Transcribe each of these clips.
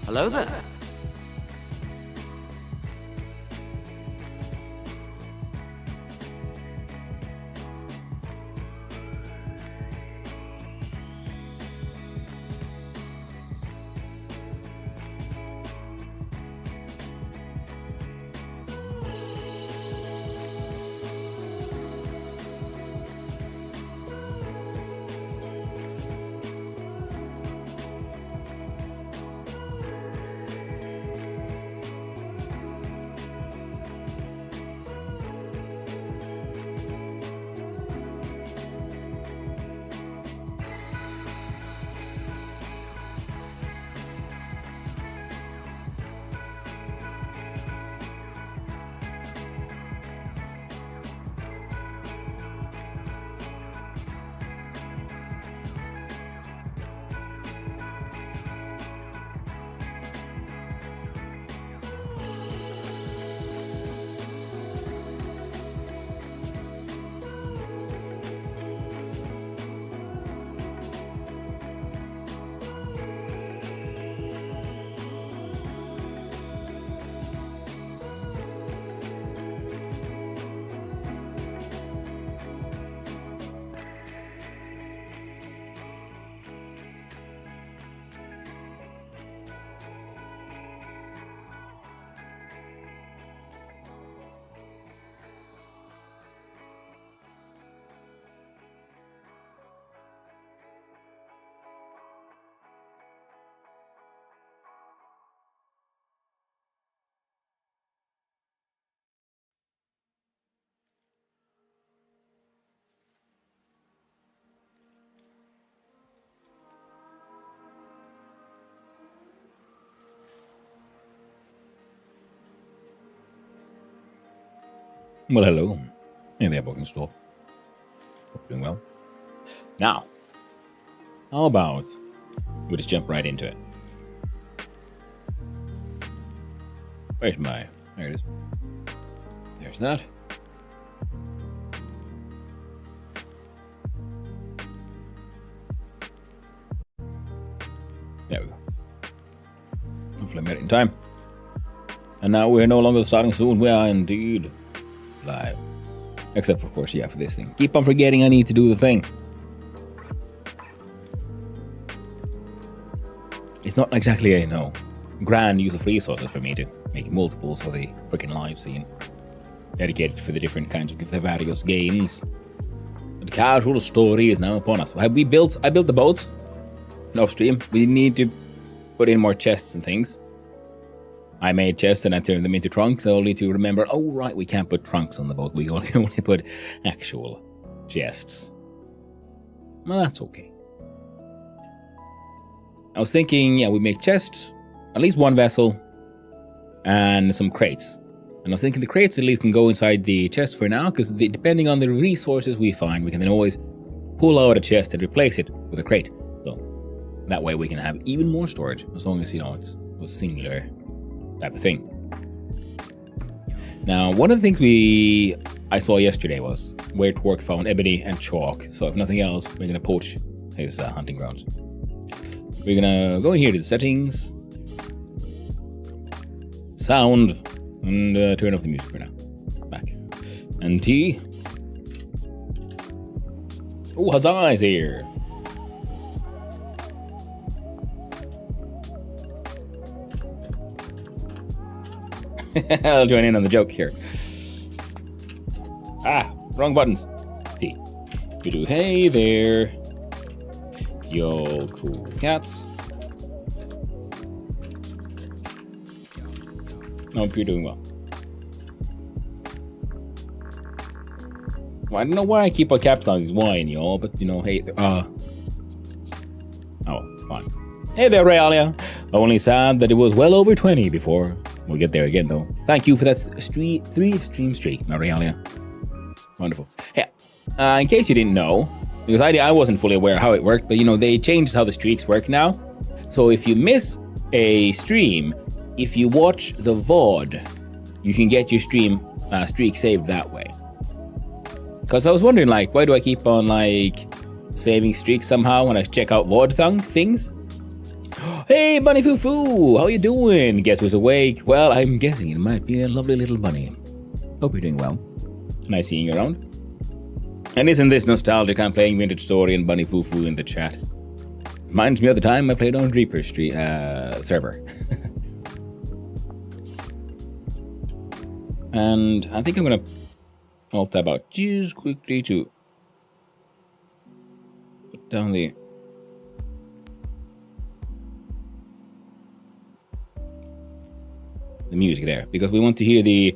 Hello there. Well, hello. Hey there, Borkenstall. Hope you're doing well. Now, how about we just jump right into it? Where's my... There it is. There's that. There we go. Hopefully I made it in time. And now we're no longer starting soon. We are indeed live. Except, of course, yeah, for this thing. Keep on forgetting I need to do the thing. It's not exactly a, grand use of resources for me to make multiples for the freaking live scene. Dedicated for the different kinds of the various games. The casual story is now upon us. Have we built... I built the boats. Off stream. We need to put in more chests and things. I made chests and I turned them into trunks, only to remember, oh right, we can't put trunks on the boat. We only put actual chests. Well, that's okay. I was thinking, yeah, we make chests, at least one vessel, and some crates. And I was thinking the crates at least can go inside the chest for now, because depending on the resources we find, we can then always pull out a chest and replace it with a crate. So that way we can have even more storage, as long as, it's a singular type of thing. Now, one of the things I saw yesterday was where Twerk found ebony and chalk. So if nothing else, we're going to poach his hunting grounds. We're going to go in here to the settings, sound, and turn off the music for now. Back. And T. Oh, Huzzah is here. I'll join in on the joke here. Ah, wrong buttons. T. We do hey there. Yo, cool cats. Hope you're doing well. Well, I don't know why I keep on capitalizing Y, y'all, but hey, oh, fine. Hey there, Realia. Only sad that it was well over 20 before. We'll get there again, though. Thank you for that 3 stream streak, Marialia. Wonderful. Yeah, in case you didn't know, because I wasn't fully aware how it worked, but they changed how the streaks work now. So if you miss a stream, if you watch the VOD, you can get your streak saved that way. Because I was wondering, why do I keep on, saving streaks somehow when I check out VOD things? Hey, Bunny Foo Foo! How you doing? Guess who's awake? Well, I'm guessing it might be a lovely little bunny. Hope you're doing well. Nice seeing you around. And isn't this nostalgic? I'm playing Vintage Story and Bunny Foo Foo in the chat. Reminds me of the time I played on Reaper Street server. And I think I'm gonna alt tab out just quickly to put down the music there, because we want to hear the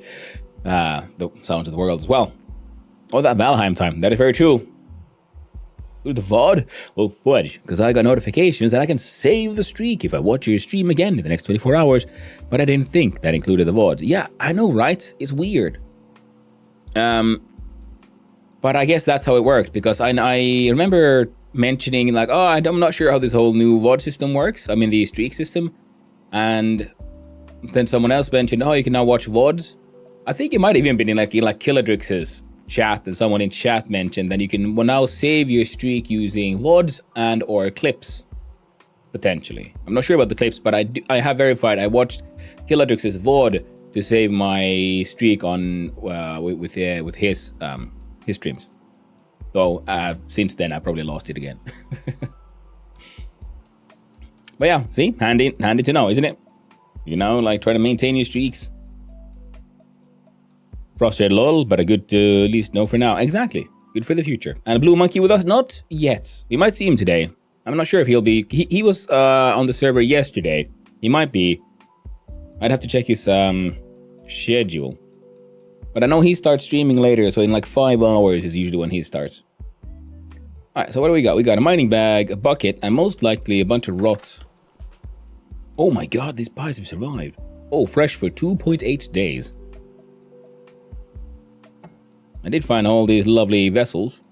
sounds of the world as well. Oh, that Valheim time. That is very true. Ooh, the VOD? Well, fudge, because I got notifications that I can save the streak if I watch your stream again in the next 24 hours, but I didn't think that included the VOD. Yeah, I know, right? It's weird. But I guess that's how it worked, because I remember mentioning, like, oh, I'm not sure how this whole new VOD system works. I mean, the streak system. And then someone else mentioned, oh, you can now watch VODs. I think it might have even been in like Killadrix's chat, and someone in chat mentioned that you can now save your streak using VODs and or clips, potentially. I'm not sure about the clips, but I have verified. I watched Killadrix's VOD to save my streak on with his streams. So since then, I probably lost it again. But yeah, see, handy to know, isn't it? You know, like try to maintain your streaks. Frustrated lol, but a good to at least know for now. Exactly. Good for the future. And a blue monkey with us? Not yet. We might see him today. I'm not sure if he'll be... He was on the server yesterday. He might be. I'd have to check his schedule. But I know he starts streaming later, so in like 5 hours is usually when he starts. Alright, so what do we got? We got a mining bag, a bucket, and most likely a bunch of rots. Oh my god, these pies have survived. Oh, fresh for 2.8 days. I did find all these lovely vessels.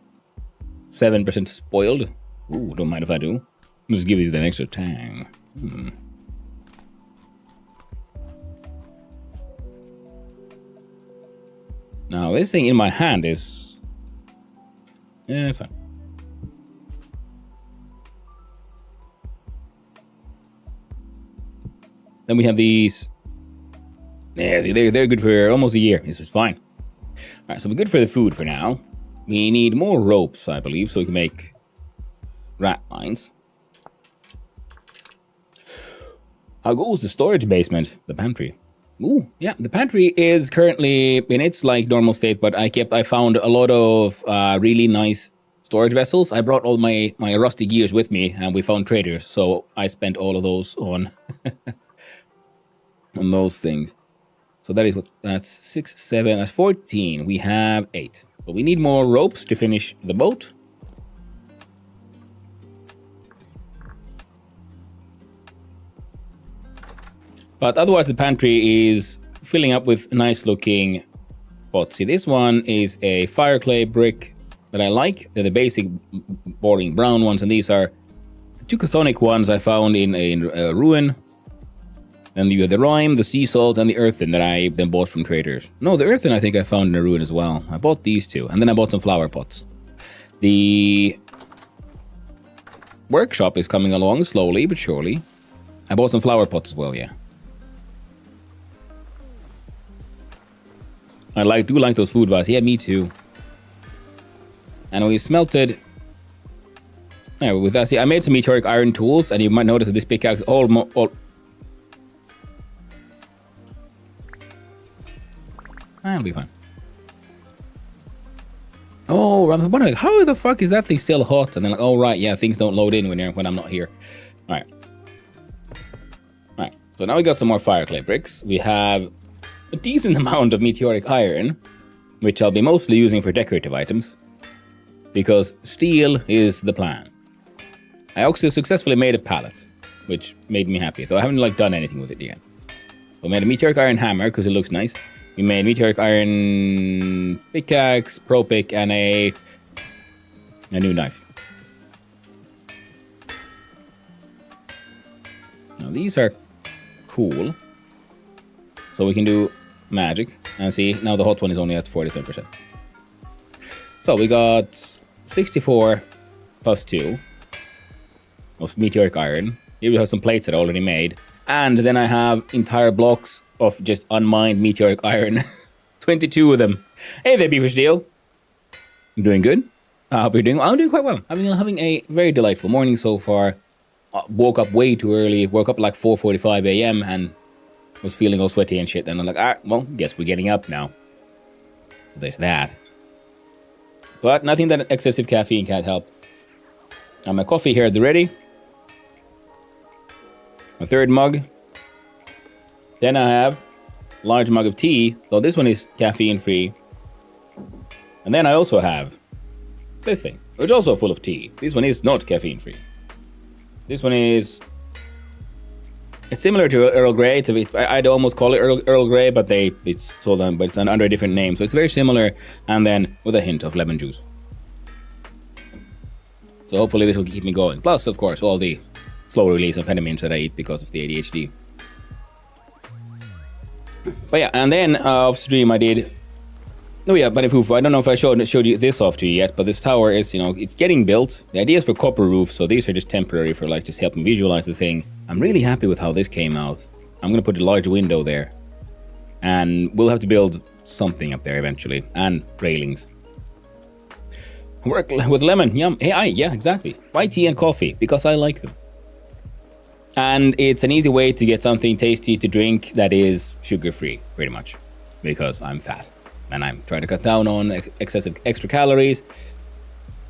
7% spoiled. Ooh, don't mind if I do. I'll just give these an extra tang. Now, this thing in my hand is... Yeah, it's fine. Then we have these. Yeah, see, they're good for almost a year. This is fine. All right, so we're good for the food for now. We need more ropes, I believe, so we can make rat lines. How goes the storage basement? The pantry. Ooh, yeah, the pantry is currently in its like normal state, but I found a lot of really nice storage vessels. I brought all my rusty gears with me, and we found traders, so I spent all of those on on those things. So that is that's 6, 7, that's 14. We have 8. But we need more ropes to finish the boat. But otherwise the pantry is filling up with nice looking pots. See, this one is a fire clay brick that I like. They're the basic boring brown ones, and these are the 2 chthonic ones I found in a ruin. Then you have the rime, the sea salt, and the earthen that I then bought from traders. No, the earthen I think I found in a ruin as well. I bought these 2, and then I bought some flower pots. The workshop is coming along slowly but surely. I bought some flower pots as well, yeah. I do like those food vases. Yeah, me too. And we smelted... Anyway, with that, see, I made some meteoric iron tools, and you might notice that this pickaxe all I'll be fine. Oh, I'm wondering, how the fuck is that thing still hot? And then like, oh right, yeah, things don't load in when I'm not here. Alright. Alright, so now we got some more fire clay bricks. We have a decent amount of meteoric iron, which I'll be mostly using for decorative items, because steel is the plan. I also successfully made a pallet, which made me happy, though I haven't like done anything with it yet. So I made a meteoric iron hammer because it looks nice. We made meteoric iron pickaxe, pro pick, and a new knife. Now these are cool. So we can do magic. And see, now the hot one is only at 47%. So we got 64 plus 2 of meteoric iron. Here we have some plates that are already made. And then I have entire blocks of just unmined meteoric iron. 22 of them. Hey there, Beaver Steel. I'm doing good. I hope you're doing well. I'm doing quite well. I'm having a very delightful morning so far. Woke up way too early. Woke up like 4:45 a.m. and was feeling all sweaty and shit. And I'm like, well, guess we're getting up now. There's that. But nothing that excessive caffeine can't help. And my coffee here at the ready. My third mug. Then I have a large mug of tea, though this one is caffeine free. And then I also have this thing, which is also full of tea. This one is not caffeine free. This one is... It's similar to Earl Grey. I'd almost call it Earl Grey, but it's sold on, but it's under a different name. So it's very similar, and then with a hint of lemon juice. So hopefully this will keep me going. Plus, of course, all the slow release amphetamines that I eat because of the ADHD. But yeah, and then off stream I did... Oh yeah, but I don't know if I showed you this off to you yet, but this tower is, it's getting built. The idea is for copper roofs, so these are just temporary for like just helping visualize the thing. I'm really happy with how this came out. I'm gonna put a large window there. And we'll have to build something up there eventually. And railings. Work with lemon, yum. Hey, yeah, exactly. Buy tea and coffee, because I like them. And it's an easy way to get something tasty to drink that is sugar-free, pretty much. Because I'm fat. And I'm trying to cut down on excessive extra calories.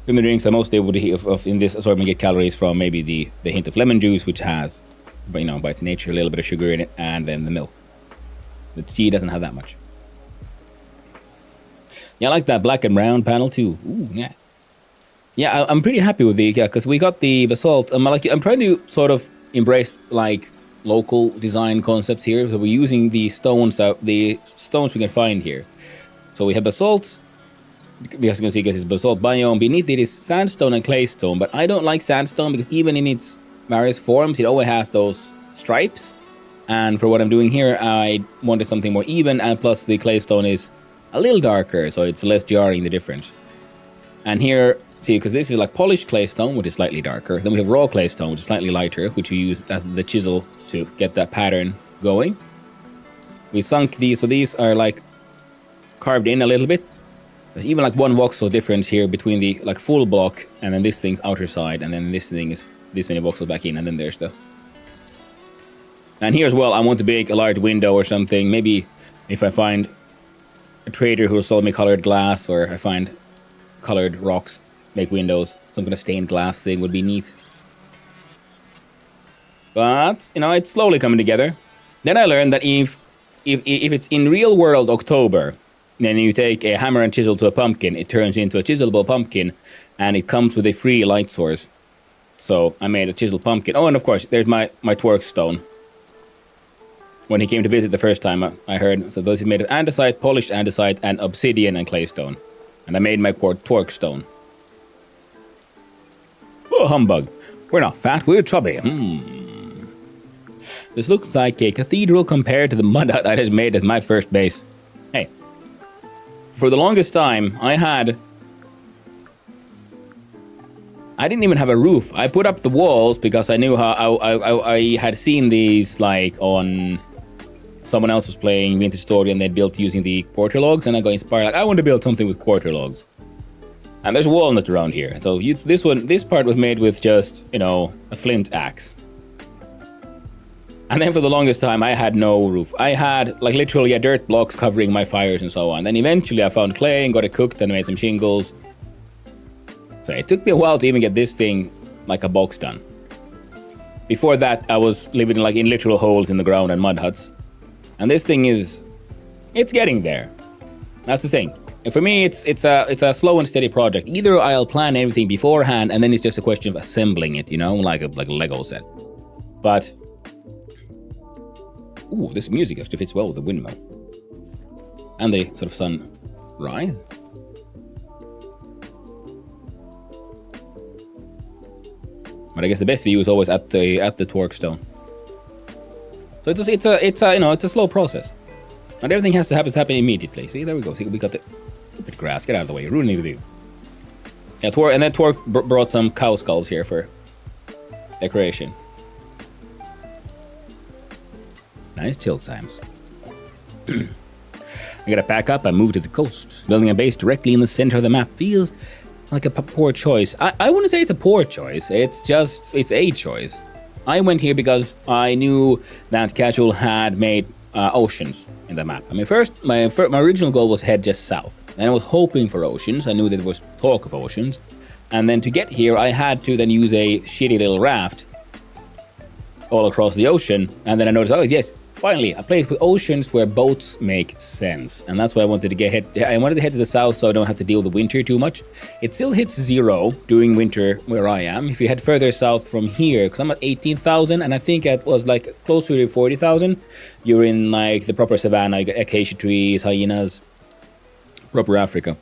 In the drinks, I mostly able to, in this assortment, get calories from maybe the hint of lemon juice, which has, by its nature, a little bit of sugar in it, and then the milk. The tea doesn't have that much. Yeah, I like that black and brown panel too. Ooh, yeah. Yeah, I'm pretty happy with because we got the basalt. I'm trying to sort of embrace like local design concepts here. So we're using the stones we can find here. So we have basalt. Because you can see, it's basalt biome. Beneath it is sandstone and claystone. But I don't like sandstone because even in its various forms, it always has those stripes. And for what I'm doing here, I wanted something more even. And plus, the claystone is a little darker, so it's less jarring, the difference. And here, see, because this is like polished claystone, which is slightly darker. Then we have raw claystone, which is slightly lighter, which we use as the chisel to get that pattern going. We sunk these, so these are like carved in a little bit. There's even like one voxel difference here between the like full block and then this thing's outer side, and then this thing is this many voxels back in, and then there's the... And here as well, I want to make a large window or something. Maybe if I find a trader who will sell me colored glass, or I find colored rocks, make windows, some kind of stained glass thing would be neat. But, it's slowly coming together. Then I learned that if it's in real world October, then you take a hammer and chisel to a pumpkin, it turns into a chiselable pumpkin, and it comes with a free light source. So I made a chiseled pumpkin. Oh, and of course, there's my Twerk stone. When he came to visit the first time, I heard, so this is made of andesite, polished andesite, and obsidian and claystone. And I made my Twerk stone. Oh, humbug. We're not fat, we're chubby. This looks like a cathedral compared to the mud hut I just made as my first base. Hey. For the longest time, I didn't even have a roof. I put up the walls because I knew how I had seen these like on someone else was playing Vintage Story and they'd built using the quarter logs, and I got inspired like I want to build something with quarter logs. And there's walnut around here. So this part was made with just, a flint axe. And then for the longest time, I had no roof. I had, like, literally dirt blocks covering my fires and so on. Then eventually I found clay and got it cooked and made some shingles. So it took me a while to even get this thing, like, a box done. Before that, I was living, like, in literal holes in the ground and mud huts. And this thing it's getting there. That's the thing. And for me, it's a slow and steady project. Either I'll plan everything beforehand, and then it's just a question of assembling it, like a Lego set. But... Ooh, this music actually fits well with the windmill. And the sort of sunrise. But I guess the best view is always at the Twerk stone. So it's a slow process. Not everything has to happen immediately. See, there we go. See, we got the grass. Get out of the way. You're ruining the view. Yeah, Twerk brought some cow skulls here for decoration. Nice chill times. I gotta pack up and move to the coast. Building a base directly in the center of the map feels like a poor choice. I wouldn't say it's a poor choice. It's a choice. I went here because I knew that Casual had made oceans in the map. I mean, my original goal was head just south. And I was hoping for oceans. I knew that there was talk of oceans. And then to get here, I had to then use a shitty little raft all across the ocean. And then I noticed, oh yes, finally, a place with oceans where boats make sense. And that's why I wanted to I wanted to head to the south so I don't have to deal with the winter too much. It still hits 0 during winter where I am. If you head further south from here, because I'm at 18,000 and I think it was like closer to 40,000, you're in like the proper savanna, you got acacia trees, hyenas, proper Africa.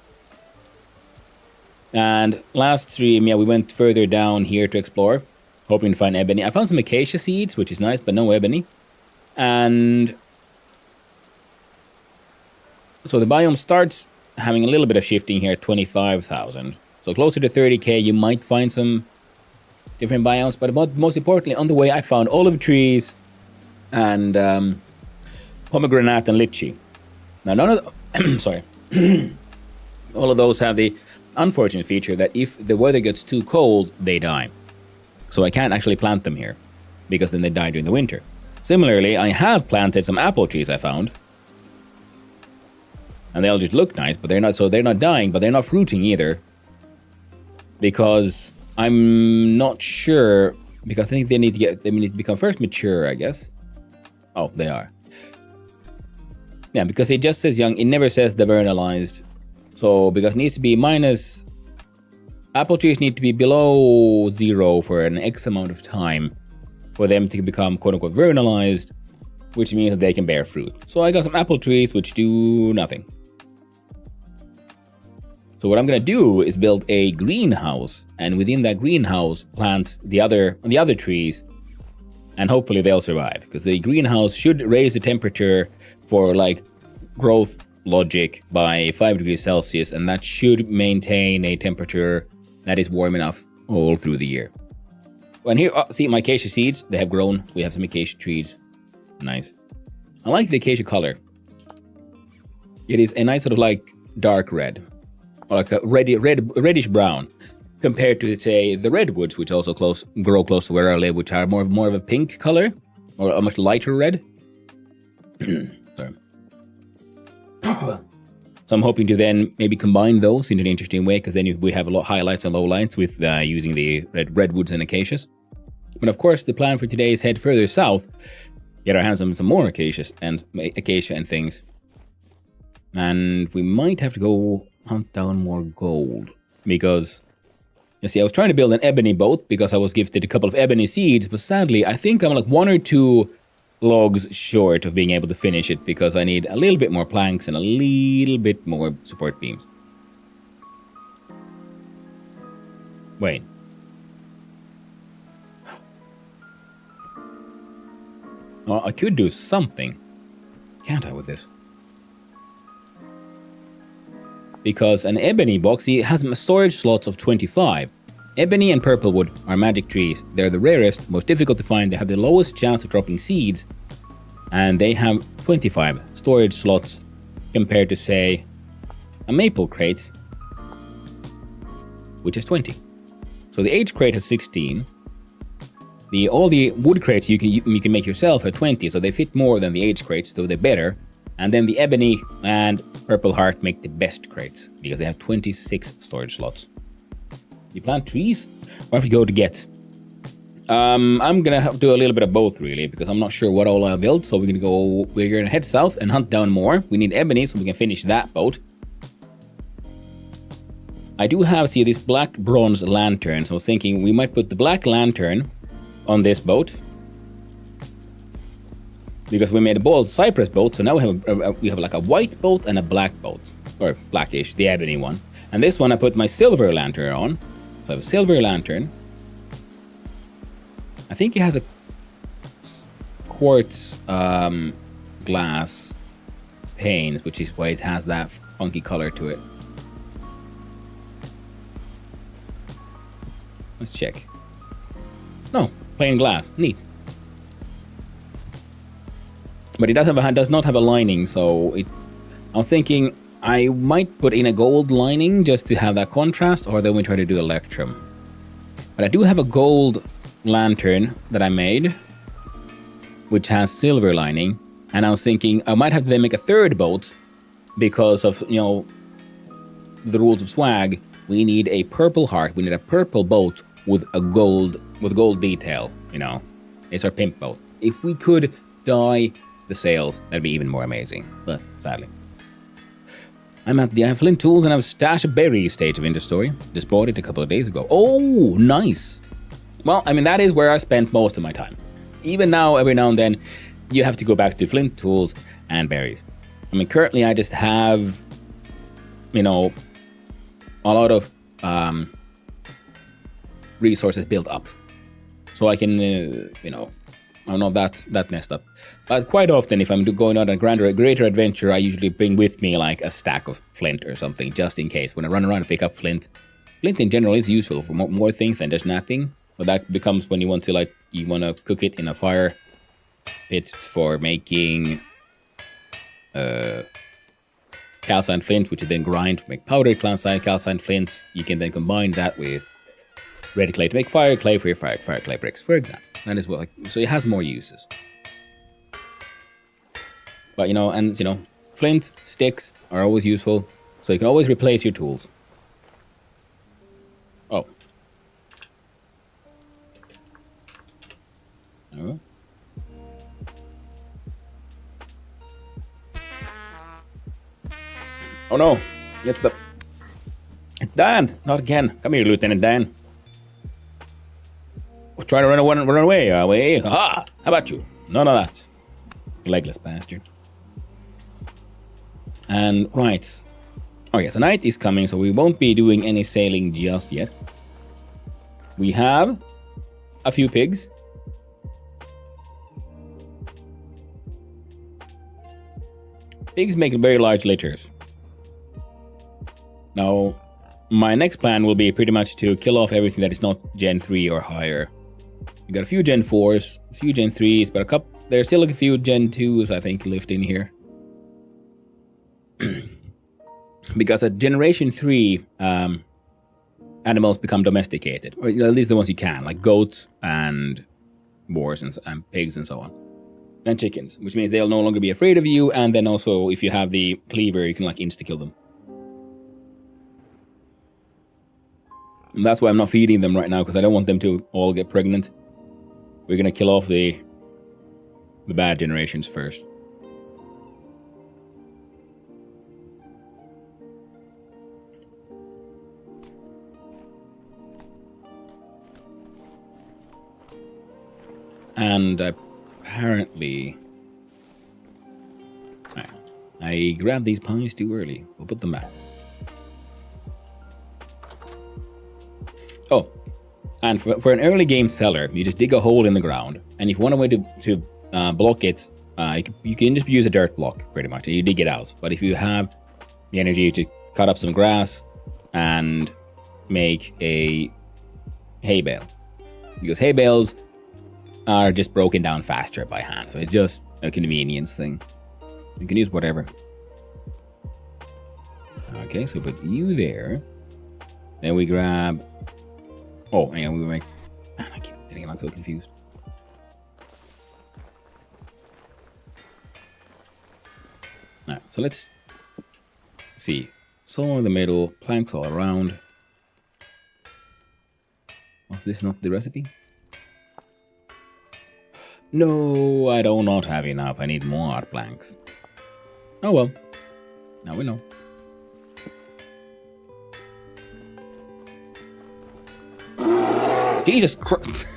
And last stream, yeah, we went further down here to explore, hoping to find ebony. I found some acacia seeds, which is nice, but no ebony. And so the biome starts having a little bit of shifting here at 25,000. So closer to 30k, you might find some different biomes. But most importantly, on the way, I found olive trees and pomegranate and lychee. Now, none of sorry, all of those have the unfortunate feature that if the weather gets too cold, they die. So I can't actually plant them here because then they die during the winter. Similarly, I have planted some apple trees I found. And they all just look nice, but they're not dying, but they're not fruiting either. Because I'm not sure, because I think they need to become first mature, I guess. Oh, they are. Yeah, because it just says young, it never says devernalized. So, because it needs to be minus, apple trees need to be below 0 for an X amount of time for them to become quote-unquote vernalized, which means that they can bear fruit. So I got some apple trees which do nothing. So what I'm gonna do is build a greenhouse, and within that greenhouse plant the other trees, and hopefully they'll survive, because the greenhouse should raise the temperature for like growth logic by 5 degrees Celsius, and that should maintain a temperature that is warm enough all through the year. And here, see my acacia seeds, they have grown. We have some acacia trees. Nice. I like the acacia color. It is a nice sort of like dark red, or like a reddish brown, compared to, say, the redwoods, which also grow close to where I live, which are more of a pink color, or a much lighter red. Sorry. So I'm hoping to then maybe combine those in an interesting way, because then we have a lot of highlights and lowlights with using the redwoods and acacias. But of course, the plan for today is head further south, get our hands on some more acacia and things. And we might have to go hunt down more gold, because you see, I was trying to build an ebony boat because I was gifted a couple of ebony seeds, but sadly, I think I'm like 1 or 2 logs short of being able to finish it, because I need a little bit more planks and a little bit more support beams. Wait. Oh, I could do something, can't I, with this? Because an ebony box, it has storage slots of 25. Ebony and purple wood are magic trees. They're the rarest, most difficult to find. They have the lowest chance of dropping seeds, and they have 25 storage slots compared to, say, a maple crate, which is 20. So the H crate has 16. All the wood crates you can make yourself have 20, so they fit more than the H crates, so they're better. And then the ebony and purple heart make the best crates because they have 26 storage slots. You plant trees, or if you go to get? I'm gonna have to do a little bit of both, really, because I'm not sure what all I'll build. So we're gonna head south and hunt down more. We need ebony so we can finish that boat. I do have, see, this black bronze lantern, so I was thinking we might put the black lantern on this boat, because we made a bold cypress boat, so now we have like a white boat and a black boat, or blackish, the ebony one. And this one I put my silver lantern on. So I have a silver lantern. I think it has a quartz glass pane, which is why it has that funky color to it. Let's check. No, plain glass. Neat. But it does not have a lining, so I was thinking I might put in a gold lining just to have that contrast, or then we try to do electrum. But I do have a gold lantern that I made, which has silver lining, and I was thinking I might have to then make a third boat because of, you know, the rules of swag. We need a purple heart. We need a purple boat with a gold detail. You know, it's our pimp boat. If we could dye the sails, that'd be even more amazing. But sadly, I'm at the Flint Tools and I have a stash of berries stage of Interstory. Just bought it a couple of days ago. Oh, nice. Well, I mean, that is where I spent most of my time. Even now, every now and then, you have to go back to Flint Tools and berries. I mean, currently I just have, you know, a lot of resources built up. So I can, you know, I'm not that messed up. But quite often, if I'm going on a greater adventure, I usually bring with me like a stack of flint or something, just in case. When I run around and pick up flint, flint in general is useful for more things than just napping. But that becomes when you want to cook it in a fire pit for making calcined flint, which you then grind to make powdered calcined flint. You can then combine that with red clay to make fire clay for your fire clay bricks, for example. That is what, so it has more uses. But you know, flint sticks are always useful, so you can always replace your tools. Oh. Oh. Oh no, it's Dan, not again. Come here, Lieutenant Dan. We're trying to run away, are we? Ha! How about you? None of that. Legless bastard. And, right. Okay, so night is coming, so we won't be doing any sailing just yet. We have a few pigs. Pigs make very large litters. Now, my next plan will be pretty much to kill off everything that is not Gen 3 or higher. We got a few Gen 4s, a few Gen 3s, but there's still a few Gen 2s, I think, left in here. Because at Generation 3, animals become domesticated. Or at least the ones you can, like goats and boars and pigs and so on. And chickens, which means they'll no longer be afraid of you, and then also, if you have the cleaver, you can insta-kill them. And that's why I'm not feeding them right now, because I don't want them to all get pregnant. We're gonna kill off the bad generations first. And apparently, I grabbed these pies too early. We'll put them back. Oh, and for an early game seller, you just dig a hole in the ground, and if you want a way to block it, you can just use a dirt block, pretty much, and you dig it out. But if you have the energy to cut up some grass and make a hay bale, because hay bales are just broken down faster by hand, so it's just a convenience thing. You can use whatever. Okay, so put you there. Then we grab... Oh, and we make... Man, I keep getting so confused. Alright, so let's see. Saw in the middle, planks all around. Was this not the recipe? No, I do not have enough. I need more planks. Oh well. Now we know. Jesus Christ.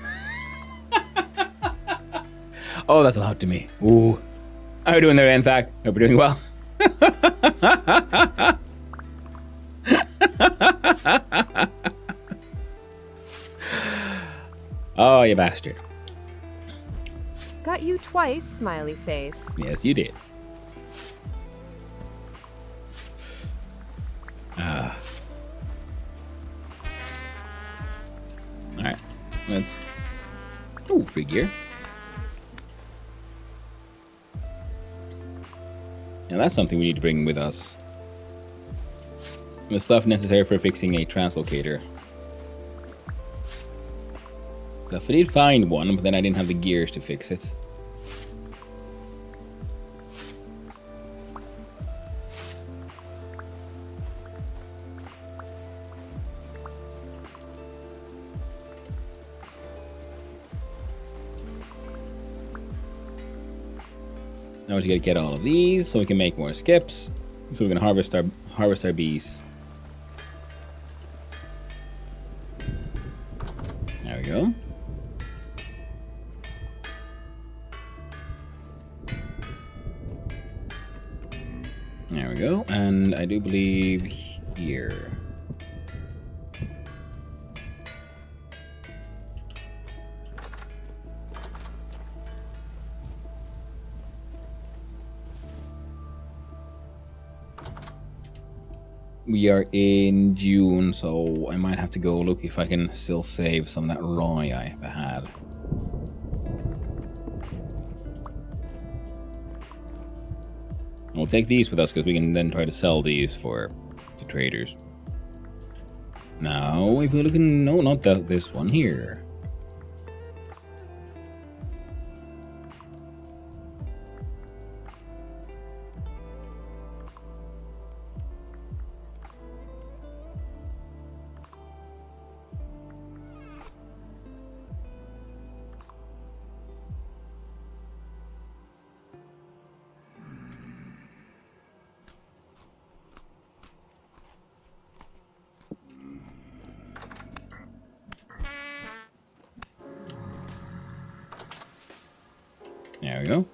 Oh, that's loud to me. Ooh. How are you doing there, Anthak? Hope you're doing well. Oh, you bastard. Got you twice, smiley face. Yes, you did. Alright, let's... Ooh, free gear. Now that's something we need to bring with us. The stuff necessary for fixing a translocator. So if I did find one, but then I didn't have the gears to fix it. Now we just gotta get all of these so we can make more skips. So we can harvest our bees. There we go. There we go. And I do believe here. We are in June, so I might have to go look if I can still save some of that rye I had. We'll take these with us because we can then try to sell these to traders. Now, if we're looking, no, not this one here. There we go.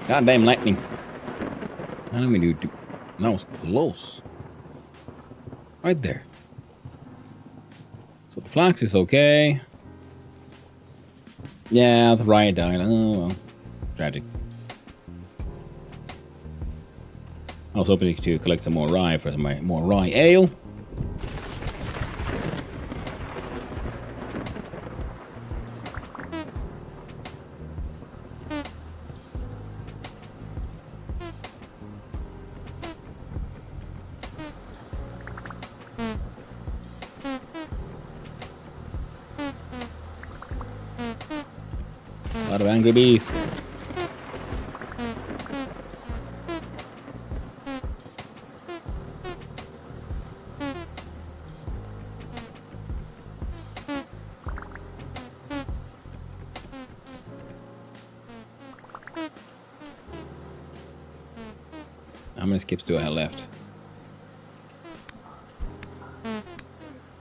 Goddamn lightning. How do we do? That was close. Right there. So the flax is okay. Yeah, the rye died. Oh well. Tragic. I was hoping to collect some more rye for my more rye ale. A lot of angry bees. How many skips do I have left?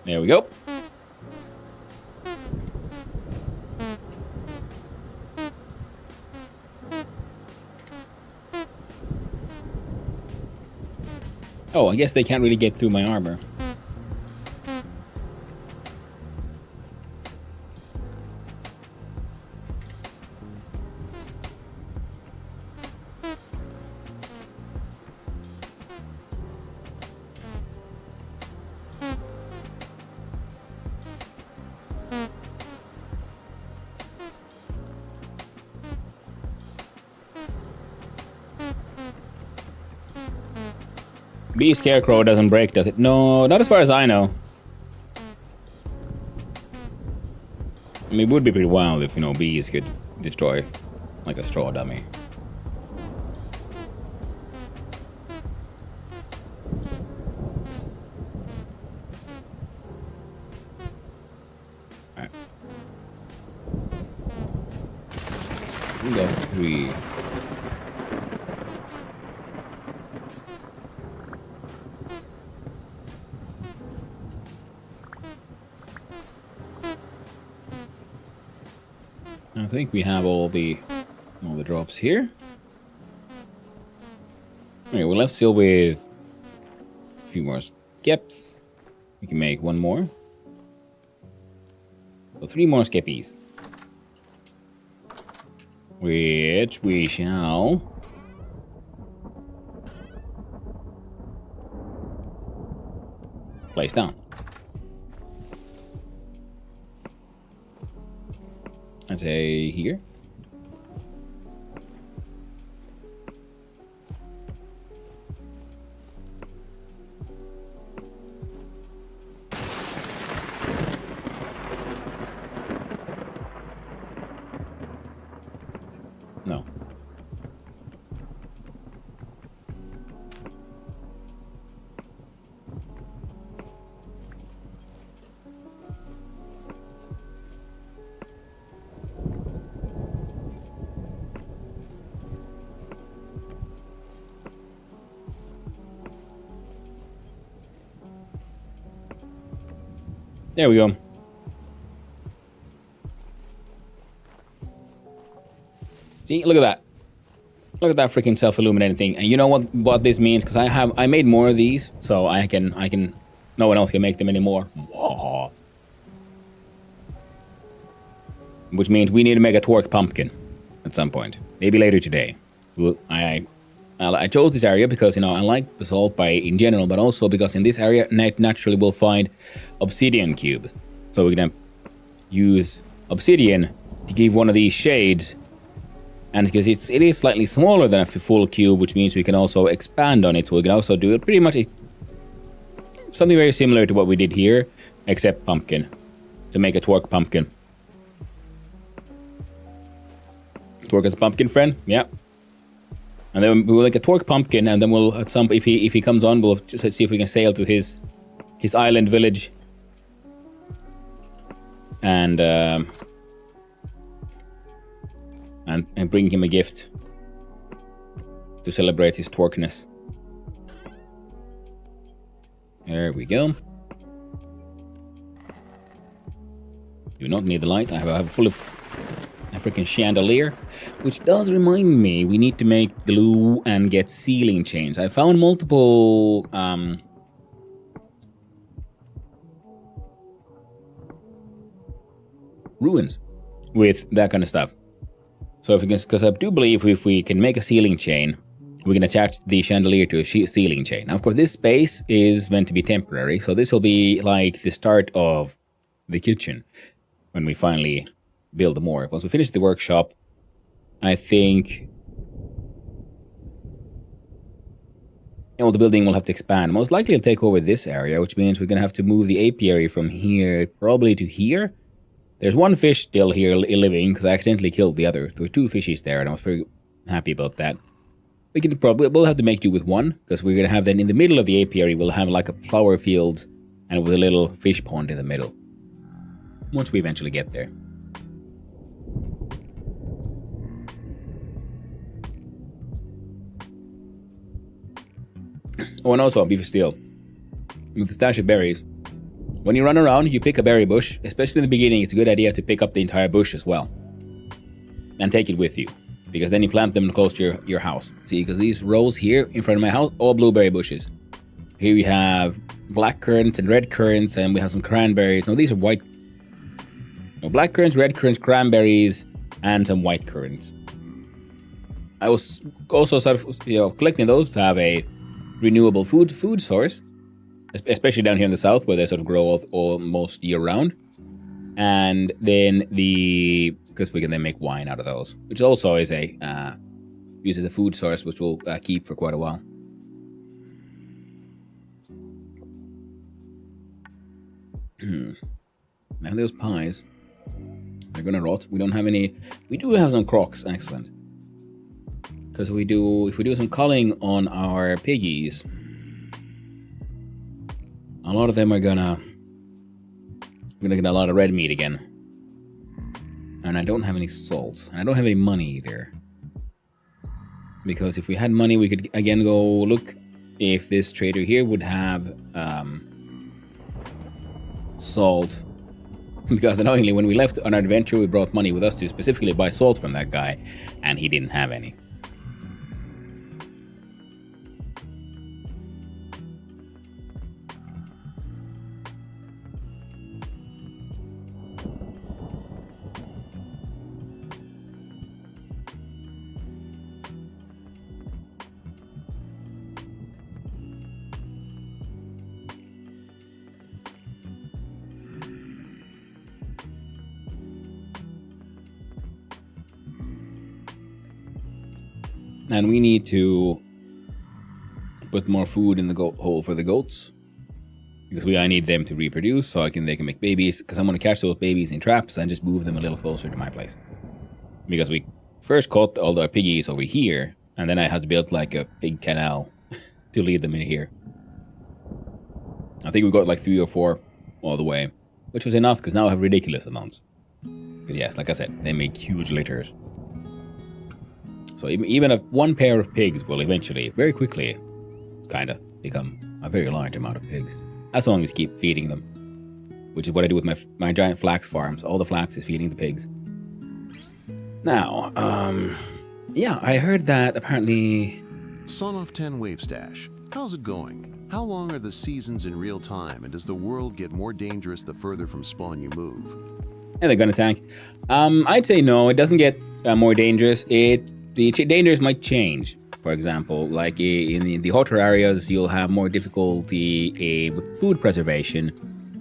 There we go. Oh, I guess they can't really get through my armor. Bee Scarecrow doesn't break, does it? No, not as far as I know. I mean, it would be pretty wild if, you know, bees could destroy, like, a straw dummy. Alright. We got 3. I think we have all the drops here. Okay, we're left still with a few more skips. We can make one more. So 3 more skippies. Which we shall place down. I'd say here. No. There we go. See, look at that. Look at that freaking self-illuminating thing. And you know what this means? Because I made more of these, so I can no one else can make them anymore. Whoa. Which means we need to make a Twerk pumpkin at some point. Maybe later today. I chose this area because, you know, I like Basalt by in general, but also because in this area naturally we'll find obsidian cubes. So we're gonna use obsidian to give one of these shades, and because it is slightly smaller than a full cube, which means we can also expand on it. So we can also do it pretty much something very similar to what we did here, except pumpkin, to make a Twerk pumpkin. Twerk as a pumpkin friend, yeah. And then we'll make a Twerk pumpkin, and then we'll at some if he comes on, we'll just see if we can sail to his island village, and bring him a gift to celebrate his Twerkness. There we go. Do not need the light. I have a full of a freaking chandelier, which does remind me we need to make glue and get ceiling chains. I found multiple ruins with that kind of stuff. So if we can, because I do believe if we can make a ceiling chain, we can attach the chandelier to a ceiling chain. Now, of course, this space is meant to be temporary, so this will be like the start of the kitchen when we finally build more. Once we finish the workshop, I think the building will have to expand. Most likely it'll take over this area, which means we're going to have to move the apiary from here probably to here. There's one fish still here living because I accidentally killed the other. There were two fishies there, and I was very happy about that. We'll have to make do with one, because we're going to have then in the middle of the apiary, we'll have like a flower field and with a little fish pond in the middle. Once we eventually get there. Oh, and also, beef steel. With the stash of berries, when you run around, you pick a berry bush, especially in the beginning, it's a good idea to pick up the entire bush as well. And take it with you, because then you plant them close to your house. See, because these rows here in front of my house, all blueberry bushes. Here we have black currants and red currants, and we have some cranberries. No, these are white. No, black currants, red currants, cranberries, and some white currants. I was also sort of, collecting those to have a renewable food source, especially down here in the south where they sort of grow almost year round. And then because we can then make wine out of those, which also is used as a food source, which will keep for quite a while. Now those pies, they're gonna rot. We don't have any. We do have some crocs, excellent. Because if we do some culling on our piggies, a lot of them are gonna get a lot of red meat again. And I don't have any salt, and I don't have any money either. Because if we had money, we could again go look if this trader here would have salt. Because annoyingly, when we left on our adventure, we brought money with us to specifically buy salt from that guy, and he didn't have any. And we need to put more food in the goat hole for the goats. Because I need them to reproduce so they can make babies. Because I'm going to catch those babies in traps and just move them a little closer to my place. Because we first caught all the piggies over here. And then I had to build like a big canal to lead them in here. I think we got like 3 or 4 all the way. Which was enough because now I have ridiculous amounts. Because yes, like I said, they make huge litters. So even one pair of pigs will eventually, very quickly, kind of become a very large amount of pigs. As long as you keep feeding them. Which is what I do with my giant flax farms. All the flax is feeding the pigs. Now, yeah, I heard that apparently... Son of 10 Wavestash, how's it going? How long are the seasons in real time, and does the world get more dangerous the further from spawn you move? Yeah, they're gonna tank. I'd say no, it doesn't get more dangerous. The dangers might change. For example, like in the hotter areas, you'll have more difficulty with food preservation,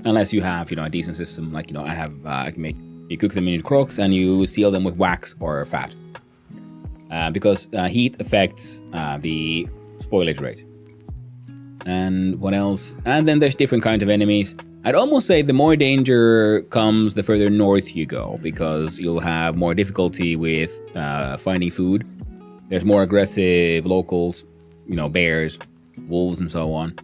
unless you have, a decent system. Like, I can make you cook them in crocks and you seal them with wax or fat, because heat affects the spoilage rate. And what else? And then there's different kinds of enemies. I'd almost say the more danger comes the further north you go, because you'll have more difficulty with finding food. There's more aggressive locals, bears, wolves, and so on.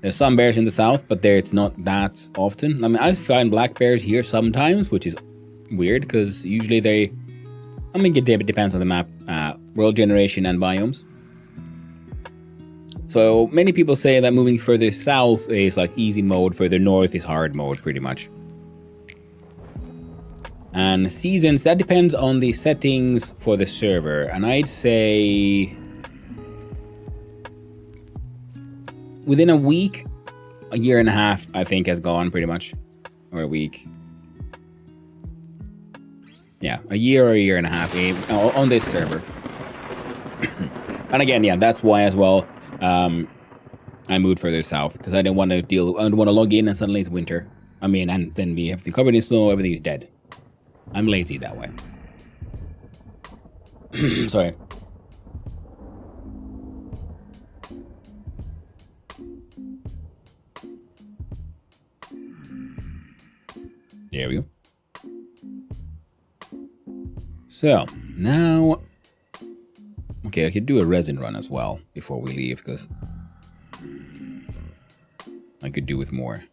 There's some bears in the south, but it's not that often. I mean, I find black bears here sometimes, which is weird, because usually it depends on the map, world generation and biomes. So many people say that moving further south is like easy mode, further north is hard mode, pretty much. And seasons, that depends on the settings for the server. And I'd say within a week, a year and a half, I think, has gone pretty much. Or a week. Yeah, a year and a half on this server. And again, yeah, that's why as well I moved further south, because I didn't want to log in and suddenly it's winter. I mean, and then we have everything covered in snow, everything is dead. I'm lazy that way. Sorry. There we go. So, now... Okay, I could do a resin run as well before we leave, because I could do with more.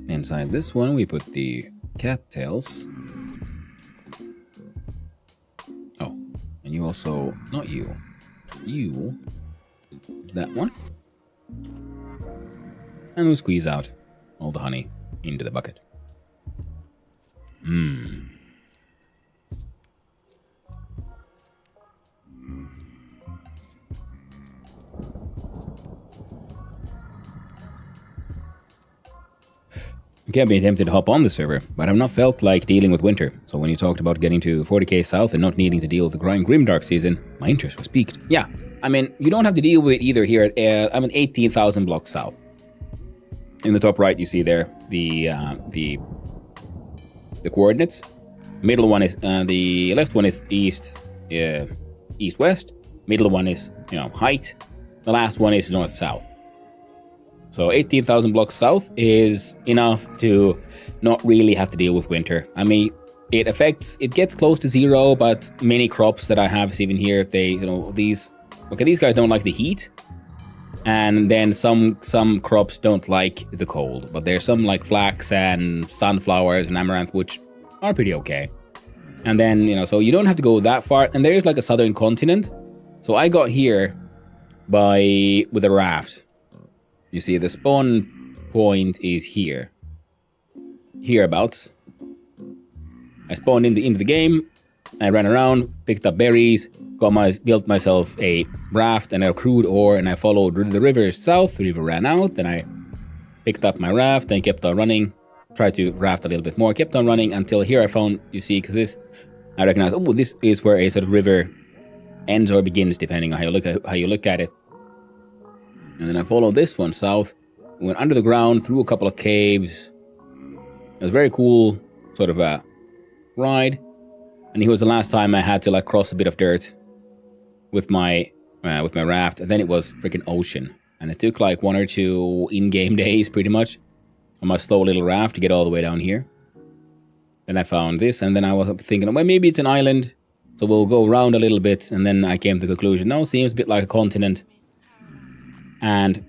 Inside this one, we put the cattails. Oh, and you also... Not you. You. That one. And we'll squeeze out all the honey into the bucket. Okay, I've been tempted to hop on the server, but I've not felt like dealing with winter. So when you talked about getting to 40k south and not needing to deal with the grimdark season, my interest was piqued. Yeah, I mean, you don't have to deal with it either here. I'm 18,000 blocks south. In the top right, you see there the coordinates. Middle one is the left one is east-west. Middle one is height. The last one is north-south. So 18,000 blocks south is enough to not really have to deal with winter. I mean, it gets close to 0, but many crops that I have even here, these guys don't like the heat. And then some crops don't like the cold, but there's some like flax and sunflowers and amaranth, which are pretty okay. And then, so you don't have to go that far. And there's like a southern continent. So I got here with a raft. You see, the spawn point is here. Hereabouts. I spawned into the game. I ran around, picked up berries, built myself a raft and a crude ore, and I followed the river south. The river ran out, then I picked up my raft and kept on running. Tried to raft a little bit more, kept on running until here I found, you see, because I recognize, this is where a sort of river ends or begins, depending on how you look at it. And then I followed this one south, went under the ground, through a couple of caves. It was a very cool sort of a ride. And here was the last time I had to like cross a bit of dirt with my raft, and then it was freaking ocean. And it took like 1 or 2 in-game days pretty much on my slow little raft to get all the way down here. Then I found this, and then I was thinking, well, maybe it's an island, so we'll go around a little bit. And then I came to the conclusion, no, seems a bit like a continent. And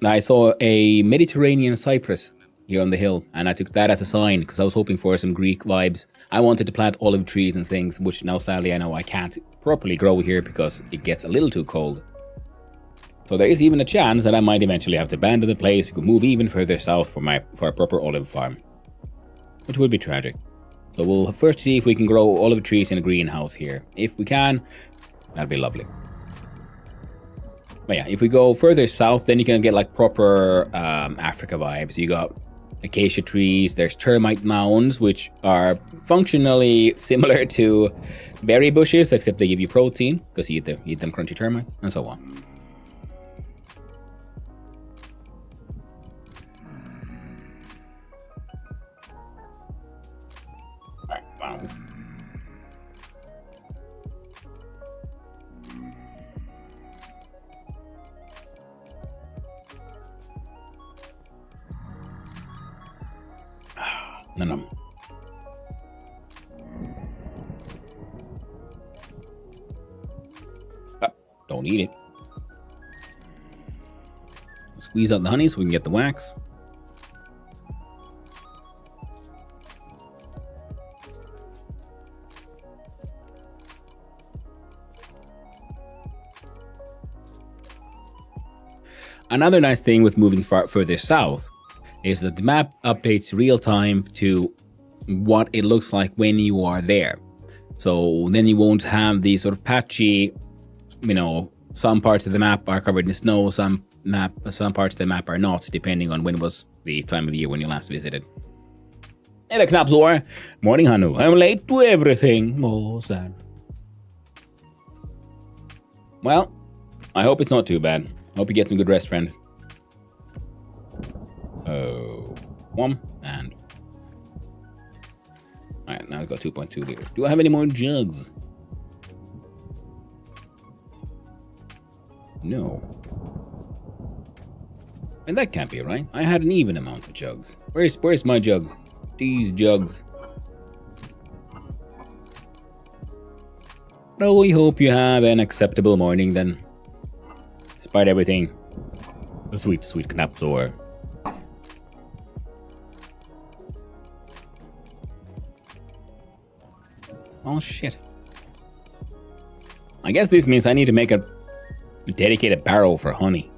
I saw a Mediterranean cypress here on the hill, and I took that as a sign, because I was hoping for some Greek vibes. I wanted to plant olive trees and things, which now sadly I know I can't properly grow here because it gets a little too cold. So there is even a chance that I might eventually have to abandon the place, to move even further south for a proper olive farm, which would be tragic. So we'll first see if we can grow olive trees in a greenhouse here. If we can, that'd be lovely. But yeah, if we go further south, then you can get like proper Africa vibes. You got acacia trees, there's termite mounds, which are functionally similar to berry bushes, except they give you protein, because you eat them crunchy termites, and so on. Alright, wow. No. Don't eat it. Squeeze out the honey so we can get the wax. Another nice thing with moving further south is that the map updates real time to what it looks like when you are there. So then you won't have these sort of patchy, some parts of the map are covered in snow, some parts of the map are not, depending on when was the time of year when you last visited. Eller knappsår. Morning, Hanu. I'm late to everything. Oh, sad. Well, I hope it's not too bad. Hope you get some good rest, friend. Oh, one and. Alright, now I've got 2.2 liters. Do I have any more jugs? No. And that can't be right. I had an even amount of jugs. Where's my jugs? These jugs. Well, we hope you have an acceptable morning then. Despite everything. The sweet knappsår. Oh shit. I guess this means I need to make a dedicated barrel for honey.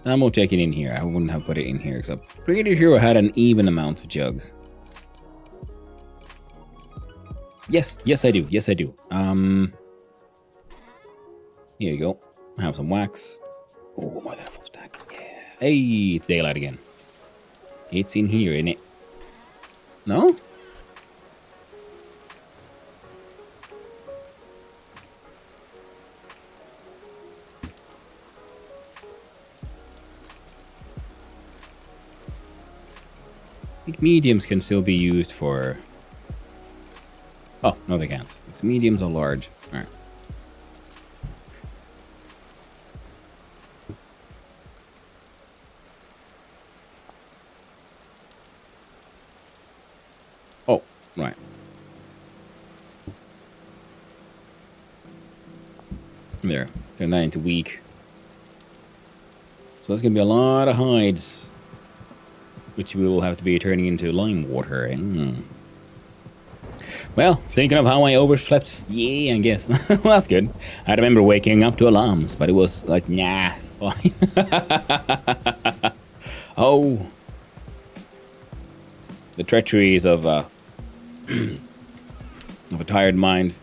I'm gonna take it in here. I wouldn't have put it in here because I'm pretty sure I had an even amount of jugs. Yes, I do. Here you go. I have some wax. Oh, more than a full stack. Yeah. Hey, it's daylight again. It's in here, isn't it? No? I think mediums can still be used for... Oh, no they can't. It's mediums or large. Alright. Oh, right. There. Turn that into weak. So that's going to be a lot of hides, which we will have to be turning into lime water. Well, thinking of how I overslept, yeah, I guess. Well, that's good. I remember waking up to alarms, but it was like, nah, it's fine. Oh. The treacheries of a tired mind.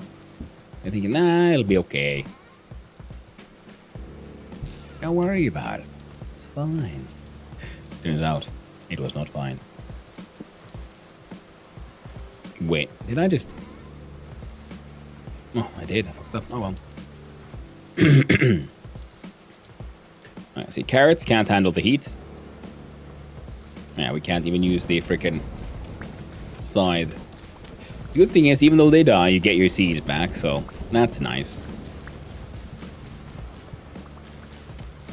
I'm thinking, nah, it'll be okay. Don't worry about it. It's fine. Turns out, it was not fine. Wait, did I just... Oh, I did. I fucked up. Oh, well. Alright, see, carrots can't handle the heat. Yeah, we can't even use the freaking scythe. The good thing is, even though they die, you get your seeds back, so that's nice.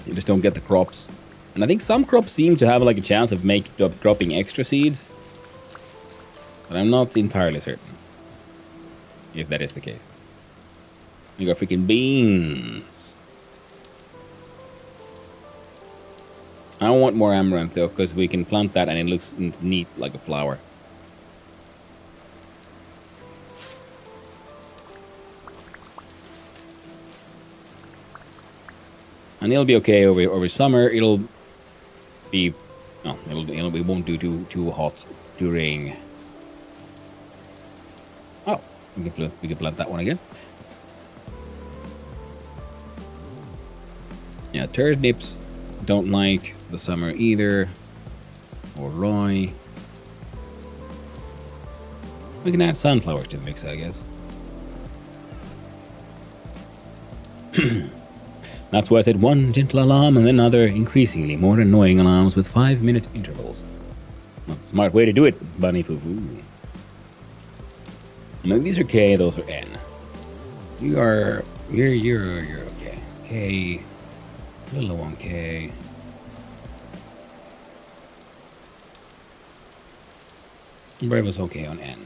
You just don't get the crops. And I think some crops seem to have like a chance of dropping extra seeds. But I'm not entirely certain if that is the case. You got freaking beans. I want more amaranth though, because we can plant that and it looks neat like a flower. And it'll be okay over summer. It'll be no, it won't do too hot during. Oh, we can plant that one again. Yeah, turnips don't like the summer either, or rye. We can add sunflowers to the mix, I guess. That's why I said one gentle alarm and then other increasingly more annoying alarms with 5-minute intervals. That's a smart way to do it, bunny foo-foo. No, these are K, those are N. You're okay. K, a little low on K. Brave was okay on N.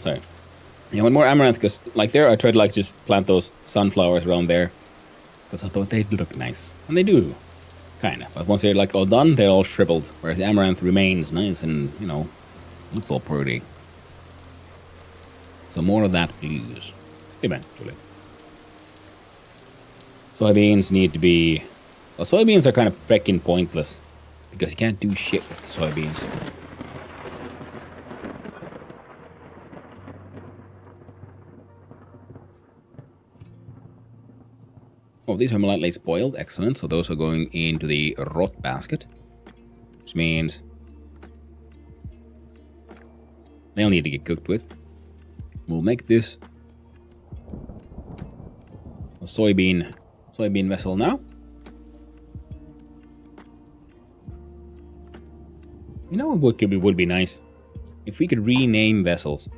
Sorry. Yeah, one more amaranth, because like there I tried to like just plant those sunflowers around there. Because I thought they'd look nice. And they do. Kinda. But once they're like all done, they're all shriveled. Whereas the amaranth remains nice and, you know, looks all pretty. So more of that, please. Eventually. Soybeans need to be... Well, soybeans are kind of freaking pointless. Because you can't do shit with soybeans. Oh, these are lightly spoiled. Excellent. So those are going into the rot basket. Which means they'll need to get cooked with. We'll make this a soybean vessel now. You know what would be nice? If we could rename vessels.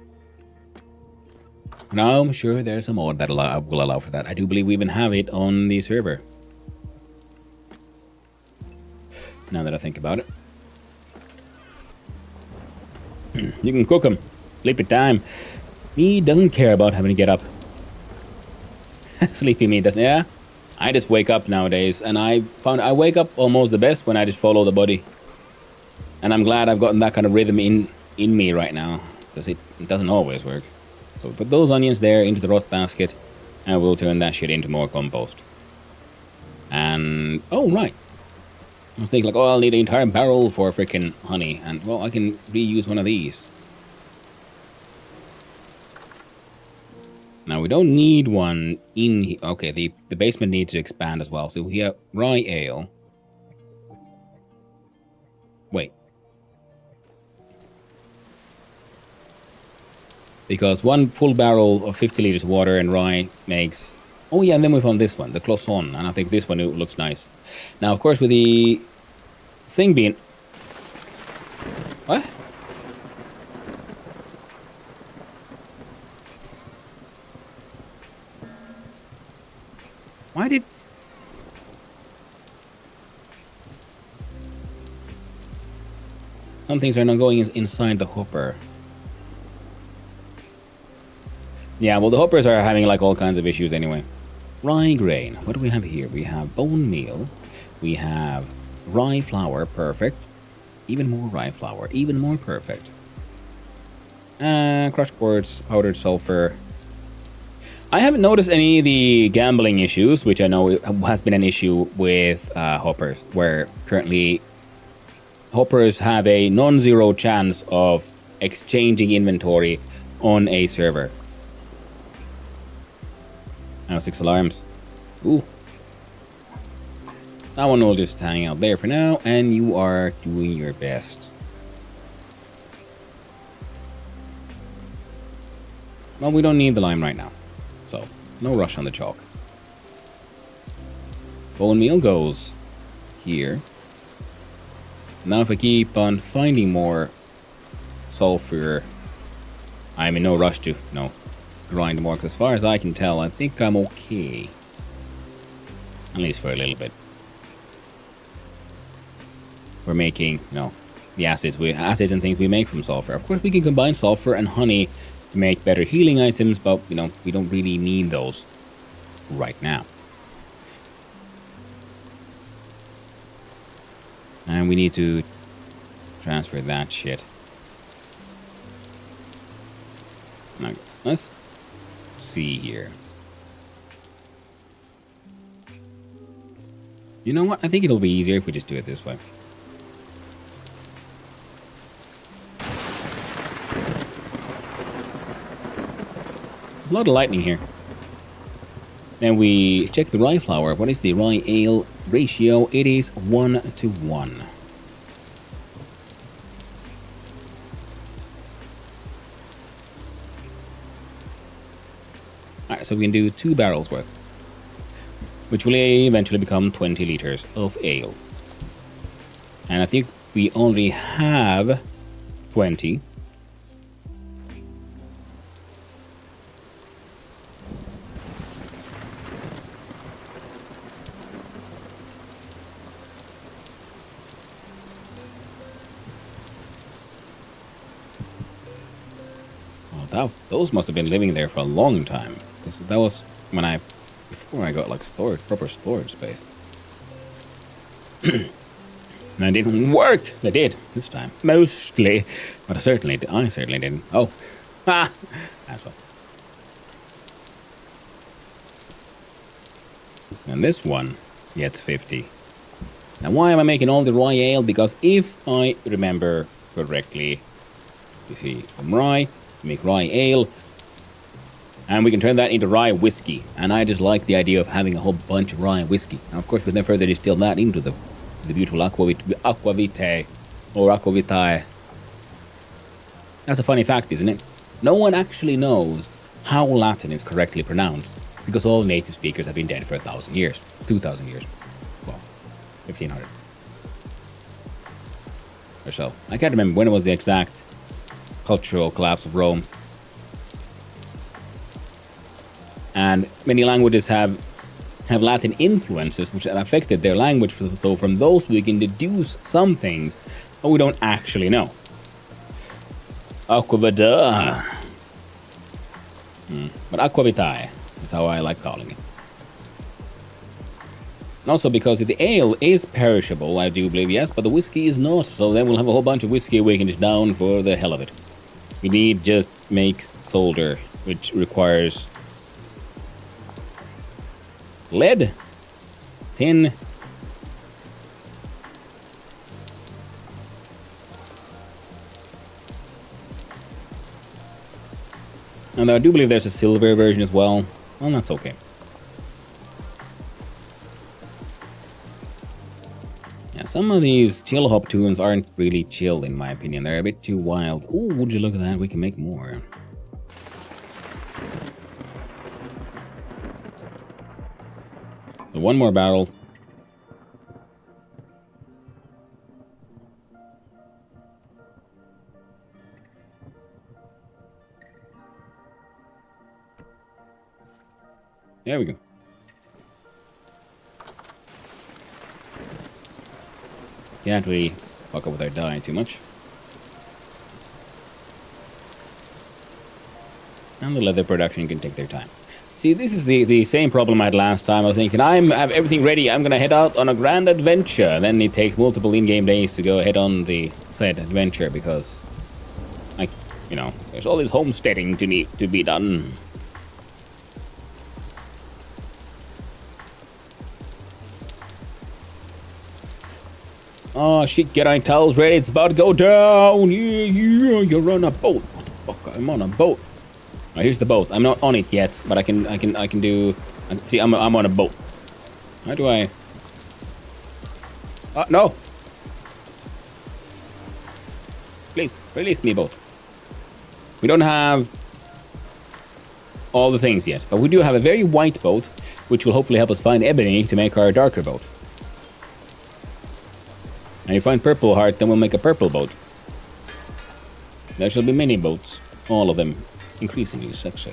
Now I'm sure there's a mod that will allow for that. I do believe we even have it on the server. Now that I think about it. You can cook them. Sleepy time. He doesn't care about having to get up. Sleepy me doesn't. Yeah. I just wake up nowadays, and I found I wake up almost the best when I just follow the body. And I'm glad I've gotten that kind of rhythm in me right now, because it doesn't always work. So put those onions there into the rot basket, and we'll turn that shit into more compost. And oh right, I was thinking like, oh, I'll need an entire barrel for freaking honey, and well, I can reuse one of these. Now we don't need one in here. Okay, the basement needs to expand as well. So we have rye ale. Wait. Because one full barrel of 50 liters of water and rye makes... Oh yeah, and then we found this one, the Cloisonne, and I think this one looks nice. Now, of course, with the thing being... What? Why did... Some things are not going inside the hopper. Yeah, well, the hoppers are having like all kinds of issues anyway. Rye grain. What do we have here? We have bone meal. We have rye flour. Perfect. Even more rye flour. Even more perfect. Crushed quartz, powdered sulfur. I haven't noticed any of the gambling issues, which I know has been an issue with hoppers, where currently hoppers have a non-zero chance of exchanging inventory on a server. 6 alarms. Ooh. That one will just hang out there for now, and you are doing your best. Well, we don't need the lime right now, so no rush on the chalk. Bone meal goes here. Now if I keep on finding more sulfur, I'm in no rush to, grind more, because as far as I can tell, I think I'm okay. At least for a little bit. We're making, the acids and things we make from sulfur. Of course, we can combine sulfur and honey to make better healing items, but, we don't really need those right now. And we need to transfer that shit. Now, let's see here. You know what? I think it'll be easier if we just do it this way. A lot of lightning here. Then we check the rye flour. What is the rye ale ratio? It is 1:1. Alright, so we can do 2 barrels worth, which will eventually become 20 liters of ale. And I think we only have 20. Those must have been living there for a long time, because that was before I got like proper storage space. And it didn't work. They did this time, mostly, but I certainly didn't. Oh, that's what. And this one gets 50. Now, why am I making all the rye ale? Because if I remember correctly, you see, from rye. Make rye ale, and we can turn that into rye whiskey. And I just like the idea of having a whole bunch of rye whiskey. Now, of course, we then further distill that into the beautiful aquavitae or aquavitae. That's a funny fact, isn't it? No one actually knows how Latin is correctly pronounced, because all native speakers have been dead for 1,000 years, 2,000 years, well, 1,500 or so. I can't remember when it was the exact cultural collapse of Rome. And many languages have Latin influences which have affected their language, so from those we can deduce some things, but we don't actually know. Aquavada. But aquavitae is how I like calling it. And also because the ale is perishable, I do believe, yes, but the whiskey is not, so then we'll have a whole bunch of whiskey we can just down for the hell of it. We need just make solder, which requires lead, tin, and I do believe there's a silver version as well. Well, that's okay. Yeah, some of these chill hop tunes aren't really chill in my opinion. They're a bit too wild. Ooh, would you look at that? We can make more. So one more barrel. There we go. Can't really fuck up with our dye too much. And the leather production can take their time. See, this is the same problem I had last time. I was thinking, I have everything ready. I'm going to head out on a grand adventure. Then it takes multiple in-game days to go ahead on the said adventure because, like, there's all this homesteading to be done. Oh shit, get our towels ready, it's about to go down. Yeah, you're on a boat. Motherfucker, I'm on a boat. Now here's the boat. I'm not on it yet, but I can do. See, I'm on a boat. How do I? No! Please release me, boat. We don't have all the things yet, but we do have a very white boat, which will hopefully help us find ebony to make our darker boat. And you find purple heart, then we'll make a purple boat. There shall be many boats, all of them increasingly sexy.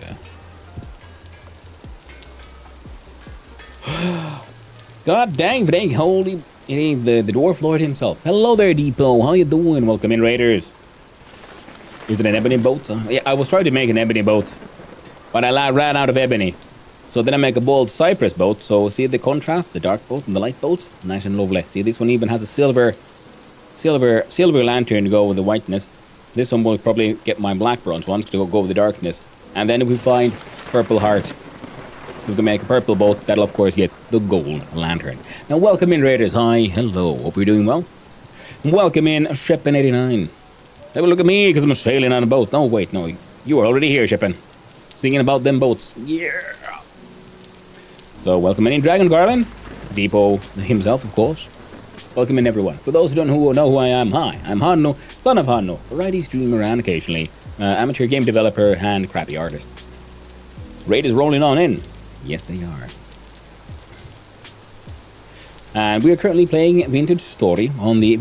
God dang, if it ain't holy, it ain't the dwarf lord himself. Hello there, Depot. How you doing? Welcome in, raiders. Is it an ebony boat? Yeah, I was trying to make an ebony boat, but I ran out of ebony. So then I make a bold cypress boat. So see the contrast, the dark boat and the light boat, nice and lovely. See, this one even has a silver lantern to go with the whiteness. This one will probably get my black bronze ones to go with the darkness. And then if we find purple heart, we can make a purple boat. That'll of course get the gold lantern. Now welcome in, raiders. Hi, hello. Hope you're doing well. Welcome in, Sheppen89. Have a look at me because I'm sailing on a boat. No, wait, no. You were already here, Sheppen. Singing about them boats. Yeah. So welcome in, Dragon Garland. Depot himself, of course. Welcome in, everyone. For those who don't know who I am, hi. I'm Hanno, son of Hanno. Variety streamer and occasionally amateur game developer and crappy artist. Raid is rolling on in. Yes, they are. And we are currently playing Vintage Story on the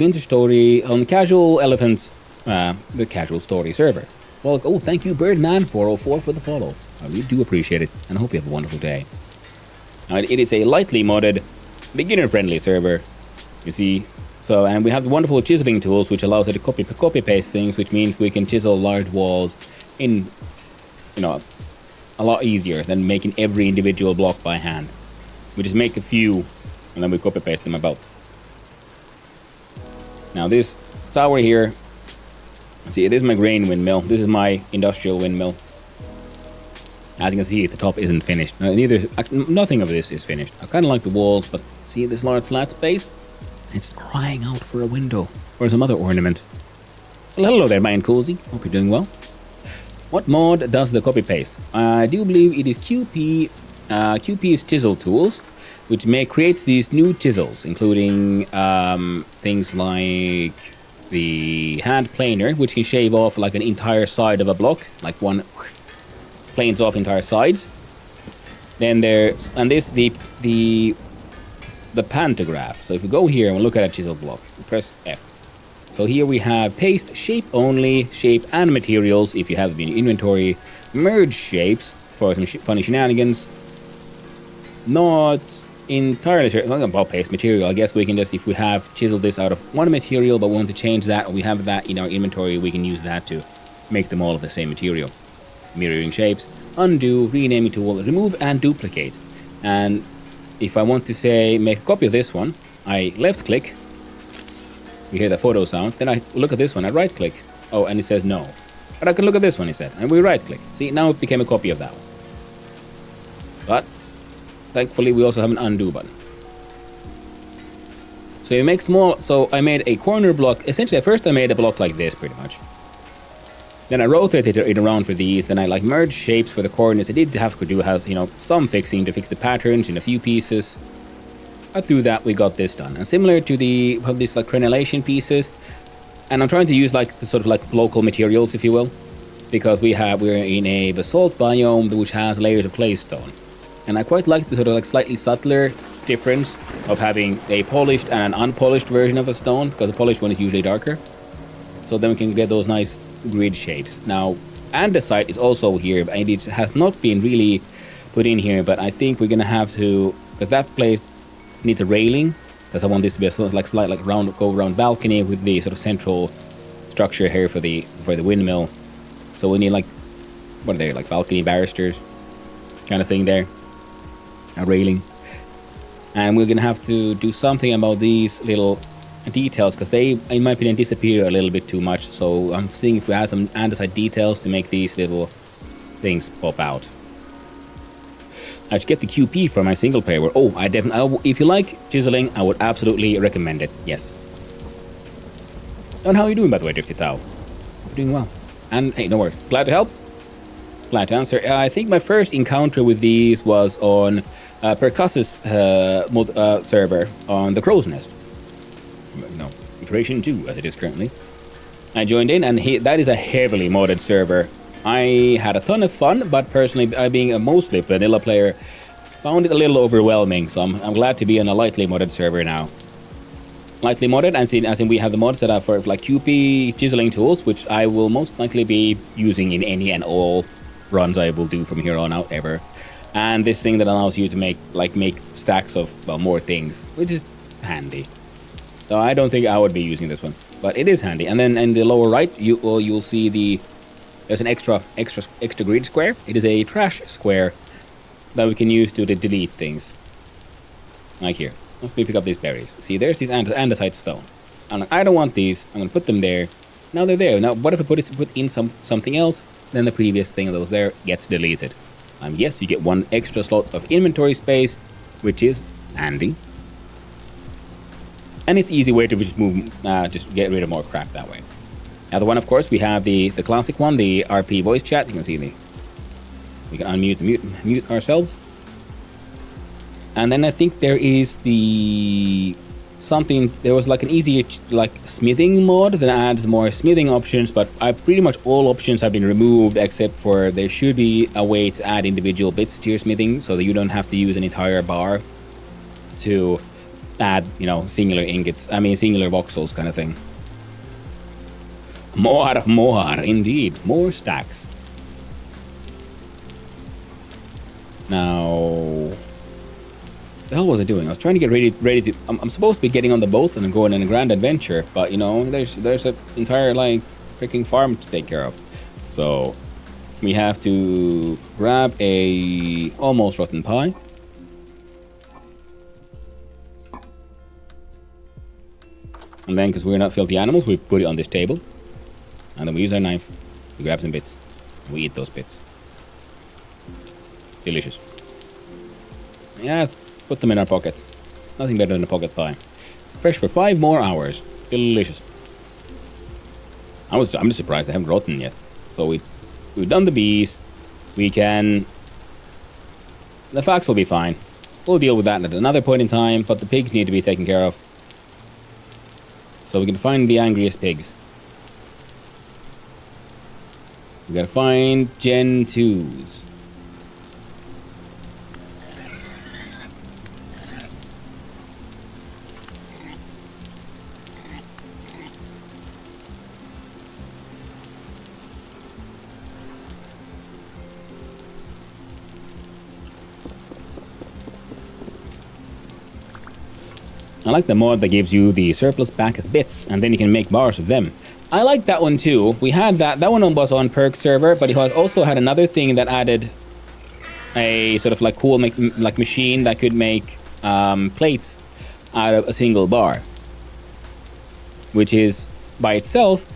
Casual Elephants, the Casual Story server. Well, oh, thank you, Birdman404 for the follow. I really do appreciate it, and I hope you have a wonderful day. Now, it is a lightly modded, beginner-friendly server. You see, and we have the wonderful chiseling tools, which allows us to copy paste things, which means we can chisel large walls in, a lot easier than making every individual block by hand. We just make a few, and then we copy paste them about. Now this tower here, see, this is my grain windmill. This is my industrial windmill. As you can see, the top isn't finished. Nothing of this is finished. I kind of like the walls, but see this large flat space? It's crying out for a window or some other ornament. Well, hello there, Mind Cozy. Hope you're doing well. What mod does the copy paste? I do believe it is QP's chisel tools, which creates these new chisels, including things like the hand planer, which can shave off like an entire side of a block, like one planes off entire sides. Then there's the pantograph. So if we go here and we look at a chisel block, we press F. So here we have paste, shape only, shape and materials if you have them in your inventory, merge shapes for some funny shenanigans. Not entirely sure about paste material. I guess we can just, if we have chiseled this out of one material but want to change that, or we have that in our inventory, we can use that to make them all of the same material. Mirroring shapes, undo, renaming tool, remove and duplicate. And if I want to say make a copy of this one, I left click. You hear the photo sound. Then I look at this one, I right click. Oh, and it says no. But I can look at this one instead, and we right click. See, now it became a copy of that one. But thankfully we also have an undo button. So you make so I made a corner block. Essentially, at first I made a block like this pretty much. Then I rotated it around for these, then I like merged shapes for the corners. I did have to some fixing to fix the patterns in a few pieces. But through that we got this done. And similar to we have these like crenellation pieces. And I'm trying to use like the sort of like local materials, if you will. Because we're in a basalt biome which has layers of claystone. And I quite like the sort of like slightly subtler difference of having a polished and an unpolished version of a stone, because the polished one is usually darker. So then we can get those nice grid shapes. Now, andesite is also here, and it has not been really put in here, but I think we're gonna have to, because that place needs a railing, because I want this to be a sort of like slight go around balcony with the sort of central structure here for the windmill. So we need like, what are they, like balcony barristers kind of thing there, a railing. And we're gonna have to do something about these little details, because they, in my opinion, disappear a little bit too much. So I'm seeing if we have some andesite details to make these little things pop out. I should get the QP for my single player. If you like chiseling, I would absolutely recommend it. Yes. And how are you doing, by the way, Drifty Tau? Hope you're doing well. And hey, no worries. Glad to help. glad to answer. I think my first encounter with these was on Percussus server on the Crow's Nest. No, iteration 2 as it is currently. I joined in, and that is a heavily modded server. I had a ton of fun, but personally, being a mostly vanilla player, found it a little overwhelming. So I'm glad to be on a lightly modded server now. Lightly modded, as in we have the mods set up for like QP chiseling tools, which I will most likely be using in any and all runs I will do from here on out ever. And this thing that allows you to make stacks of, well, more things, which is handy. So I don't think I would be using this one, but it is handy. And then in the lower right, you'll see there's an extra grid square. It is a trash square that we can use to delete things. Like here. Let's pick up these berries. See, there's these andesite stone. I don't want these. I'm gonna put them there. Now they're there. Now, what if I put in something else? Then the previous thing that was there gets deleted. Yes, you get one extra slot of inventory space, which is handy. And it's easy way to just get rid of more crap that way. Now the one, of course, we have the classic one, the RP voice chat. You can see we can mute ourselves. And then I think there is there was like an easier smithing mod that adds more smithing options, but pretty much all options have been removed except for there should be a way to add individual bits to your smithing so that you don't have to use an entire bar to add, singular voxels kind of thing. More, indeed. More stacks. Now, the hell was I doing? I was trying to get ready to. I'm supposed to be getting on the boat and going on a grand adventure, but there's an entire freaking farm to take care of. So we have to grab a almost rotten pie. And then, because we're not filthy animals, we put it on this table. And then we use our knife to grab some bits. And we eat those bits. Delicious. Yes, put them in our pockets. Nothing better than a pocket pie. Fresh for 5 more hours. Delicious. I'm just surprised they haven't rotten yet. So we've done the bees. We can... The facts will be fine. We'll deal with that at another point in time, but the pigs need to be taken care of. So we can find the angriest pigs. We gotta find Gen 2s. I like the mod that gives you the surplus back as bits, and then you can make bars of them. I like that one too. We had that one was on Perk server, but it also had another thing that added a sort of cool machine that could make plates out of a single bar, which is by itself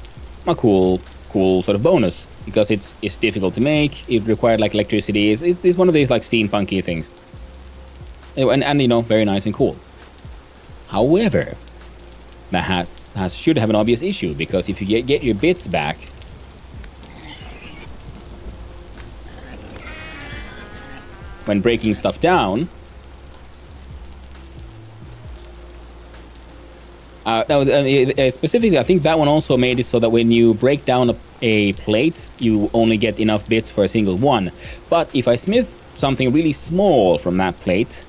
a cool sort of bonus because it's difficult to make. It required electricity. It's one of these steampunky things, and very nice and cool. However, that should have an obvious issue, because if you get your bits back, when breaking stuff down, specifically, I think that one also made it so that when you break down a plate, you only get enough bits for a single one. But if I smith something really small from that plate,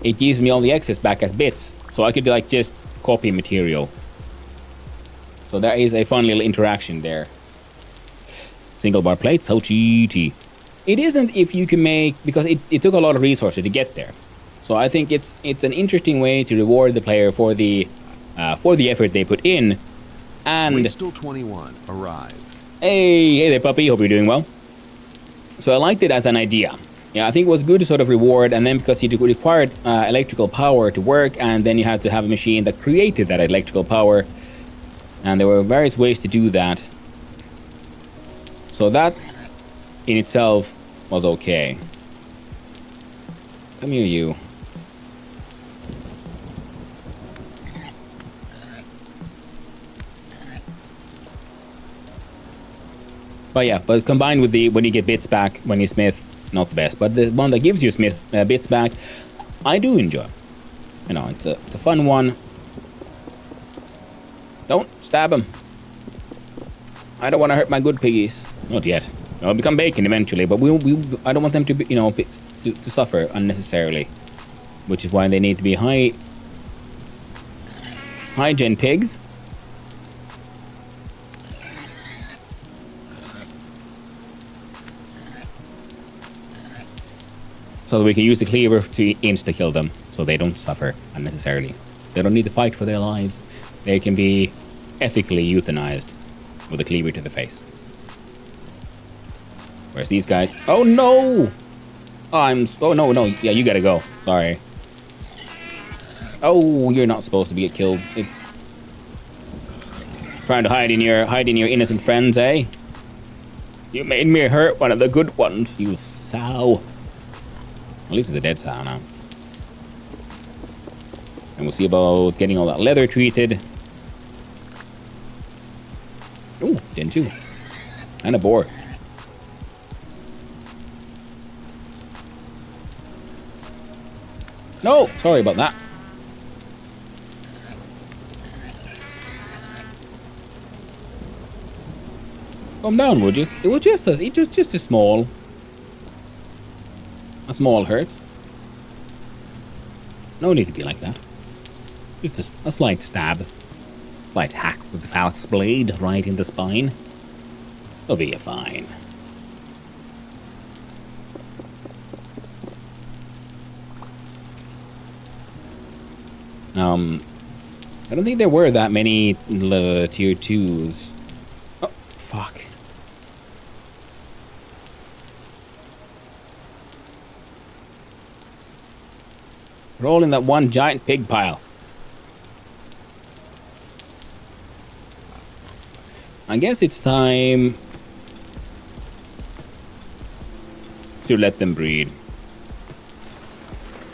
it gives me all the excess back as bits. So I could just copy material. So there is a fun little interaction there. Single bar plate, so cheaty. It isn't if you can make, because it took a lot of resources to get there. So I think it's an interesting way to reward the player for the effort they put in. And Wasteland 21 arrive. Hey there, puppy. Hope you're doing well. So I liked it as an idea. Yeah, I think it was good to sort of reward, and then because it required electrical power to work, and then you had to have a machine that created that electrical power, and there were various ways to do that. So that in itself was okay. Come here, you. But yeah, but combined with the when you get bits back when you smith, not the best. But the one that gives you smith bits back, I do enjoy. You know, it's a fun one. Don't stab him. I don't want to hurt my good piggies. Not yet. They'll become bacon eventually, but I don't want them to be, you know, to suffer unnecessarily. Which is why they need to be high gen pigs. So that we can use the cleaver to insta-kill them, so they don't suffer unnecessarily. They don't need to fight for their lives. They can be ethically euthanized with a cleaver to the face. Whereas these guys... Oh no! Oh no, yeah, you gotta go. Sorry. Oh, you're not supposed to be killed. It's... Trying to hide in your innocent friends, eh? You made me hurt one of the good ones, you sow. At least it's a dead sow now. And we'll see about getting all that leather treated. Ooh, Gen 2. And a boar. No, sorry about that. Calm down, would you? It was just a small hurt. No need to be like that. Just a slight stab. Slight hack with the phalanx blade right in the spine. It'll be fine. I don't think there were that many tier 2s. Oh, fuck. We're all in that one giant pig pile. I guess it's time to let them breed.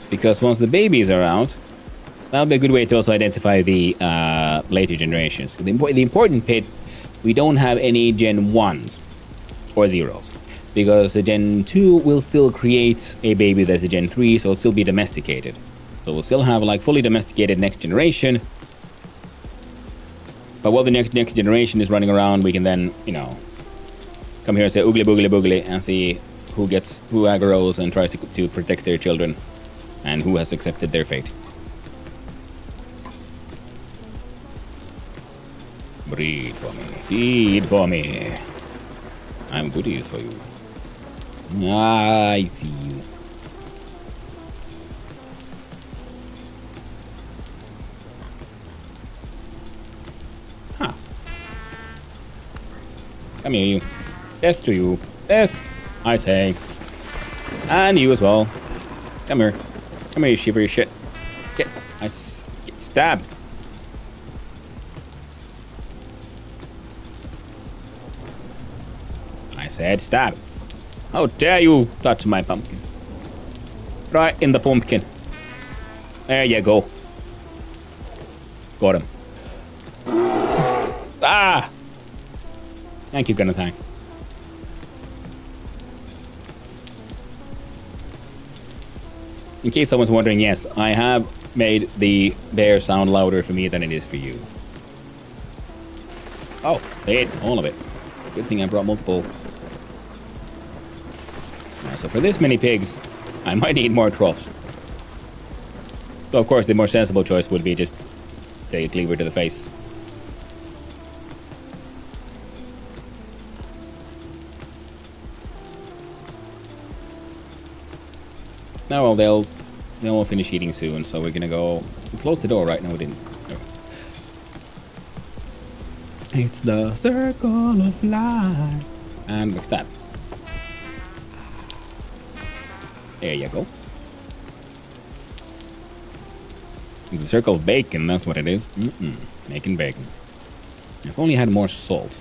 Because once the babies are out, that'll be a good way to also identify the later generations. The important bit, we don't have any Gen 1s or 0s. Because the Gen 2 will still create a baby that's a Gen 3, so it'll still be domesticated. So we'll still have like fully domesticated next generation. But while the next generation is running around, we can then, you know, come here and say oogly boogly boogly and see who aggroes and tries to protect their children and who has accepted their fate. Breed for me. Feed for me. I'm goodies for you. I see you. Huh. Come here, you. Death to you. Death, I say. And you as well. Come here. Come here, you shiver your shit. Get stabbed. I said stab. How dare you touch my pumpkin? Right in the pumpkin. There you go. Got him. Ah! Thank you, Gunnathang. In case someone's wondering, yes, I have made the bear sound louder for me than it is for you. Oh, they ate all of it. Good thing I brought multiple. So for this many pigs, I might need more troughs. So of course the more sensible choice would be just take a cleaver to the face. Now well, they'll all finish eating soon, so we're gonna go close the door. Right now we didn't. Oh. It's the circle of life. And backstab. There you go. The circle of bacon, that's what it is. Making bacon. If only I had more salt.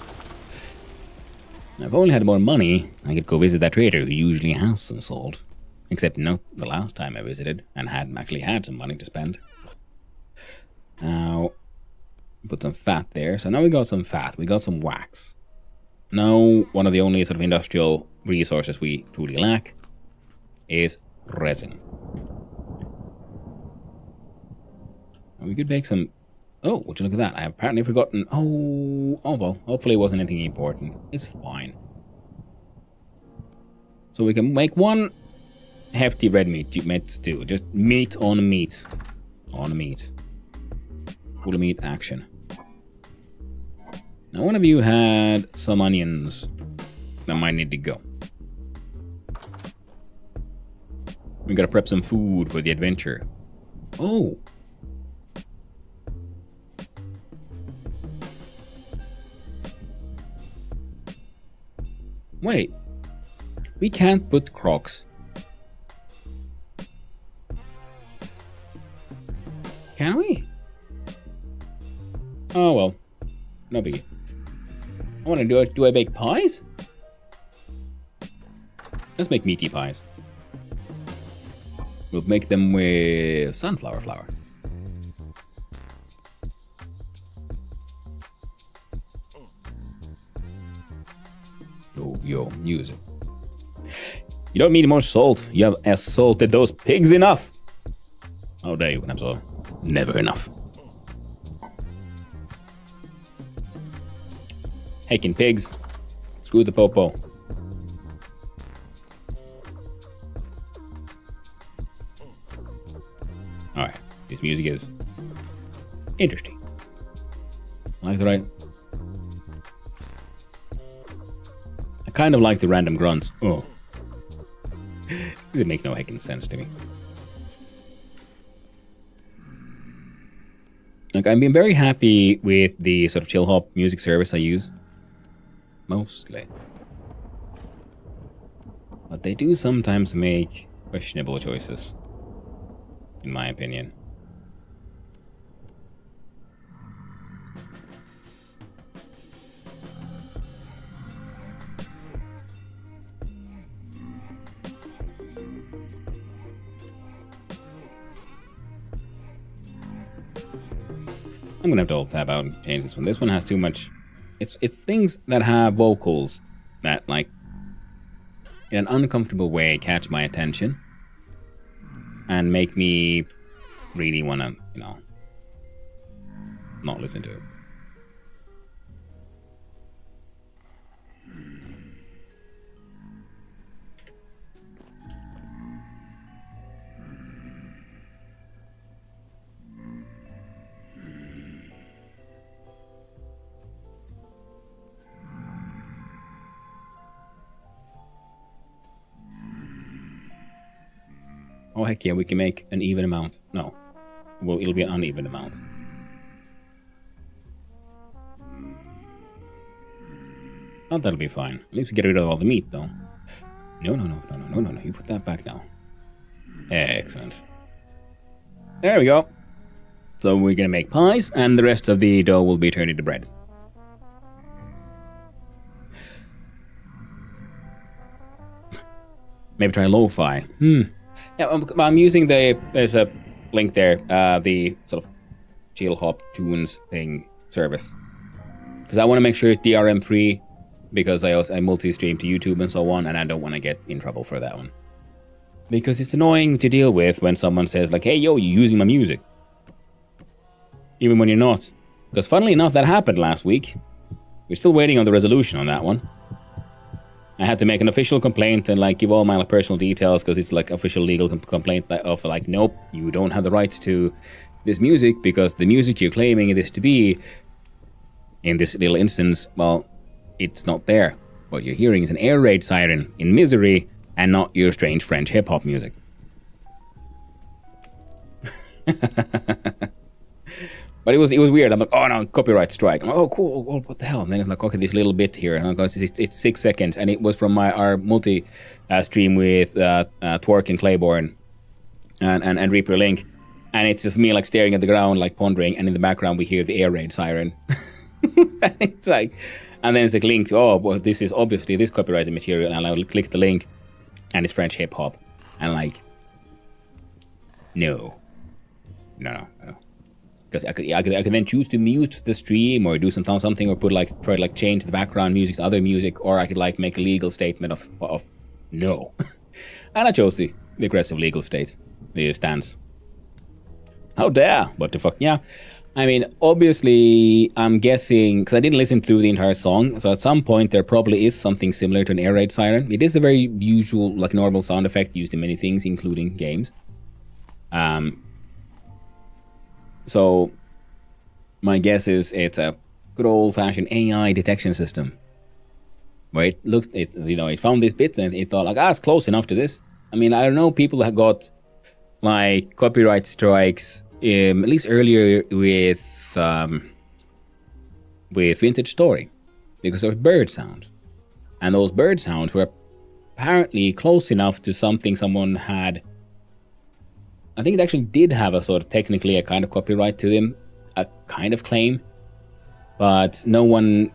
If only I had more money, I could go visit that trader who usually has some salt. Except not the last time I visited and actually had some money to spend. Now, put some fat there. So now we got some fat. We got some wax. Now, one of the only sort of industrial resources we truly lack is resin. We could make some... Oh, would you look at that? I have apparently forgotten... Oh, well, hopefully it wasn't anything important. It's fine. So we can make one hefty red meat stew. Just meat on meat. On meat. Full meat action. Now, one of you had some onions that might need to go. We gotta prep some food for the adventure. Oh! Wait. We can't put Crocs. Can we? Oh well. No biggie. I wanna do I bake pies? Let's make meaty pies. We'll make them with sunflower flour. Yo, music. You don't need more salt. You have assaulted those pigs enough. How dare you when I'm so never enough. Heckin' pigs. Screw the popo. Alright, this music is interesting. Like the right. I kind of like the random grunts. Oh. Does it make no heckin' sense to me? Like, I'm being very happy with the sort of chill hop music service I use. Mostly. But they do sometimes make questionable choices. In my opinion. I'm gonna have to alt tab out and change this one. This one has too much. It's things that have vocals that, like, in an uncomfortable way, catch my attention and make me really wanna, you know, not listen to it. Oh heck yeah, we can make an even amount. No. Well, it'll be an uneven amount. Oh, that'll be fine. At least we get rid of all the meat, though. No. You put that back now. Excellent. There we go. So we're gonna make pies, and the rest of the dough will be turned into bread. Maybe try lo-fi. Yeah, I'm using there's a link there, the sort of chill hop tunes thing service. Because I want to make sure it's DRM free, because I multi-stream to YouTube and so on, and I don't want to get in trouble for that one. Because it's annoying to deal with when someone says like, hey yo, you're using my music. Even when you're not. Because funnily enough, that happened last week. We're still waiting on the resolution on that one. I had to make an official complaint and like give all my personal details because it's like official legal complaint of like, nope, you don't have the rights to this music because the music you're claiming this to be, in this little instance, well, it's not there. What you're hearing is an air raid siren in Misery and not your strange French hip-hop music. But it was weird. I'm like, oh no, copyright strike. I'm like, oh cool, well, what the hell? And then it's like, okay, this little bit here, and I'm going, it's 6 seconds, and it was from our multi stream with Twerk and Claiborne and Reaper Link, and it's just me like staring at the ground, like pondering, and in the background we hear the air raid siren. And it's like, and then it's like linked. Oh, well, this is obviously this copyrighted material, and I'll click the link, and it's French hip hop, and like, no. because I could then choose to mute the stream or do something or try to change the background music to other music, or I could make a legal statement of no. And I chose the aggressive legal stance. How dare? What the fuck? Yeah. I mean, obviously, I'm guessing, because I didn't listen through the entire song, so at some point there probably is something similar to an air raid siren. It is a very usual, normal sound effect used in many things, including games. So my guess is it's a good old-fashioned AI detection system. Where it found this bit and it thought it's close enough to this. I mean, I don't know people that got copyright strikes at least earlier with Vintage Story, because of bird sounds, and those bird sounds were apparently close enough to something someone had. I think it actually did have a sort of technically a kind of copyright to them, a kind of claim, but no one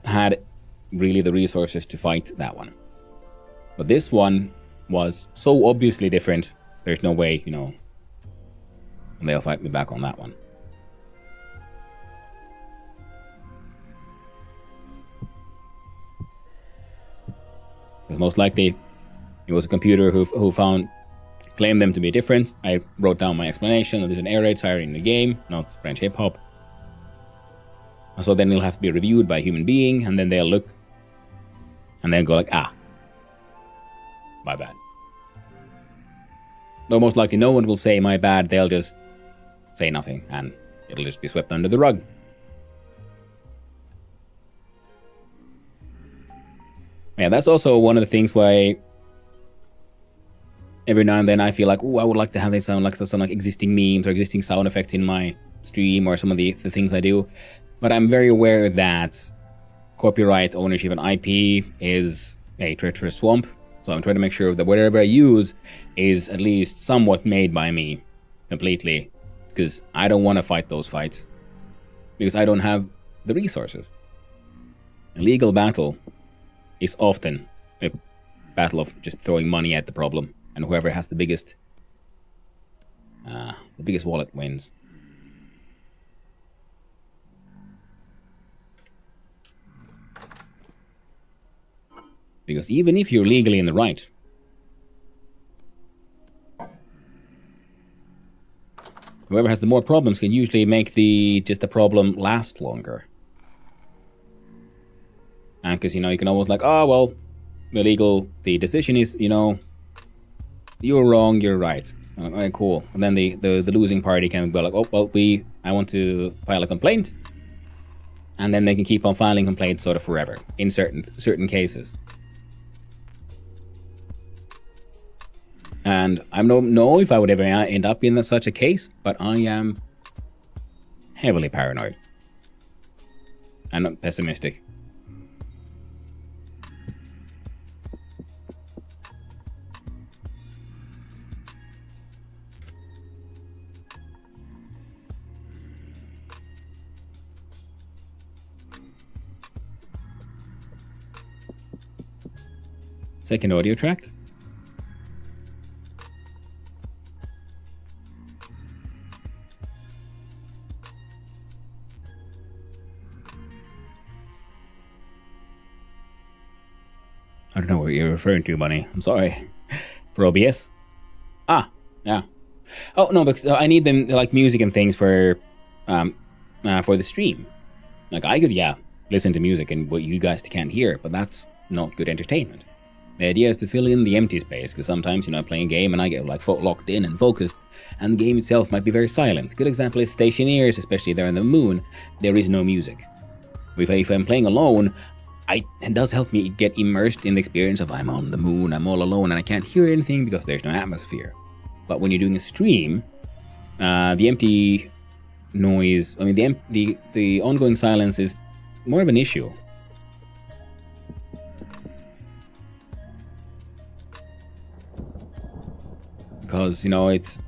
had really the resources to fight that one. But this one was so obviously different, there's no way, they'll fight me back on that one. Most likely, it was a computer who claimed them to be different. I wrote down my explanation. There's an air raid siren in the game, not French hip hop. So then it'll have to be reviewed by a human being, and then they'll look and then go my bad. Though most likely no one will say my bad, they'll just say nothing and it'll just be swept under the rug. Yeah, that's also one of the things why every now and then I feel I would like to have this sound like existing memes or existing sound effects in my stream or some of the things I do. But I'm very aware that copyright ownership and IP is a treacherous swamp. So I'm trying to make sure that whatever I use is at least somewhat made by me completely, because I don't want to fight those fights because I don't have the resources. A legal battle is often a battle of just throwing money at the problem, and whoever has the biggest wallet wins. Because even if you're legally in the right, whoever has the more problems can usually make the problem last longer. And because, you can almost the decision is, you're wrong, you're right. Alright, cool. And then the losing party can be I want to file a complaint. And then they can keep on filing complaints sort of forever in certain cases. And I don't know if I would ever end up in such a case, but I am heavily paranoid and pessimistic. Second audio track. I don't know what you're referring to, Bunny. I'm sorry. For OBS? Yeah. Oh, no, because I need them, music and things for the stream. I could, listen to music and what you guys can't hear, but that's not good entertainment. The idea is to fill in the empty space, because sometimes, I play a game and I get, locked in and focused, and the game itself might be very silent. Good example is Stationeers, especially there in the moon, there is no music. If I'm playing alone, it does help me get immersed in the experience of I'm on the moon, I'm all alone, and I can't hear anything because there's no atmosphere. But when you're doing a stream, the empty noise, the ongoing silence is more of an issue. Because, it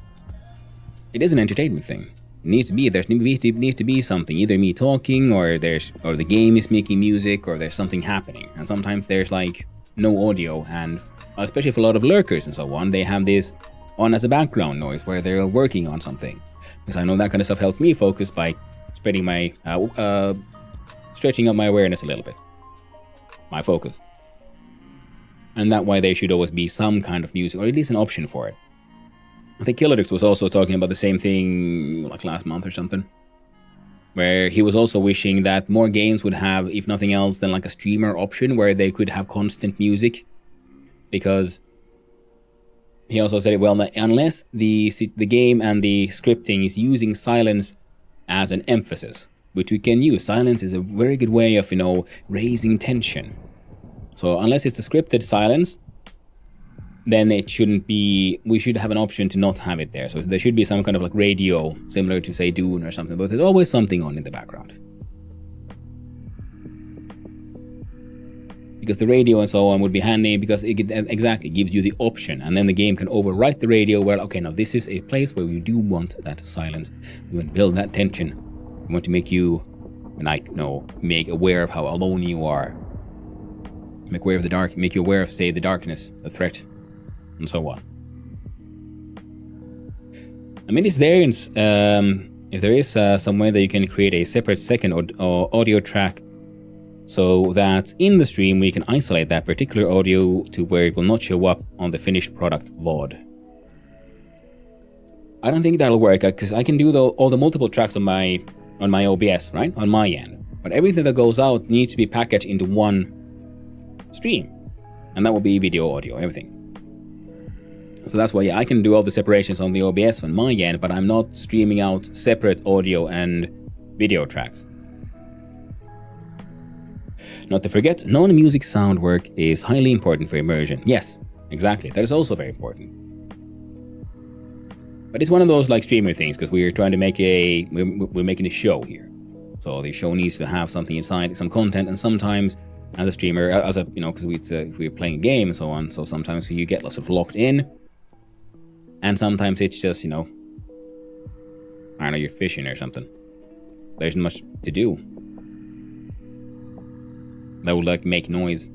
is an entertainment thing. There needs to be something, either me talking or the game is making music or there's something happening. And sometimes there's no audio, and especially for a lot of lurkers and so on, they have this on as a background noise where they're working on something. Because I know that kind of stuff helps me focus by spreading my, stretching up my awareness a little bit. My focus. And that's why there should always be some kind of music, or at least an option for it. I think Killadix was also talking about the same thing like last month or something. Where he was also wishing that more games would have, if nothing else, than like a streamer option where they could have constant music. Because he also said, well, unless the game and the scripting is using silence as an emphasis, which we can use. Silence is a very good way of, raising tension. So unless it's a scripted silence, then it shouldn't be, we should have an option to not have it there. So there should be some kind of like radio, similar to say Dune or something, but there's always something on in the background. Because the radio and so on would be handy, because it exactly gives you the option, and then the game can overwrite the radio where, okay, now this is a place where we do want that silence. We want to build that tension. We want to make you, make aware of how alone you are. Make aware of the dark, make you aware of, say, the darkness, the threat, and so on. I mean, if there is some way that you can create a separate second audio track, so that in the stream we can isolate that particular audio to where it will not show up on the finished product VOD. I don't think that'll work, because I can do all the multiple tracks on my OBS, right, on my end. But everything that goes out needs to be packaged into one stream, and that will be video, audio, everything. So that's why I can do all the separations on the OBS on my end, but I'm not streaming out separate audio and video tracks. Not to forget, non-music sound work is highly important for immersion. Yes, exactly, that is also very important. But it's one of those like streamer things, because we're trying to make we're making a show here. So the show needs to have something inside, some content, and sometimes as a streamer, because we're playing a game and so on, so sometimes you get sort of locked in, and sometimes it's just, you're fishing or something. There's much to do. That would like make noise.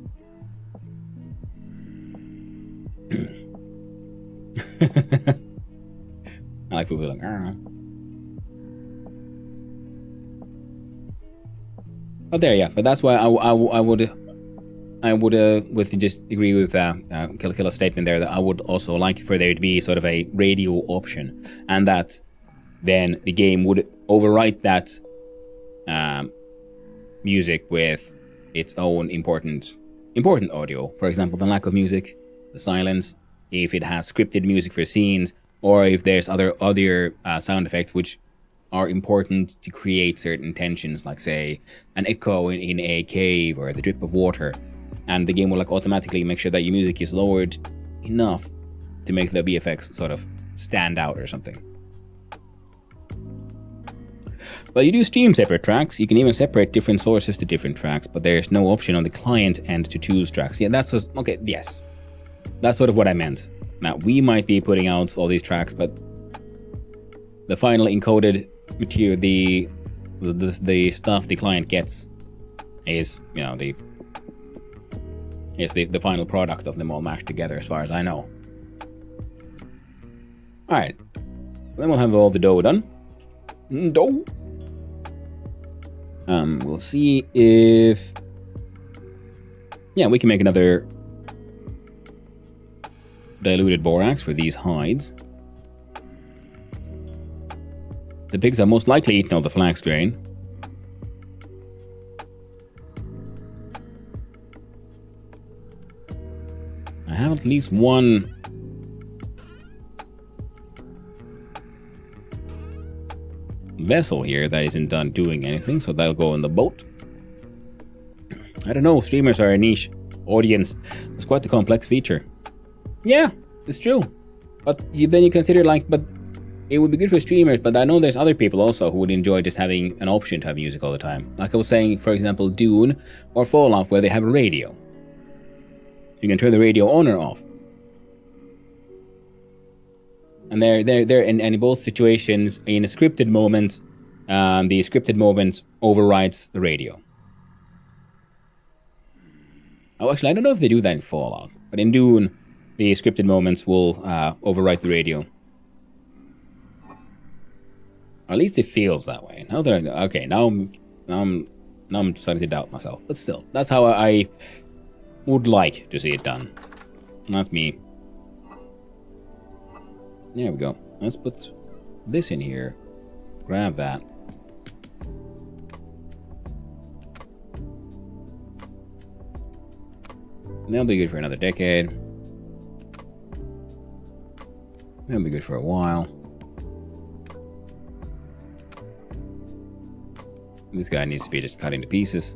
I like people like, But there, yeah. But that's why I would with just agree with Killa's statement there, that I would also like for there to be sort of a radio option, and that then the game would overwrite that music with its own important audio. For example, the lack of music, the silence, if it has scripted music for scenes, or if there's other sound effects which are important to create certain tensions, like say an echo in a cave or the drip of water, and the game will like automatically make sure that your music is lowered enough to make the VFX sort of stand out or something. But you do stream separate tracks. You can even separate different sources to different tracks, but there's no option on the client end to choose tracks. Yeah, that's just, okay, yes. That's sort of what I meant. Now, we might be putting out all these tracks, but the final encoded material, the stuff the client gets is, the final product of them all mashed together, as far as I know. Alright. Then we'll have all the dough done. Dough. We'll see if... Yeah, we can make another diluted borax for these hides. The pigs have most likely eaten all the flax grain. I have at least one vessel here that isn't done doing anything, so that'll go in the boat. I don't know, streamers are a niche audience. It's quite a complex feature. Yeah, it's true. But then you consider but it would be good for streamers, but I know there's other people also who would enjoy just having an option to have music all the time. Like I was saying, for example, Dune or Fallout, where they have a radio. You can turn the radio on or off. And they're in both situations, in a scripted moment, the scripted moment overrides the radio. Oh, actually, I don't know if they do that in Fallout, but in Dune, the scripted moments will overwrite the radio. Or at least it feels that way. Now that I'm starting to doubt myself. But still, that's how I would like to see it done. That's me. There we go. Let's put this in here. Grab that. That'll be good for another decade. That'll be good for a while. This guy needs to be just cut into pieces.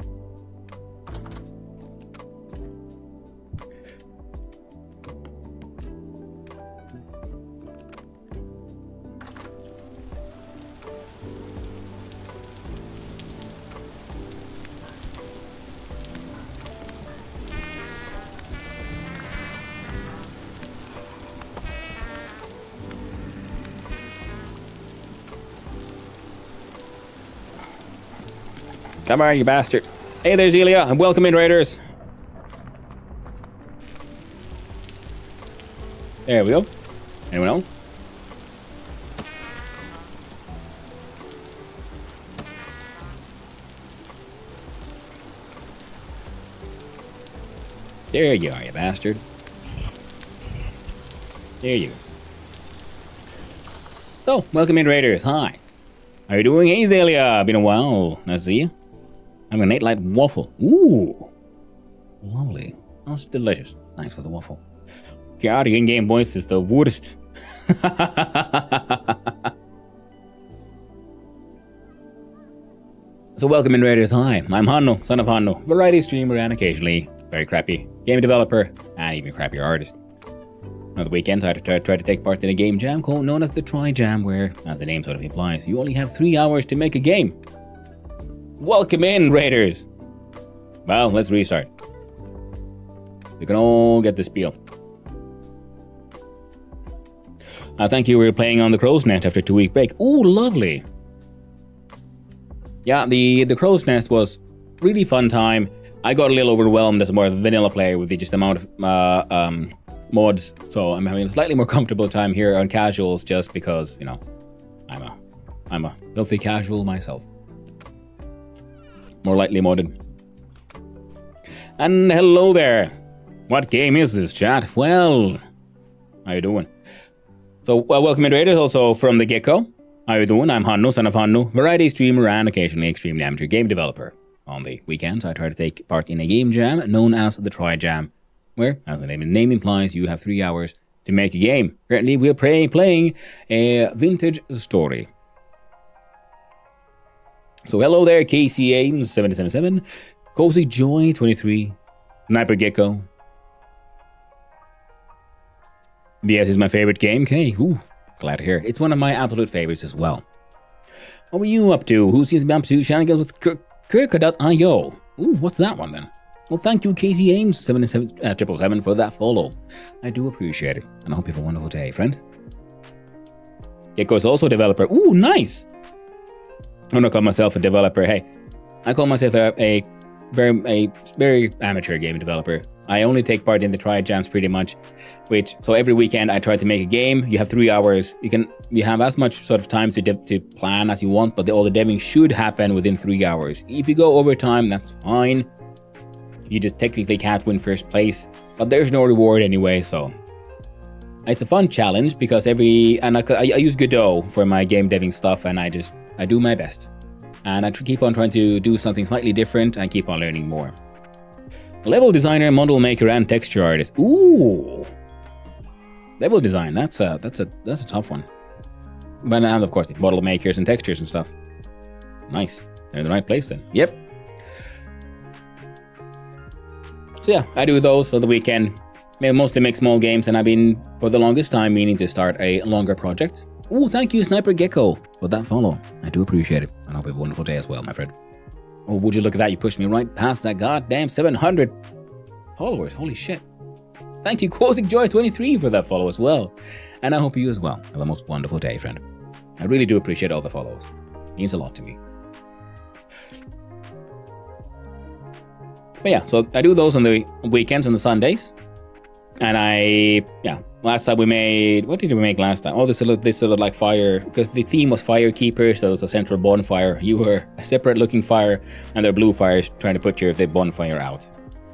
Come on, you bastard. Hey there, Zelia, and welcome in, Raiders. There we go. Anyone else? There you are, you bastard. There you go. So, welcome in, Raiders. Hi. How you doing? Hey, Zelia. Been a while. Nice to see you. I'm a nightlight waffle. Ooh. Lovely. That's delicious. Thanks for the waffle. God, your in-game voice is the worst. So welcome in, Raiders. Hi, I'm Hanno, son of Hanno, variety streamer and occasionally very crappy game developer and even crappier artist. On the weekends, I try to take part in a game jam known as the Try Jam, where, as the name sort of implies, you only have 3 hours to make a game. Welcome in, Raiders! Well, let's restart. We can all get the spiel. Thank you, we were playing on the Crow's Nest after a 2-week break. Ooh, lovely! Yeah, the Crow's Nest was really fun time. I got a little overwhelmed as a more vanilla player with the just amount of mods, so I'm having a slightly more comfortable time here on casuals just because, you know, I'm a filthy casual myself. More lightly modded. And hello there. What game is this, chat? Well, how you doing? So, welcome in, Raiders, also from the get-go. How you doing? I'm Hanno, son of Hanno, variety streamer and occasionally extremely amateur game developer. On the weekends, I try to take part in a game jam known as the Try Jam, where, as the name implies, you have 3 hours to make a game. Currently, we're playing a vintage story. So hello there, Casey Ames 777, Cozy Joy 23, Sniper Gecko. BS is my favorite game. Okay, ooh, glad to hear it. It's one of my absolute favorites as well. What were you up to? Who seems to be up to shenanigans with Kirka.io? Ooh, what's that one then? Well, thank you, Casey Ames 777 for that follow. I do appreciate it, and I hope you have a wonderful day, friend. Gecko is also a developer. Ooh, nice! I don't call myself a developer. Hey, I call myself a very amateur game developer. I only take part in the Try Jams pretty much, so every weekend I try to make a game. You have 3 hours. You have as much sort of time to plan as you want, but all the deving should happen within 3 hours. If you go over time, that's fine. You just technically can't win first place, but there's no reward anyway, so it's a fun challenge because I use Godot for my game deving stuff, and I do my best. And I keep on trying to do something slightly different and keep on learning more. Level designer, model maker, and texture artist. Ooh, level design. That's a tough one. But and of course, the model makers and textures and stuff. Nice. They're in the right place then. Yep. So yeah, I do those for the weekend. Mostly make small games, and I've been for the longest time meaning to start a longer project. Ooh, thank you, Sniper Gecko, for that follow. I do appreciate it, and I hope you have a wonderful day as well, my friend. Oh, would you look at that? You pushed me right past that goddamn 700 followers. Holy shit. Thank you, Quosic-Joy23, for that follow as well. And I hope you as well have a most wonderful day, friend. I really do appreciate all the follows. It means a lot to me. But yeah, so I do those on the weekends, on the Sundays. And last time we made, what did we make last time? Oh, this sort of like fire, because the theme was Firekeeper, so it was a central bonfire. You were a separate looking fire, and there are blue fires trying to put the bonfire out.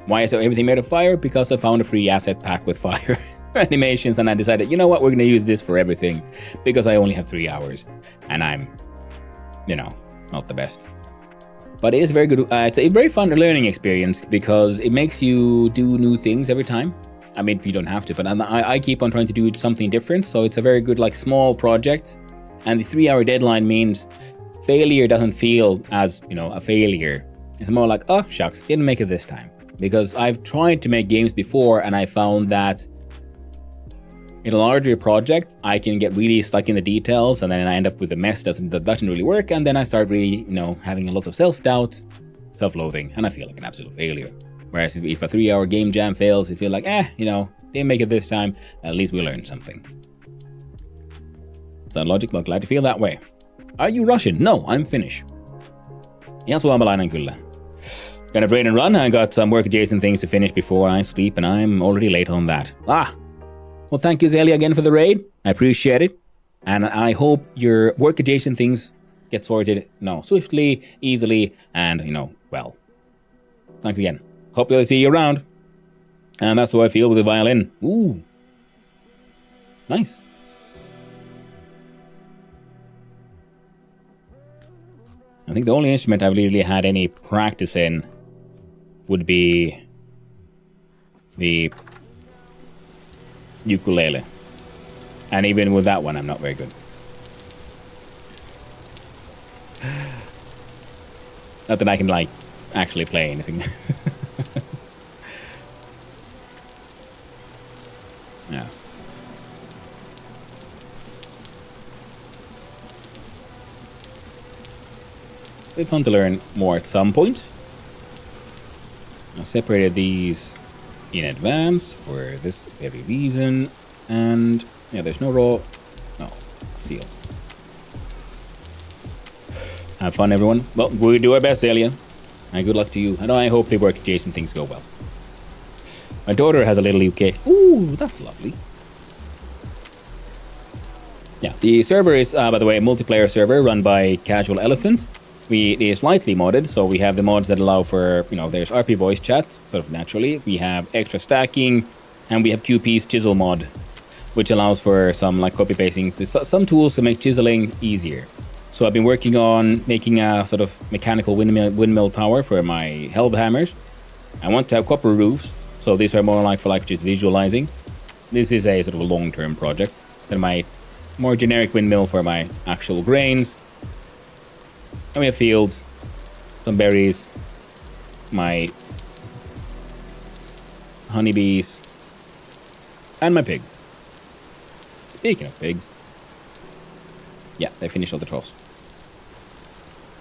Why is everything made of fire? Because I found a free asset pack with fire animations, and I decided, you know what, we're going to use this for everything, because I only have 3 hours, and I'm, not the best. But it is very good. It's a very fun learning experience, because it makes you do new things every time. I mean, you don't have to, but I keep on trying to do something different. So it's a very good, small project. And the 3-hour deadline means failure doesn't feel as, a failure. It's more like, oh, shucks, didn't make it this time. Because I've tried to make games before, and I found that in a larger project, I can get really stuck in the details, and then I end up with a mess that doesn't really work. And then I start really, having a lot of self-doubt, self-loathing, and I feel like an absolute failure. Whereas if a 3-hour game jam fails, you feel like, didn't make it this time, at least we learned something. Sound logic, but glad to feel that way. Are you Russian? No, I'm Finnish. Ja suomalainen kyllä. Gonna brain and run, I got some work adjacent things to finish before I sleep, and I'm already late on that. Well, thank you, Zelia, again for the raid. I appreciate it. And I hope your work adjacent things get sorted, swiftly, easily, and, well. Thanks again. Hope you'll see you around. And that's how I feel with the violin. Ooh. Nice. I think the only instrument I've really had any practice in would be the ukulele. And even with that one, I'm not very good. Not that I can, actually play anything. Yeah. It'll be fun to learn more at some point. I separated these in advance for this very reason. And yeah, there's no seal. Have fun, everyone. Well, we do our best, Alien. And good luck to you. And I hope the work adjacent things go well. My daughter has a little UK. Ooh, that's lovely. Yeah, the server is, by the way, a multiplayer server run by Casual Elephant. It is lightly modded, so we have the mods that allow for, there's RP voice chat, sort of naturally. We have extra stacking, and we have QP's chisel mod, which allows for some, copy-pasting, some tools to make chiseling easier. So I've been working on making a sort of mechanical windmill tower for my Hellhammers. I want to have copper roofs, so these are more for just visualizing. This is a sort of a long-term project. Then my more generic windmill for my actual grains. And we have fields, some berries, my honeybees, and my pigs. Speaking of pigs, yeah, they finished all the troughs.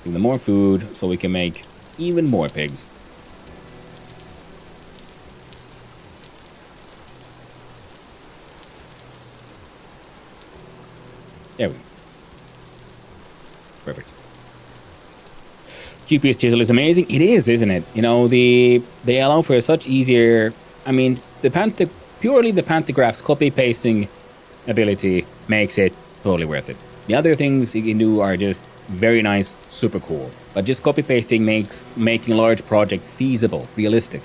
Give them more food so we can make even more pigs. There we go. Perfect. QP's chisel is amazing. It is, isn't it? They allow for such easier. I mean, purely the Pantograph's copy pasting ability makes it totally worth it. The other things you can do are just very nice, super cool. But just copy pasting makes making a large project feasible, realistic.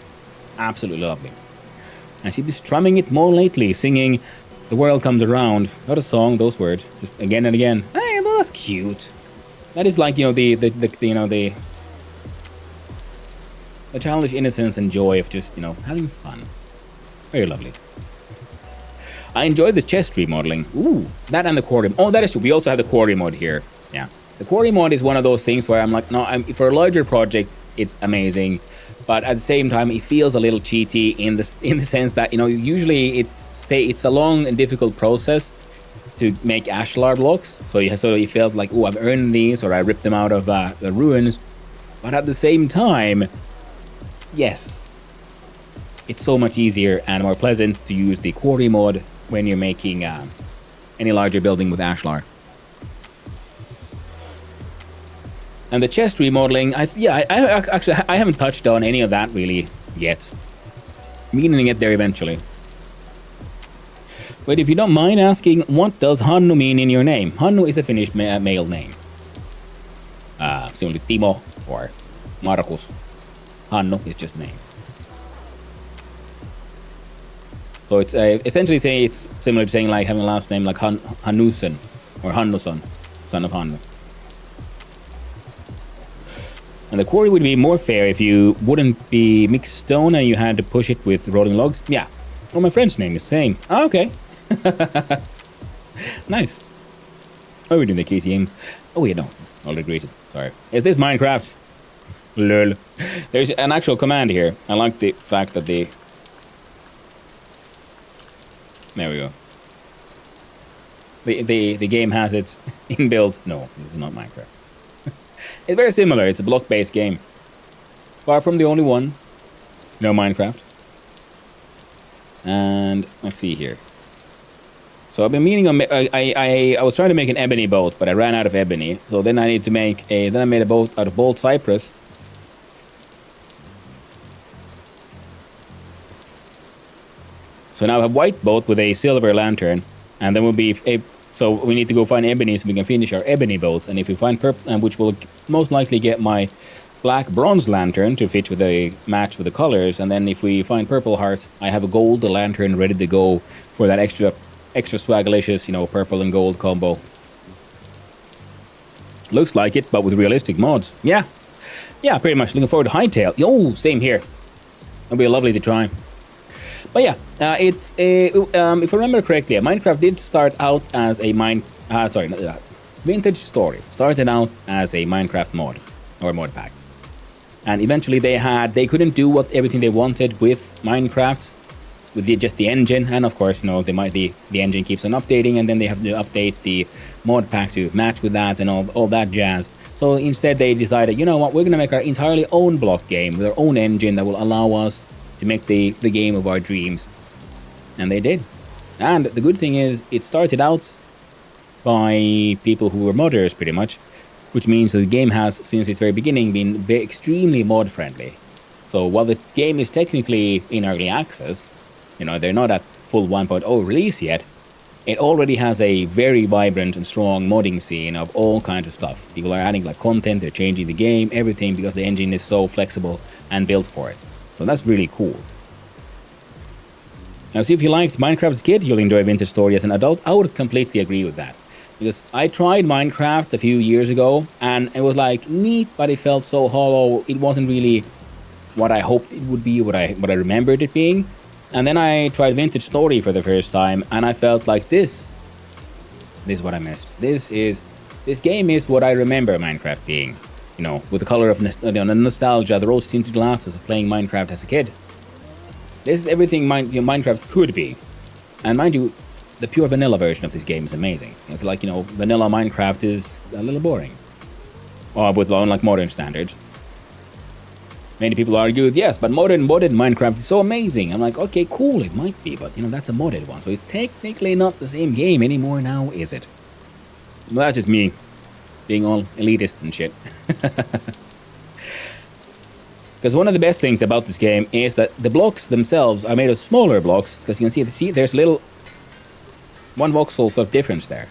Absolutely lovely. And she's been strumming it more lately, singing "The World Comes Around." Not a song, those words, just again and again. Hey, well, that's cute. That is the childish innocence and joy of just, having fun. Very lovely. I enjoyed the chest remodeling. Ooh, that and the quarry. Oh, that is true. We also have the quarry mod here. Yeah. The quarry mod is one of those things where I'm like, no, for a larger project, it's amazing. But at the same time, it feels a little cheaty in the sense that, usually it's a long and difficult process to make ashlar blocks. So you felt like, oh, I've earned these, or I ripped them out of the ruins. But at the same time, yes, it's so much easier and more pleasant to use the quarry mod when you're making any larger building with ashlar. And the chest remodeling, I haven't touched on any of that really yet. Meaning to get there eventually. But if you don't mind asking, what does Hannu mean in your name? Hannu is a Finnish male name. Similar to Timo or Markus. Hannu is just a name. So it's essentially saying it's similar to saying like having a last name like Hannusen or Hannusson, son of Hannu. And the quarry would be more fair if you wouldn't be mixed stone and you had to push it with rolling logs. Yeah. Well, my friend's name is same. Oh, okay. Nice. Oh, we're doing the Casey Ames. Oh, yeah, no. Already greeted. Sorry. Is this Minecraft? Lol. There's an actual command here. I like the fact that the... There we go. The game has its inbuilt... No, this is not Minecraft. It's very similar. It's a block-based game. Far from the only one. No Minecraft. And let's see here. So I've been meaning on... I was trying to make an ebony boat, but I ran out of ebony. So then I need to make a... Then I made a boat out of bolt cypress. So now I have white boat with a silver lantern. And then we'll be... So we need to go find ebony so we can finish our ebony boat. And if we find purple... which will most likely get my black bronze lantern to fit with a match with the colors. And then if we find purple hearts, I have a gold lantern ready to go for that extra swagalicious, you know, purple and gold combo. Looks like it, but with realistic mods. Yeah. Yeah, pretty much. Looking forward to Hightail. Yo, same here. It'll be lovely to try. But yeah, it's if I remember correctly, Minecraft did start out as a Vintage Story started out as a Minecraft mod or mod pack, and eventually they couldn't do everything they wanted with Minecraft with just the engine, and of course, you know, the engine keeps on updating, and then they have to update the mod pack to match with that and all that jazz. So instead, they decided, you know what, we're gonna make our entirely own block game with our own engine that will allow us to make the game of our dreams. And they did. And the good thing is, it started out by people who were modders, pretty much, which means that the game has, since its very beginning, been extremely mod friendly. So while the game is technically in early access, you know, they're not at full 1.0 release yet, it already has a very vibrant and strong modding scene of all kinds of stuff. People are adding like content, they're changing the game, everything, because the engine is so flexible and built for it. So that's really cool. Now, see, if you liked Minecraft as a kid, you'll enjoy Vintage Story as an adult. I would completely agree with that. Because I tried Minecraft a few years ago, and it was like neat, but it felt so hollow. It wasn't really what I hoped it would be, what I remembered it being. And then I tried Vintage Story for the first time, and I felt like this is what I missed. This game is what I remember Minecraft being. You know, with the color of the nostalgia, the rose-tinted glasses of playing Minecraft as a kid. This is everything Minecraft could be. And mind you, the pure vanilla version of this game is amazing. Like, you know, vanilla Minecraft is a little boring. Or with like modern standards. Many people argue, yes, but modern Minecraft is so amazing. I'm like, okay, cool, it might be, but, you know, that's a modded one. So it's technically not the same game anymore now, is it? Well, that's just me. Being all elitist and shit. Because one of the best things about this game is that the blocks themselves are made of smaller blocks. Because you can see there's a little 1 voxel sort of difference there.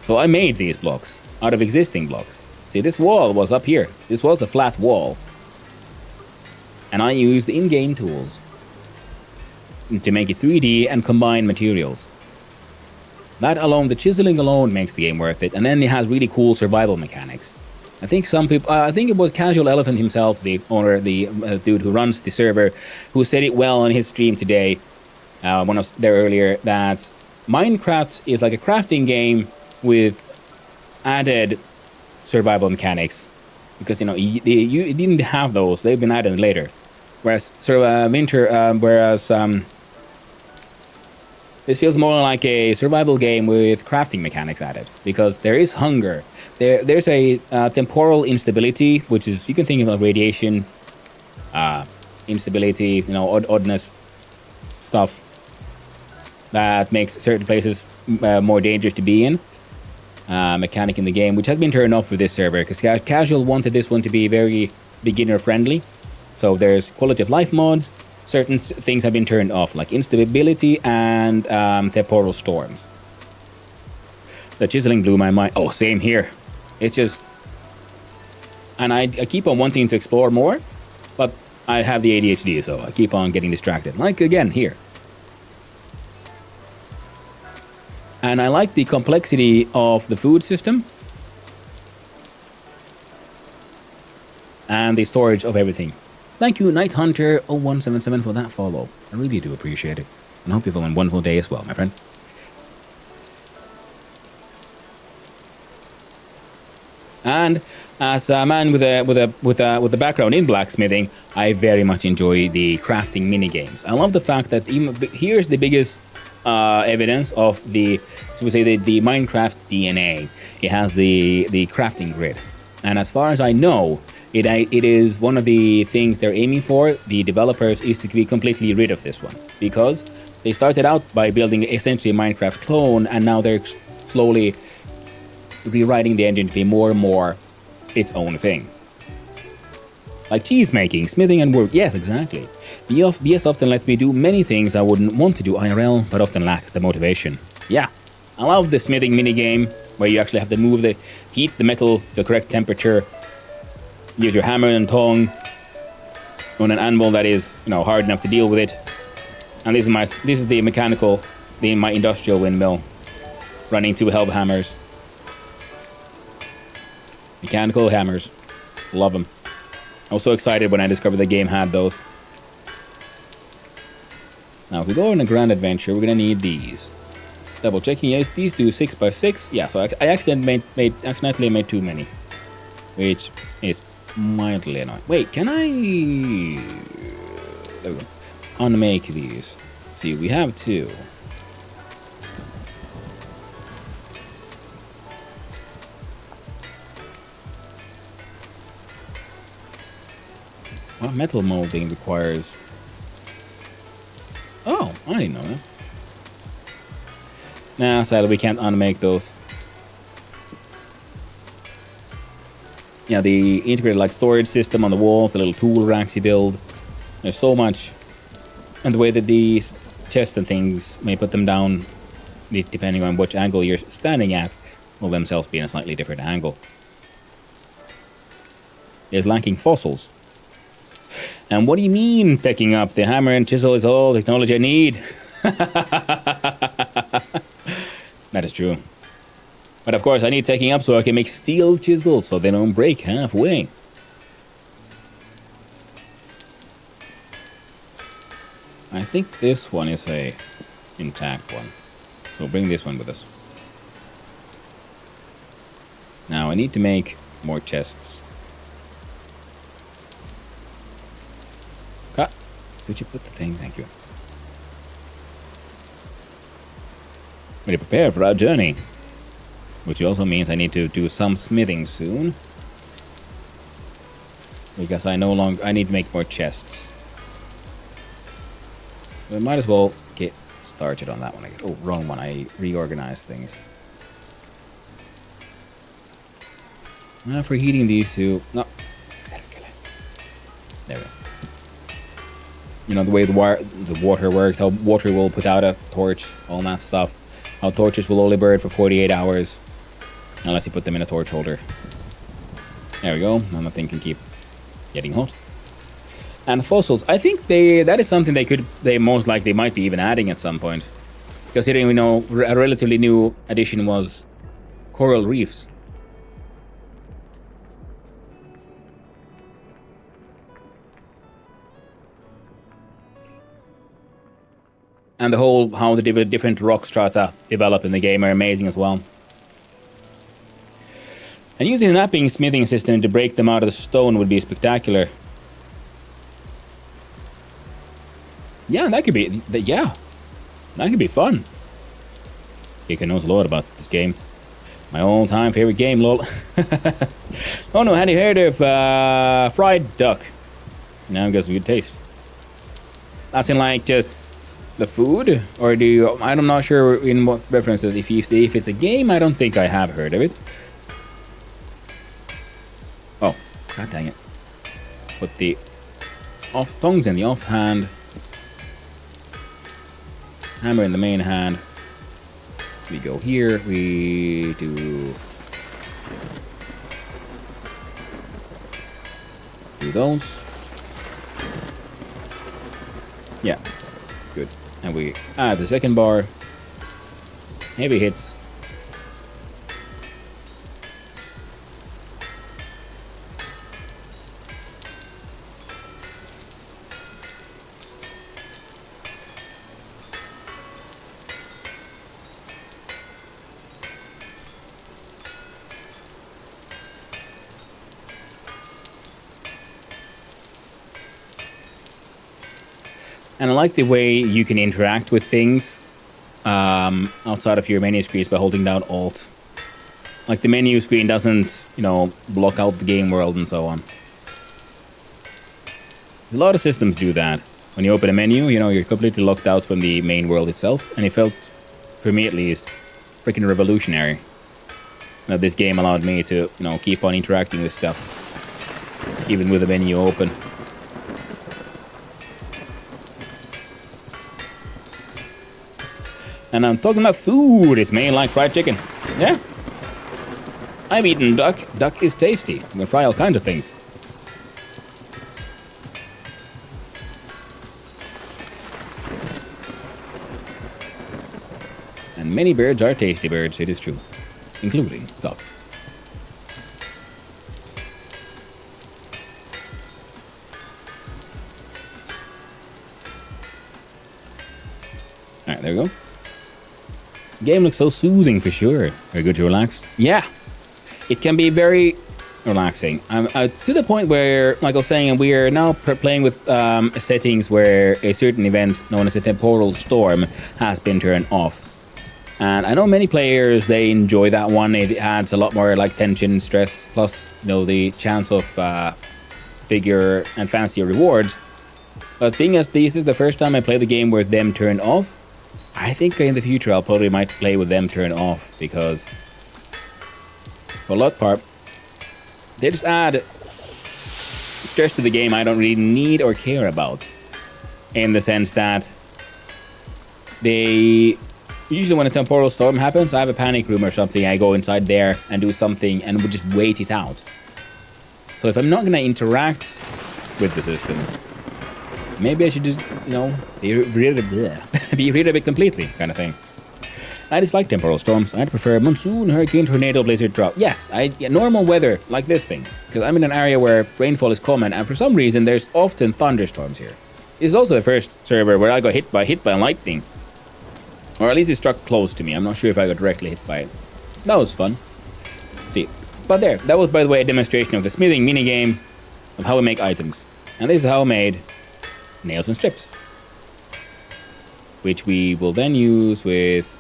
So I made these blocks out of existing blocks. See, this wall was up here. This was a flat wall. And I used in-game tools to make it 3D and combine materials. That alone, the chiseling alone makes the game worth it, and then it has really cool survival mechanics. I think some people, I think it was Casual Elephant himself, the owner, the dude who runs the server, who said it well on his stream today, when I was there earlier, that Minecraft is like a crafting game with added survival mechanics. Because, you know, you didn't have those, they've been added later. Whereas, this feels more like a survival game with crafting mechanics added, because there is hunger. There's a temporal instability, which is, you can think of radiation, instability, you know, oddness stuff that makes certain places more dangerous to be in. Mechanic in the game, which has been turned off for this server, because Casual wanted this one to be very beginner friendly. So there's quality of life mods, certain things have been turned off, like instability and temporal storms. The chiseling blew my mind. Oh, same here. It just... And I keep on wanting to explore more, but I have the ADHD, so I keep on getting distracted. Like, again, here. And I like the complexity of the food system. And the storage of everything. Thank you, Night Hunter 0177 for that follow. I really do appreciate it. And I hope you have a wonderful day as well, my friend. And as a man with a background in blacksmithing, I very much enjoy the crafting mini games. I love the fact that here's the biggest evidence of the, so we say, the Minecraft DNA. It has the crafting grid, and as far as I know, it is one of the things they're aiming for. The developers is to be completely rid of this one, because they started out by building essentially a Minecraft clone, and now they're slowly rewriting the engine to be more and more its own thing. Like cheese making, smithing and work. Yes, exactly. BS often lets me do many things I wouldn't want to do IRL, but often lack the motivation. Yeah, I love the smithing minigame, where you actually have to heat the metal to the correct temperature, use your hammer and tongue on an anvil that is, hard enough to deal with it. And this is the mechanical, my industrial windmill, running 2 helve hammers. Mechanical hammers. Love them. I was so excited when I discovered the game had those. Now, if we go on a grand adventure, we're going to need these. Double checking, yes, these do 6x6. Yeah, so I accidentally made too many. Which is mildly annoying. Wait, can I... There we go. Unmake these. See, we have 2. Well, metal molding requires... Oh, I didn't know that. Nah, sadly we can't unmake those. Yeah, the integrated storage system on the walls, the little tool racks you build. There's so much. And the way that these chests and things may put them down, depending on which angle you're standing at, will themselves be in a slightly different angle. Is lacking fossils. And what do you mean, teching up? The hammer and chisel is all the technology I need. That is true. But of course, I need teching up so I can make steel chisels so they don't break halfway. I think this one is a intact one. So bring this one with us. Now I need to make more chests. Cut. Could you put the thing? Thank you. Ready to prepare for our journey. Which also means I need to do some smithing soon. Because I need to make more chests. We might as well get started on that one again. Oh, wrong one. I reorganized things. For heating these two... No. There we go. You know, the way the water works, how water will put out a torch, all that stuff. How torches will only burn for 48 hours. Unless you put them in a torch holder. There we go. Now nothing can keep getting hot. And fossils. I think that is something they most likely might be even adding at some point. Considering we know a relatively new addition was coral reefs. And the whole, how the different rock strata develop in the game are amazing as well. And using a napping smithing system to break them out of the stone would be spectacular. Yeah, that could be, that could be fun. Kika knows a lot about this game. My all-time favorite game, lol. Oh no, had you heard of fried duck? Now it gives a good taste. That's in like just the food, or do you? I'm not sure in what references. If it's a game, I don't think I have heard of it. Oh, god dang it! Put the tongues in the offhand. Hammer in the main hand. We go here. We do those. Yeah, good. And we add the second bar. Heavy hits. And I like the way you can interact with things outside of your menu screens by holding down Alt. Like the menu screen doesn't, you know, block out the game world and so on. A lot of systems do that. When you open a menu, you know, you're completely locked out from the main world itself. And it felt, for me at least, freaking revolutionary. Now, this game allowed me to, you know, keep on interacting with stuff, even with the menu open. And I'm talking about food. It's mainly like fried chicken. Yeah. I've eaten duck. Duck is tasty. You can fry all kinds of things. And many birds are tasty birds, it is true. Including duck. Alright, there we go. Game looks so soothing for sure. Very good to relax. Yeah, it can be very relaxing. To the point where, like I was saying, we are now playing with settings where a certain event known as a temporal storm has been turned off. And I know many players, they enjoy that one. It adds a lot more like tension, stress, plus, you know, the chance of bigger and fancier rewards. But being as this is the first time I play the game with them turned off, I think in the future I'll probably might play with them turned off, because for a lot part, they just add stress to the game I don't really need or care about. In the sense that they usually when a temporal storm happens, I have a panic room or something, I go inside there and do something and would just wait it out. So if I'm not going to interact with the system, maybe I should just, you know, be rid of it completely, kind of thing. I dislike temporal storms. I'd prefer monsoon, hurricane, tornado, blizzard, drought. Yes, normal weather like this thing. Because I'm in an area where rainfall is common, and for some reason there's often thunderstorms here. This is also the first server where I got hit by lightning. Or at least it struck close to me. I'm not sure if I got directly hit by it. That was fun. See. But there, that was, by the way, a demonstration of the smithing minigame of how we make items. And this is how I made nails and strips, which we will then use with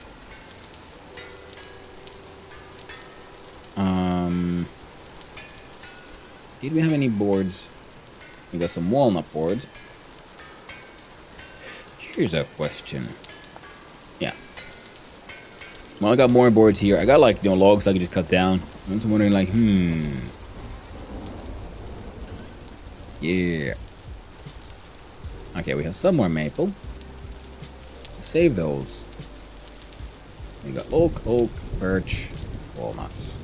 did we have any boards? We got some walnut boards. Here's a question. Yeah, well, I got more boards here. I got, like, you know, logs I could just cut down. I'm just wondering, like, yeah. Okay, we have some more maple. Save those. We got oak, birch, walnuts.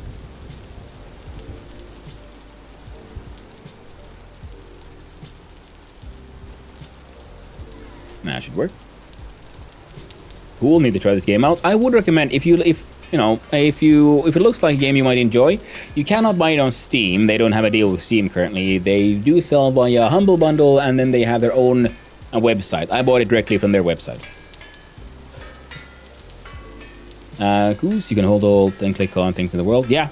That should work. Who will need to try this game out? I would recommend if it looks like a game you might enjoy, you cannot buy it on Steam. They don't have a deal with Steam currently. They do sell via Humble Bundle, and then they have their own website. I bought it directly from their website. Goose, you can hold Alt and click on things in the world. Yeah.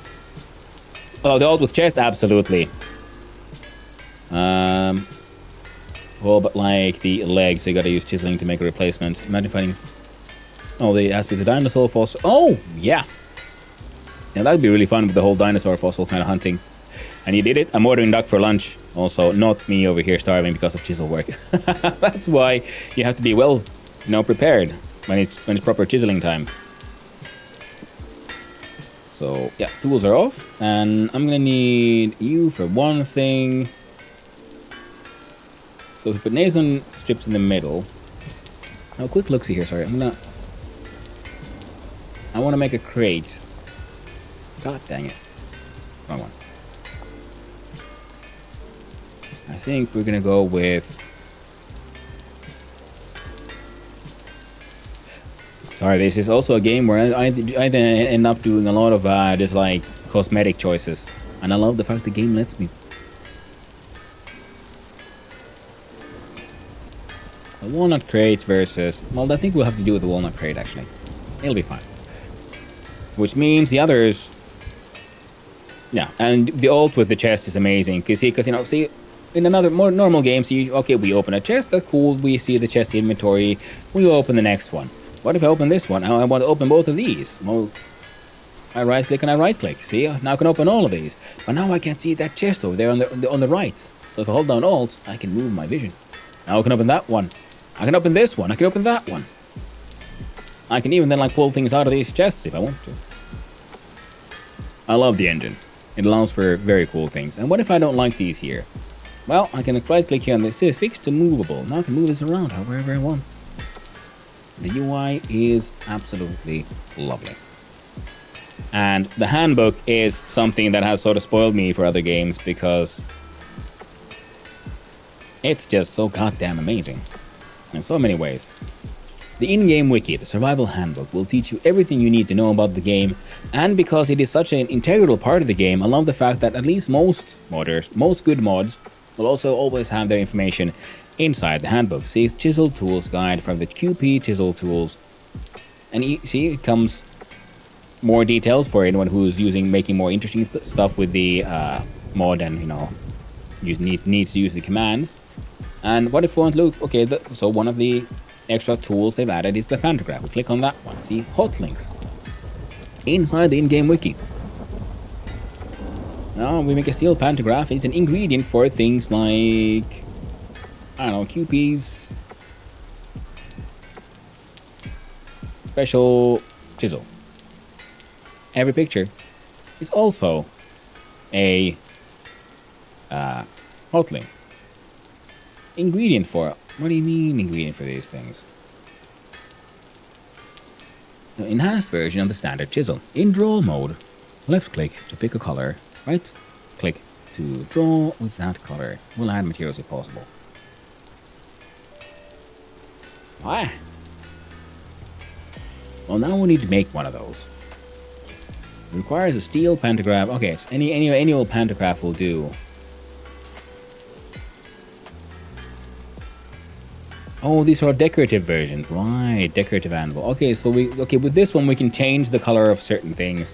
Oh, the Alt with chest? Absolutely. Well, but like the legs, so you gotta use chiseling to make a replacement. Imagine finding... Oh, the aspect of dinosaur fossil. Oh, yeah. Yeah, that'd be really fun with the whole dinosaur fossil kind of hunting. And you did it. I'm ordering duck for lunch. Also, not me over here starving because of chisel work. That's why you have to be well, you know, prepared when it's proper chiseling time. So, yeah, tools are off. And I'm gonna need you for one thing. So if we put nails and strips in the middle, Now, quick look see here. Sorry, I want to make a crate. God dang it. Wrong one. I think we're gonna go with. Sorry, this is also a game where I then end up doing a lot of just like cosmetic choices, and I love the fact the game lets me. A walnut crate versus. Well, I think we'll have to do with the walnut crate actually. It'll be fine. Which means the others. Yeah, and the ult with the chest is amazing because see, in another more normal game, we open a chest, that's cool. We see the chest inventory. We open the next one. What if I open this one? I want to open both of these. Well, I right click and I right click. See, now I can open all of these. But now I can't see that chest over there on the right. So if I hold down Alt, I can move my vision. Now I can open that one. I can open this one. I can open that one. I can even then like pull things out of these chests if I want to. I love the engine. It allows for very cool things. And what if I don't like these here? Well, I can right click here and this is fixed to movable. Now I can move this around however I want. The UI is absolutely lovely. And the handbook is something that has sort of spoiled me for other games because it's just so goddamn amazing in so many ways. The in-game wiki, the survival handbook, will teach you everything you need to know about the game, and because it is such an integral part of the game, I love the fact that at least most modders, most good mods, will also always have their information inside the handbook. See, Chisel Tools Guide from the QP Chisel Tools. And see, it comes more details for anyone who's making more interesting stuff with the mod and, you needs to use the command. And what if we want to look, okay, so one of the extra tools they've added is the pantograph. We click on that one. See, hot links inside the in-game wiki. Now we make a steel pantograph. It's an ingredient for things like, I don't know, QP's special chisel. Every picture is also a hot link. Ingredient for. What do you mean ingredient for these things? The enhanced version of the standard chisel. In draw mode, left click to pick a color, right click to draw with that color. We'll add materials if possible. Why? Well, now we need to make one of those. It requires a steel pantograph. Okay, so any old pantograph will do. Oh, these are decorative versions, right? Decorative anvil. Okay, so with this one we can change the color of certain things.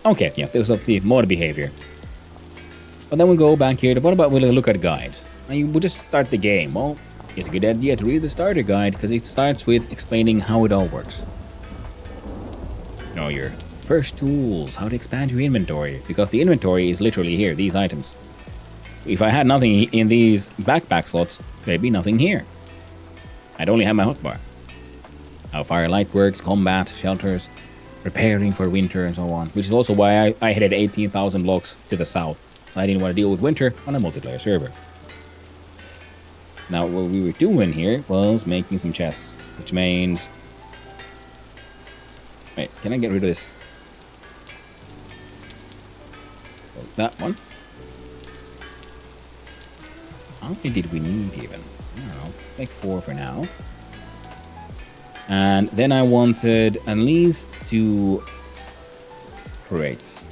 Okay, yeah, this was the mod behavior. But then we go back here to what about we'll look at guides. And we'll just start the game. Well, it's a good idea to read the starter guide because it starts with explaining how it all works. Know your first tools, how to expand your inventory, because the inventory is literally here, these items. If I had nothing in these backpack slots, there'd be nothing here. I'd only have my hotbar. How firelight works, combat, shelters, preparing for winter, and so on. Which is also why I headed 18,000 blocks to the south. So I didn't want to deal with winter on a multiplayer server. Now, what we were doing here was making some chests, which means... Wait, can I get rid of this? Oh, that one. How many did we need even? I don't know. Make 4 for now. And then I wanted at least 2 crates.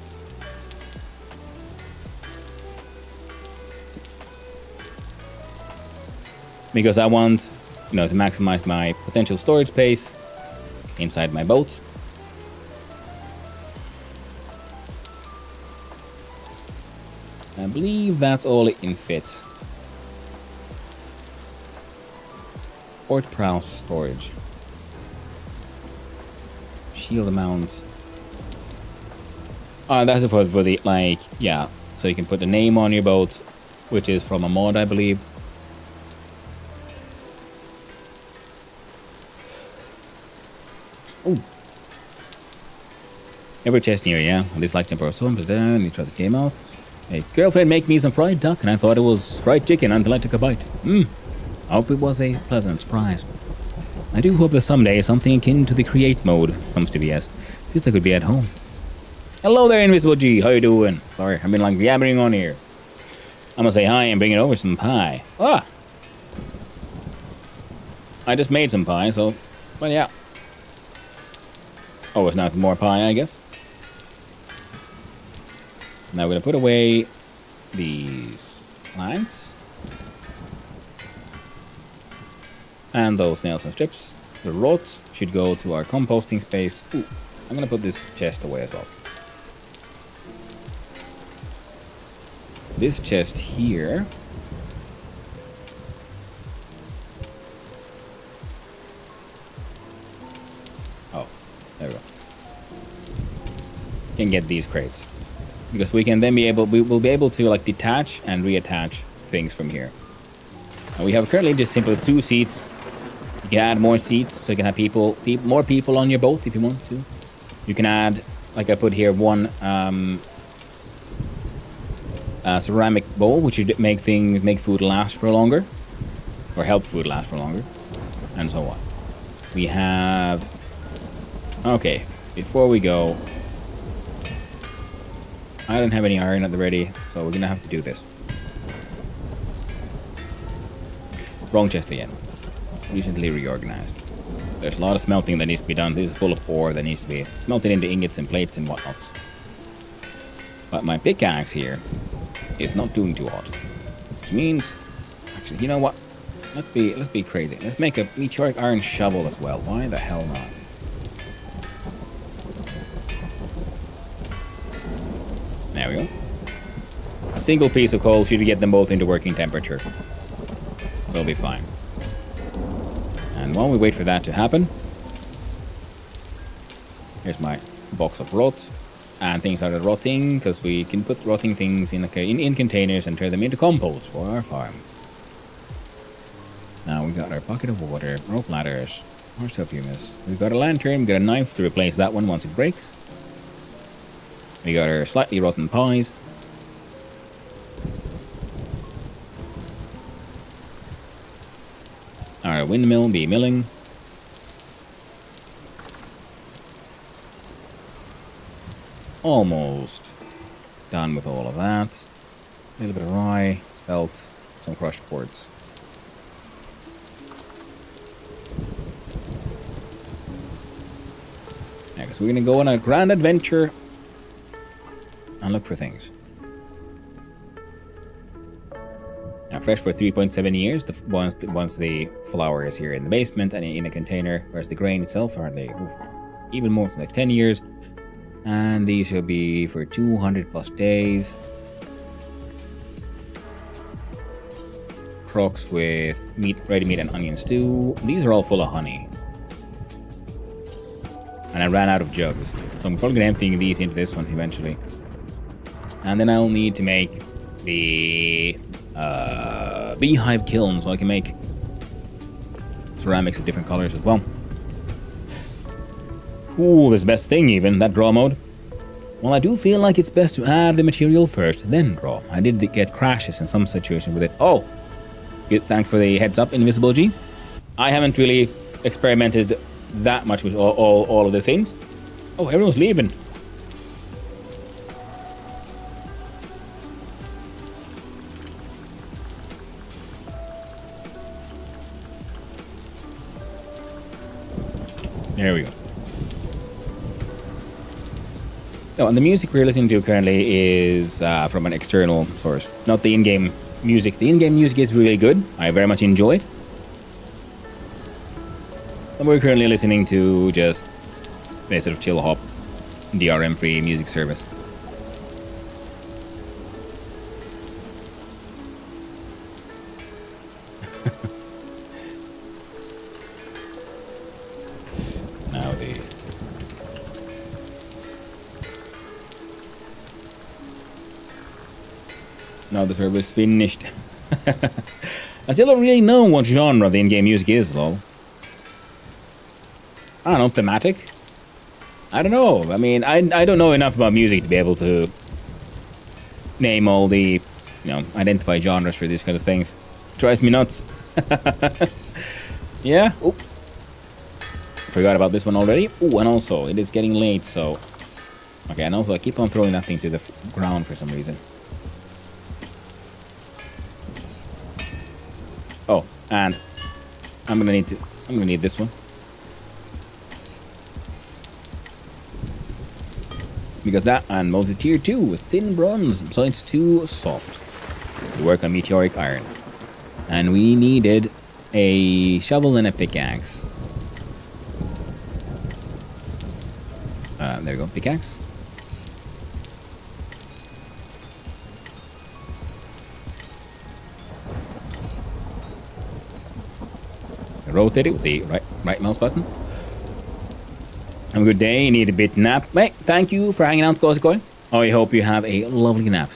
Because I want, to maximize my potential storage space inside my boat. I believe that's all it can fit. Port prow storage. Shield mounts. That's for the, yeah. So you can put the name on your boat, which is from a mod, I believe. Ooh. Every chest near, yeah. This like temporary storm, but then you try the game out. Hey, girlfriend, make me some fried duck, and I thought it was fried chicken until I took a bite. I hope it was a pleasant surprise. I do hope that someday something akin to the create mode comes to BS. Feels like I could be at home. Hello there, Invisible G. How you doing? Sorry, I've been like yabbering on here. I'm gonna say hi and bring it over some pie. Ah! I just made some pie, so... Well, yeah. Oh, it's not more pie, I guess. Now we're gonna put away these planks. And those nails and strips. The rods should go to our composting space. Ooh, I'm gonna put this chest away as well. This chest here. Oh, there we go. Can get these crates. Because we can then we will be able to like detach and reattach things from here. And we have currently just simply 2 seats. You can add more seats, so you can have more people on your boat if you want to. You can add, like I put here, 1 ceramic bowl, which would make food last for longer, or help food last for longer, and so on. We have. Okay, before we go, I don't have any iron at the ready, so we're gonna have to do this. Wrong chest again. Recently reorganized. There's a lot of smelting that needs to be done. This is full of ore that needs to be smelted into ingots and plates and whatnot. But my pickaxe here is not doing too hot. Which means, actually, you know what? Let's be crazy. Let's make a meteoric iron shovel as well. Why the hell not? There we go. A single piece of coal should get them both into working temperature. So it'll be fine. And while we wait for that to happen, here's my box of rods. And things started rotting, because we can put rotting things in containers and turn them into compost for our farms. Now we got our bucket of water, rope ladders, more stuff humus. We've got a lantern, we've got a knife to replace that one once it breaks. We got our slightly rotten pies. Our windmill be milling. Almost done with all of that. A little bit of rye, spelt, some crushed quartz. Yeah, so we're gonna go on a grand adventure and look for things. Now, fresh for 3.7 years. Once the flour is here in the basement and in a container, whereas the grain itself are even more, like 10 years. And these will be for 200 plus days. Crocks with meat, ready meat and onion stew. These are all full of honey. And I ran out of jugs, so I'm probably gonna empty these into this one eventually. And then I'll need to make the beehive kiln, so I can make ceramics of different colors as well. Ooh, this best thing even, that draw mode. Well, I do feel like it's best to add the material first, then draw. I did get crashes in some situations with it. Oh, good, thanks for the heads up, Invisible G. I haven't really experimented that much with all of the things. Oh, everyone's leaving. There we go. Oh, and the music we're listening to currently is from an external source, not the in-game music. The in-game music is really good. I very much enjoy it. And we're currently listening to just a sort of chill hop, DRM-free music service. Now the service finished. I still don't really know what genre the in-game music is, though. I don't know, thematic? I don't know. I mean, I don't know enough about music to be able to name all the, identify genres for these kind of things. It drives me nuts. Yeah. Oh. Forgot about this one already. Oh, and also, it is getting late, so... Okay, and also I keep on throwing that thing to the ground for some reason. Oh, and I'm gonna need this one. Because that and mostly tier 2 with thin bronze, so it's too soft to work on meteoric iron. And we needed a shovel and a pickaxe. There we go, pickaxe. Rotate it with the right mouse button. Have a good day. You need a bit nap. Hey, thank you for hanging out, Cozy. I hope you have a lovely nap.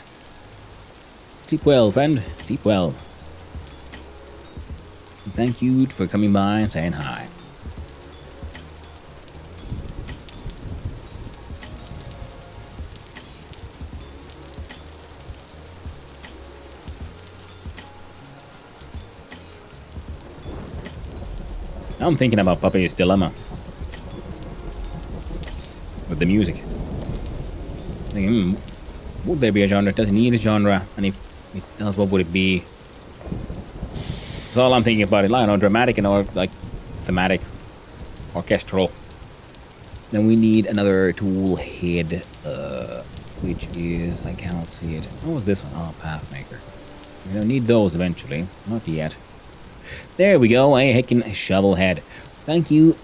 Sleep well, friend. Sleep well. Thank you for coming by and saying hi. Now I'm thinking about Puppy's Dilemma. With the music. Thinking, would there be a genre? Does it need a genre? And if it does, what would it be? That's all I'm thinking about it. I don't know, dramatic and or like thematic, orchestral. Then we need another tool head, which is, I cannot see it. What was this one? Oh, Pathmaker. We don't need those eventually. Not yet. There we go, a heckin' shovel head. Thank you,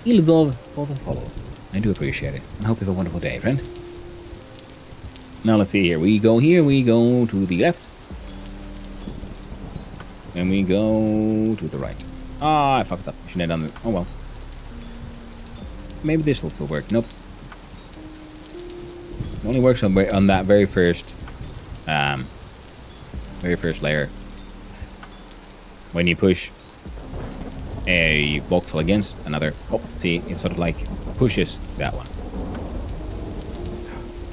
Ilzov, for the follow. I do appreciate it. I hope you have a wonderful day, friend. Now let's see here. We go to the left. And we go to the right. Ah, I fucked up. I shouldn't have done it. Oh well. Maybe this will still work. Nope. It only works on that very first layer. When you push a voxel against another, oh, see, it sort of like pushes that one.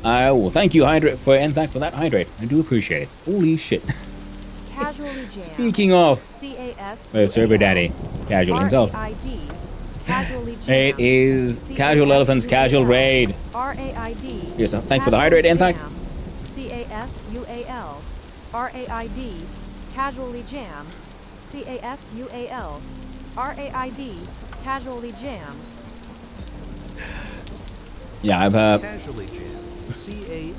Well, thank you, Hydrate, for that, Hydrate. I do appreciate it. Holy shit. Casually jam. Speaking of, Server Daddy, Casual himself. Casually jam. It is Casual Elephant's Casual Raid. RAID. Here's a thank for the Hydrate, Anthak. CASUAL. RAID. Casually jam. CASUAL. RAID. Casually jam. Yeah, I've Casually jam. CASUAL.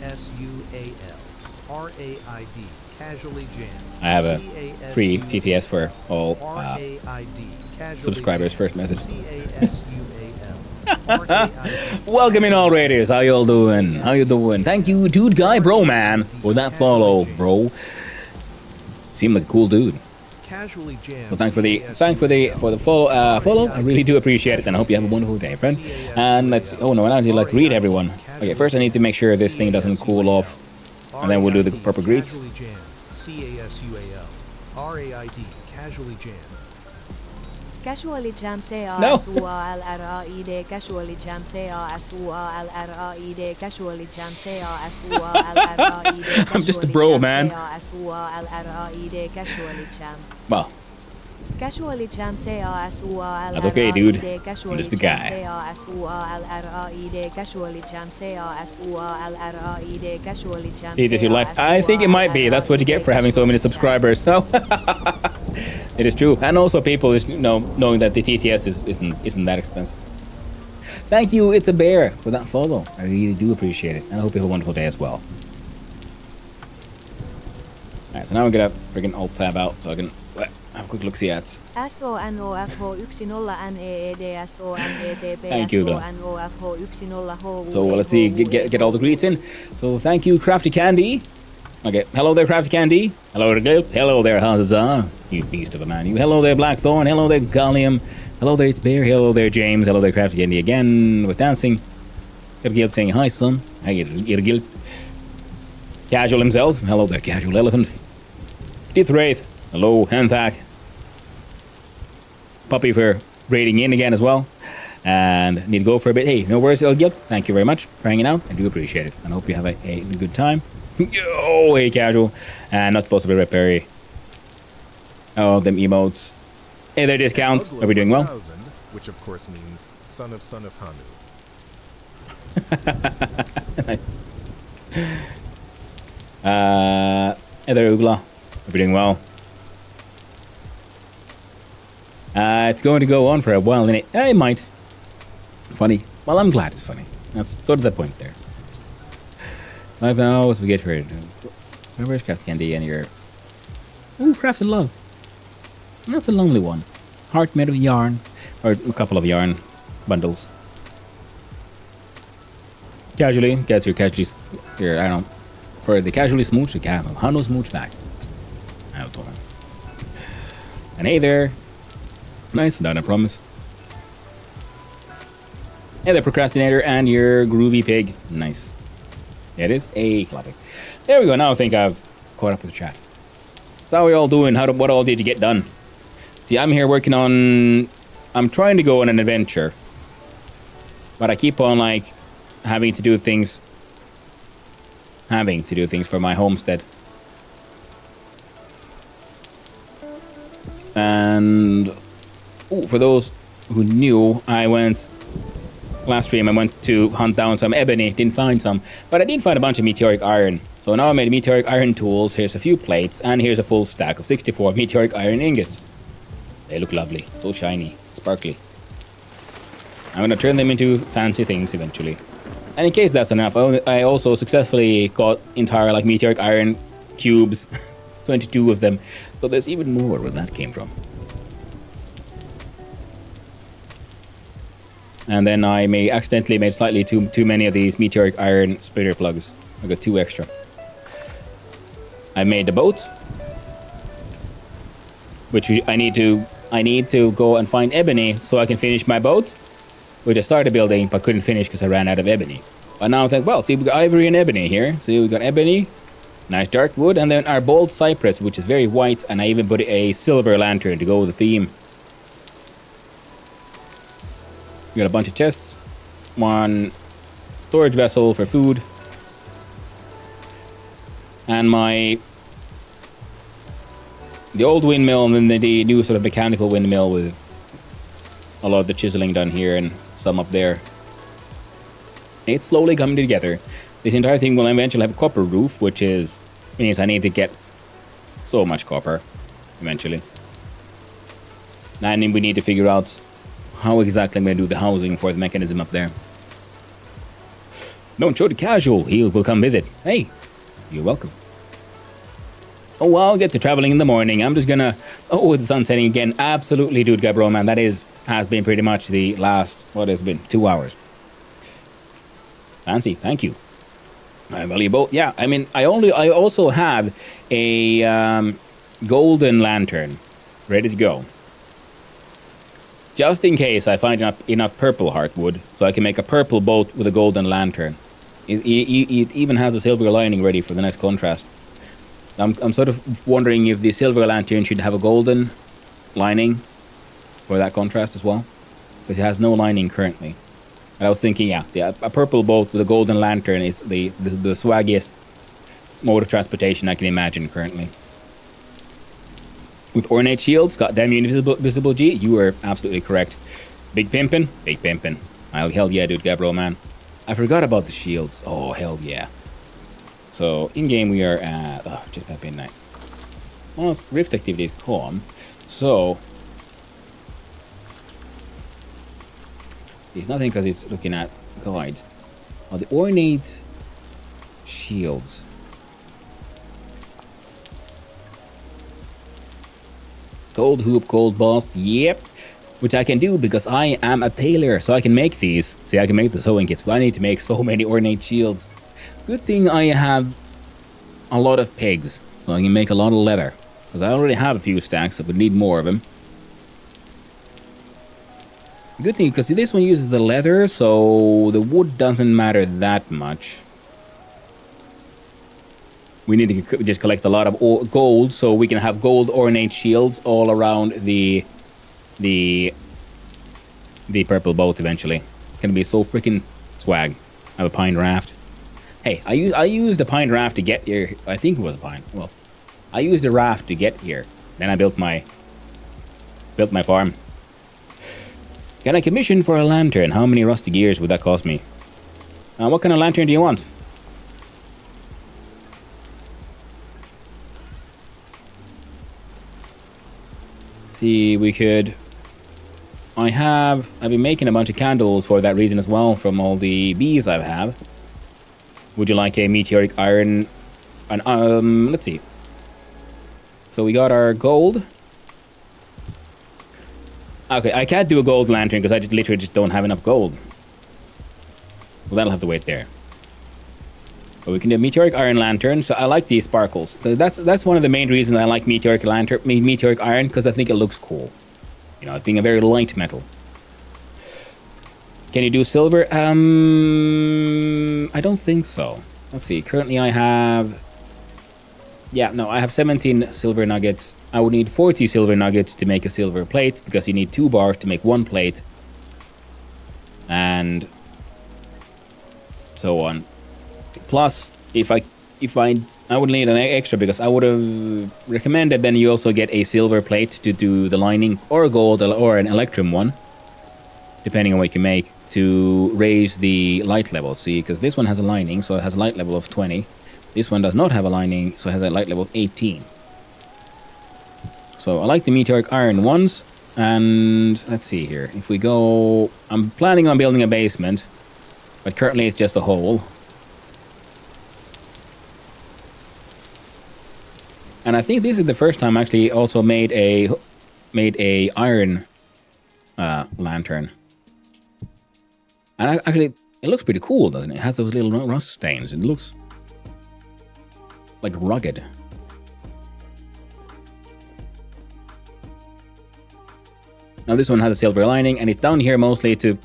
RAID. Casually jam. I have a free TTS for all subscribers. First message. Welcome in all raiders. How y'all doing? How you doing? Thank you, dude, guy, bro, man, for that follow, bro. Seemed like a cool dude. So thanks for the follow. I really do appreciate it, and I hope you have a wonderful day, friend. And let's. Oh no, I need to like read everyone. Okay, first I need to make sure this thing doesn't cool off, and then we'll do the proper greets. CASUAL. RAID. Casually jam. Casually jam. No. CASUALRAID. Casually jam. CASUALRAID. Casually jam. CASUALRAID. I'm just a bro, man. CASUALRAID. Casually jam. Well, Casually jam. CASUALRAID. that's okay, dude. I'm just a guy. CASUALRAID. Casually jam. CASUALRAID. Casually jam. Is this your life? I think it might be. That's what you get for having so many subscribers. So it is true, and also people is knowing that the TTS isn't that expensive. Thank you, It's a Bear, for that follow. I really do appreciate it, and I hope you have a wonderful day as well. Alright, so now I'm gonna freaking alt tab out so I can have a quick look see at. Thank you, though. So let's see, get all the greets in. So thank you, Crafty Candy. Okay, hello there, Crafty Candy. Hello there, Gil. Hello there, Huzzah. You beast of a man. You. Hello there, Blackthorn. Hello there, Gallium. Hello there, It's Bear. Hello there, James. Hello there, Crafty Candy again with dancing. Gil saying hi, son. Hi, Gil. Casual himself. Hello there, Casual Elephant. Teeth Wraith. Hello, Hanthak. Puppy for raiding in again as well. And need to go for a bit. Hey, no worries, Gil. Thank you very much for hanging out. I do appreciate it. And I hope you have a good time. Yo, hey, Casual. And not supposed to be Red Berry. Oh, them emotes. Hey there, discounts. Are we doing well? 1000, which of course means son of Hanu. Hey there, Oogla. Are we doing well? It's going to go on for a while, innit? It might. Funny. Well, I'm glad it's funny. That's sort of the point there. 5 hours, we get ready to... Where's Craft Candy and your... Ooh, Crafted Love. That's a lonely one. Heart made of yarn. Or a couple of yarn bundles. Casually, gets your casually... Your, I don't know. For the casually smooch, you can have Hano smooch back. I don't know. And hey there. Nice, not a promise. Hey there, Procrastinator, and your groovy pig. Nice. Yeah, it is a clapping. There we go. Now I think I've caught up with the chat. So how are we all doing? What all did you get done? See, I'm here working on... I'm trying to go on an adventure. But I keep on, like, having to do things for my homestead. And... Ooh, for those who knew, last stream I went to hunt down some ebony, didn't find some, but I did find a bunch of meteoric iron. So now I made meteoric iron tools, here's a few plates, and here's a full stack of 64 meteoric iron ingots. They look lovely, so shiny, sparkly. I'm gonna turn them into fancy things eventually. And in case that's enough, I also successfully got entire like meteoric iron cubes, 22 of them. So there's even more where that came from. And then I accidentally made slightly too many of these meteoric iron splitter plugs. I got 2 extra. I made the boat, which I need to go and find ebony so I can finish my boat, which I started building but couldn't finish because I ran out of ebony. But now I think, well, see, we got ivory and ebony here. So we got ebony, nice dark wood, and then our bold cypress, which is very white, and I even put a silver lantern to go with the theme. We got a bunch of chests, 1 storage vessel for food, and the old windmill, and then the new sort of mechanical windmill with a lot of the chiseling done here and some up there. It's slowly coming together. This entire thing will eventually have a copper roof, which means I need to get so much copper eventually. And then we need to figure out how exactly I'm going to do the housing for the mechanism up there. Don't show the casual. He will come visit. Hey, you're welcome. Oh, I'll get to traveling in the morning. I'm just gonna... Oh, the sun's setting again. Absolutely, dude, Gabro, man. That has been pretty much the last... What has it been? 2 hours. Fancy. Thank you. I value both. Yeah, I mean, I also have a golden lantern ready to go. Just in case I find enough purple heartwood, so I can make a purple boat with a golden lantern. It even has a silver lining ready for the next contrast. I'm sort of wondering if the silver lantern should have a golden lining for that contrast as well, because it has no lining currently. And I was thinking, yeah, a purple boat with a golden lantern is the swaggiest mode of transportation I can imagine currently. With ornate shields, goddamn you, Visible G, you are absolutely correct. Big pimpin'? Big pimpin'. Hell yeah, dude, Gabro, man. I forgot about the shields. Oh, hell yeah. So, in-game we are at... Oh, just at midnight. Well, Rift activity is calm. So... There's nothing because it's looking at guides. Oh, the ornate shields. Gold hoop, gold boss, yep. Which I can do because I am a tailor, so I can make these. See, I can make the sewing kits, but I need to make so many ornate shields. Good thing I have a lot of pigs, so I can make a lot of leather. Because I already have a few stacks, I would need more of them. Good thing, because this one uses the leather, so the wood doesn't matter that much. We need to just collect a lot of gold, so we can have gold ornate shields all around the purple boat eventually. It's gonna be so freaking swag. I have a pine raft. Hey, I used a pine raft to get here. I think it was a pine. Well, I used a raft to get here. Then I built my farm. Can I commission for a lantern? How many rusty gears would that cost me? What kind of lantern do you want? See, we could... I've been making a bunch of candles for that reason as well from all the bees I have. Would you like a meteoric iron? And let's see. So we got our gold. Okay, I can't do a gold lantern because I just literally just don't have enough gold. Well, that'll have to wait there. But we can do a meteoric iron lantern. So I like these sparkles. So that's one of the main reasons I like meteoric iron, because I think it looks cool. You know, it being a very light metal. Can you do silver? I don't think so. Let's see. Currently I have... Yeah, no, I have 17 silver nuggets. I would need 40 silver nuggets to make a silver plate, because you need 2 bars to make 1 plate. And so on. Plus, if I would need an extra, because I would have recommended then you also get a silver plate to do the lining, or a gold or an electrum one, depending on what you make, to raise the light level. See, because this one has a lining, so it has a light level of 20. This one does not have a lining, so it has a light level of 18. So I like the meteoric iron ones. And let's see here. If we go... I'm planning on building a basement, but currently it's just a hole. And I think this is the first time I actually also made a iron lantern. And actually, it looks pretty cool, doesn't it? It has those little rust stains. It looks like rugged. Now this one has a silver lining, and it's down here mostly to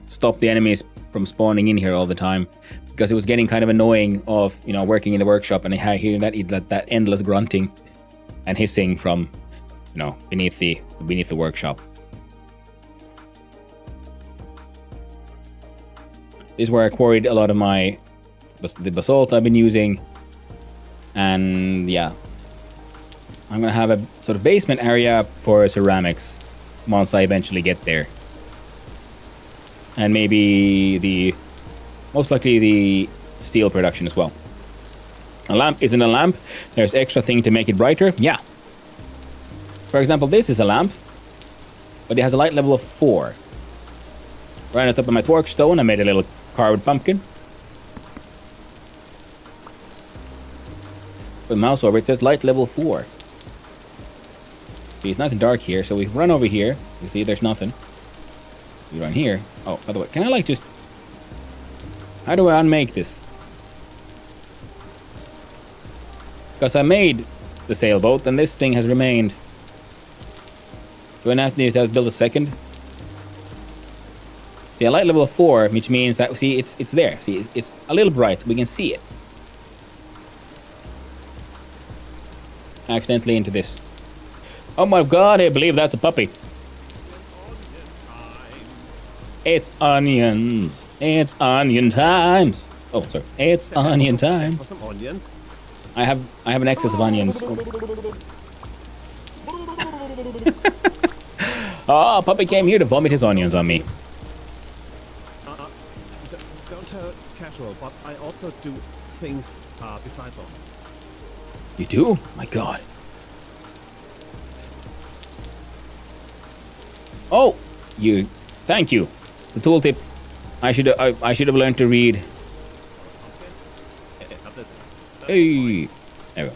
stop the enemies from spawning in here all the time, because it was getting kind of annoying of, you know, working in the workshop and hearing that endless grunting and hissing from, you know, beneath the workshop. This is where I quarried a lot of the basalt I've been using. And yeah, I'm gonna have a sort of basement area for ceramics once I eventually get there. And maybe most likely the steel production as well. A lamp isn't a lamp. There's extra thing to make it brighter. Yeah. For example, this is a lamp, but it has a light level of 4. Right on top of my torch stone, I made a little carved pumpkin. Put the mouse over, it says light level 4. See, it's nice and dark here, so we run over here. You see, there's nothing. We run here. Oh, by the way, can I like just... How do I unmake this? Because I made the sailboat, and this thing has remained. Do I not need to build a second? See, a light level of 4, which means that, see, it's there. See, it's a little bright. We can see it. Accidentally into this. Oh my god, I believe that's a puppy. It's onions. It's onion times. Oh, sorry. It's onion times. Some onions. I have an excess of onions. Oh, puppy came here to vomit his onions on me. Don't tell casual, but I also do things besides onions. You do? My god. Oh, you. Thank you. The tooltip. I should have learned to read. Hey. There we go.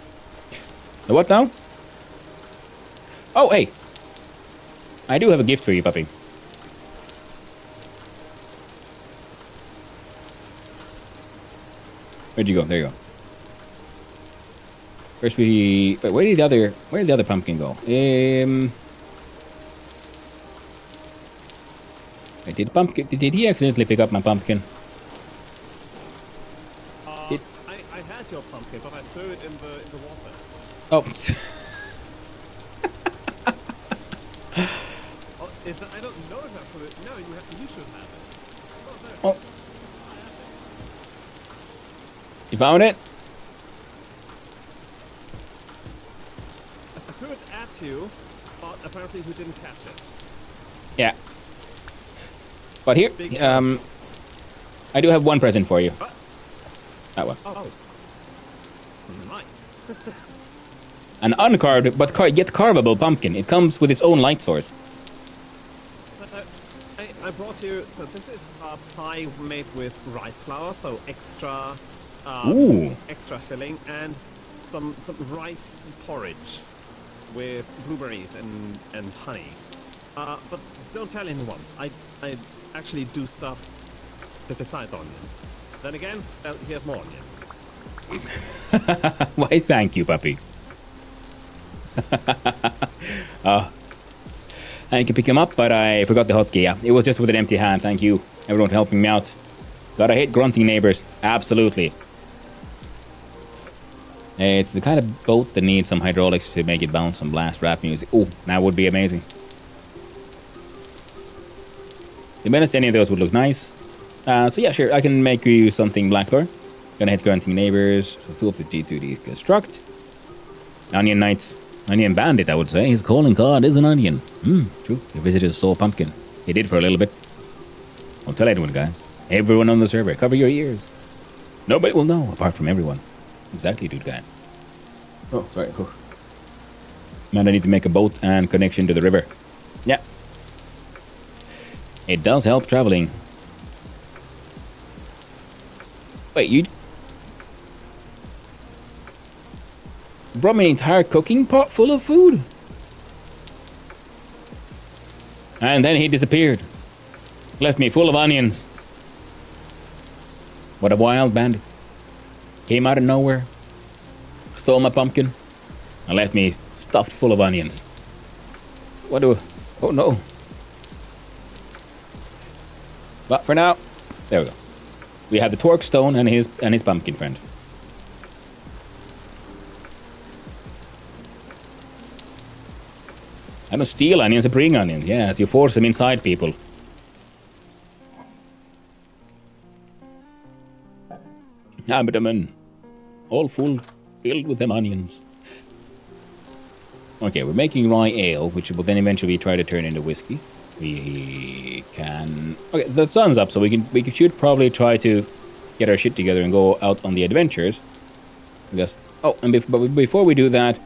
The what now? Oh, hey. I do have a gift for you, puppy. Where'd you go? There you go. First we... Wait, where did the other pumpkin go? Wait, did he accidentally pick up my pumpkin? I had your pumpkin, but I threw it in the water. Oh. I don't know if I threw it. No, you should have it. Oh. You found it? I threw it at too, but apparently we didn't catch it. Yeah. But here, Big I do have one present for you. That one. Oh. Nice. An uncarved but yet carvable pumpkin. It comes with its own light source. I brought you, so this is a pie made with rice flour, so extra, Ooh. extra filling, and some rice porridge with blueberries and honey. But don't tell anyone. I actually do stuff besides onions. Then again, here's more onions. Why, thank you, puppy. I can pick him up, but I forgot the hotkey. Yeah, it was just with an empty hand. Thank you, everyone, for helping me out. Gotta hate grunting neighbors. Absolutely. It's the kind of boat that needs some hydraulics to make it bounce and blast rap music. Oh, that would be amazing. To be honest, any of those would look nice. So yeah, sure, I can make you something Blackthorn. Gonna hit grunting neighbors. So 2 of the G2D construct. Onion Knight. Onion Bandit, I would say. His calling card is an onion. True. Your visitor saw a pumpkin. He did for a little bit. Don't tell anyone, guys. Everyone on the server, cover your ears. Nobody will know, apart from everyone. Exactly, dude guy. Oh, sorry. Oh. Man, I need to make a boat and connection to the river. Yeah. It does help traveling. Wait, you brought me an entire cooking pot full of food? And then he disappeared. Left me full of onions. What a wild bandit. Came out of nowhere. Stole my pumpkin. And left me stuffed full of onions. What do... Oh no. But for now, there we go. We have the Torque Stone and his pumpkin friend. I don't steal onions, I bring onions. Yes, you force them inside people. Abdomen. All full, filled with them onions. Okay, we're making rye ale, which will then eventually try to turn into whiskey. We can... Okay, the sun's up, so we should probably try to get our shit together and go out on the adventures. Just... Oh, and but before we do that...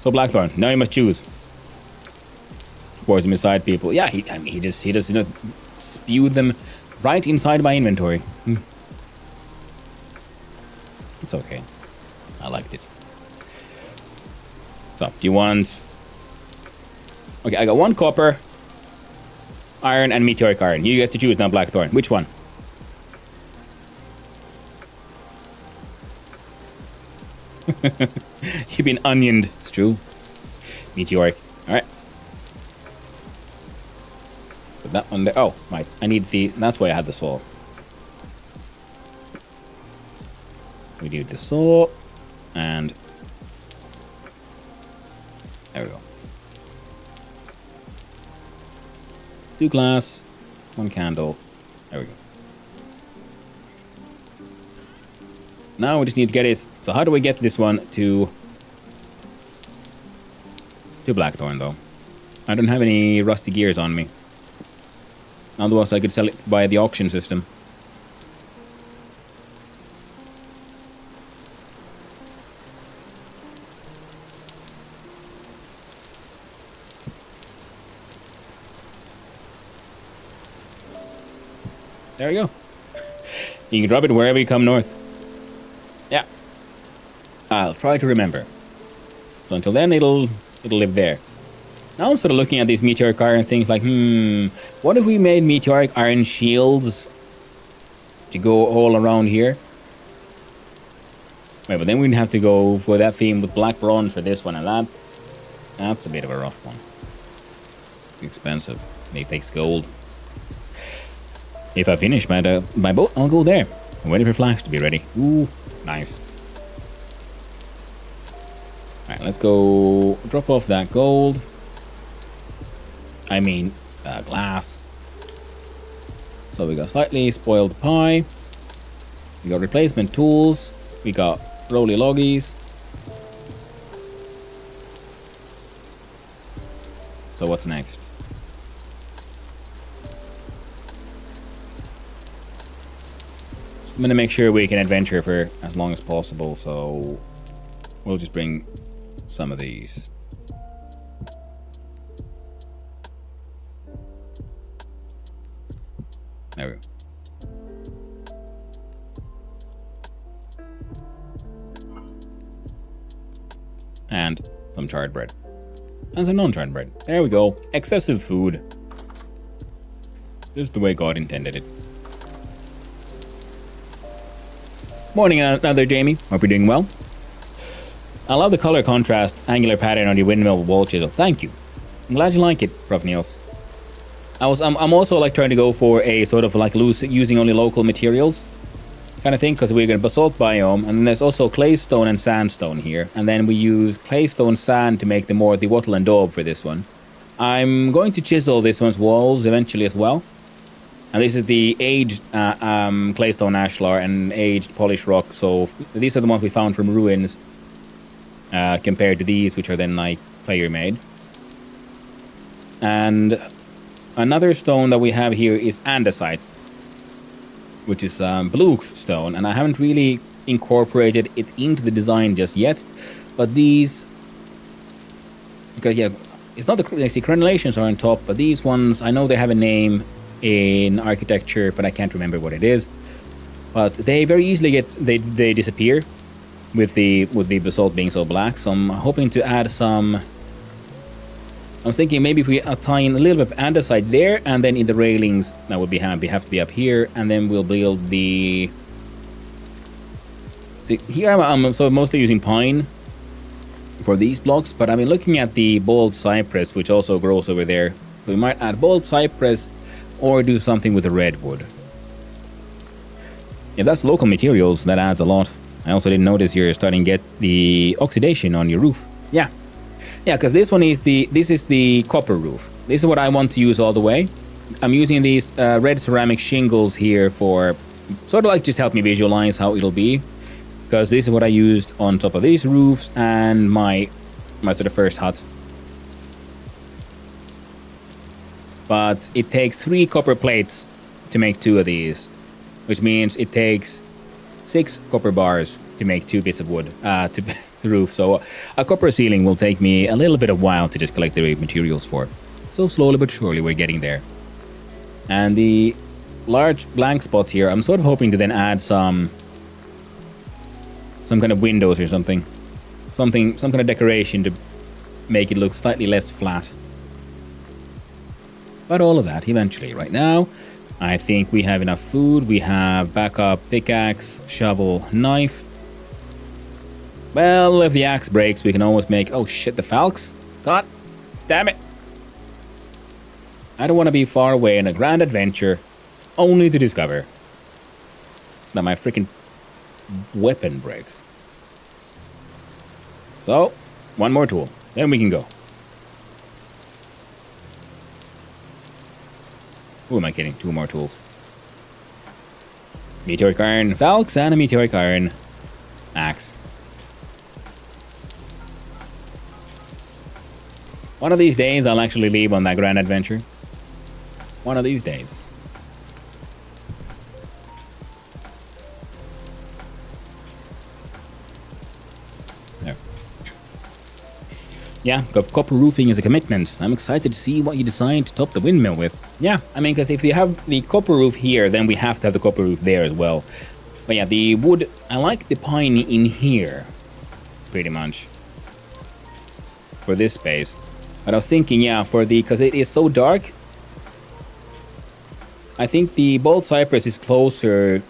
So Blackthorn, now you must choose. Force him inside people. Yeah, he just spewed them right inside my inventory. It's okay. I liked it. So, do you want... Okay, I got 1 copper, iron, and meteoric iron. You get to choose now, Blackthorn. Which one? You've been onioned. It's true. Meteoric. Alright. Put that one there. Oh, right. I need the... That's why I had the saw. We need the saw. And... There we go. 2 glass. 1 candle. There we go. Now we just need to get it. So how do we get this one to Blackthorn, though? I don't have any rusty gears on me. Otherwise I could sell it via the auction system. There we go. You can drop it wherever you come north. Yeah. I'll try to remember. So until then, it'll live there. Now I'm sort of looking at these meteoric iron things like, what if we made meteoric iron shields to go all around here? Wait, but then we'd have to go for that theme with black bronze for this one, and that's a bit of a rough one. It's expensive. It takes gold. If I finish my boat, I'll go there. I'm waiting for flags to be ready. Ooh, nice. Alright, let's go drop off that gold. I mean, glass. So we got slightly spoiled pie. We got replacement tools. We got roly loggies. So what's next? I'm gonna make sure we can adventure for as long as possible, so we'll just bring some of these. There we go. And some charred bread. And some non-charred bread. There we go. Excessive food. Just the way God intended it. Morning out there, Jamie. Hope you're doing well. I love the color contrast, angular pattern on your windmill wall chisel. Thank you. I'm glad you like it, Prof. Niels. I'm also like trying to go for a sort of like loose, using only local materials kind of thing, because we're going to basalt biome, and then there's also claystone and sandstone here, and then we use claystone sand to make the wattle and daub for this one. I'm going to chisel this one's walls eventually as well, and this is the aged claystone ashlar and aged polished rock. So these are the ones we found from ruins, compared to these, which are then like player made. And another stone that we have here is andesite, which is blue stone, and I haven't really incorporated it into the design just yet. But these, because yeah, it's not the crenellations are on top, but these ones, I know they have a name in architecture, but I can't remember what it is. But they very easily they disappear with the basalt being so black. So I'm hoping to add some. I'm thinking maybe if we tie in a little bit of andesite there, and then in the railings that would have to be up here, and then we'll build the. See, here I'm so mostly using pine for these blocks, but I've been looking at the bald cypress, which also grows over there. So we might add bald cypress, or do something with the redwood. If that's local materials, that adds a lot. I also didn't notice you're starting to get the oxidation on your roof. Yeah. Yeah, because this is the copper roof. This is what I want to use all the way. I'm using these red ceramic shingles here for sort of like just help me visualize how it'll be. Because this is what I used on top of these roofs and my sort of first hut. But it takes 3 copper plates to make 2 of these, which means it takes 6 copper bars to make 2 bits of wood to the roof. So a copper ceiling will take me a little bit of while to just collect the materials for. So slowly but surely we're getting there. And the large blank spots here, I'm sort of hoping to then add some kind of windows or something. Some kind of decoration to make it look slightly less flat. But all of that eventually. Right now, I think we have enough food. We have backup pickaxe, shovel, knife. Well, if the axe breaks, we can always make... Oh shit, the falcons? God damn it. I don't want to be far away in a grand adventure, only to discover that my freaking weapon breaks. So, one more tool. Then we can go. Who am I kidding? 2 more tools. Meteoric iron falcons and a meteoric iron axe. One of these days, I'll actually leave on that grand adventure. One of these days. There. Yeah, copper roofing is a commitment. I'm excited to see what you decide to top the windmill with. Yeah, I mean, because if you have the copper roof here, then we have to have the copper roof there as well. But yeah, the wood, I like the pine in here, pretty much, for this space. But I was thinking, yeah, because it is so dark, I think the bald cypress is closer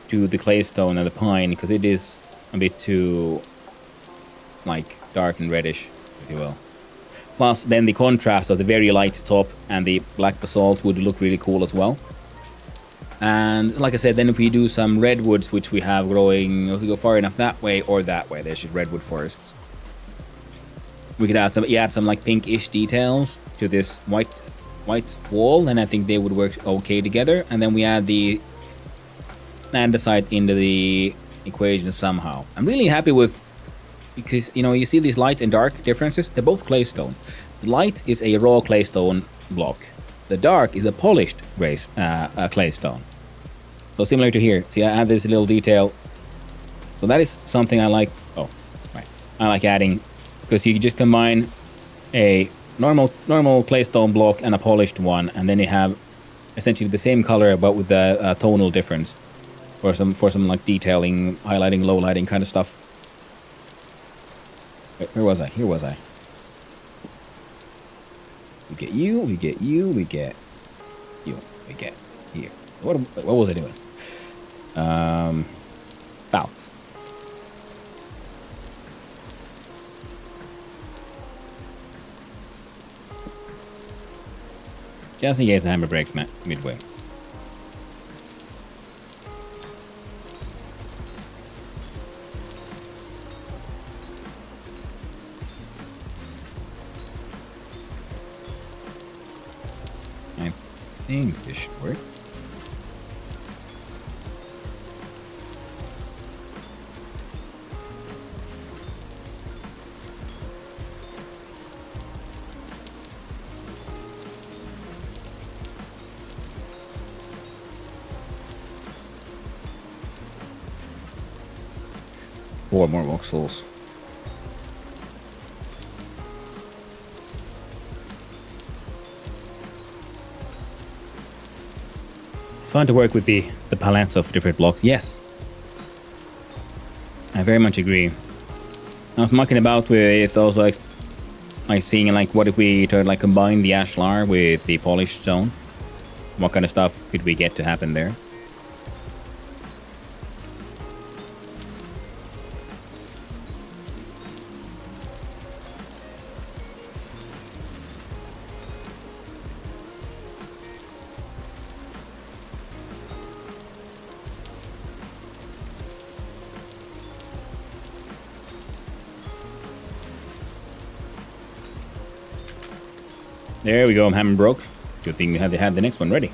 to the claystone and the pine, because it is a bit too, like, dark and reddish, if you will. Plus, then the contrast of the very light top and the black basalt would look really cool as well. And like I said, then if we do some redwoods, which we have growing, if we go far enough that way or that way, there's just redwood forests. We could add some like pinkish details to this white wall, and I think they would work okay together. And then we add the andesite into the equation somehow. I'm really happy with, because you know, you see these light and dark differences. They're both claystone. The light is a raw claystone block. The dark is a polished claystone. So similar to here. See, I have this little detail. So that is something I like. Oh, right. I like adding because you just combine a normal claystone block and a polished one, and then you have essentially the same color but with a tonal difference for some like detailing, highlighting, low lighting kind of stuff. Wait, where was I? Here was I. We get you, we get you, we get you, we get here. What was I doing? Balance. Just in case the hammer breaks midway. I think this should work. Four more voxels. It's fun to work with the palettes of different blocks. Yes, I very much agree. I was mucking about with also like seeing like what if we like combine the ashlar with the polished stone? What kind of stuff could we get to happen there? There we go, hammer broke. Good thing we had the next one ready.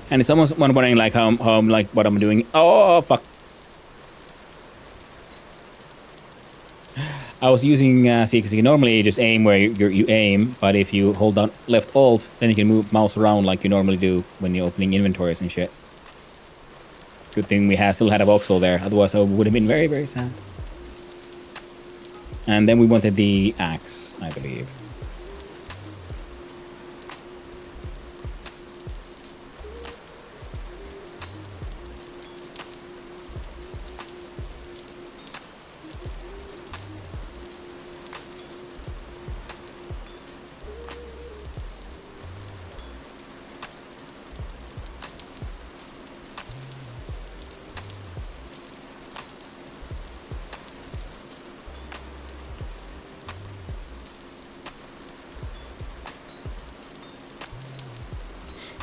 And it's almost wondering like how like what I'm doing. Oh fuck! I was using see, because you can normally just aim where you aim, but if you hold down left alt, then you can move mouse around like you normally do when you're opening inventories and shit. Good thing we still had a voxel there, otherwise I would have been very, very sad. And then we wanted the axe, I believe.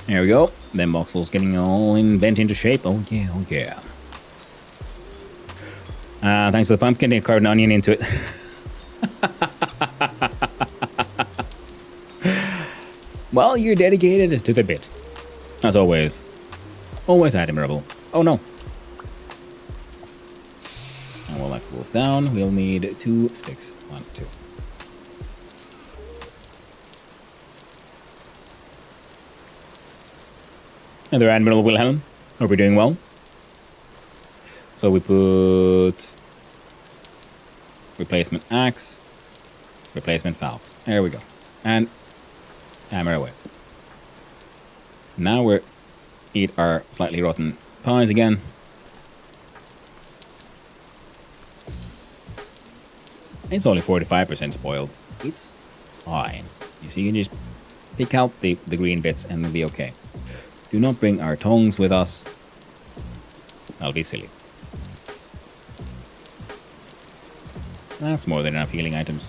There we go. Then voxel's getting all bent into shape. Oh yeah, oh yeah. Thanks for the pumpkin. They carved an onion into it. Well, you're dedicated to the bit. As always. Always admirable. Oh no. And we'll let wolf down. We'll need 2 sticks. 1, 2. Another Admiral Wilhelm. Hope we're doing well. So we put replacement axe, replacement valves. There we go. And hammer away. Now we're eat our slightly rotten pies again. It's only 45% spoiled. It's fine. You see, you can just pick out the green bits and it'll be okay. Do not bring our tongs with us. That'll be silly. That's more than enough healing items.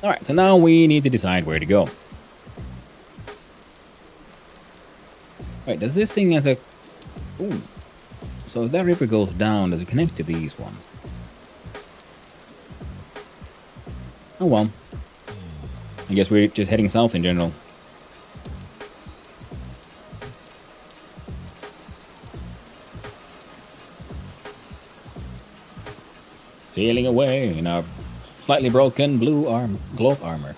Alright, so now we need to decide where to go. Wait, does this thing has a... Ooh. So if that river goes down, does it connect to these ones? Oh well. I guess we're just heading south in general. Sailing away in our slightly broken blue cloak armor.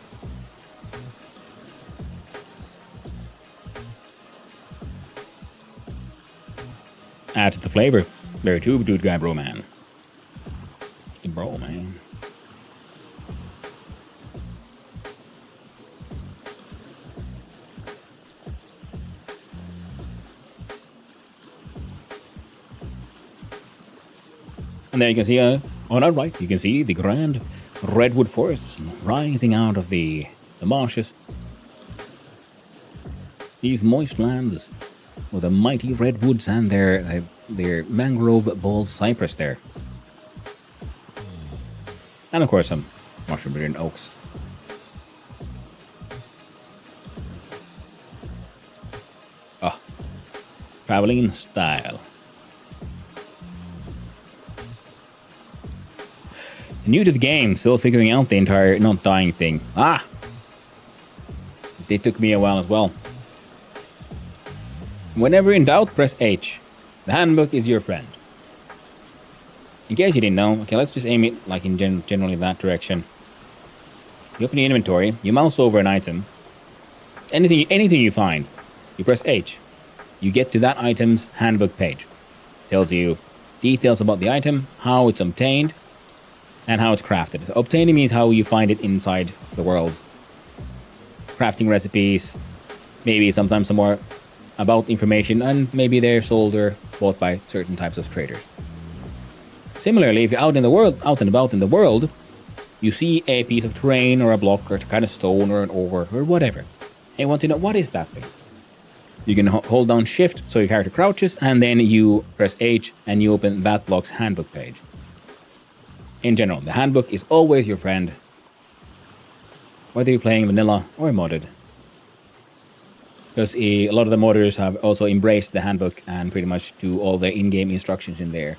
Add to the flavor. Very true, dude guy, bro man. Bro man. And there you can see, on our right, you can see the grand redwood forests rising out of the marshes. These moist lands with the mighty redwoods and their mangrove bald cypress there. And of course some mushroom-bearing oaks. Ah, traveling in style. New to the game, still figuring out the entire not dying thing. Ah! It took me a while as well. Whenever in doubt, press H. The handbook is your friend. In case you didn't know, okay, let's just aim it like in generally that direction. You open the inventory, you mouse over an item. Anything you find, you press H. You get to that item's handbook page. Tells you details about the item, how it's obtained, and how it's crafted. So obtaining means how you find it inside the world. Crafting recipes, maybe sometimes some more about information, and maybe they're sold or bought by certain types of traders. Similarly, if you're out and about in the world, you see a piece of terrain or a block or a kind of stone or an ore or whatever, and you want to know what is that thing. You can hold down Shift so your character crouches, and then you press H and you open that block's handbook page. In general, the handbook is always your friend, whether you're playing vanilla or modded. Because a lot of the modders have also embraced the handbook and pretty much do all the in-game instructions in there.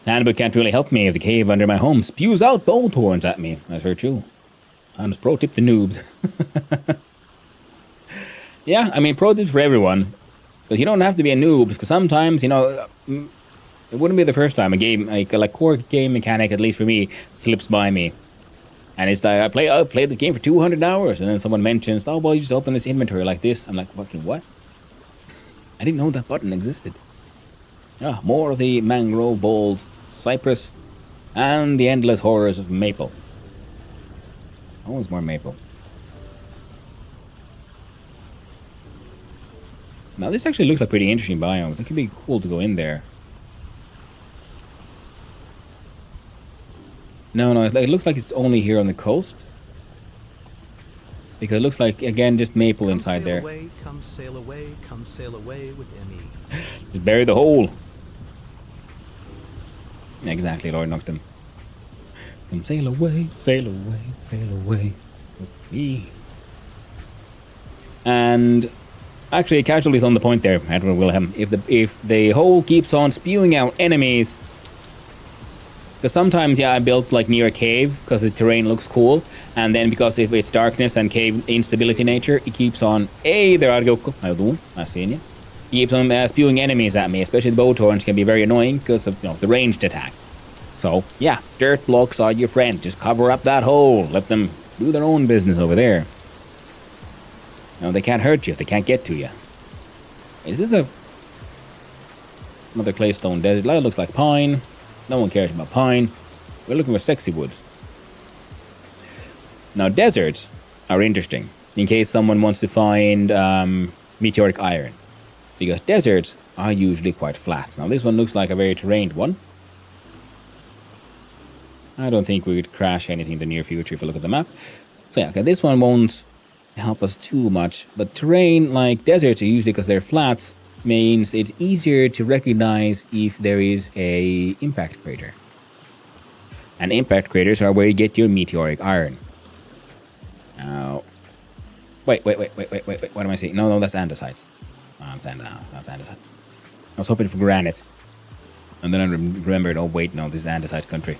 The handbook can't really help me if the cave under my home spews out bolt horns at me. That's very true. And pro tip to noobs. Yeah, I mean, pro tip for everyone. But you don't have to be a noob, because sometimes, you know, it wouldn't be the first time a game, like core game mechanic, at least for me, slips by me. And it's like, I played this game for 200 hours, and then someone mentions, oh, well, you just open this inventory like this. I'm like, fucking what? I didn't know that button existed. Yeah, more of the mangrove, bold, cypress, and the endless horrors of maple. Always more maple. Now this actually looks like pretty interesting biomes. It could be cool to go in there. No, it looks like it's only here on the coast. Because it looks like, again, just maple inside there. Come sail away with ME. Just bury the hole. Exactly, Lord Noctum. Come sail away, sail away, sail away with me. And actually, casualties on the point there, Edward Wilhelm. If the hole keeps on spewing out enemies, because sometimes, yeah, I built like near a cave because the terrain looks cool, and then because of its darkness and cave instability nature, it keeps on. Hey, there are Gyoko. I've seen you. Keeps on spewing enemies at me, especially the bow horns can be very annoying because of the ranged attack. So yeah, dirt blocks are your friend. Just cover up that hole. Let them do their own business over there. No, they can't hurt you if they can't get to you. Is this another claystone desert? That looks like pine. No one cares about pine. We're looking for sexy woods. Now deserts are interesting in case someone wants to find meteoric iron, because deserts are usually quite flat. Now this one looks like a very terrained one. I don't think we would crash anything in the near future if you look at the map. So yeah, okay, this one won't help us too much, but terrain like deserts are usually, because they're flats, means it's easier to recognize if there is a impact crater. And impact craters are where you get your meteoric iron. Now, wait, what am I saying? No, that's andesite. That's andesite. I was hoping for granite. And then I remembered, oh wait, no, this is andesite country.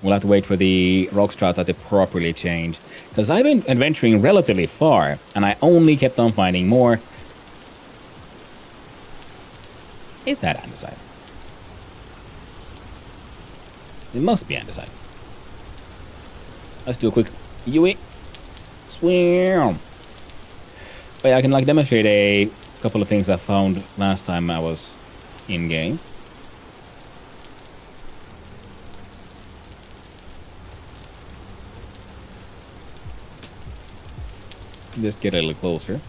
We'll have to wait for the rock strata to properly change. Because I've been adventuring relatively far, and I only kept on finding more. Is that andesite? It must be andesite. Let's do a quick Yui. Swim. But yeah, I can like demonstrate a couple of things I found last time I was in game. Just get a little closer.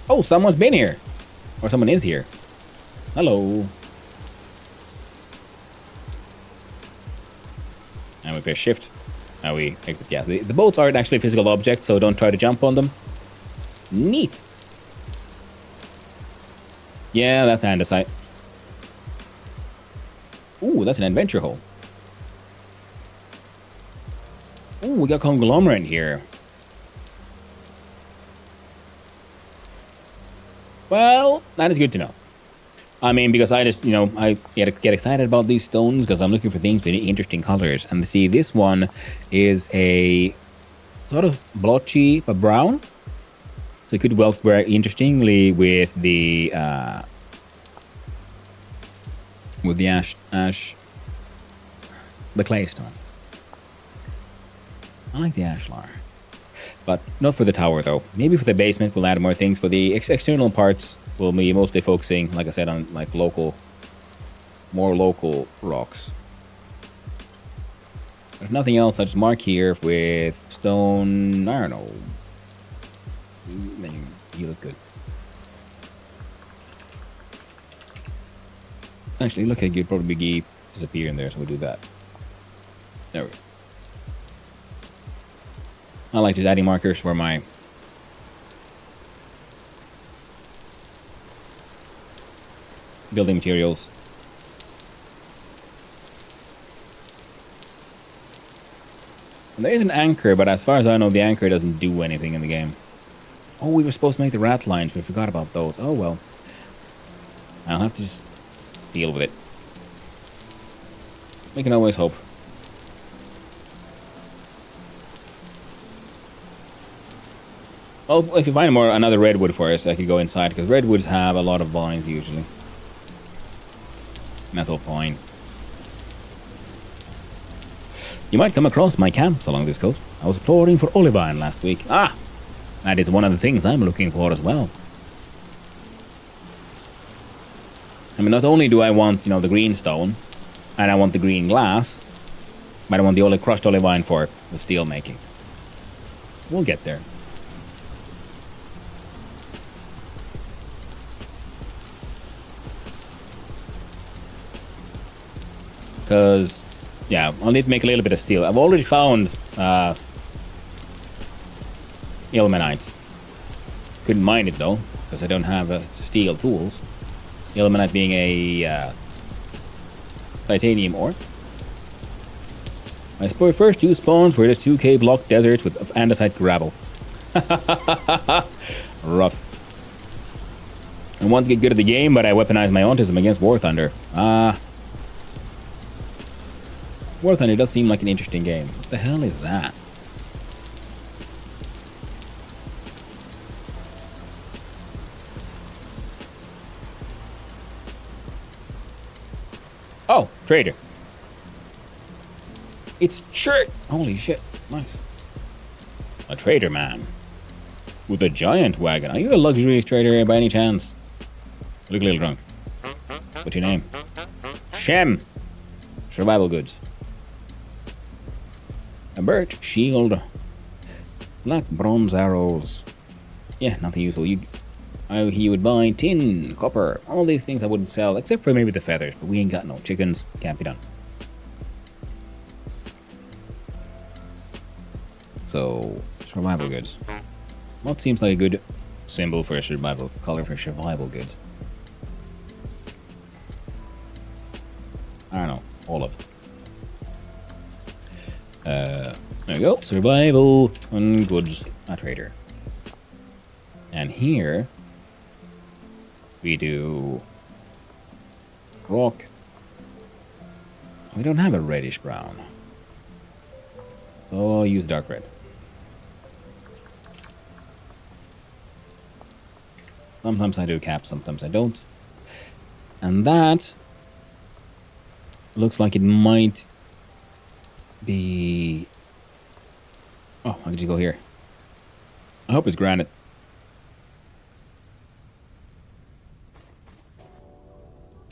Oh, someone's been here. Or someone is here. Hello. And we press shift. Now we exit. Yeah, the boats aren't actually physical objects, so don't try to jump on them. Neat. Yeah, that's andesite. Ooh, that's an adventure hole. Ooh, we got conglomerate here. Well, that is good to know. I mean, because I just, I get excited about these stones because I'm looking for things with interesting colors. And see, this one is a sort of blotchy but brown. So it could work very interestingly with the ash, the claystone. I like the ashlar. But not for the tower, though. Maybe for the basement, we'll add more things. For the external parts, we'll be mostly focusing, like I said, on like more local rocks. If nothing else, I'll just mark here with stone. I don't know. You look good. Actually, look like you'd probably be disappear in there, so we'll do that. There we go. I like just adding markers for my building materials. And there is an anchor, but as far as I know, the anchor doesn't do anything in the game. Oh, we were supposed to make the rat lines, but we forgot about those. Oh well. I'll have to just deal with it. We can always hope. Oh, if you find another redwood forest, I could go inside, because redwoods have a lot of vines usually. Metal pine. You might come across my camps along this coast. I was exploring for olivine last week. Ah! That is one of the things I'm looking for as well. I mean, not only do I want, the green stone, and I want the green glass, but I want the crushed olivine for the steel making. We'll get there. Because, yeah, I'll need to make a little bit of steel. I've already found ilmenite. Couldn't mine it though, because I don't have steel tools. Ilmenite being a titanium ore. My first two spawns were just 2k block deserts with andesite gravel. Rough. I want to get good at the game, but I weaponize my autism against War Thunder. War Thunder does seem like an interesting game. What the hell is that? Oh, trader. It's Chert. Holy shit. Nice. A trader man. With a giant wagon. Are you a luxurious trader by any chance? You look a little drunk. What's your name? Shem. Survival goods. A birch shield. Black bronze arrows. Yeah, nothing useful. He would buy tin, copper, all these things I wouldn't sell, except for maybe the feathers, but we ain't got no chickens. Can't be done. So, survival goods. What seems like a good symbol for a survival, color for survival goods? I don't know, all of it. There we go, survival and goods, a trader. And here, we do rock. We don't have a reddish brown. So I'll use dark red. Sometimes I do caps, sometimes I don't. And that looks like it might be... Oh, how could you go here? I hope it's granite.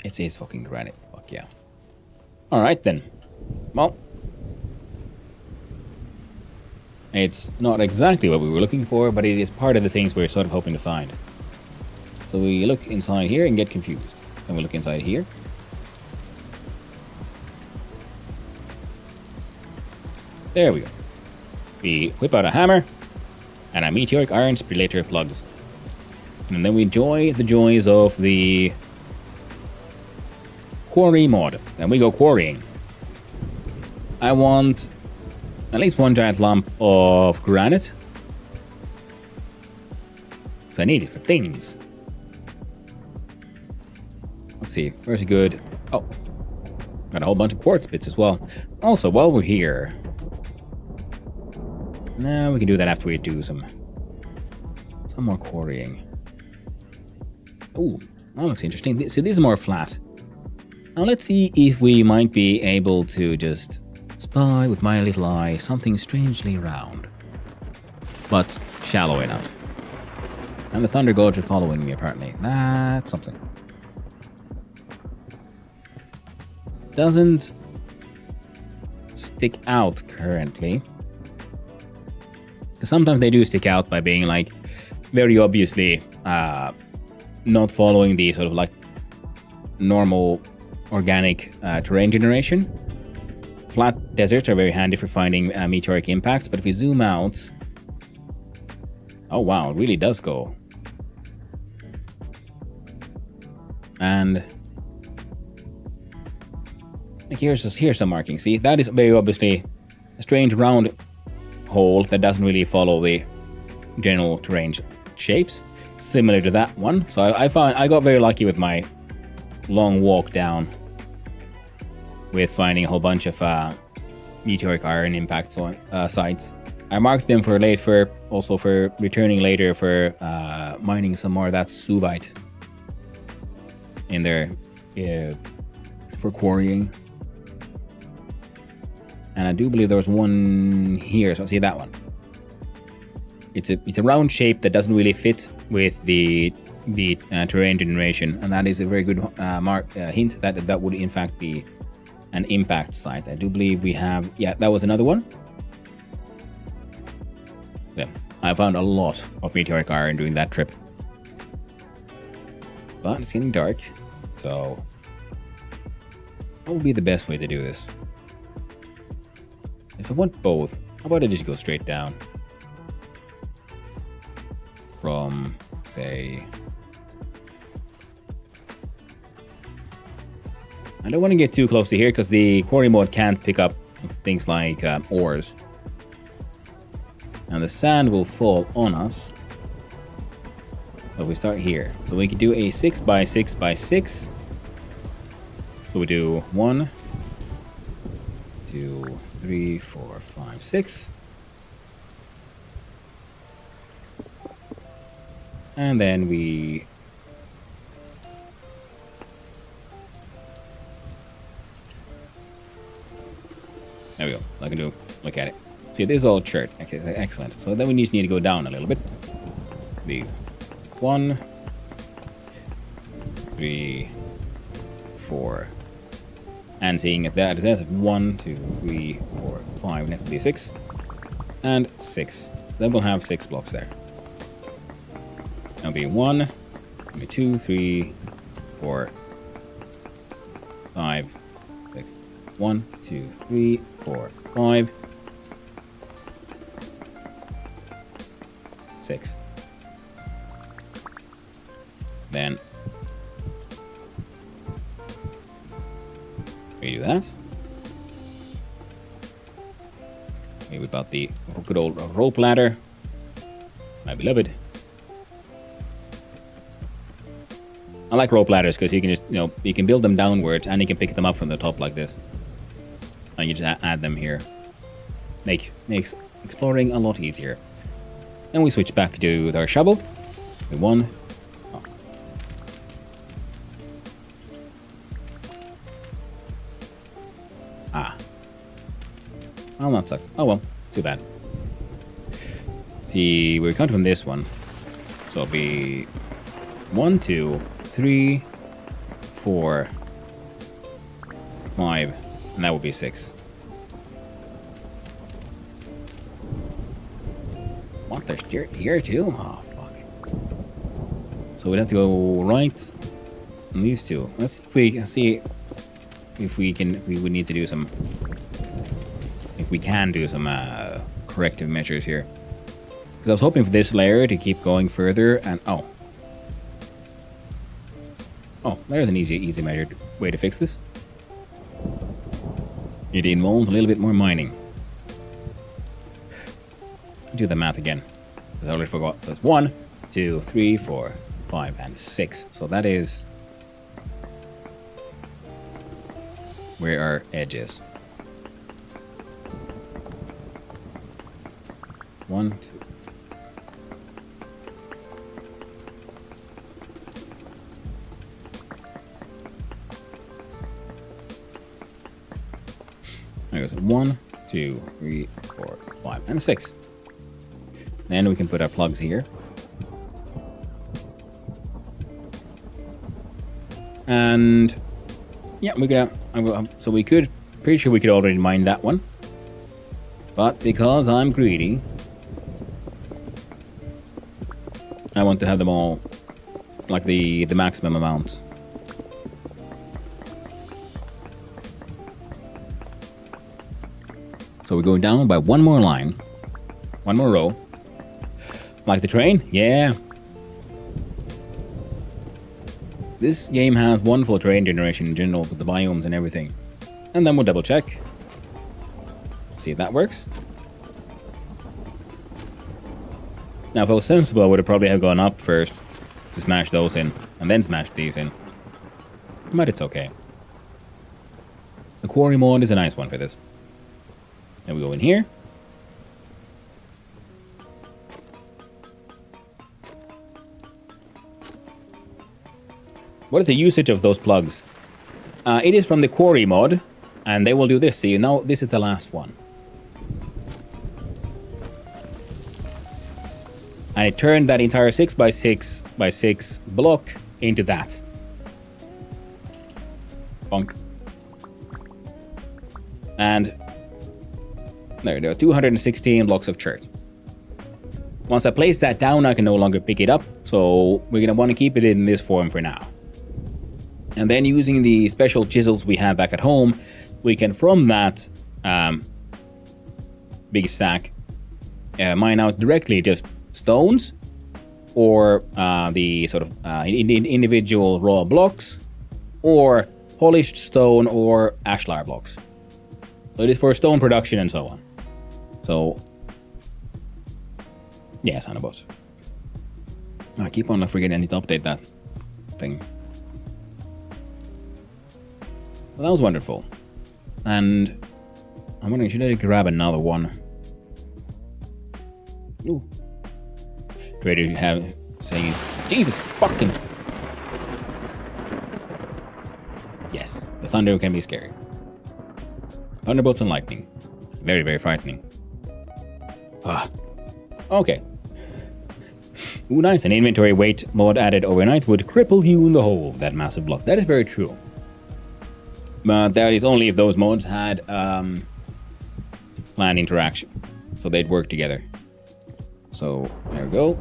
It is fucking granite. Fuck yeah. Alright then. Well. It's not exactly what we were looking for, but it is part of the things we're sort of hoping to find. So we look inside here and get confused. Then we look inside here. There we go. We whip out a hammer and a meteoric iron splitter plugs. And then we enjoy the joys of the quarry mod. Then we go quarrying. I want at least one giant lump of granite. So I need it for things. Let's see, where's it good? Oh, got a whole bunch of quartz bits as well. Also, while we're here, now we can do that after we do some more quarrying. Ooh, that looks interesting. So these are more flat. Now let's see if we might be able to just spy with my little eye something strangely round, but shallow enough. And the Thunder Gorge are following me apparently. That's something. Doesn't stick out currently. Sometimes they do stick out by being like very obviously not following the sort of like normal organic terrain generation. Flat deserts are very handy for finding meteoric impacts, but if we zoom out, oh wow, it really does go. And here's some marking. See, that is very obviously a strange round hole that doesn't really follow the general terrain shapes, similar to that one. So I found I got very lucky with my long walk down with finding a whole bunch of meteoric iron impact sites. I marked them for also for returning later for mining some more of that suvite in there for quarrying. And I do believe there was one here, so see that one. It's a round shape that doesn't really fit with the terrain generation, and that is a very good hint that that would in fact be an impact site. I do believe we have, yeah, that was another one. Yeah, I found a lot of meteoric iron doing that trip. But it's getting dark, so what would be the best way to do this? If I want both, how about I just go straight down from, say, I don't want to get too close to here because the quarry mode can't pick up things like ores. And the sand will fall on us. So we start here. So we could do a 6 by 6 by 6. So we do 1, 2, 3, 4, 5, 6. And then we there we go. I can do look at it. See, this is all chert. Okay, excellent. So then we just need to go down a little bit. The 1, 3, 4. And seeing that is 1, 2, 3, 4, 5, and that will be 6. And 6. Then we'll have 6 blocks there. That'll be 1, 2, 3, 4, 5, 6. 1, 2, 3, 4, 5, 6. Then we do that. We whip out the good old rope ladder, my beloved. I like rope ladders because you can just, you can build them downwards and you can pick them up from the top like this. And you just add them here. Makes exploring a lot easier. Then we switch back to our shovel. One. Oh. Ah. Well, that sucks. Oh well, too bad. See, we're counting from this one. So it'll be 1, 2, 3, 4, 5, and that would be 6. What? There's here too? Oh, fuck. So we'd have to go right on these two. Let's see if we can see if we can. We would need to do some. If we can do some corrective measures here. Because I was hoping for this layer to keep going further, and oh, there's an easy measured way to fix this. It involves a little bit more mining. Do the math again. I already forgot. That's 1, 2, 3, 4, 5, and 6. So that is where our edge is. 1, 2. There goes 1, 2, 3, 4, 5, and 6. Then we can put our plugs here. And yeah, we're gonna. So we could. Pretty sure we could already mine that one. But because I'm greedy, I want to have them all like the maximum amount. So we're going down by one more line, one more row. Like the train? Yeah. This game has wonderful terrain generation in general with the biomes and everything. And then we'll double check. See if that works. Now if I was sensible, I would have probably have gone up first to smash those in and then smash these in. But it's okay. The quarry mod is a nice one for this. Then we go in here. What is the usage of those plugs? It is from the quarry mod, and they will do this. See, now this is the last one. And it turned that entire 6x6x6 block into that. Bonk. And there are 216 blocks of chert. Once I place that down, I can no longer pick it up, so we're gonna want to keep it in this form for now. And then using the special chisels we have back at home, we can from that big stack mine out directly just stones or the sort of individual raw blocks or polished stone or ashlar blocks. So it is for stone production and so on. So yeah, son of boss. I keep on forgetting I need to update that thing. Well, that was wonderful. And I'm wondering, should I grab another one? Ooh. Ready to have saying, Jesus fucking. Yes, the thunder can be scary. Thunderbolts and lightning. Very, very frightening. Okay. Ooh, nice. An inventory weight mod added overnight would cripple you in the hole. That massive block. That is very true. But that is only if those mods had planned interaction. So they'd work together. So there we go.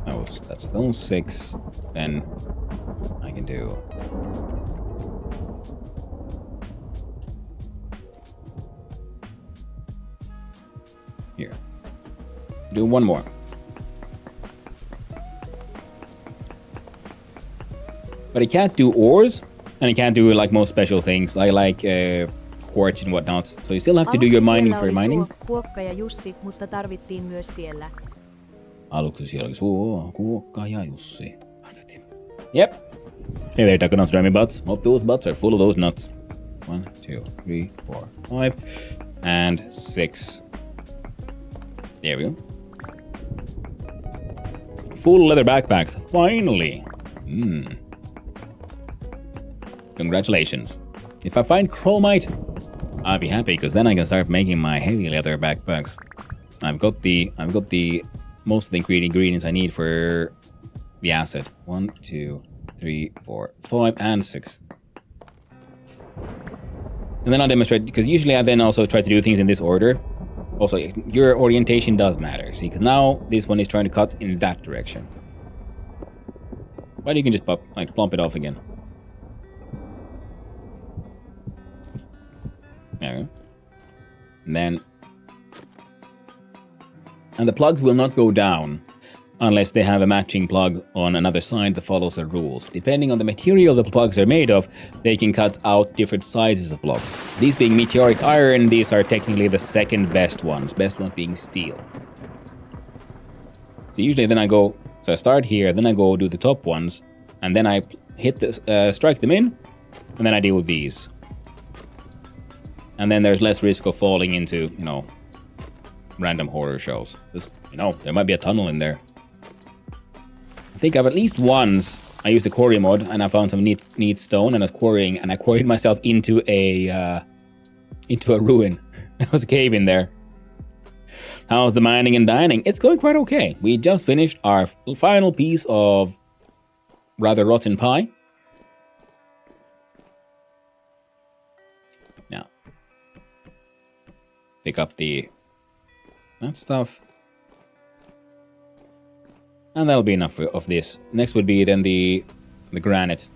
That's those 6. Then I can do. Here. Do one more. But I can't do ores. And you can't do like most special things, like quartz and whatnot. So you still have to do your mining for mining. Kuokka ja Jussi, mutta tarvittiin myös siellä. Aluksi siellä oli Kuokka ja Jussi. Yep. Hey there, Taco Nuts, Remy Butts. Hope those butts are full of those nuts. 1, 2, 3, 4, 5, and 6. There we go. Full leather backpacks. Finally. Congratulations. If I find chromite, I'll be happy because then I can start making my heavy leather backpacks. I've got the most of the ingredients I need for the acid. 1, 2, 3, 4, 5, and 6. And then I'll demonstrate, because usually I then also try to do things in this order. Also, your orientation does matter. See, because now this one is trying to cut in that direction. But you can just plump it off again. There we go. And the plugs will not go down unless they have a matching plug on another side that follows the rules. Depending on the material the plugs are made of, they can cut out different sizes of blocks. These being meteoric iron, these are technically the second best ones being steel. So usually then I start here, then I go do the top ones, and then I hit strike them in, and then I deal with these. And then there's less risk of falling into, random horror shows. There might be a tunnel in there. I think I've at least once I used the quarry mod and I found some neat stone and I was quarrying and I quarried myself into a ruin. There was a cave in there. How's the mining and dining? It's going quite okay. We just finished our final piece of rather rotten pie. Now, pick up that stuff. And that'll be enough of this. Next would be then the granite.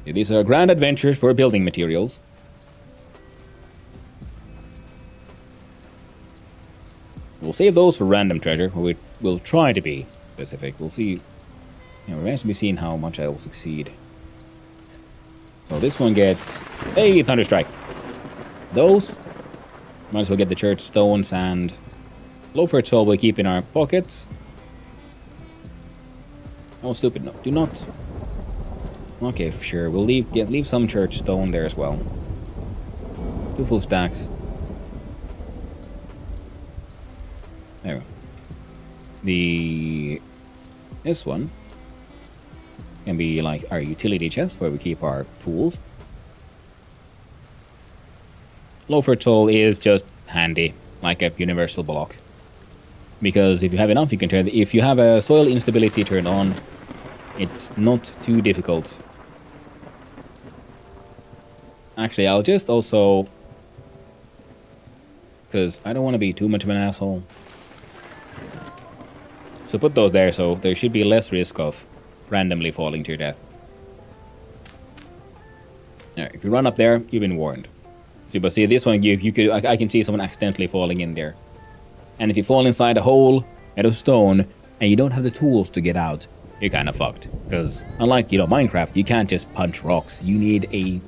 These are grand adventures for building materials. We'll save those for random treasure, or we'll try to be specific. We'll see. Remains to be seen how much I will succeed. So this one gets a Thunderstrike. Those might as well get the church stones and Loafer Soul we keep in our pockets. Oh, stupid, no. Do not. Okay, sure. We'll leave some church stone there as well. 2 full stacks. There we go. This one can be like our utility chest where we keep our tools. Loafer Soul is just handy, like a universal block. Because if you have enough, you can if you have a soil instability turned on, it's not too difficult. Actually, I'll just also, because I don't want to be too much of an asshole. So put those there, so there should be less risk of randomly falling to your death. Alright, if you run up there, you've been warned. See, this one, I can see someone accidentally falling in there. And if you fall inside a hole made of stone and you don't have the tools to get out, you're kind of fucked. Because unlike, Minecraft, you can't just punch rocks. You need a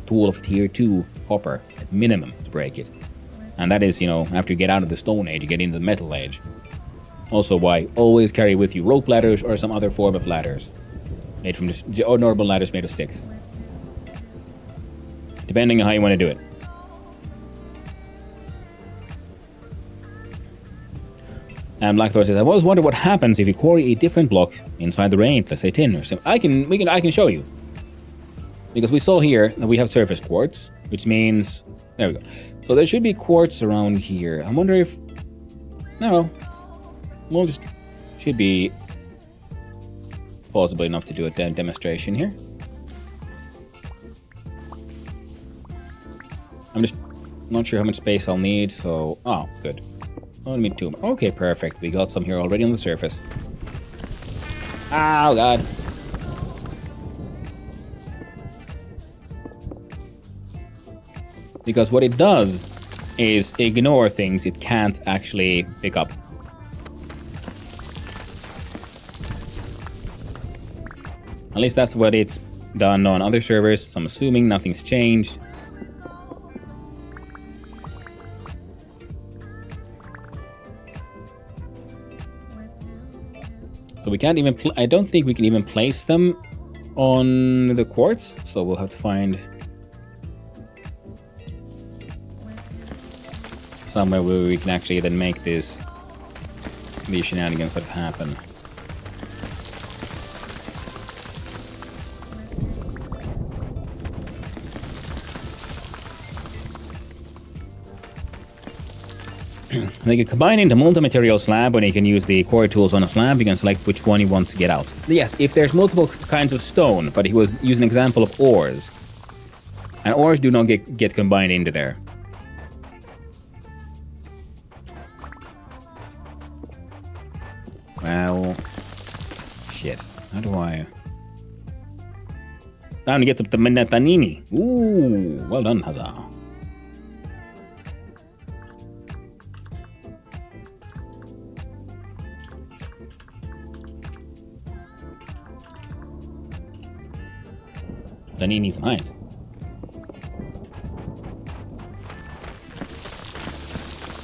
tool of tier 2 copper at minimum to break it. And that is, after you get out of the Stone Age, you get into the Metal Age. Also why always carry with you rope ladders or some other form of ladders. Made from normal ladders made of sticks. Depending on how you want to do it. And Blackthorn says, I've always wondered what happens if you quarry a different block inside the rain, let's say tin or something. I can show you. Because we saw here that we have surface quartz, which means, there we go. So there should be quartz around here. I wonder if, no, we'll just, should be possible enough to do a demonstration here. I'm just not sure how much space I'll need, so, oh, good. Only 2. Okay, perfect. We got some here already on the surface. Oh, God. Because what it does is ignore things it can't actually pick up. At least that's what it's done on other servers, so I'm assuming nothing's changed. So we can't even. I don't think we can even place them on the quartz. So we'll have to find somewhere where we can actually then make these shenanigans sort of happen. They can combine into multi-material slab, when you can use the quarry tools on a slab, you can select which one you want to get out. Yes, if there's multiple kinds of stone, but he was using an example of ores. And ores do not get combined into there. Well, shit. How do I... Time to get up the Menetanini. Ooh, well done, Huzzah. Then he needs some height.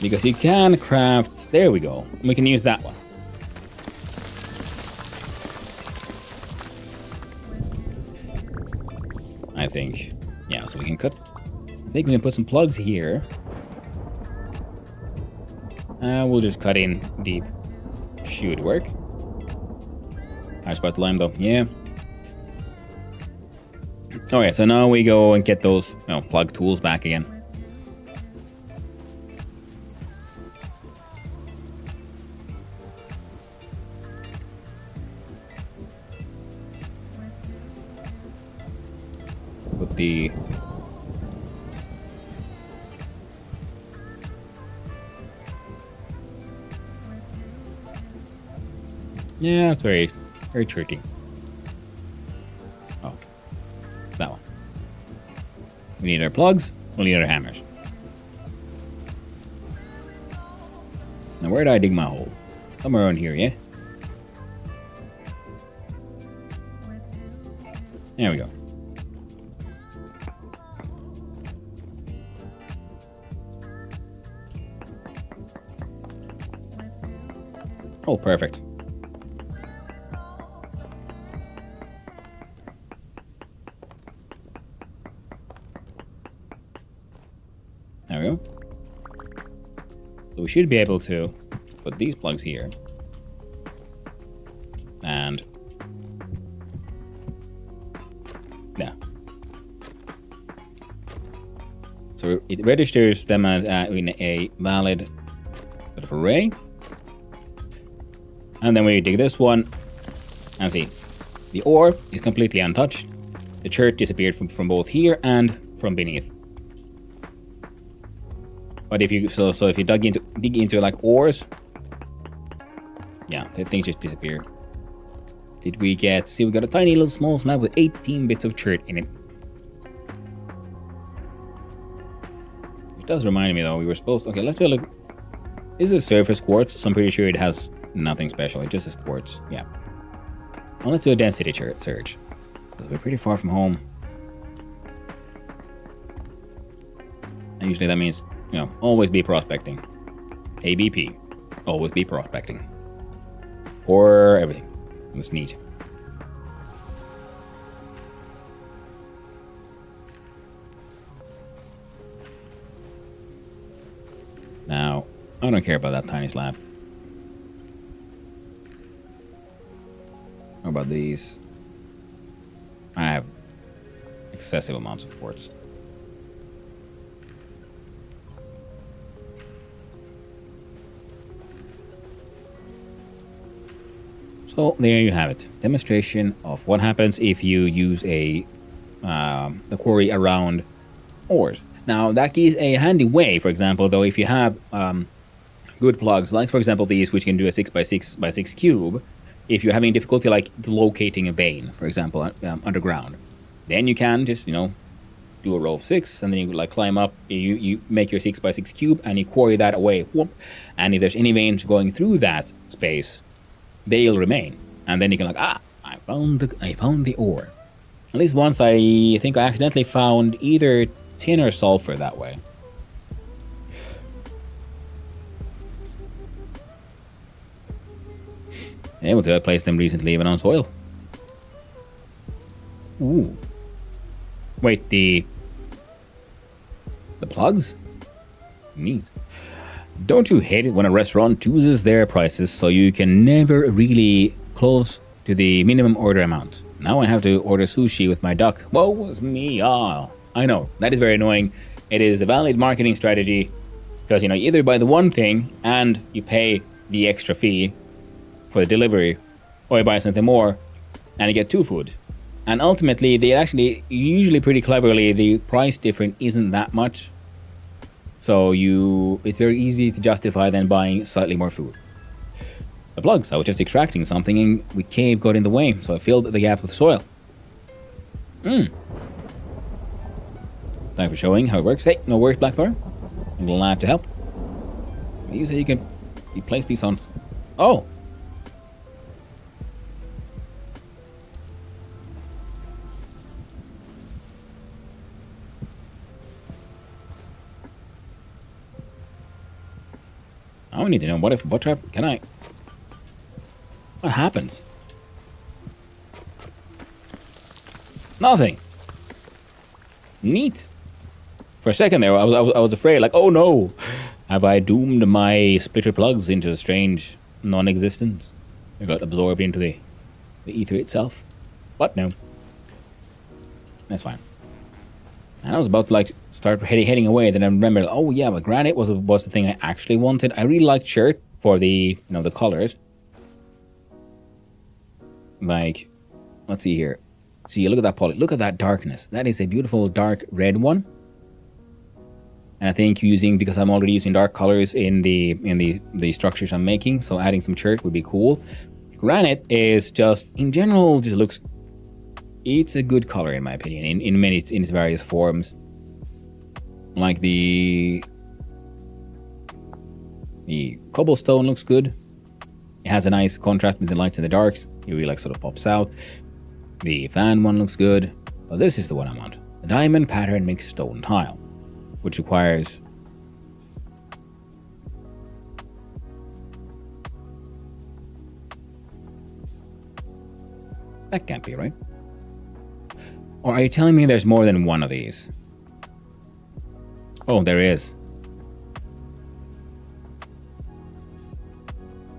Because you can craft... There we go. We can use that one. I think. Yeah, so we can cut... I think we can put some plugs here. We'll just cut in deep. Should work. Nice part lime though. Yeah. Okay, so now we go and get those plug tools back again. Put the... Yeah, it's very, very tricky. Oh. That one. We need our plugs, we'll need our hammers. Now where did I dig my hole? Somewhere around here, yeah? There we go. Oh, perfect. There we go. So we should be able to put these plugs here. And... yeah. So it registers them as in a valid sort of array. And then we dig this one. And see, the ore is completely untouched. The chert disappeared from both here and from beneath. But if you so if you dig into like ores, yeah, the things just disappear. Did we get? See, we got a tiny little small slab with 18 bits of chert in it. It does remind me though, we were supposed to... Okay, let's do a look. Is it surface quartz? So I'm pretty sure it has nothing special. It just is quartz. Yeah. Well, let's do a density search. Because we're pretty far from home. And usually that means, always be prospecting. ABP. Always be prospecting. Or everything. That's neat. Now, I don't care about that tiny slab. How about these? I have excessive amounts of quartz. So there you have it. Demonstration of what happens if you use the quarry around ores. Now that is a handy way, for example, though, if you have good plugs, like for example these, which can do a 6x6x6 cube. If you're having difficulty like locating a vein, for example, underground, then you can just, do a row of 6, and then you like climb up, you make your 6x6 cube, and you quarry that away. Whoop. And if there's any veins going through that space, they'll remain. And then you can I found the ore. At least once I think I accidentally found either tin or sulfur that way. Able to place them recently even on soil. Ooh. Wait, the plugs? Neat. Don't you hate it when a restaurant chooses their prices so you can never really close to the minimum order amount? Now I have to order sushi with my duck. Woe is me. Oh, I know. That is very annoying. It is a valid marketing strategy because, you know, you either buy the one thing and you pay the extra fee for the delivery, or you buy something more and you get two food. And ultimately, they actually, usually pretty cleverly, the price difference isn't that much. So it's very easy to justify then buying slightly more food. The plugs, I was just extracting something and the cave got in the way, so I filled the gap with soil. Thanks for showing how it works. Hey, no worries, Blackthorn. I'm glad to help. You said you can place these on... Oh! I need to know what trap can I... What happens? Nothing. Neat. For a second there, I was afraid, like, oh no, have I doomed my splitter plugs into a strange non-existence? They got absorbed into the ether itself. But no, that's fine. And I was about to like start heading away. Then I remembered, oh yeah, but granite was the thing I actually wanted. I really liked shirt for the the colors. Like, let's see here. See, look at that poly. Look at that darkness. That is a beautiful dark red one. And I think because I'm already using dark colors in the structures I'm making, so adding some chert would be cool. Granite is just in general just looks. It's a good color in my opinion in its various forms. Like the cobblestone looks good. It has a nice contrast with the lights and the darks. It really like sort of pops out. The fan one looks good, but this is the one I want. The diamond pattern mixed stone tile, which requires that can't be right. Or are you telling me there's more than one of these? Oh, there is.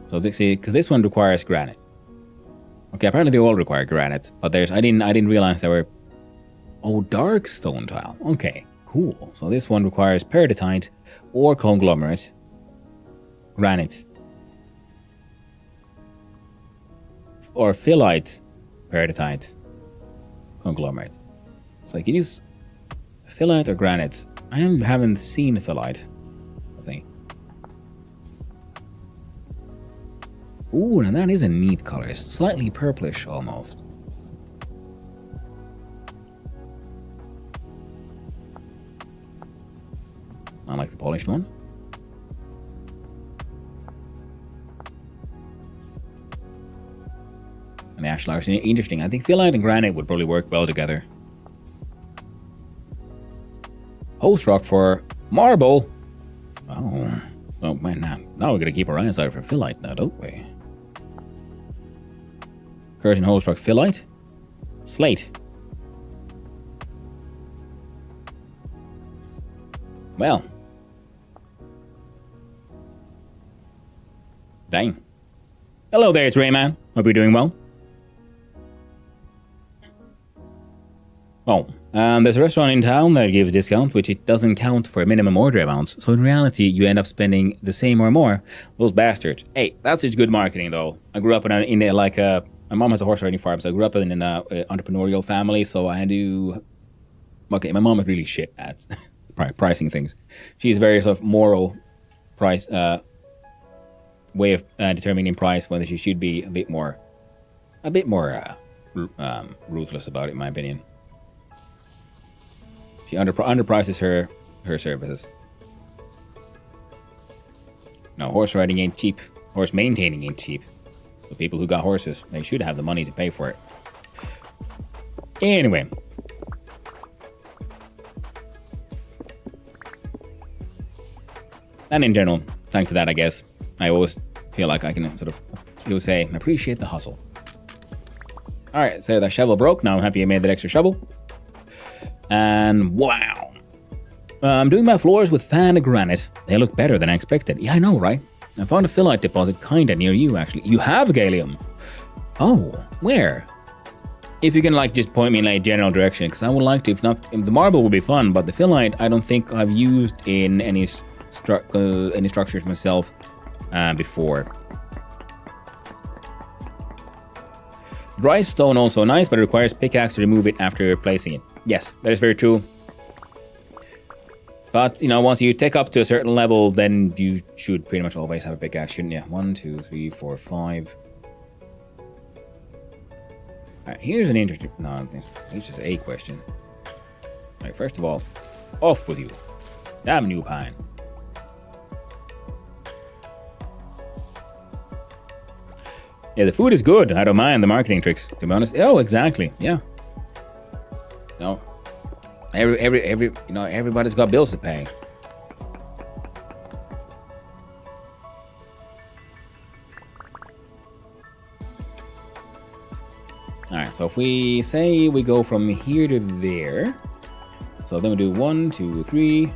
So because this one requires granite. Okay, apparently they all require granite, but I didn't realize there were. Oh, dark stone tile. Okay, cool. So this one requires peridotite or conglomerate, granite, or phyllite, peridotite, conglomerate. So I can use phyllite or granite. I haven't seen phyllite, I think. Ooh, and that is a neat color. It's slightly purplish almost. I like the polished one. And the ashlar is interesting. I think phyllite and granite would probably work well together. Host rock for marble. Oh man, now we're gonna keep our eyes out for phyllite now, don't we? Curtain host rock phyllite. Slate. Well. Dang. Hello there, it's Rayman. Hope you're doing well. Oh, there's a restaurant in town that gives discount, which it doesn't count for minimum order amounts. So in reality, you end up spending the same or more. Those bastards. Hey, that's just good marketing, though. I grew up my mom has a horse riding farm, so I grew up in an entrepreneurial family. So I do. Okay, my mom is really shit at pricing things. She's very sort of moral price way of determining price, whether she should be a bit more ruthless about it, in my opinion. She underprices her services. No, horse riding ain't cheap. Horse maintaining ain't cheap. The people who got horses, they should have the money to pay for it. Anyway. And in general, thanks to that, I guess, I always feel like I can sort of You would say, appreciate the hustle. Alright, so that shovel broke. Now I'm happy I made that extra shovel. And wow. I'm doing my floors with fan granite. They look better than I expected. Yeah, I know, right? I found a phyllite deposit kinda near you, actually. You have gallium. Oh, where? If you can, like, just point me in a general direction, because I would like to. If the marble would be fun, but the phyllite, I don't think I've used in any structures myself before. Dry stone also nice, but it requires pickaxe to remove it after placing it. Yes, that is very true. But, you know, once you take up to a certain level, then you should pretty much always have a pickaxe, shouldn't you? 1, 2, 3, 4, 5. Alright, here's an interesting... No, it's just a question. Alright, first of all, off with you. Damn new pine. Yeah, the food is good. I don't mind the marketing tricks, to be honest. Oh, exactly. Yeah. No. Everybody's got bills to pay. Alright, so if we say we go from here to there. So then we do 1, 2, 3,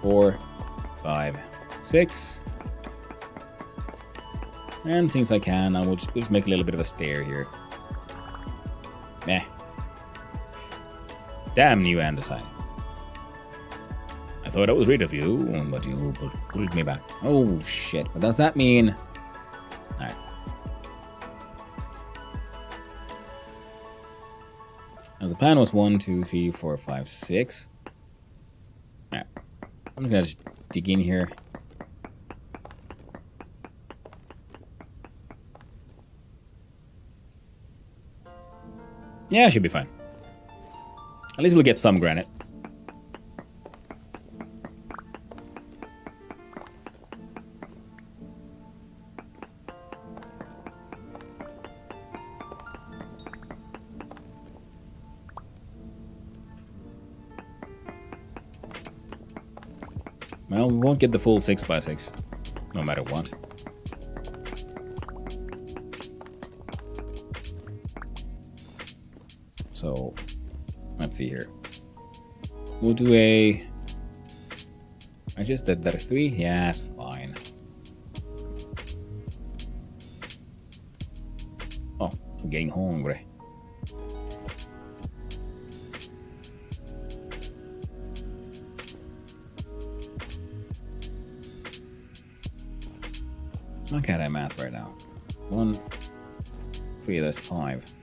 4, 5, 6. And since I can, we'll just make a little bit of a stair here. Meh. Damn you, Andesite. I thought I was rid of you, but you pulled me back. Oh, shit. What does that mean? Alright. Now, the plan was 1, 2, 3, 4, 5, 6. Alright. I'm just gonna just dig in here. Yeah, it should be fine. At least we'll get some granite. Well, we won't get the full 6x6, no matter what. So, let's see here. We'll do a... I just did that 3? Yeah, it's fine. Oh, I'm getting hungry. How can I math right now? 1, 3, that's 5.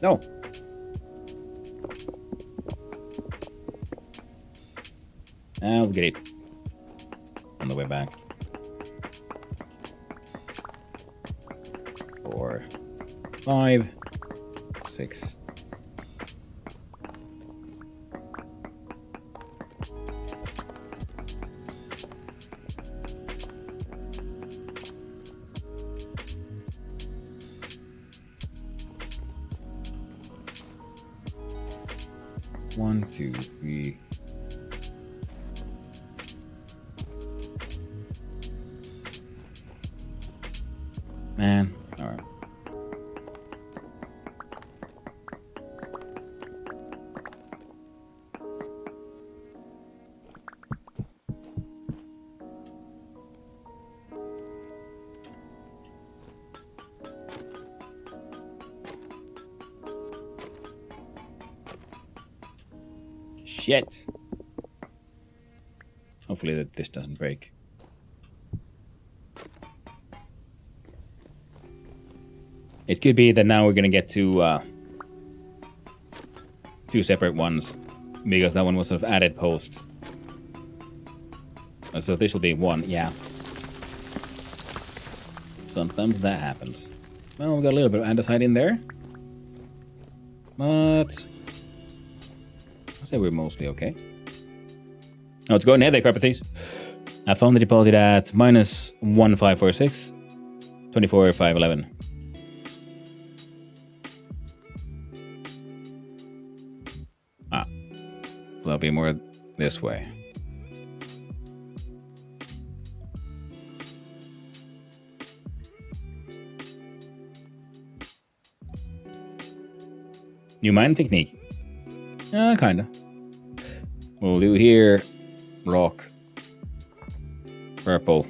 No. We'll get it on the way back. 4, 5, 6. One, 2, 3. Man, all right. Shit. Hopefully that this doesn't break. It could be that now we're gonna get to 2 separate ones, because that one was sort of added post. So this will be 1, yeah. Sometimes that happens. Well, we got a little bit of andesite in there, but I'll say we're mostly okay. Oh, it's going ahead there, Carpathes. I found the deposit at minus 1546, 24,511. There'll be more this way. New mining technique. Kinda. We'll do here rock, purple,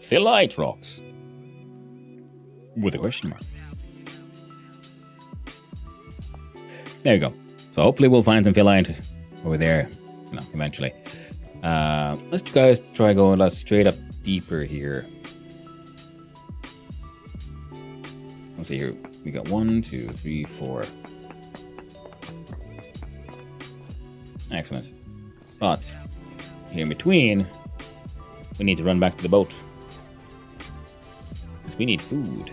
phyllite rocks with a question mark. There you go. So hopefully we'll find some phyllite over there, eventually. Let's guys try going straight up deeper here. Let's see here. We got 1, 2, 3, 4. Excellent. But here in between, we need to run back to the boat. Because we need food.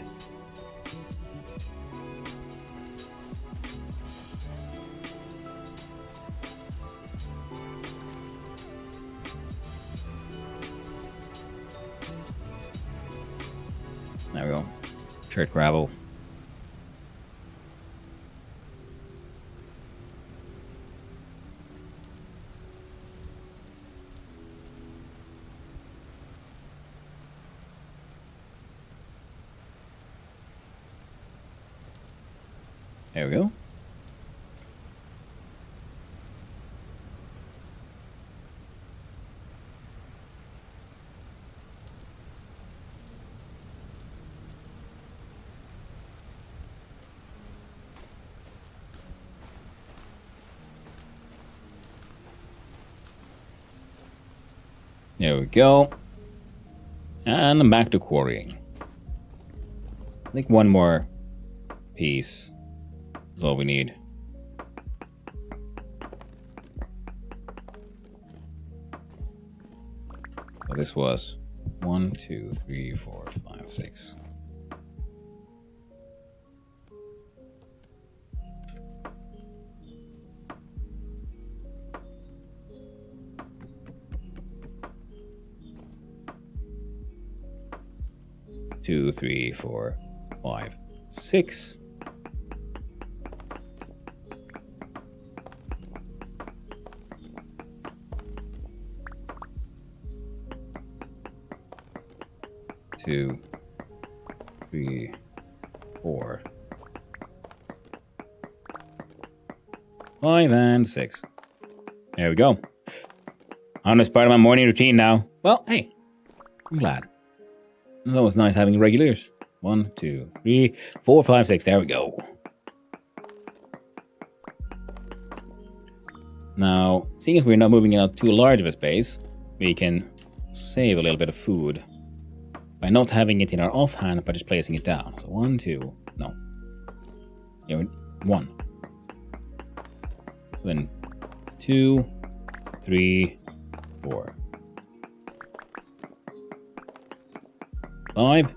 There we go. Chert gravel. There we go. There we go. And I'm back to quarrying. I think one more piece is all we need. So this was 1, 2, 3, 4, 5, 6. Two, 3, 4, 5, 6. Two, 3, 4, 5, and 6. There we go. On this part of my morning routine now. Well, hey, I'm glad. It's always nice having regulars. 1, 2, 3, 4, 5, 6. There we go. Now, seeing as we're not moving out too large of a space, we can save a little bit of food by not having it in our offhand, but just placing it down. So 1, 2, no. 1. Then 2, 3, 4. 5,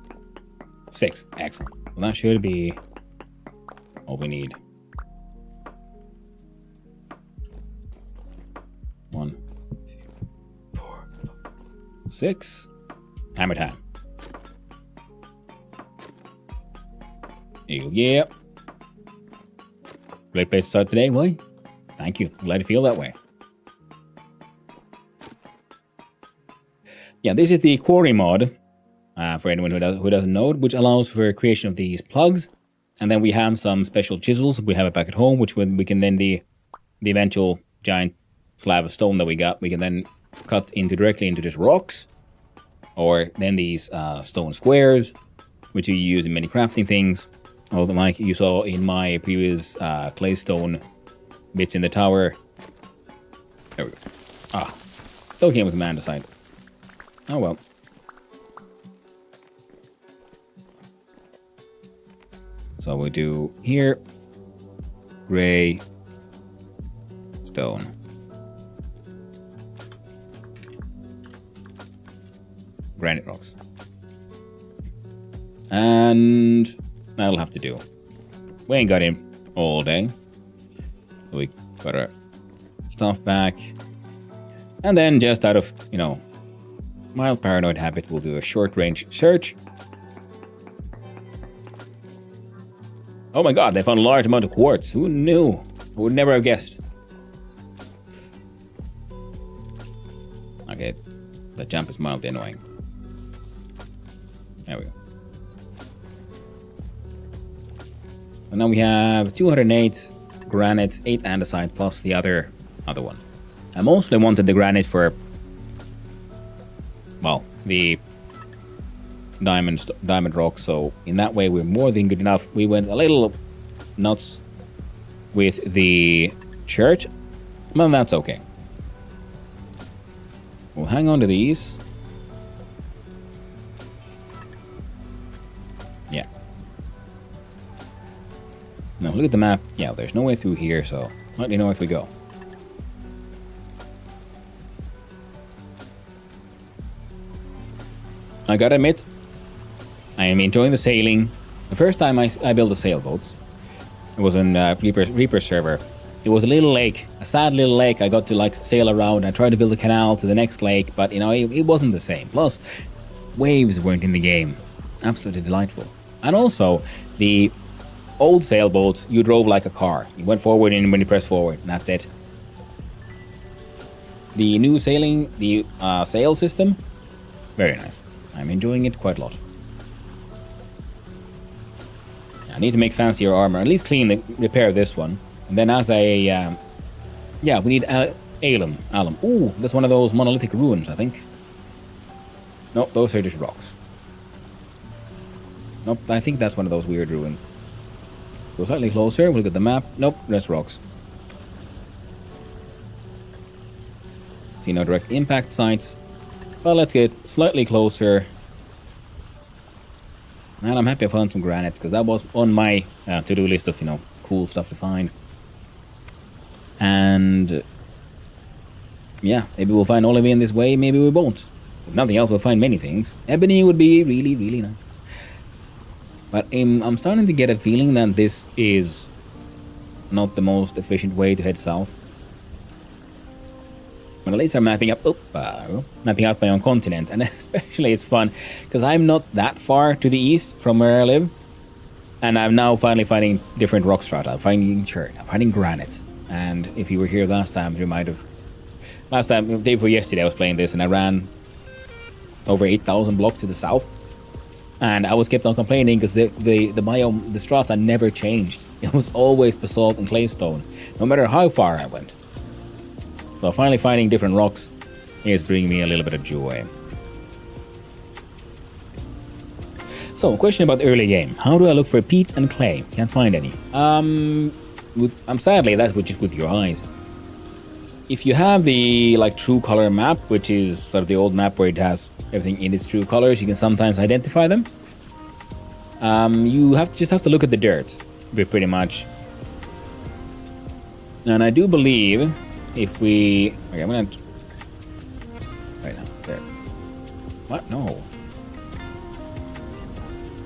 6. Excellent. Well, that should be all we need. 1, 2, 4, 6. Hammer time. Yep. Great place to start today, boy. Thank you. I'm glad you feel that way. Yeah, this is the quarry mod. For anyone who doesn't know it, which allows for creation of these plugs. And then we have some special chisels. We have it back at home, which we can then the eventual giant slab of stone that we got, we can then cut directly into just rocks. Or then these stone squares, which you use in many crafting things. Or like you saw in my previous claystone bits in the tower. There we go. Still came with some andesite. Oh well. So we do here, gray, stone, granite rocks. And that'll have to do. We ain't got in all day. So we got our stuff back. And then just out of, mild paranoid habit, we'll do a short range search. Oh my god, they found a large amount of quartz. Who knew? Who would never have guessed? Okay, the jump is mildly annoying. There we go. And now we have 208 granite, 8 andesite, plus the other one. I mostly wanted the granite for, well, the diamond rock, so in that way we're more than good enough. We went a little nuts with the church, but that's okay. We'll hang on to these. Yeah. Now look at the map. Yeah, there's no way through here, so slightly north we go. I gotta admit, I am enjoying the sailing. The first time I built a sailboat, it was in Reaper server. It was a little lake, a sad little lake. I got to like sail around. I tried to build a canal to the next lake, but you know, it wasn't the same. Plus, waves weren't in the game. Absolutely delightful. And also, the old sailboats, you drove like a car. You went forward and when you press forward, and that's it. The new sailing, the sail system, very nice. I'm enjoying it quite a lot. I need to make fancier armor, at least repair this one. And then as a, yeah, we need alum. Ooh, that's one of those monolithic ruins, I think. Nope, those are just rocks. Nope, I think that's one of those weird ruins. Go slightly closer, we'll look at the map. Nope, that's rocks. See no direct impact sites. Well, let's get slightly closer. And I'm happy I found some granite, because that was on my to-do list of, you know, cool stuff to find. And yeah, maybe we'll find Olivine this way, maybe we won't. If nothing else, we'll find many things. Ebony would be really, really nice. But I'm starting to get a feeling that this is not the most efficient way to head south. But at least I'm mapping out my own continent, and especially it's fun because I'm not that far to the east from where I live, and I'm now finally finding different rock strata. I'm finding chert, I'm finding granite, and if you were here last time, you might have. Last time, the day before yesterday, I was playing this, and I ran over 8,000 blocks to the south, and I was kept on complaining because the biome, the strata never changed. It was always basalt and claystone, no matter how far I went. So finally finding different rocks is bringing me a little bit of joy. So, question about the early game. How do I look for peat and clay? Can't find any. Sadly, that's just with your eyes. If you have the true color map, which is sort of the old map where it has everything in its true colors, you can sometimes identify them. You just have to look at the dirt, pretty much. And I do believe if we... Okay, I'm gonna... Right now, there. What? No.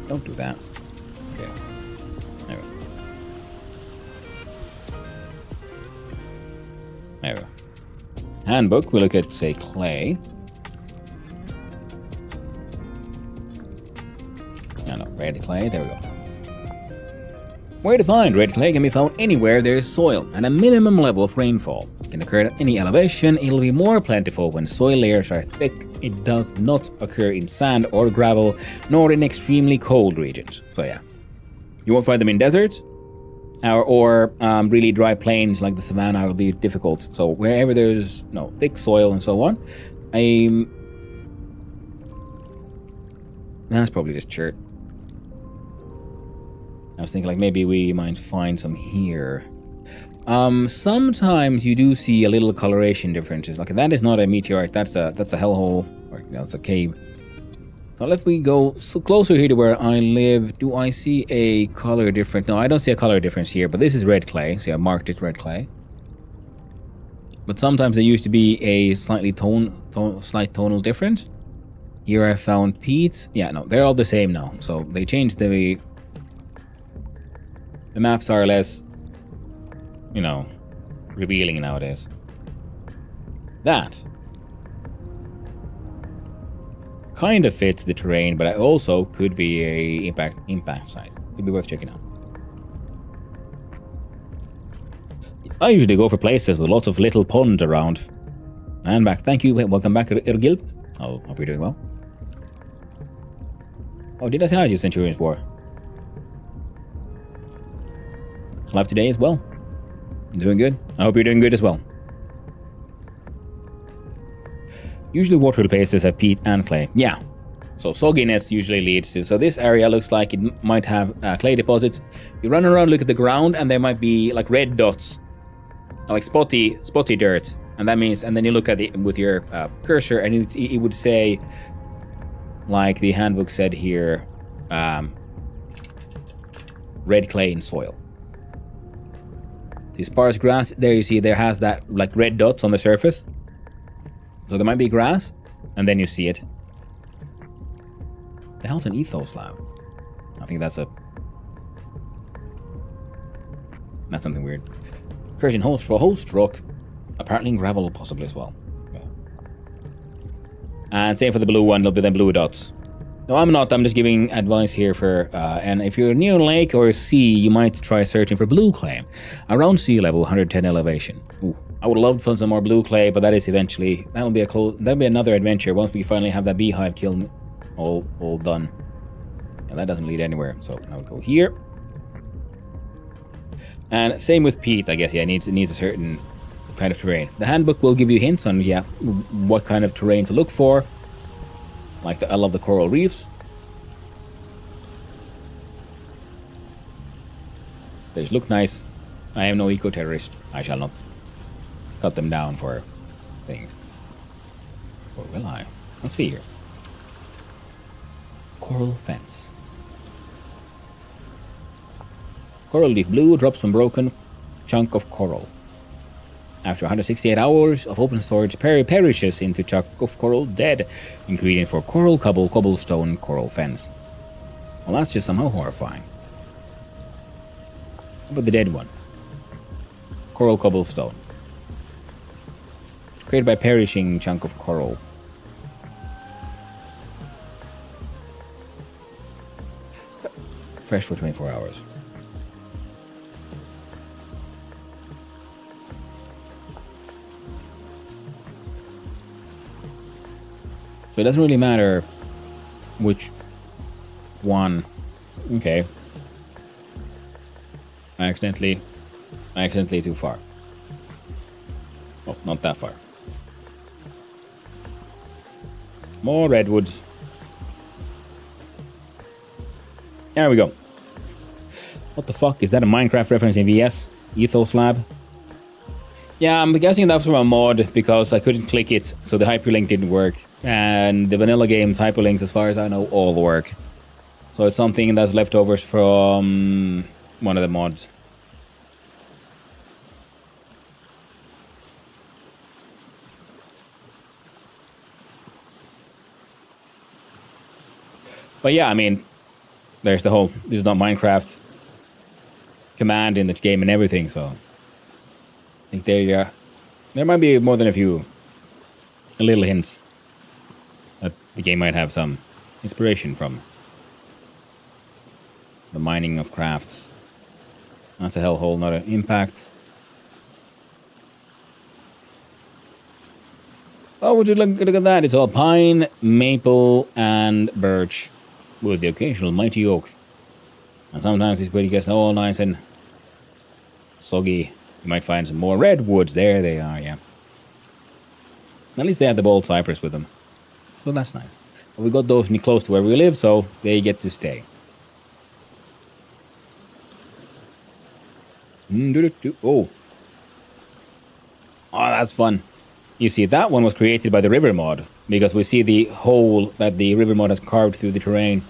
Don't do that. Okay. There we go. There we go. Handbook, we look at, say, clay. No, red clay, there we go. Where to find red clay can be found anywhere there is soil and a minimum level of rainfall. It can occur at any elevation. It'll be more plentiful when soil layers are thick. It does not occur in sand or gravel, nor in extremely cold regions. So yeah, you won't find them in deserts or really dry plains like the savannah will be difficult. So wherever there's thick soil and so on, that's probably just chert. I was thinking maybe we might find some here. Sometimes you do see a little coloration differences. That is not a meteorite. That's a hellhole, or it's a cave. So let me go closer here to where I live. Do I see a color difference? No, I don't see a color difference here. But this is red clay. See, I marked it red clay. But sometimes there used to be a slight tonal difference. Here I found peat. Yeah, no, they're all the same now. So they changed the maps are less, revealing nowadays. That kind of fits the terrain, but it also could be a impact size. Could be worth checking out. I usually go for places with lots of little ponds around. And back. Thank you. Welcome back, Irgilt. I hope you're doing well. Oh, did I say I used Centurion's War? Live today as well. Doing good. I hope you're doing good as well. Usually watery places have peat and clay. Yeah. So sogginess usually leads to... So this area looks like it might have clay deposits. You run around, look at the ground, and there might be like red dots. Like spotty dirt. And that means... And then you look at it with your cursor, and it would say... Like the handbook said here... red clay in soil. The sparse grass, there you see there has that like red dots on the surface. So there might be grass, and then you see it. The hell's an ethos lab? I think that's something weird. Cursion host rock. Apparently in gravel possibly as well. Yeah. And same for the blue one, there'll be the blue dots. No, I'm not. I'm just giving advice here for... and if you're near a lake or a sea, you might try searching for blue clay. Around sea level, 110 elevation. Ooh, I would love to find some more blue clay, but that is eventually... That'll be another adventure once we finally have that beehive kiln all done. And that doesn't lead anywhere, so I'll go here. And same with peat, I guess. Yeah, it needs a certain kind of terrain. The handbook will give you hints on, yeah, what kind of terrain to look for. Like I love the coral reefs. They just look nice. I am no eco-terrorist. I shall not cut them down for things. Or will I? Let's see here. Coral fence. Coral leaf blue drops from broken chunk of coral. After 168 hours of open storage, perishes into chunk of coral dead. Ingredient for coral cobblestone, coral fence. Well, that's just somehow horrifying. How about the dead one? Coral cobblestone. Created by perishing chunk of coral. Fresh for 24 hours. So it doesn't really matter which one. Okay. I accidentally too far. Oh, not that far. More redwoods. There we go. What the fuck? Is that a Minecraft reference in VS? Ethos Lab? Yeah, I'm guessing that's from a mod because I couldn't click it, so the hyperlink didn't work. And the vanilla game's hyperlinks, as far as I know, all work. So it's something that's leftovers from one of the mods. But yeah, I mean, there's the whole, this is not Minecraft command in the game and everything, so I think there might be more than a few little hints that the game might have some inspiration from. The mining of crafts. That's a hellhole, not an impact. Oh, would you look at that? It's all pine, maple, and birch, with the occasional mighty oak. And sometimes it's where it gets all nice and soggy. You might find some more redwoods. There they are, yeah. At least they have the bold cypress with them. So that's nice. But we got those close to where we live, so they get to stay. Oh. Oh, that's fun. You see, that one was created by the river mod, because we see the hole that the river mod has carved through the terrain.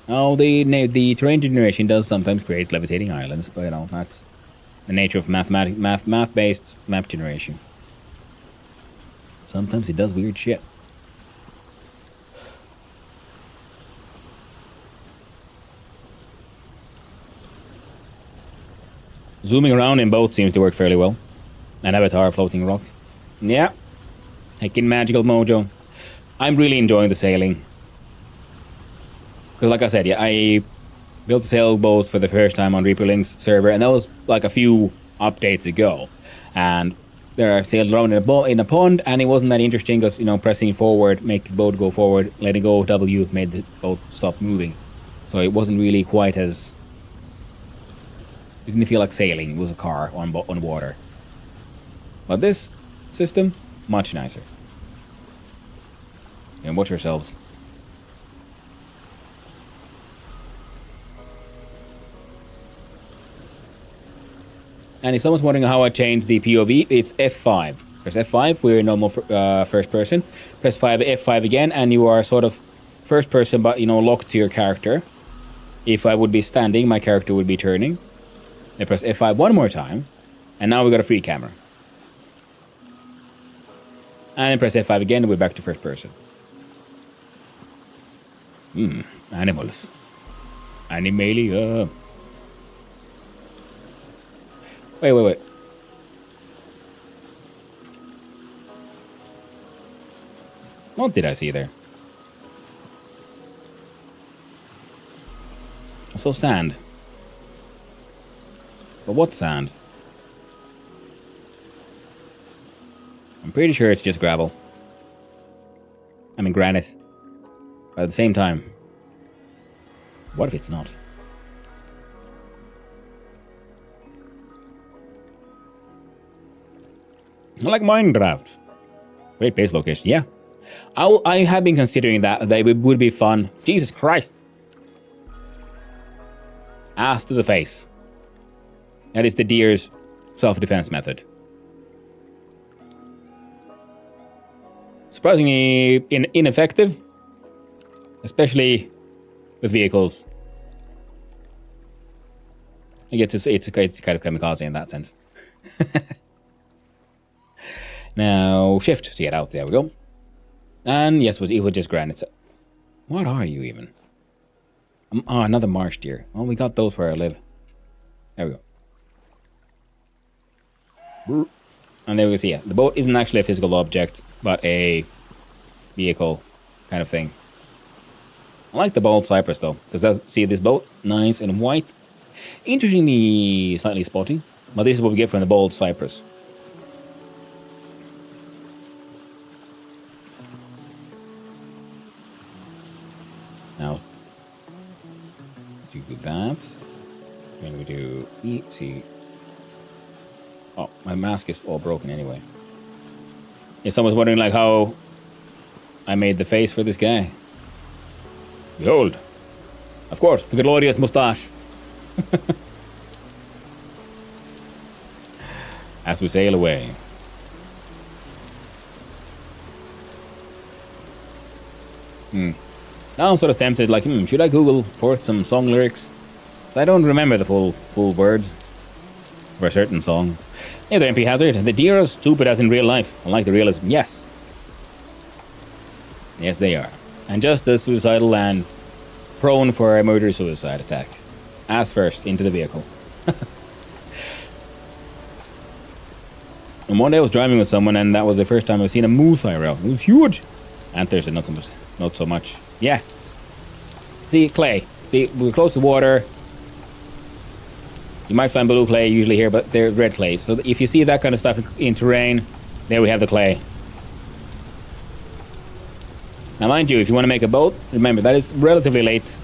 Oh, the terrain generation does sometimes create levitating islands, but you know, that's the nature of math-based map generation. Sometimes it does weird shit. Zooming around in boats seems to work fairly well. An avatar floating rock. Yeah. Heckin' magical mojo. I'm really enjoying the sailing. Because like I said, yeah, I built a sailboat for the first time on Reaper Link's server, and that was like a few updates ago, and they're sailed around in a pond, and it wasn't that interesting because, you know, pressing forward, make the boat go forward, letting go W made the boat stop moving. So it wasn't really quite as... It didn't feel like sailing. It was a car on water. But this system, much nicer. And watch yourselves. And if someone's wondering how I changed the POV, it's F5. Press F5, we're normal first person. Press F5 again, and you are sort of first person, but, you know, locked to your character. If I would be standing, my character would be turning. Then press F5 one more time, and now we got a free camera. And then press F5 again, and we're back to first person. Animals. Animalia. Wait. What did I see there? I saw sand. But what sand? I'm pretty sure it's just gravel. I mean granite. But at the same time, what if it's not? I like Minecraft. Great base location. Yeah. I have been considering that would be fun. Jesus Christ. Ass to the face. That is the deer's self-defense method. Surprisingly ineffective. Especially with vehicles. I get to say it's kind of kamikaze in that sense. Now, shift to get out. There we go. And yes, it was just granite. What are you even? Oh, another marsh deer. Oh, we got those where I live. There we go. And there we see it. The boat isn't actually a physical object, but a vehicle kind of thing. I like the bald cypress though, because see this boat? Nice and white. Interestingly, slightly spotty. But this is what we get from the bald cypress. Now, do that. Then we do E, C. Oh, my mask is all broken anyway. If someone's wondering like how I made the face for this guy. Behold. Of course, the glorious mustache. As we sail away. Now I'm sort of tempted, like, should I Google for some song lyrics? I don't remember the full words for a certain song. Hey there, MP Hazard. The deer are stupid as in real life. Unlike the realism. Yes. Yes, they are. And just as suicidal and prone for a murder-suicide attack. Ass first into the vehicle. And one day I was driving with someone, and that was the first time I've seen a moose IRL. It was huge. Antlers are not so much. Yeah. See, clay. See, we're close to water. You might find blue clay usually here, but they're red clay. So if you see that kind of stuff in terrain, there we have the clay. Now, mind you, if you want to make a boat, remember, that is relatively late.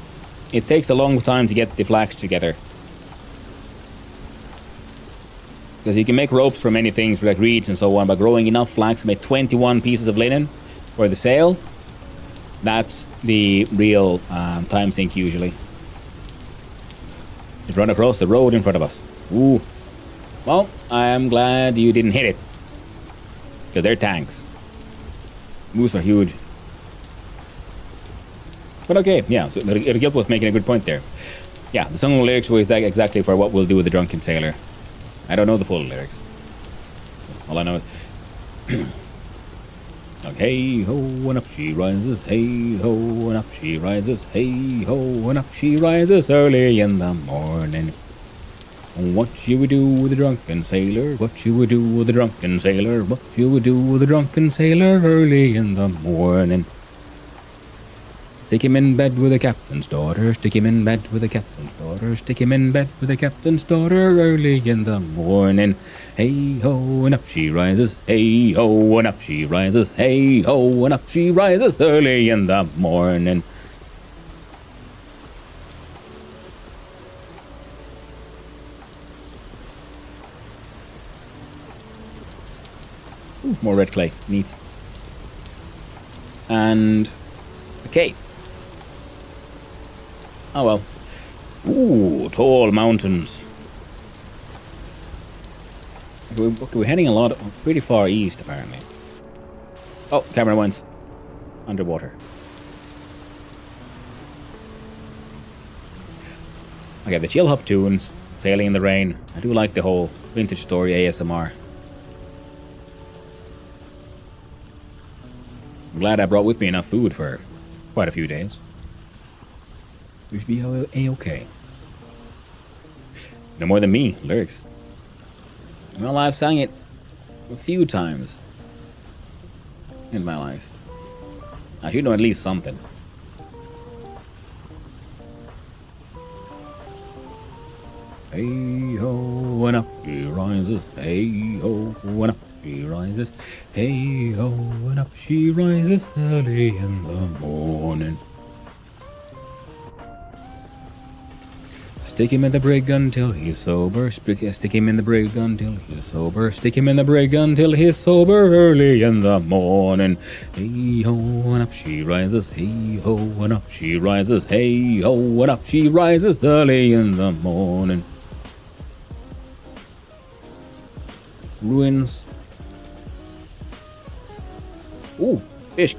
It takes a long time to get the flax together. Because you can make ropes from many things, like reeds and so on, but growing enough flax to make 21 pieces of linen for the sail, that's the real time sink usually. Just run across the road in front of us. Ooh. Well, I am glad you didn't hit it. Because they're tanks. Moose are huge. But okay, yeah, so Ergil was making a good point there. Yeah, the song lyrics was exactly for what we'll do with the drunken sailor. I don't know the full lyrics. So all I know is... like, hey ho, and up she rises, hey ho, and up she rises, hey ho, and up she rises early in the morning. What you would do with a drunken sailor, what you would do with a drunken sailor, what you would do with a drunken sailor early in the morning. Stick him in bed with the captain's daughter. Stick him in bed with the captain's daughter. Stick him in bed with the captain's daughter early in the morning. Hey ho, and up she rises. Hey ho, and up she rises. Hey ho, and up she rises early in the morning. Ooh, more red clay. Neat. And okay. Oh well. Ooh, tall mountains. We're heading pretty far east, apparently. Oh, camera went underwater. Okay, the chill hop tunes, sailing in the rain. I do like the whole vintage story ASMR. I'm glad I brought with me enough food for quite a few days. You should be A-okay. No more than me, lyrics. Well, I've sang it a few times in my life. I should know at least something. Hey ho, and up she rises. Hey ho, and up she rises. Hey ho, and up she rises early in the morning. Stick him in the brig until he's sober. Stick him in the brig until he's sober. Stick him in the brig until he's sober early in the morning. Hey ho, and up she rises. Hey ho, and up she rises. Hey ho, and up she rises early in the morning. Ruins. Ooh, fish.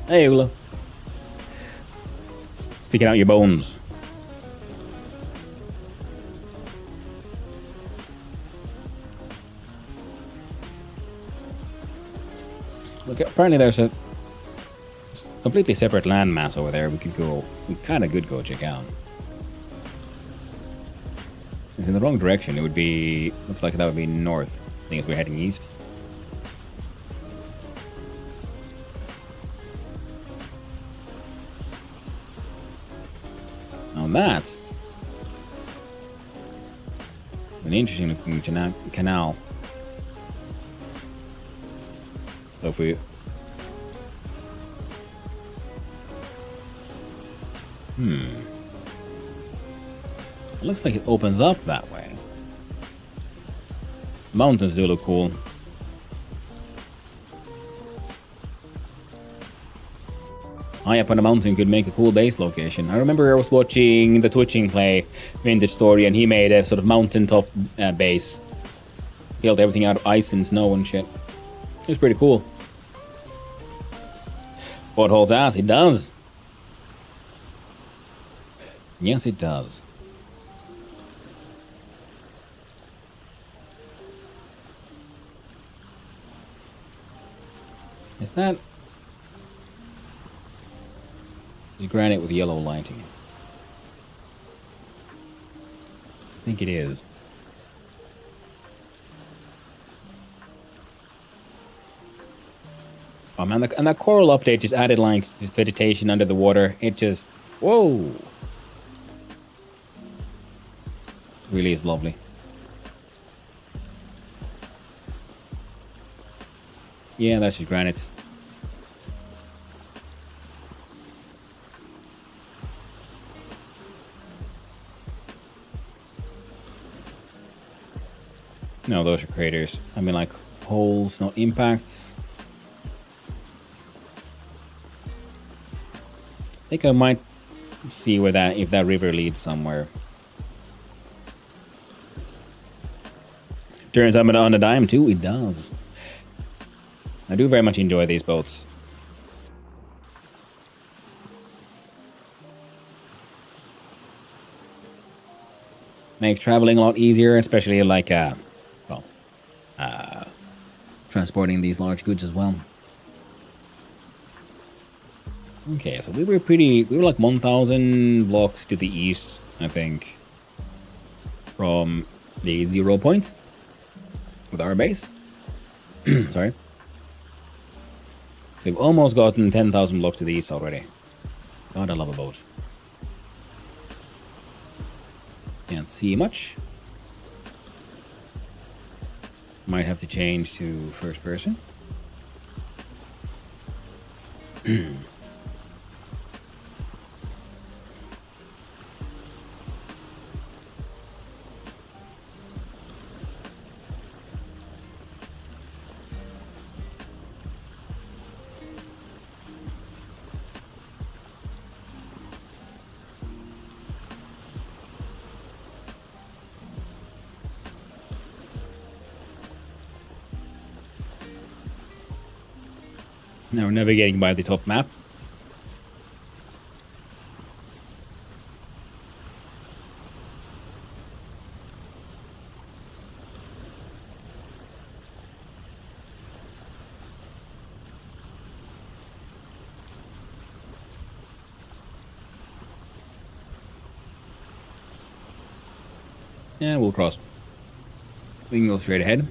Hey, Ula. Sticking out your bones. Look, apparently there's a completely separate landmass over there we kind of could go check out. It's in the wrong direction. It would be, looks like that would be north. I think we're heading east. Now that's an interesting looking canal. So if we... It looks like it opens up that way. Mountains do look cool. High up on a mountain could make a cool base location. I remember I was watching the Twitching play Vintage Story, and he made a sort of mountaintop base. Built everything out of ice and snow and shit. It was pretty cool. What holds ass? It does. Yes, it does. Is that... Is granite with yellow lighting? I think it is. Oh man, and that coral update just added like this vegetation under the water. It just... Whoa! Really is lovely. Yeah, that's just granite. No, those are craters. I mean, like holes, not impacts. I think I might see where that, if that river leads somewhere. Turns out on a dime too. It does. I do very much enjoy these boats. Makes traveling a lot easier, especially like transporting these large goods as well. Okay, so we were like 1,000 blocks to the east, I think, from the 0 point with our base. Sorry. So we've almost gotten 10,000 blocks to the east already. God, I love a boat. Can't see much. Might have to change to first person. Now we're navigating by the top map. Yeah, we'll cross. We can go straight ahead.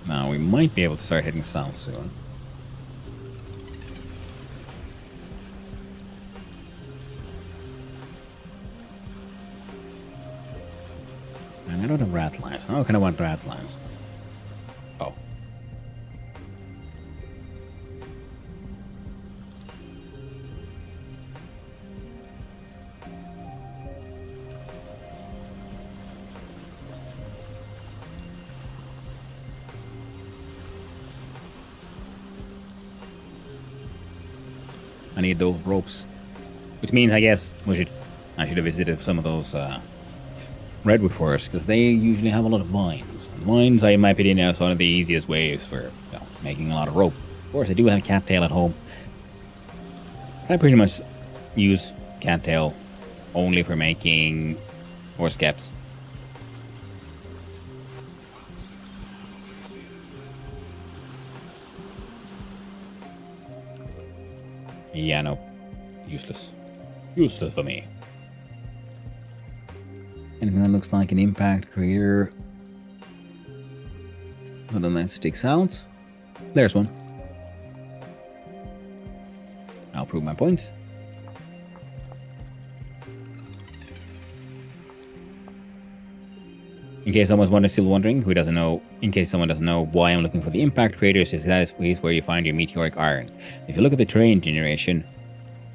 Now we might be able to start heading south soon. And I don't have rat lines. How can I want rat lines? Oh. I need those ropes. Which means, I guess, I should have visited some of those redwood forests, because they usually have a lot of vines. And vines, in my opinion, are one of the easiest ways for making a lot of rope. Of course, I do have cattail at home. I pretty much use cattail only for making horse caps. Yeah, no. Useless. Useless for me. Anything that looks like an impact crater. Hold on, that sticks out. There's one. I'll prove my point. In case someone's still wondering, who doesn't know, in case someone doesn't know why I'm looking for the impact craters, is that is where you find your meteoric iron. If you look at the terrain generation,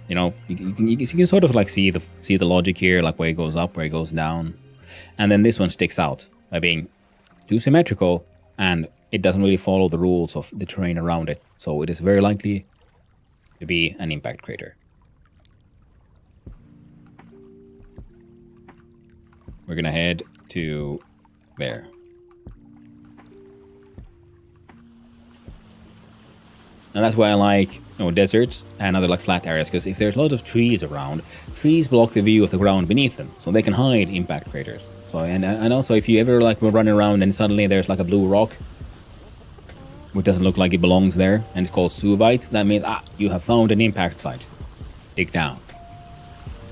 you know, you can sort of like see the logic here, like where it goes up, where it goes down. And then this one sticks out by being too symmetrical, and it doesn't really follow the rules of the terrain around it. So it is very likely to be an impact crater. We're gonna head to there. And that's why I like deserts and other like flat areas, because if there's lots of trees around, trees block the view of the ground beneath them, so they can hide impact craters. So and also if you ever like were running around and suddenly there's like a blue rock which doesn't look like it belongs there, and it's called Suvite, that means you have found an impact site. Dig down.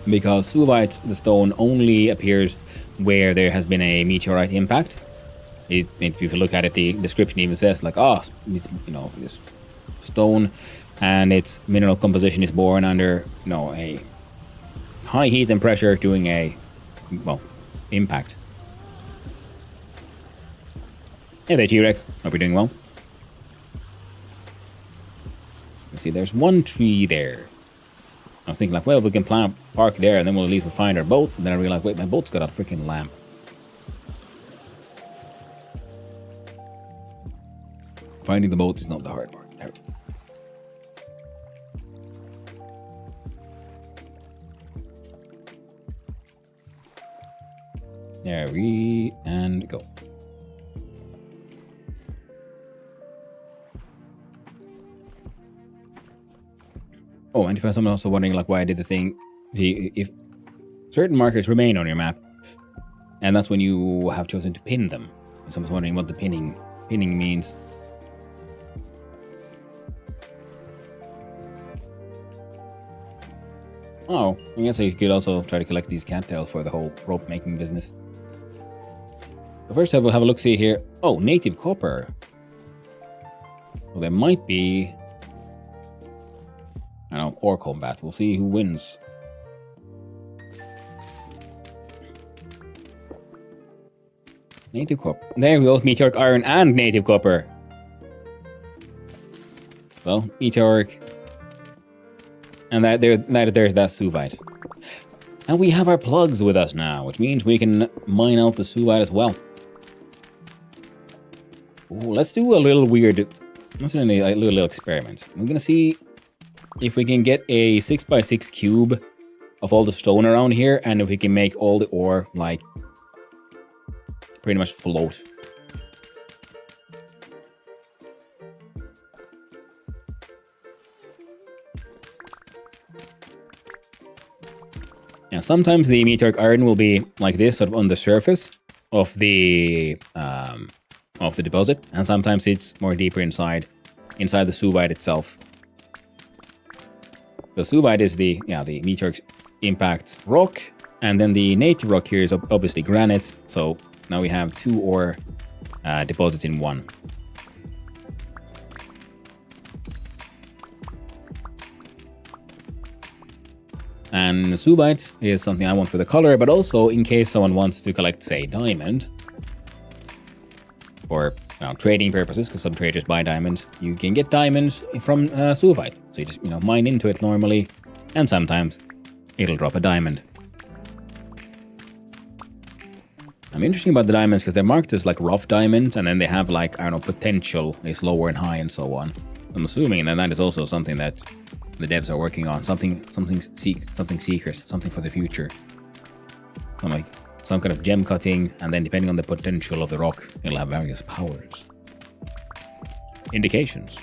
Because Suvite, the stone, only appears where there has been a meteorite impact. If you look at it, the description even says like, it's, this stone and its mineral composition is born under, a high heat and pressure during a, impact. Hey there, T-Rex. Hope you're doing well. You see, there's one tree there. I was thinking like, well, we can park there and then we'll at least find our boat. And then I realized, wait, my boat's got a freaking lamp. Finding the boat is not the hard part. There we go. There we and go. Oh, and if someone also wondering like why I did the thing, if certain markers remain on your map, and that's when you have chosen to pin them. And someone's wondering what the pinning means. Oh, I guess I could also try to collect these cattails for the whole rope making business. So first we'll have a look-see here. Oh, native copper. Well, there might be... I don't know, ore combat. We'll see who wins. Native copper. There we go, meteoric iron and native copper. Well, meteoric. And there's that Suvite. And we have our plugs with us now, which means we can mine out the Suvite as well. Ooh, let's do a little weird... Let's do a little experiment. We're gonna see if we can get a 6x6 cube of all the stone around here, and if we can make all the ore, like, pretty much float. Now, sometimes the meteoric iron will be like this, sort of on the surface of the deposit, and sometimes it's more deeper inside the Suvite itself. The Suvite is the meteoric impact rock, and then the native rock here is obviously granite. So now we have 2 ore deposits in one. And Suvite is something I want for the color, but also in case someone wants to collect, say, diamond, for trading purposes, because some traders buy diamonds, you can get diamonds from Suvite. So you just mine into it normally, and sometimes it'll drop a diamond. I'm interested about the diamonds because they're marked as like rough diamonds, and then they have like, I don't know, potential is lower and high and so on. I'm assuming that is also something that the devs are working on, something secret, something for the future. Some kind of gem cutting, and then depending on the potential of the rock, it'll have various powers. Indications.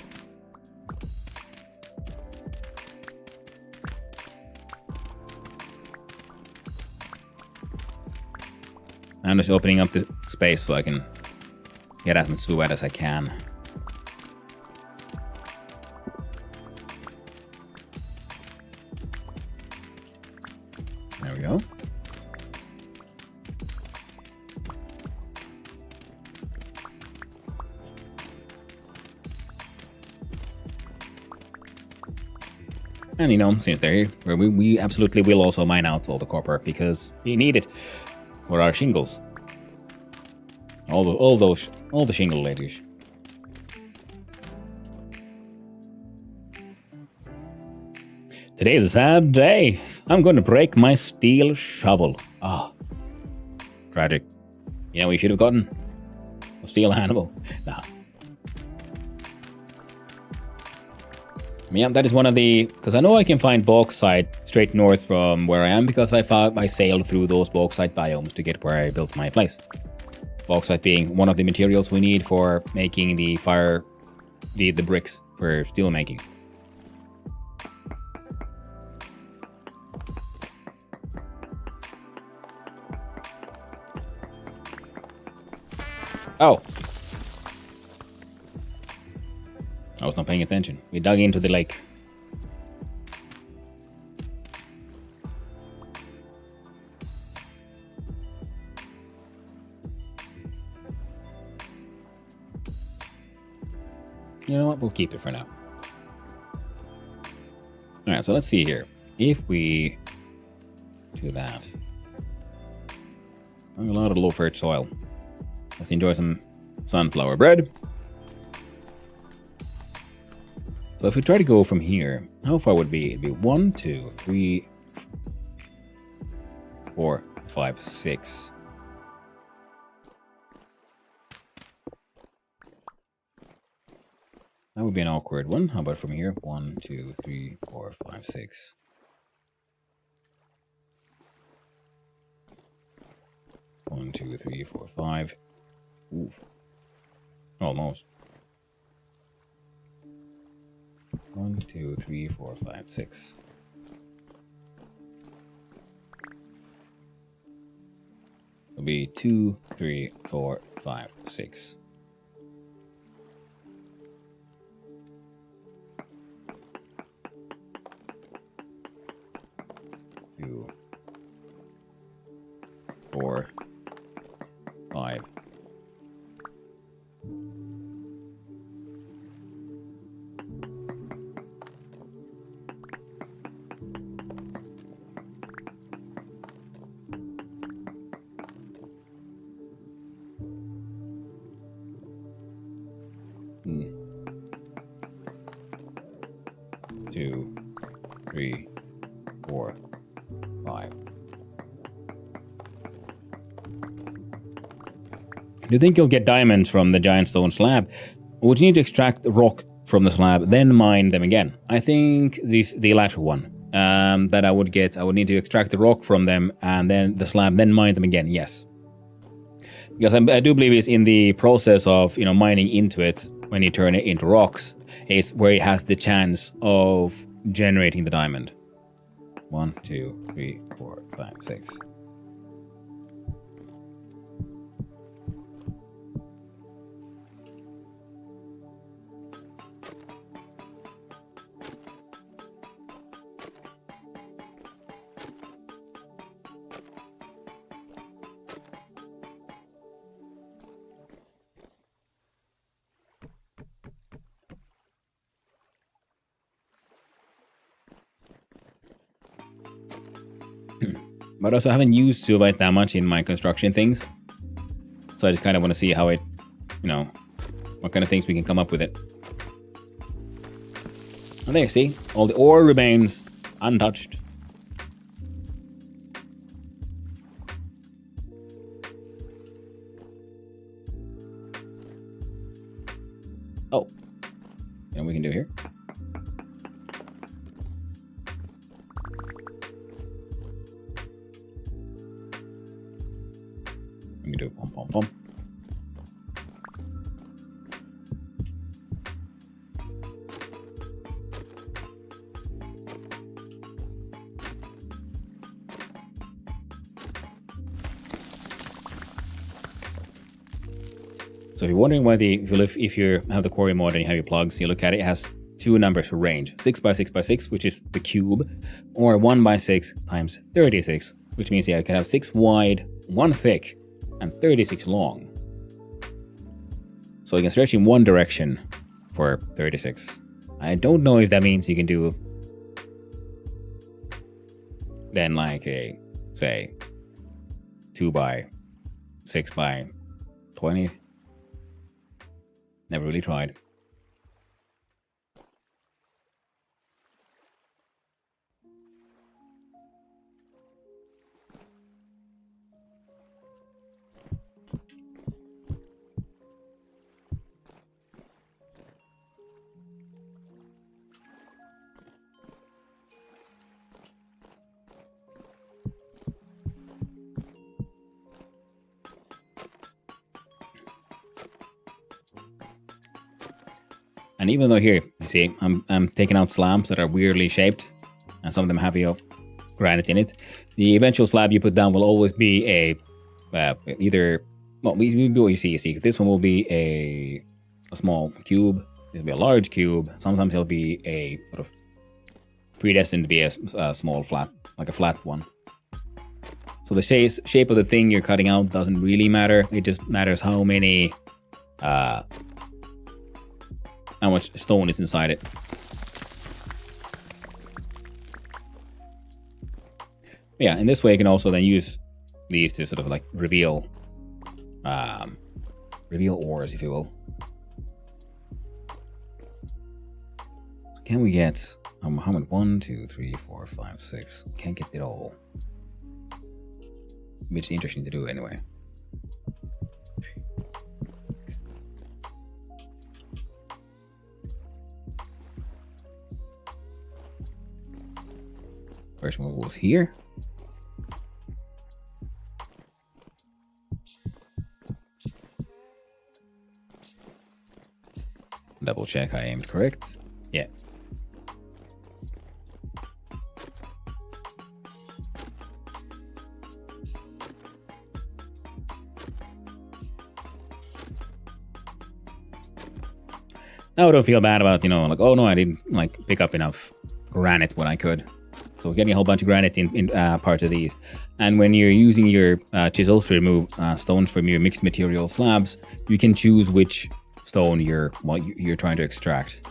I'm just opening up the space so I can get as much Suvite as I can. There we go. And since they're here, we absolutely will also mine out all the copper because we need it for our shingles. All the shingle ladies. Today is a sad day. I'm going to break my steel shovel. Ah, tragic. We should have gotten a steel animal. Nah. Yeah, that is one of the... Because I know I can find bauxite straight north from where I am, because I sailed through those bauxite biomes to get where I built my place. Bauxite being one of the materials we need for making the bricks for steel making. Oh. I was not paying attention. We dug into the lake. You know what? We'll keep it for now. Alright, so let's see here. If we do that. A lot of low-fertile soil. Let's enjoy some sunflower bread. So if we try to go from here, how far would it be? It'd be 1, 2, 3, 4, 5, 6. That would be an awkward one. How about from here? 1, 2, 3, 4, 5, 6. One, 2, 3, 4, 5. Oof. Almost. 1, 2, 3, 4, 5, 6. It'll be 2, 3, 4, 5, 6. 2, 4, 5. Two, 3, 4, 5. Do you think you'll get diamonds from the giant stone slab? Or would you need to extract the rock from the slab, then mine them again? I think the latter one. That I would need to extract the rock from them and then the slab, then mine them again. Yes. Because I do believe it's in the process of mining into it when you turn it into rocks is where it has the chance of generating the diamond. 1, 2, 3, 4, 5, 6. But also I haven't used Suvite that much in my construction things. So I just kind of want to see how it, what kind of things we can come up with it. And there, see? All the ore remains untouched. Oh. You know what we can do here? We can do pom pom pom. So if you're wondering why if you have the quarry mod and you have your plugs, you look at it, it has two numbers for range: 6 by 6 by 6, which is the cube, or 1 by 6 times 36, which means you can have 6 wide, 1 thick, and 36 long. So you can stretch in one direction for 36. I don't know if that means you can do then like a, say, 2 by 6 by 20. Never really tried. And even though here, you see, I'm taking out slabs that are weirdly shaped, and some of them have granite in it. The eventual slab you put down will always be a either, well, what you see. This one will be a small cube. This will be a large cube. Sometimes it'll be a sort of predestined to be a small flat, like a flat one. So the shape of the thing you're cutting out doesn't really matter. It just matters how many. How much stone is inside it. Yeah, in this way you can also then use these to sort of like reveal ores, if you will. Can we get how many? 1, 2, 3, 4, 5, 6. Can't get it all. Which is interesting to do anyway. First one was here. Double check I aimed correct. Yeah. Now I don't feel bad about, like, oh no, I didn't like pick up enough granite when I could. So we're getting a whole bunch of granite in part of these. And when you're using your chisels to remove stones from your mixed material slabs, you can choose which stone you're trying to extract.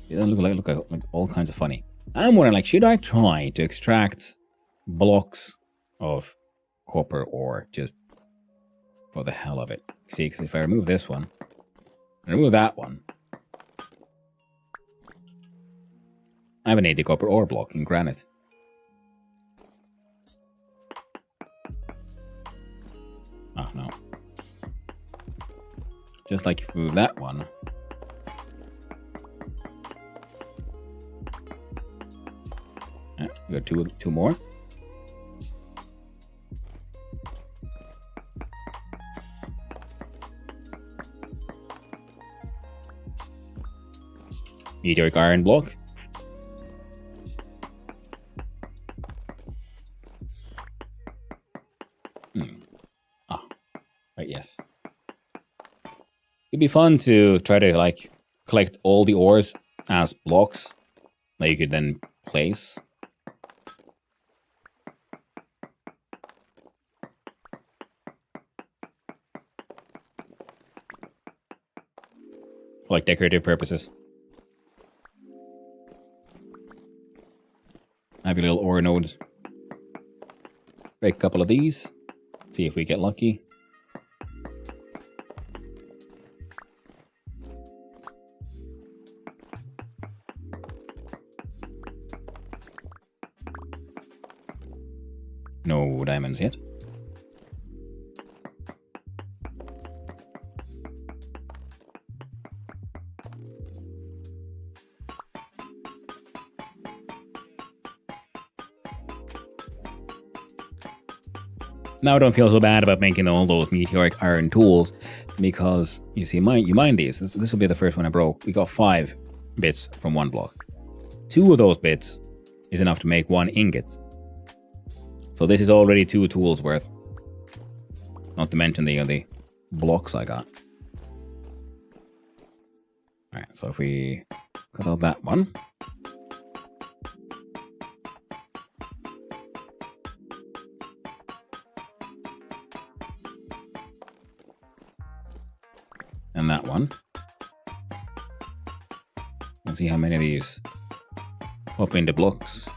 They look like all kinds of funny. I'm wondering, like, should I try to extract blocks of copper ore just for the hell of it? See, because if I remove this one, and remove that one, I have an 80 copper ore block in granite. Oh, no. Just like if we move that one. We got two more. Meteoric iron block. Right, yes. It'd be fun to try to, like, collect all the ores as blocks that you could then place. For, like, decorative purposes. Have your little ore nodes. Break a couple of these. See if we get lucky. No diamonds yet. Now I don't feel so bad about making all those meteoric iron tools, because you see, you mine these. This will be the first one I broke. We got 5 bits from one block. 2 of those bits is enough to make 1 ingot. So this is already 2 tools worth. Not to mention the blocks I got. Alright, so if we cut out that one. And that one. Let's see how many of these pop into blocks.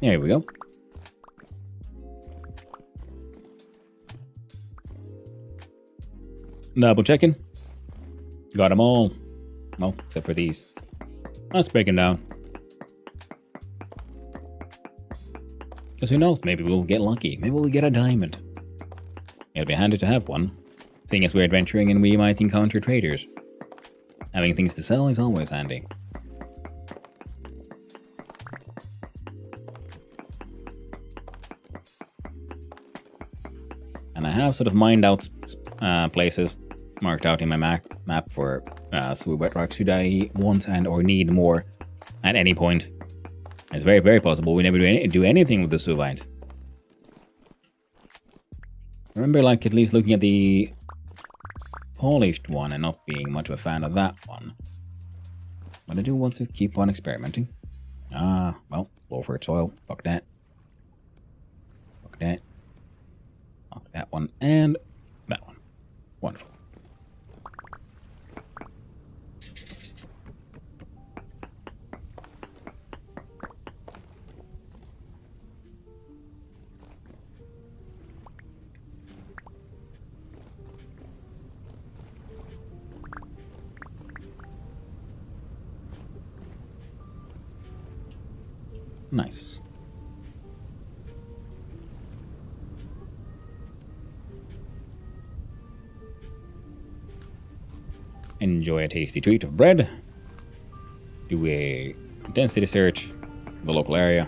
There we go. Double checking. Got them all. Well, except for these. Let's break them down. Because who knows, maybe we'll get lucky. Maybe we'll get a diamond. It'll be handy to have one. Seeing as we're adventuring and we might encounter traders. Having things to sell is always handy. And I have sort of mined out places marked out in my map for Subai rock should I want and or need more at any point. It's very, very possible we never do anything with the Suvite. I remember, like, at least looking at the polished one and not being much of a fan of that one. But I do want to keep on experimenting. Well, low for soil. Fuck that. Fuck that. Fuck that one and that one. Wonderful. Nice. Enjoy a tasty treat of bread. Do a density search of the local area.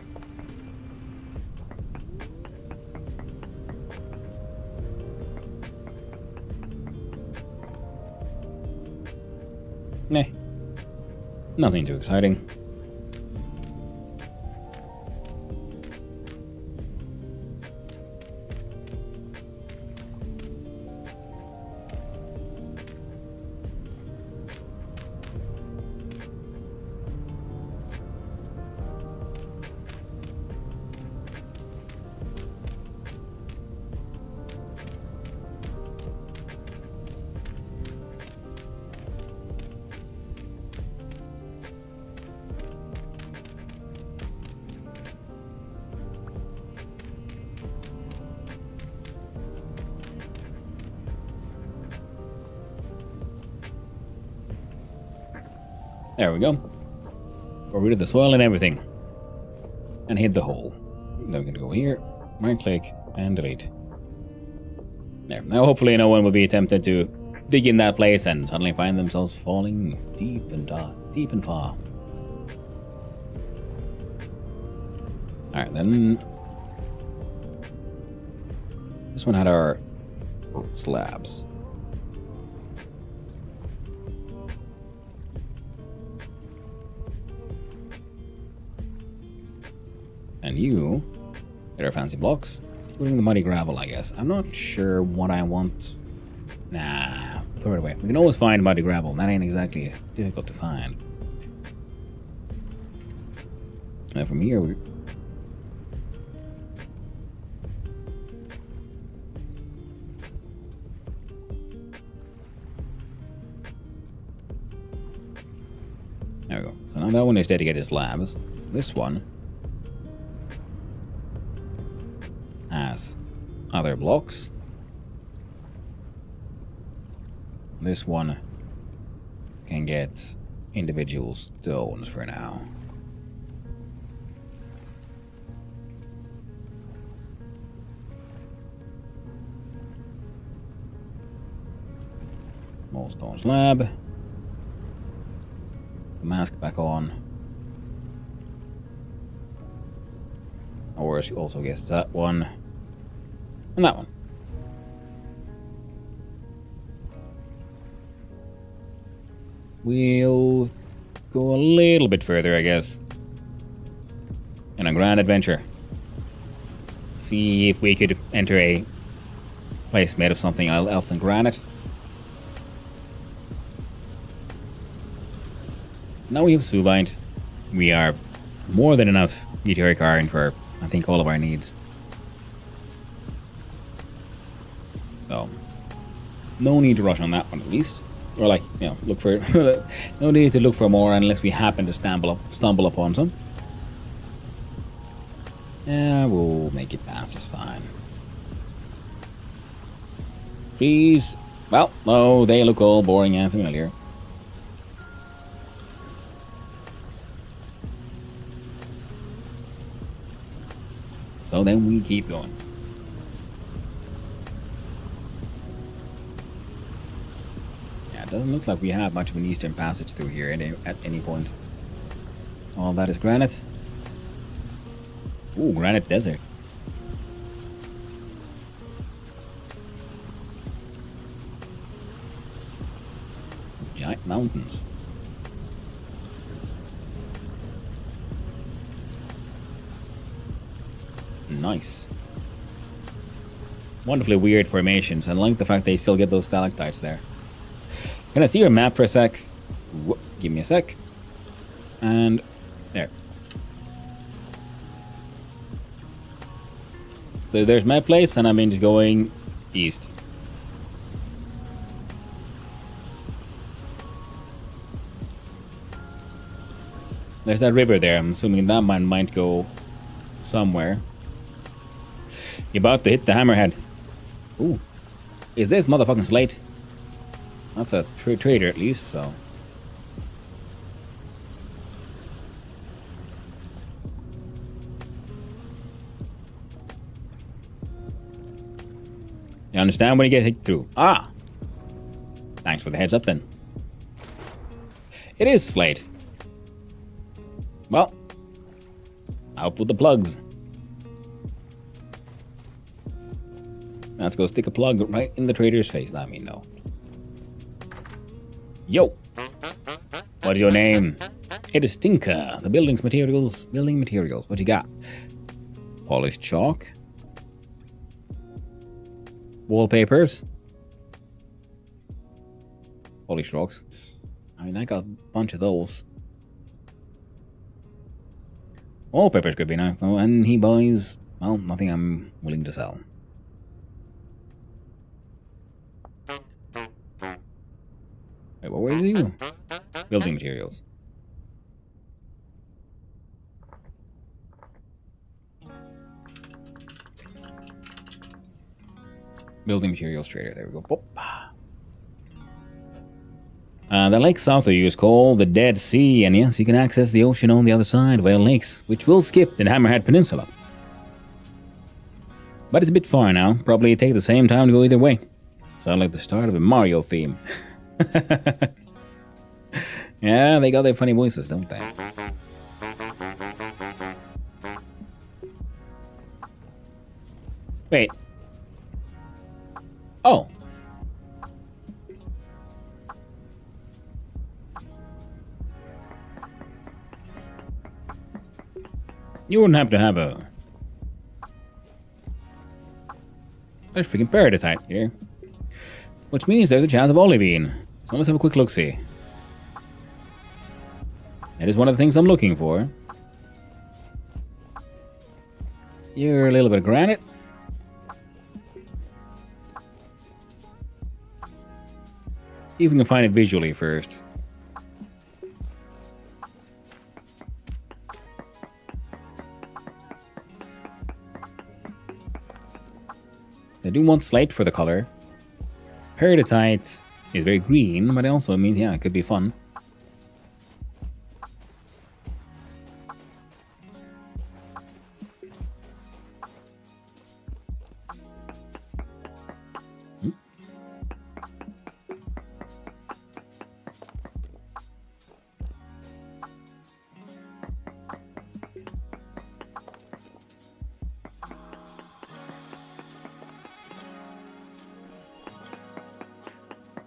Meh. Nothing too exciting. There we go. Got rid of the soil and everything. And hit the hole. Then we're gonna go here, right click, and delete. There. Now hopefully no one will be tempted to dig in that place and suddenly find themselves falling deep and far. Alright then. This one had our slabs. And you get our fancy blocks, including the muddy gravel, I guess. I'm not sure what I want. Nah, throw it away. We can always find muddy gravel. That ain't exactly difficult to find. And from here, we... There we go. So now that one is dedicated to slabs. This one has other blocks. This one can get individual stones for now. More stone slab. The mask back on. Or she also gets that one. And that one. We'll go a little bit further, I guess. In a grand adventure. See if we could enter a place made of something else than granite. Now we have Subite. We are more than enough meteoric iron for, I think, all of our needs. So, no need to rush on that one at least. Or like, you know, look for... no need to look for more unless we happen to stumble upon some. Yeah, we'll make it past just fine. Trees. Well, no, they look all boring and familiar. So then we keep going. Yeah, it doesn't look like we have much of an eastern passage through here at any point. All that is granite. Ooh, granite desert. With giant mountains. Nice. Wonderfully weird formations. I like the fact they still get those stalactites there. Can I see your map for a sec? Give me a sec. And there. So there's my place, and I'm just going east. There's that river there. I'm assuming that man might go somewhere. You're about to hit the hammerhead. Ooh. Is this motherfucking slate? That's a trader at least, so. You understand when you get hit through? Ah! Thanks for the heads up then. It is slate. Well, out with the plugs. Let's go stick a plug right in the trader's face. Let me know. Yo! What's your name? It is Tinker. The building materials. What you got? Polished chalk. Wallpapers. Polished rocks. I mean, I got a bunch of those. Wallpapers could be nice though, and he buys, well, nothing I'm willing to sell. Wait, where is you? Building materials. Building materials trader, there we go. Boop. The lake south of you is called the Dead Sea, and yes, you can access the ocean on the other side, Whale Lakes, which will skip the Hammerhead Peninsula. But it's a bit far now, probably take the same time to go either way. Sound like the start of a Mario theme. Yeah, they got their funny voices, don't they? Wait. Oh. You wouldn't have to have a... There's freaking Paraditite here. Which means there's a chance of Olivine. So let's have a quick look-see. That is one of the things I'm looking for. You're a little bit of granite. See if we can find it visually first. I do want slate for the color. Peridotite is very green, but it also means, yeah, it could be fun.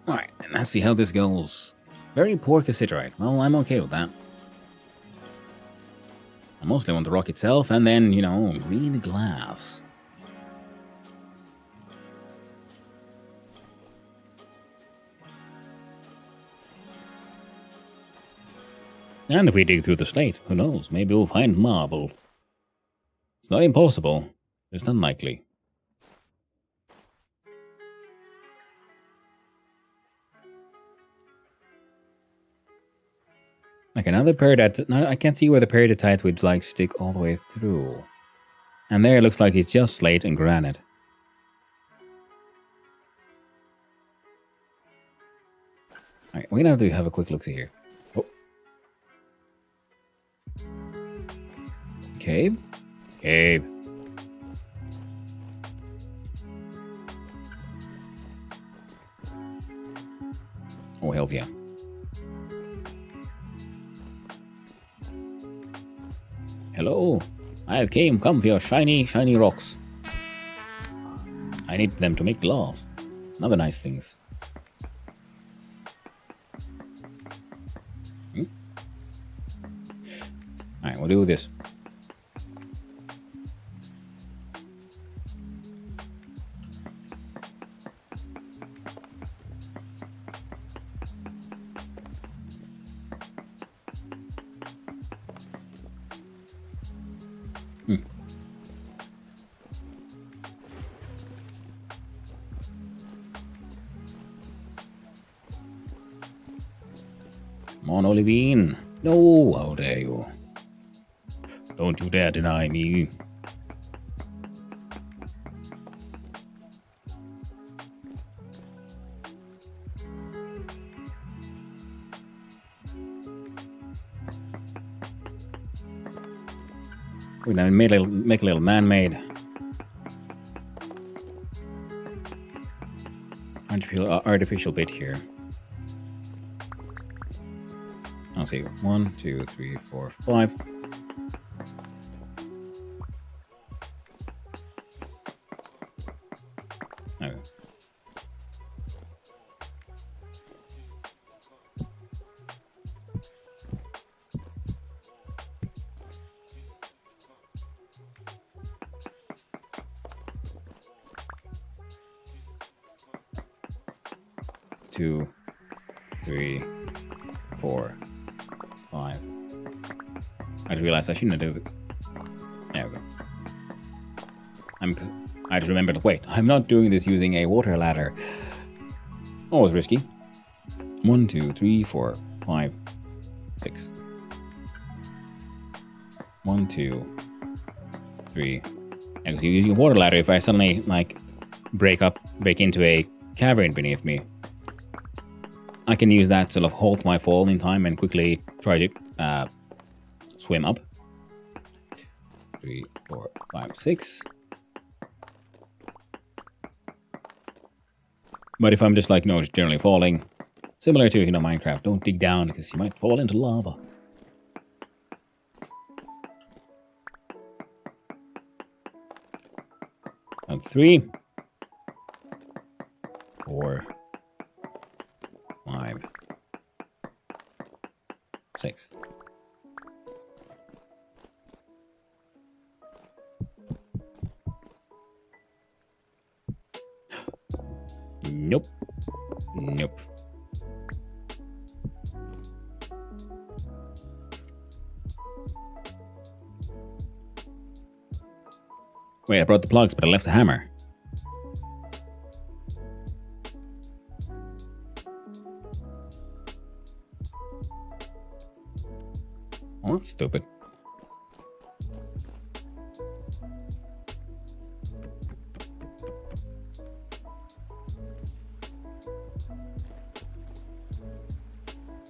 Alright, and let's see how this goes. Very poor cassiterite. Well, I'm okay with that. I mostly want the rock itself, and then, you know, green glass. And if we dig through the slate, who knows, maybe we'll find marble. It's not impossible, just unlikely. Like another peridotite. No, I can't see where the peridotite would like stick all the way through. And there it looks like it's just slate and granite. Alright, we're gonna have to have a quick look see here. Oh. Cave? Cave. Oh, hell yeah. Hello, I have come for your shiny rocks. I need them to make glass and other nice things. Alright, we'll do this. Come on, Olivine. No, how dare you. Don't you dare deny me. We're gonna make a little man-made. Artificial bit here. I'll see. 1, 2, 3, 4, 5. Okay. 2, 3, 4, 5. I just realized I shouldn't have done it. There we go. I just remembered, wait, I'm not doing this using a water ladder. Always risky. 1, 2, 3, 4, 5, 6. 1, 2, 3. Because using a water ladder, if I suddenly like break into a cavern beneath me, I can use that to sort of halt my fall in time and quickly try to swim up. 3, 4, 5, 6. But if I'm just like, just generally falling, similar to, Minecraft, don't dig down because you might fall into lava. And 3, 4, 5, 6. Nope. Nope. Wait, I brought the plugs, but I left the hammer. Oh, that's stupid.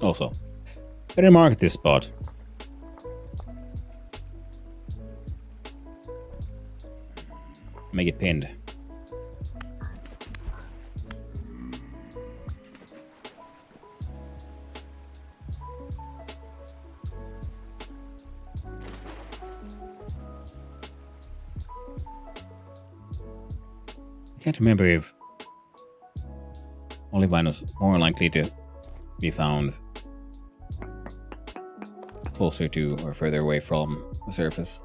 Also, better mark this spot. Make it pinned. I can't remember if Olivine was more likely to be found closer to or further away from the surface.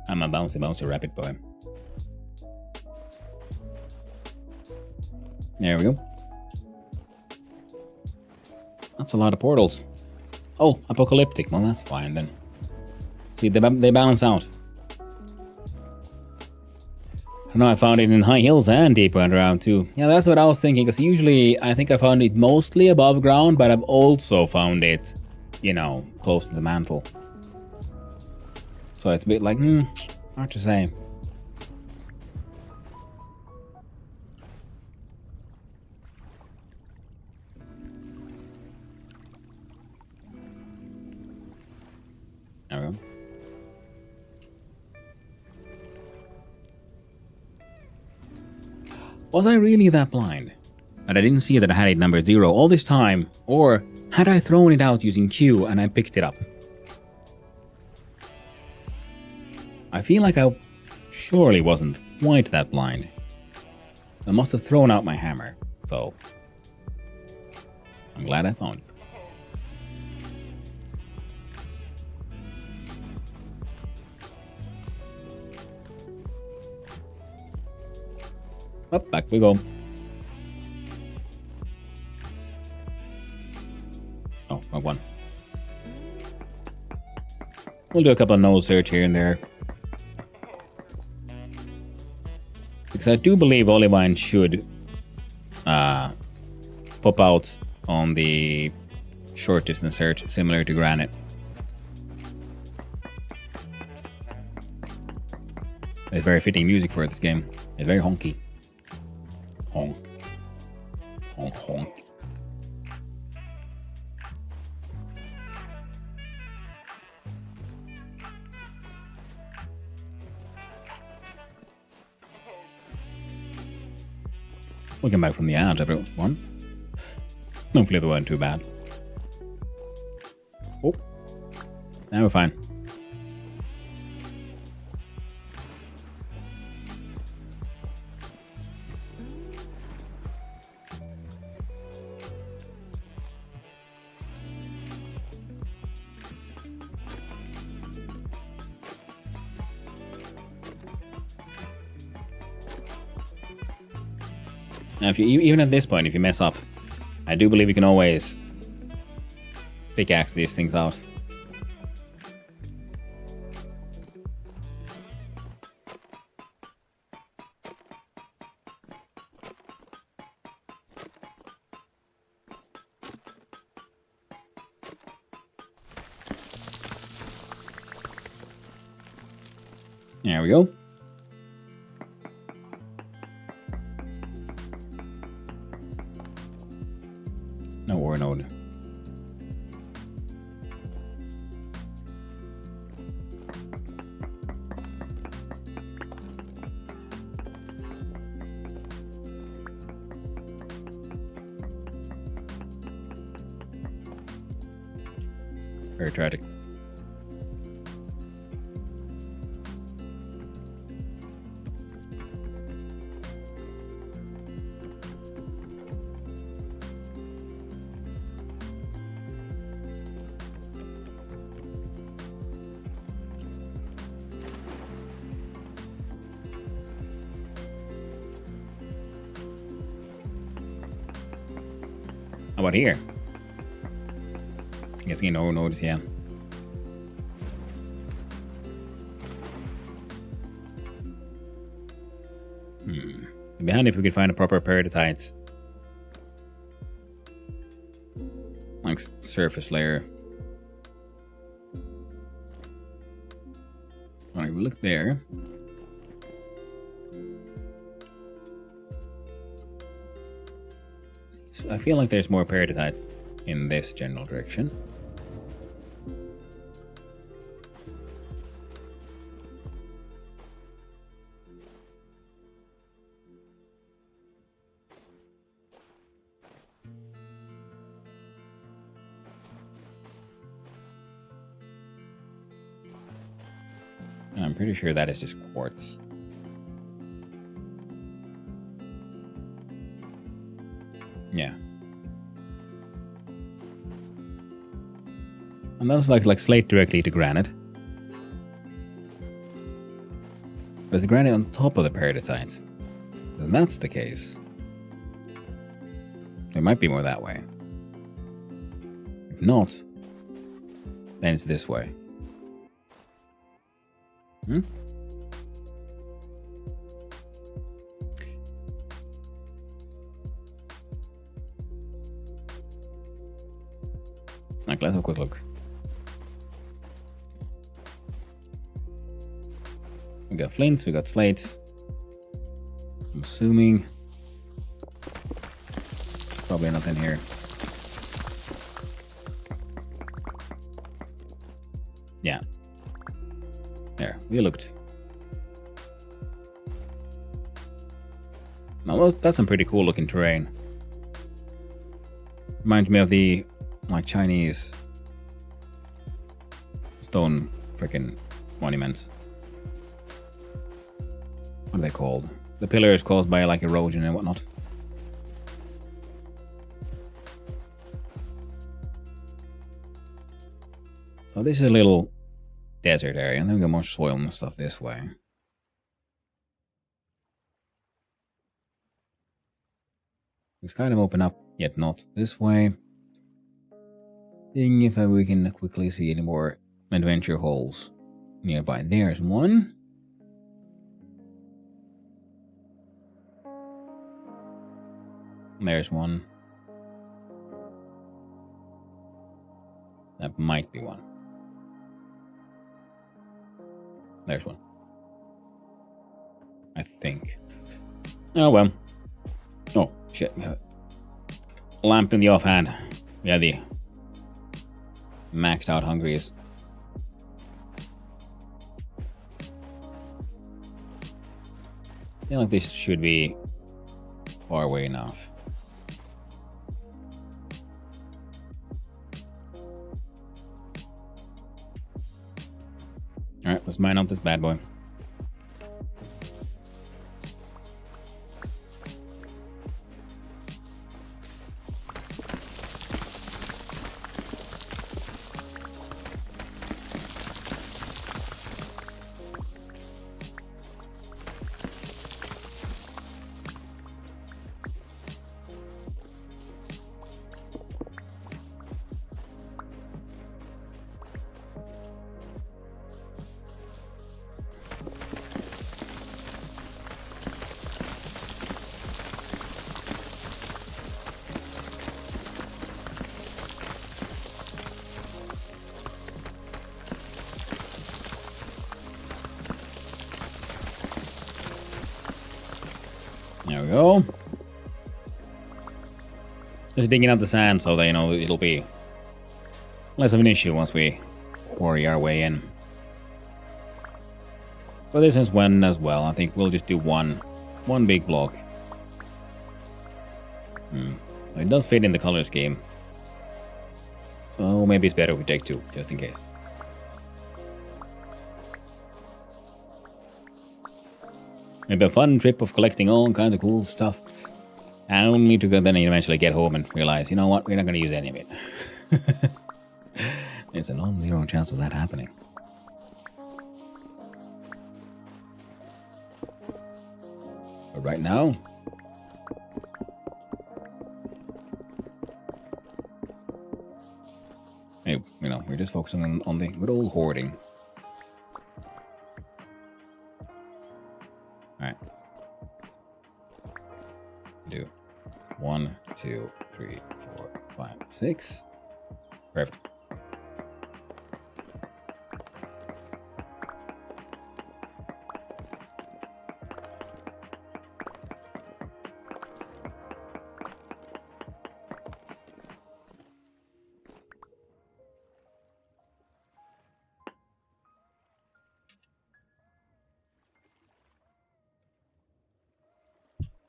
I'm a bouncy rabbit boy. There we go. That's a lot of portals. Oh, apocalyptic. Well, that's fine then. See, they balance out. I don't know, I found it in high hills and deeper underground too. Yeah, that's what I was thinking, because usually I think I found it mostly above ground, but I've also found it, close to the mantle. So it's a bit like, hard to say. There we go. Was I really that blind? That I didn't see that I had it number 0 all this time? Or had I thrown it out using Q and I picked it up? I feel like I surely wasn't quite that blind. I must have thrown out my hammer, so I'm glad I found it. Up, back we go. Oh, wrong one. We'll do a couple of nose search here and there. Because I do believe Olivine should pop out on the short distance search, similar to Granite. It's very fitting music for this game. It's very honky. Honk. Honk, honk. Welcome back from the ad, everyone. Hopefully they weren't too bad. Oh, now we're fine. Now, if you even at this point, if you mess up, I do believe you can always pickaxe these things out. There we go. No ore node. Very tragic. How about here? I guess you know, notice, yeah. It'd be handy if we could find a proper peridotite. Like surface layer. Alright, we look there. I feel like there's more peridotite in this general direction. And I'm pretty sure that is just quartz. Yeah. And that looks like slate directly to granite. But is the granite on top of the peridotite? If that's the case, there might be more that way. If not, then it's this way. Like, let's have a quick look. We got flint, we got slate. I'm assuming probably nothing here. Yeah. There, we looked. Now that's some pretty cool looking terrain. Reminds me of the Chinese stone freaking monuments. What are they called? The pillars caused by erosion and whatnot. So this is a little desert area, and then we got more soil and stuff this way. It's kind of open up, yet not this way. Seeing if we can quickly see any more adventure holes nearby. There's one. There's one. That might be one. There's one. I think. Oh well. Oh shit. We have a lamp in the offhand. We have the maxed out hungries. I feel like this should be far away enough. Alright, let's mine out this bad boy. we go. Just digging out the sand so that, you know, it'll be less of an issue once we quarry our way in. But this is when as well. I think we'll just do one big block. It does fit in the color scheme. So maybe it's better if we take two, just in case. Maybe a fun trip of collecting all kinds of cool stuff. Only to then eventually get home and realize, you know what, we're not going to use any of it. There's a non-zero chance of that happening. But right now, hey, you know, we're just focusing on the good old hoarding. Alright. Do 1, 2, 3, 4, 5, 6. Perfect.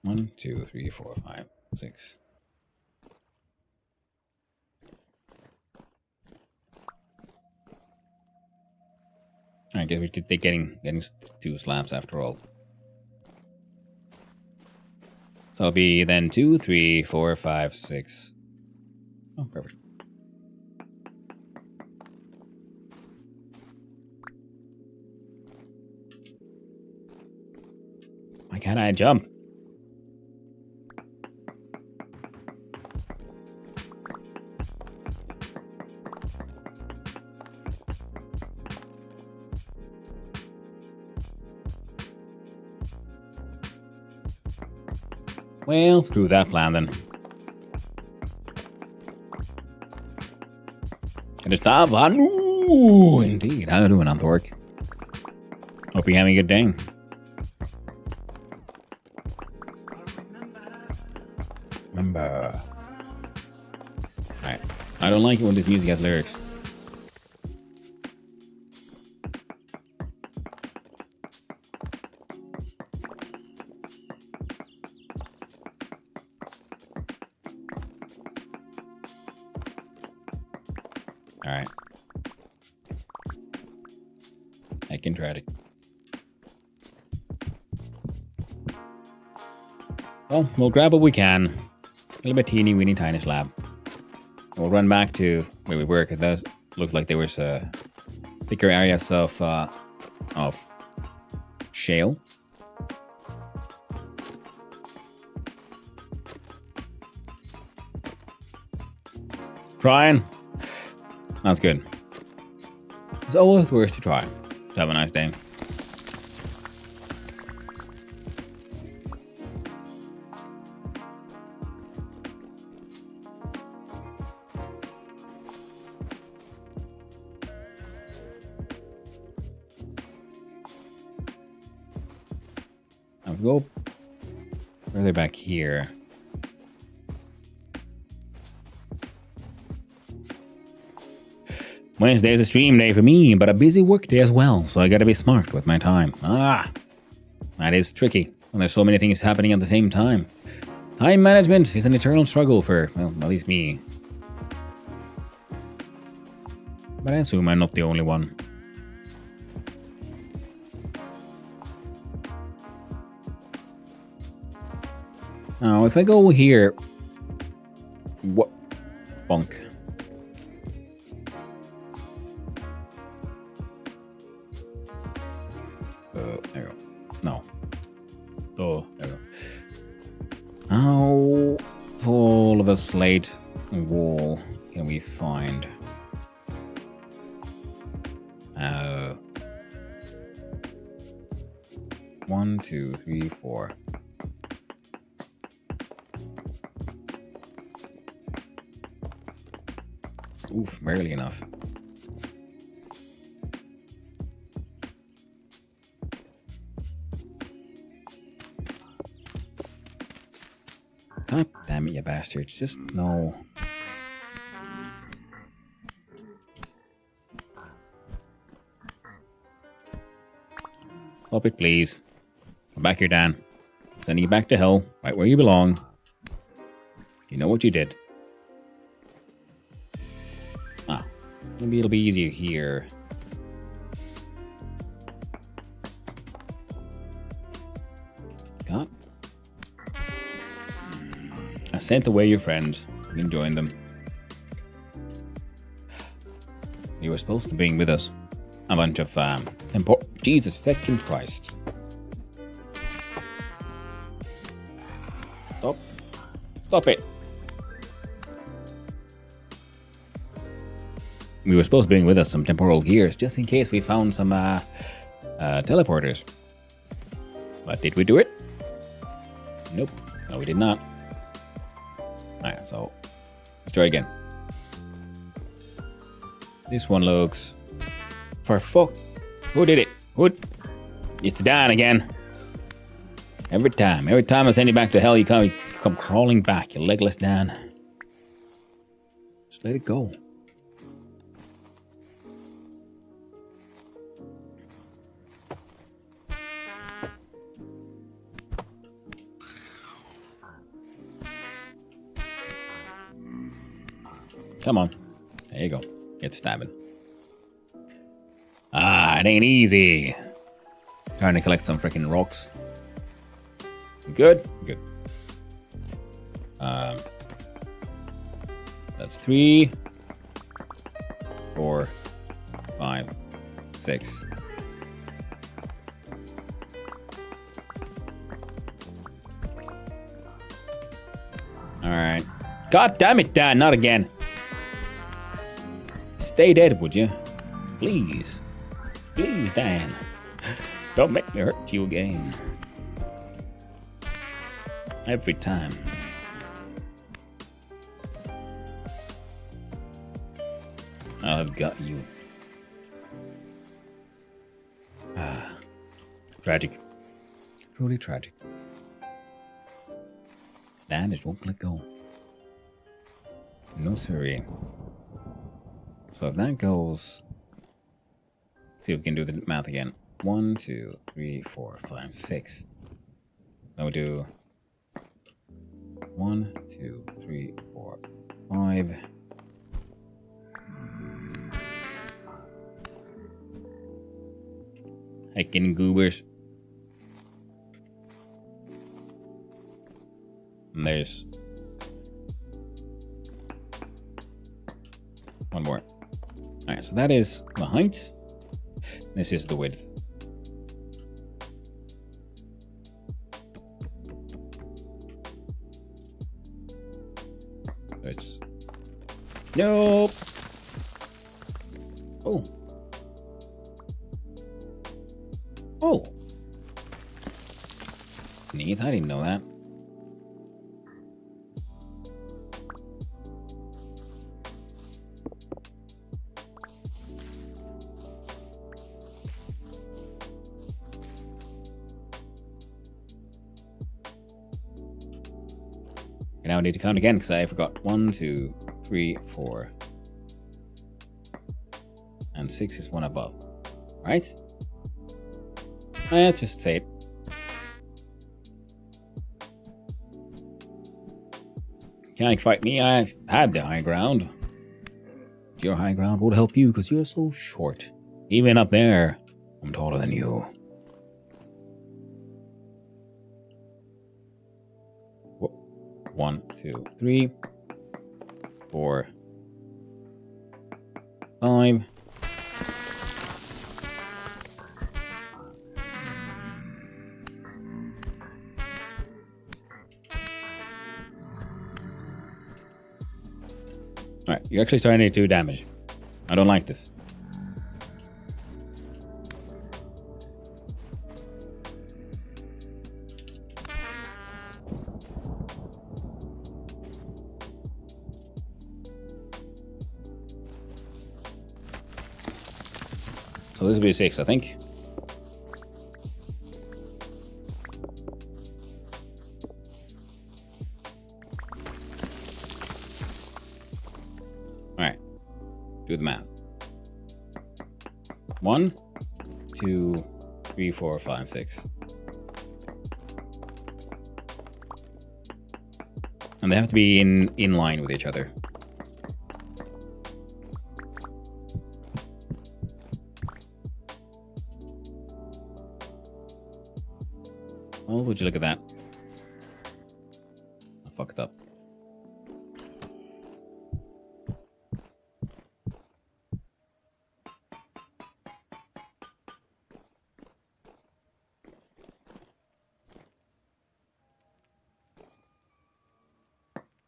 One, 2, 3, 4, 5, 6. I guess we could take getting 2 slabs after all. So it'll be then 2, 3, 4, 5, 6. Oh, perfect. Why can't I jump? Well, screw that plan then. And it's time for Ooh, indeed. How you doing, Anthork? Hope you're having a good day. Remember. Alright. I don't like it when this music has lyrics. Alright. I can try to. Well, we'll grab what we can. A little bit teeny weeny tiny slab. We'll run back to where we were, because those looked like there was thicker areas of shale. Trying. That's good. It's always worth to try. Have a nice day. I'll go further back here. Wednesday is a stream day for me, but a busy work day as well, so I gotta be smart with my time. That is tricky when there's so many things happening at the same time. Time management is an eternal struggle for, well, at least me. But I assume I'm not the only one. Now, if I go here... What? Bonk. There we go. No. Oh, there we go. How tall of a slate wall can we find? 1, 2, 3, 4. Oof, barely enough. Damn it, you bastards. Just no. Stop it, please. Come back here, Dan. Sending you back to hell, right where you belong. You know what you did. Ah, maybe it'll be easier here. God. I sent away your friends. You can join them. You were supposed to be with us. A bunch of Jesus fucking Christ. Stop. Stop it. We were supposed to bring with us some temporal gears just in case we found some teleporters. But did we do it? Nope. No, we did not. Alright, so let's try again. This one looks... For fuck. Who did it? Who? It's Dan again. Every time I send you back to hell, you come crawling back, you legless Dan. Just let it go. Come on. There you go. Get stabbing. Ah, it ain't easy. Trying to collect some freaking rocks. Good? Good. That's 3, 4, 5, 6. Alright. God damn it, Dan, not again. Stay dead, would you? Please. Please, Dan. Don't make me hurt you again. Every time. I've got you. Ah. Tragic. Truly tragic. Dan just won't let go. No siree. So if that goes... See if we can do the math again. 1, 2, 3, 4, 5, 6. Then we do 1, 2, 3, 4, 5. Heckin' goobers. And there's one more. Alright, so that is the height. This is the width. So it's... Nope! Oh. Oh! It's neat, I didn't know that. Now I need to count again because I forgot. 1, 2, 3, 4. And 6 is one above. Right? Just say it. Can't fight me, I've had the high ground. Your high ground would help you because you're so short. Even up there, I'm taller than you. Whoa. 1, 2, 3, 4, 5. Alright, you're actually starting to do damage. I don't like this. So this will be 6, I think. Do the math. 1, 2, 3, 4, 5, 6. And they have to be in line with each other. Well, would you look at that? I fucked up.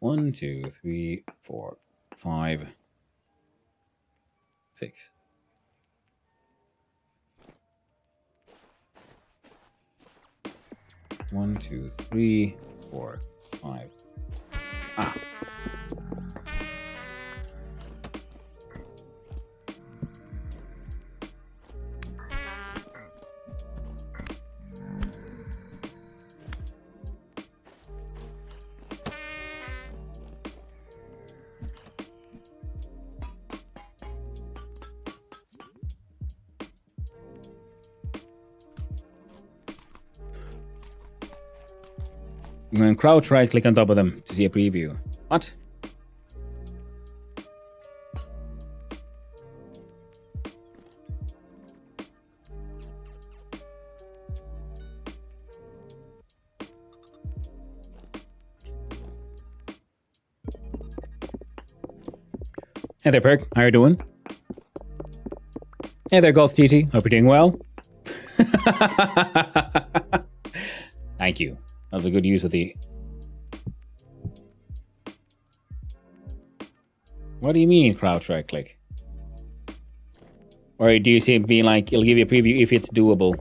One, 2, 3, 4, 5, 6. One, 2, 3, 4, 5. Ah. When crouch right, click on top of them to see a preview. What? Hey there, Perk. How you doing? Hey there, Golf TT. Hope you're doing well. Thank you. That was a good use of the... What do you mean, crouch right click? Or do you see it being like, it'll give you a preview if it's doable?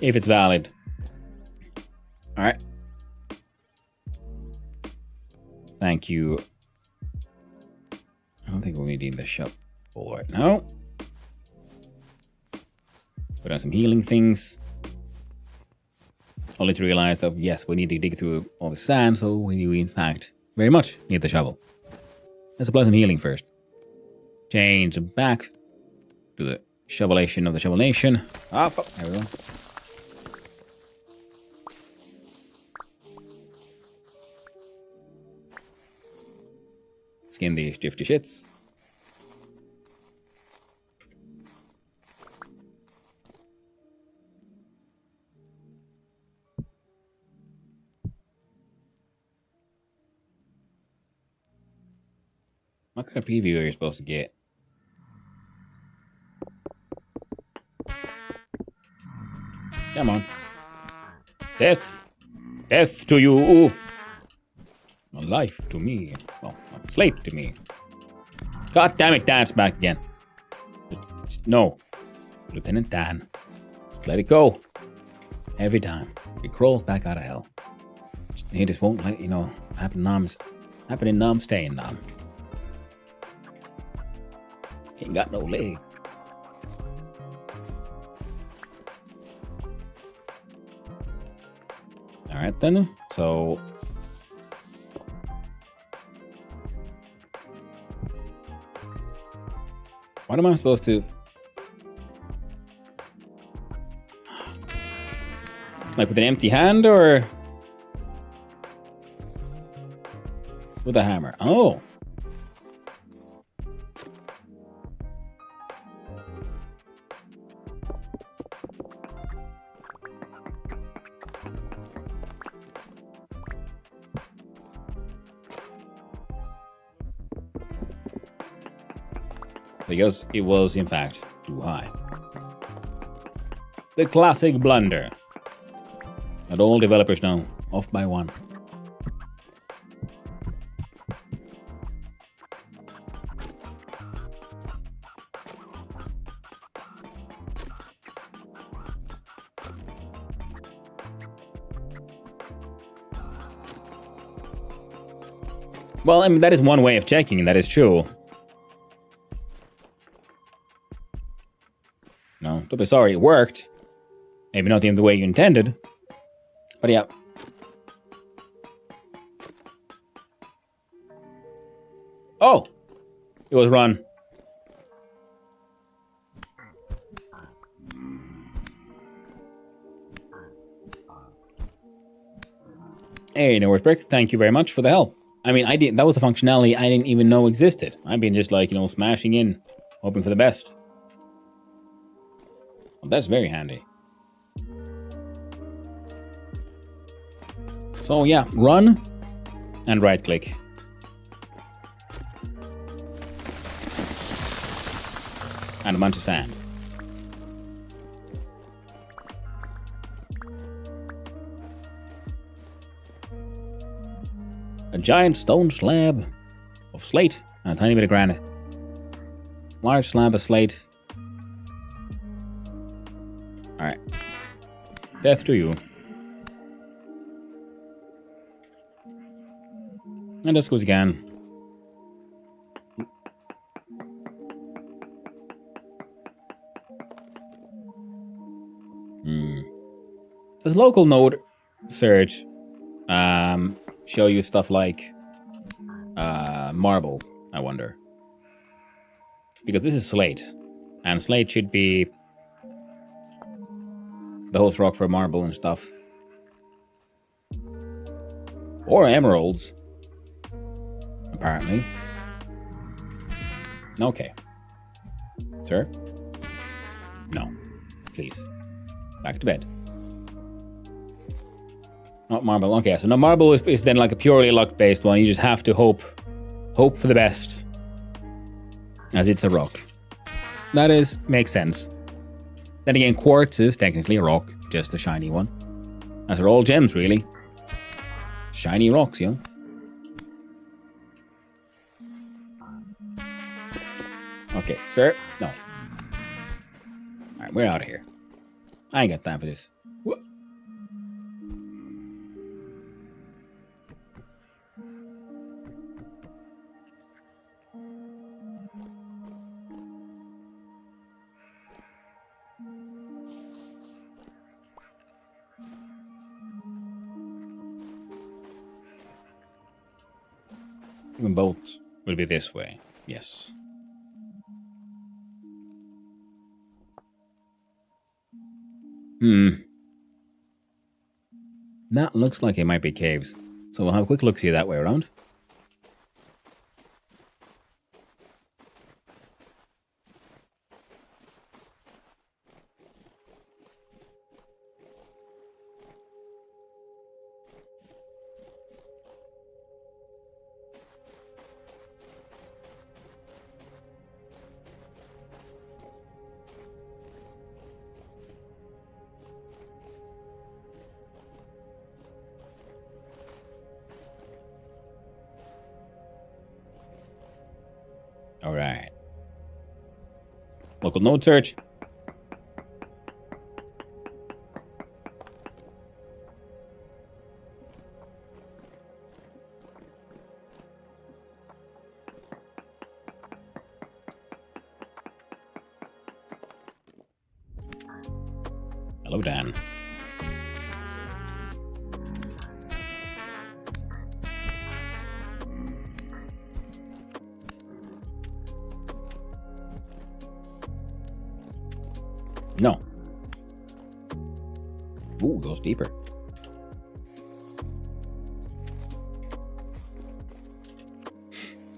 If it's valid. Alright. Thank you. I don't think we'll need the shovel right now. Put on some healing things. Only to realize that, yes, we need to dig through all the sand, so we do, in fact, very much need the shovel. Let's apply some healing first. Change back to the shovelation of the Shovel Nation. Ah, fuck. There we go. Skin the shifty shits. What kind of preview are you supposed to get? Come on. Death. Death to you. Life to me. Well, slate to me. God damn it, Dan's back again. Just no. Lieutenant Dan. Just let it go. Every time. He crawls back out of hell. He just won't let, happen in Nam, stay in Nam. He ain't got no legs. Alright then. So... what am I supposed to... like with an empty hand or... with a hammer? Oh! Because it was, in fact, too high. The classic blunder that all developers know, off by one. Well, I mean, that is one way of checking, that is true. No, don't be sorry, it worked. Maybe not in the way you intended. But yeah. Oh! It was run. Hey, Nowhere's Brick, thank you very much for the help. I mean, that was a functionality I didn't even know existed. I've been just like, smashing in, hoping for the best. Well, that's very handy. So yeah, run and right click. And a bunch of sand. A giant stone slab of slate and a tiny bit of granite. Large slab of slate. Alright. Death to you. And this goes again. Does local node search show you stuff like marble, I wonder? Because this is slate. And slate should be the host rock for marble and stuff. Or emeralds. Apparently. Okay. Sir? No. Please. Back to bed. Not marble. Okay, so no, marble is then like a purely luck-based one. You just have to hope for the best. As it's a rock. That makes sense. Then again, quartz is technically a rock, just a shiny one. As are all gems, really. Shiny rocks, yo. Okay, sir. No. Alright, we're out of here. I ain't got time for this. What? Even boats will be this way. Yes. That looks like it might be caves. So we'll have a quick look-see that way around. Alright. Local node search. Hello, Dan. No. Ooh, goes deeper.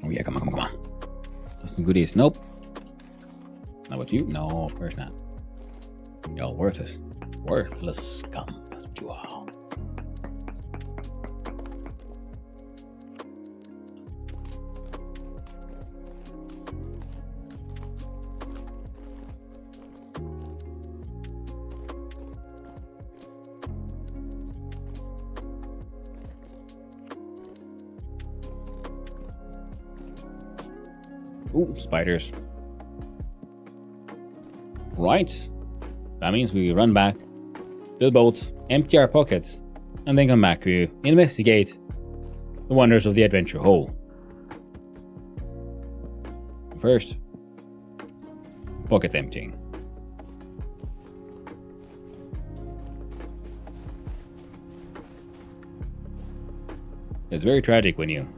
Oh yeah, come on. That's some goodies. Nope. Not what you? No, of course not. Y'all worthless. Worthless scum. That's what you are. Ooh, spiders. Right. That means we run back to the boat, empty our pockets, and then come back to investigate the wonders of the adventure hole. First, pocket emptying. It's very tragic when you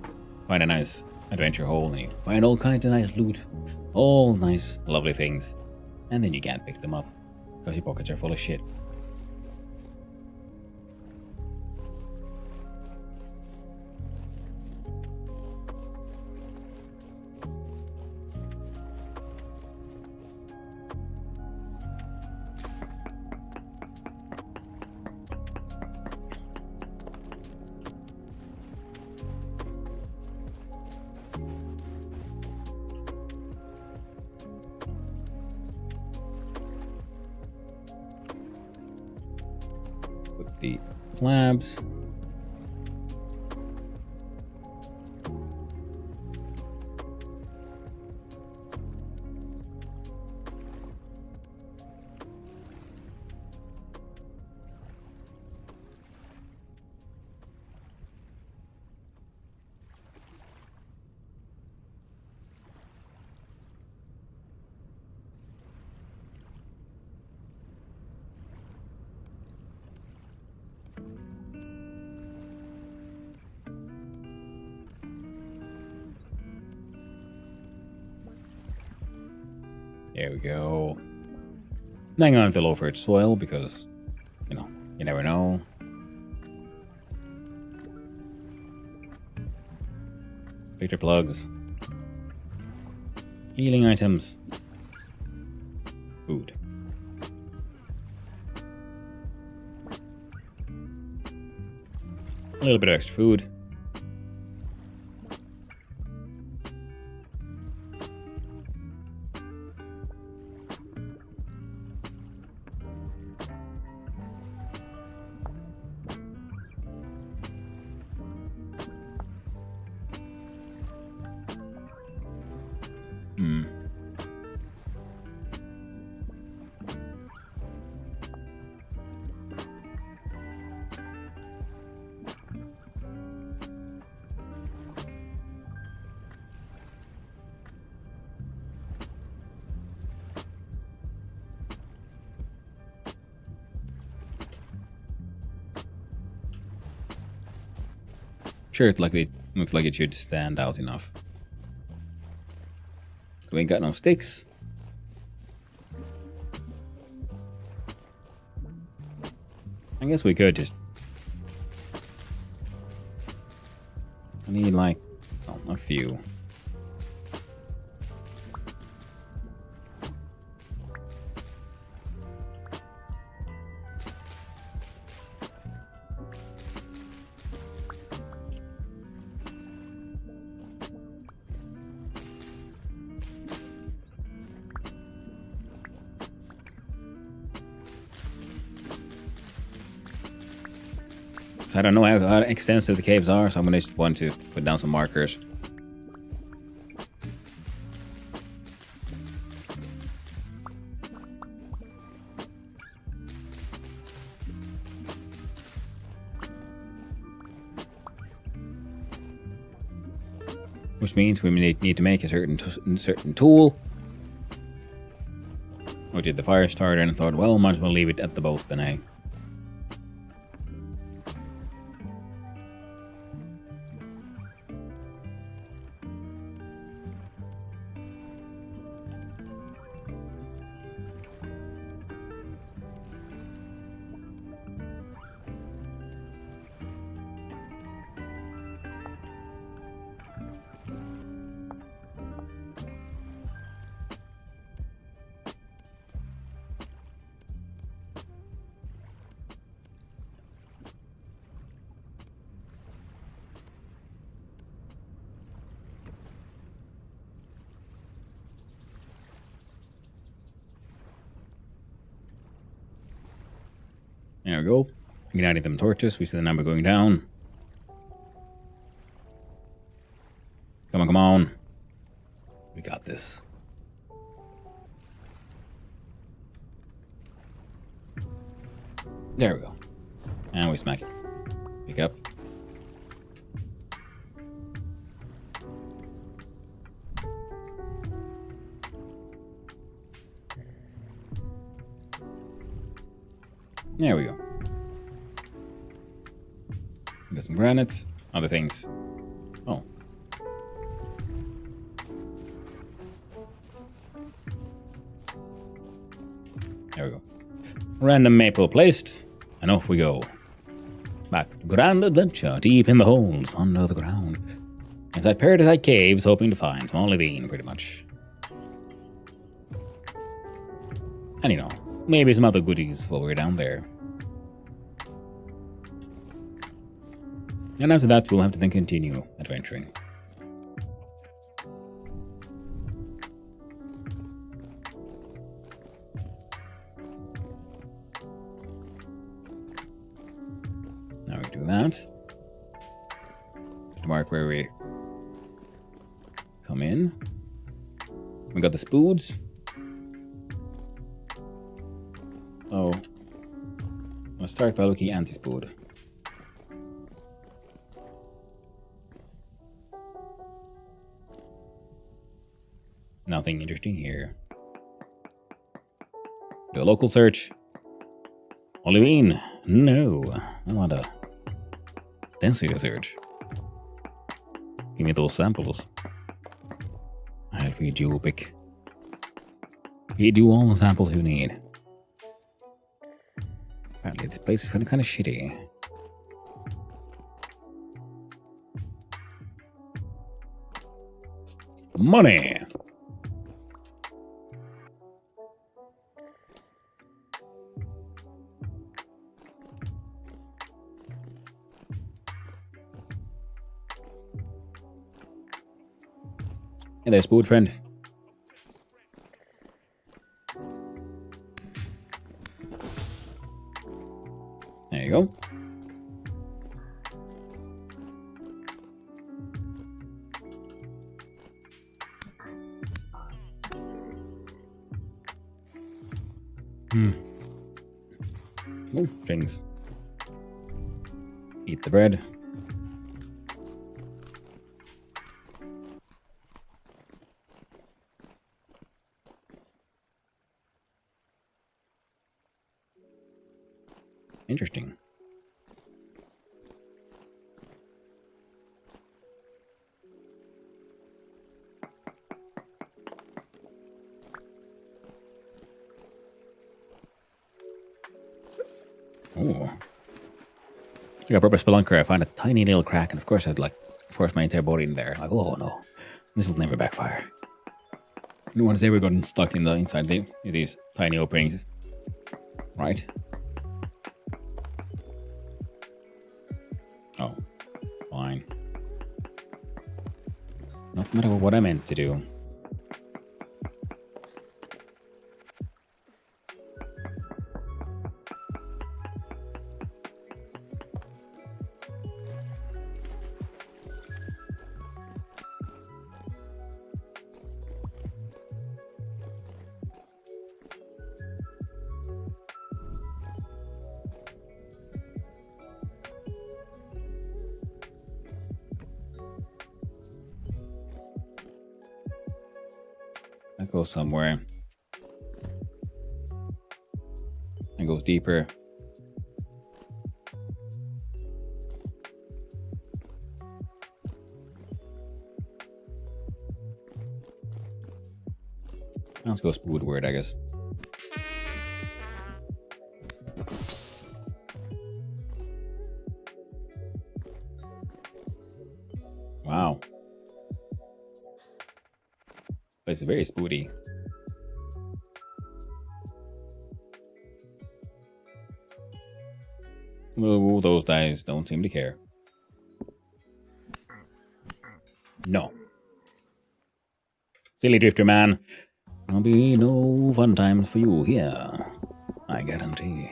find a nice adventure hole and you find all kinds of nice loot, all nice, lovely things, and then you can't pick them up because your pockets are full of shit. With the slabs. There we go. Hang on to the low-fert soil because, you know, you never know. Filter plugs. Healing items. Food. A little bit of extra food. Sure, it looks like it should stand out enough. We ain't got no sticks. I guess we could just... I need like, well, a few. I don't know how extensive the caves are, so I'm gonna just want to put down some markers. Which means we need to make a certain tool. We did the fire starter and thought, well, might as well leave it at the boat then, eh? There we go. Igniting them torches. We see the number going down. Come on, come on. We got this. There we go. And we smack it. Pick it up. There we go. Got some granites. other things. Oh. There we go. Random maple placed, and off we go. Back to grand adventure deep in the holes under the ground. Inside Paradise Caves, hoping to find some olivine, pretty much. And you know, maybe some other goodies while we're down there. And after that, we'll have to then continue adventuring. Now we do that. To mark where we come in. We got the spoods. Oh. Let's start by looking anti-spood. Nothing interesting here. Do a local search. Olivine? No. I want a density search. Give me those samples. I'll feed you, Pick. Feed you all the samples you need. Apparently this place is kind of shitty. Money! Hey there, Spood friend. There you go. Oh, strings. Eat the bread. Interesting. Oh. Like a proper spelunker, I find a tiny little crack, and of course I'd like force my entire body in there. Like, oh no, this will never backfire. No one's ever gotten stuck in the inside these tiny openings, right? Oh, fine. Not matter what I meant to do. That goes somewhere. It goes deeper. Let's go Spoodward, I guess. Wow. But it's very spoody. Ooh, those guys don't seem to care. No. Silly drifter man. There'll be no fun times for you here. I guarantee.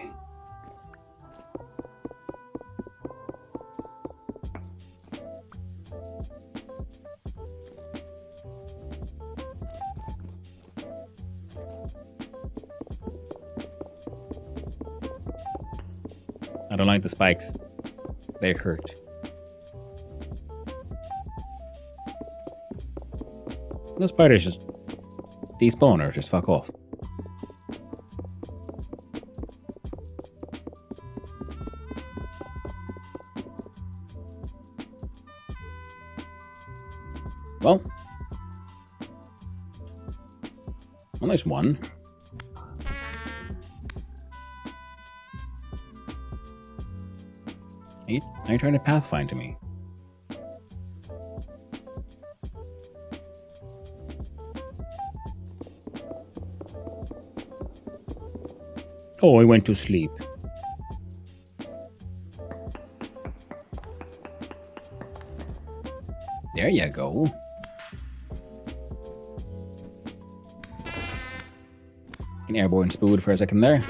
I don't like the spikes. They hurt. Those spiders just despawn or just fuck off. Well, there's one. Are you trying to pathfind to me? Oh, I went to sleep. There you go. An airborne spood for a second there.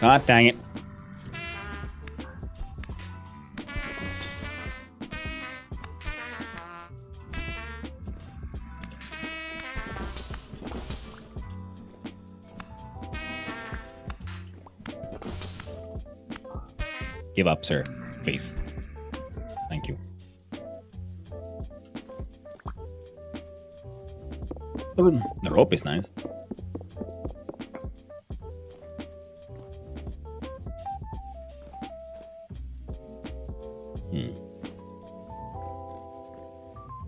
God dang it. Give up, sir. Please. Thank you. Oh, the rope is nice.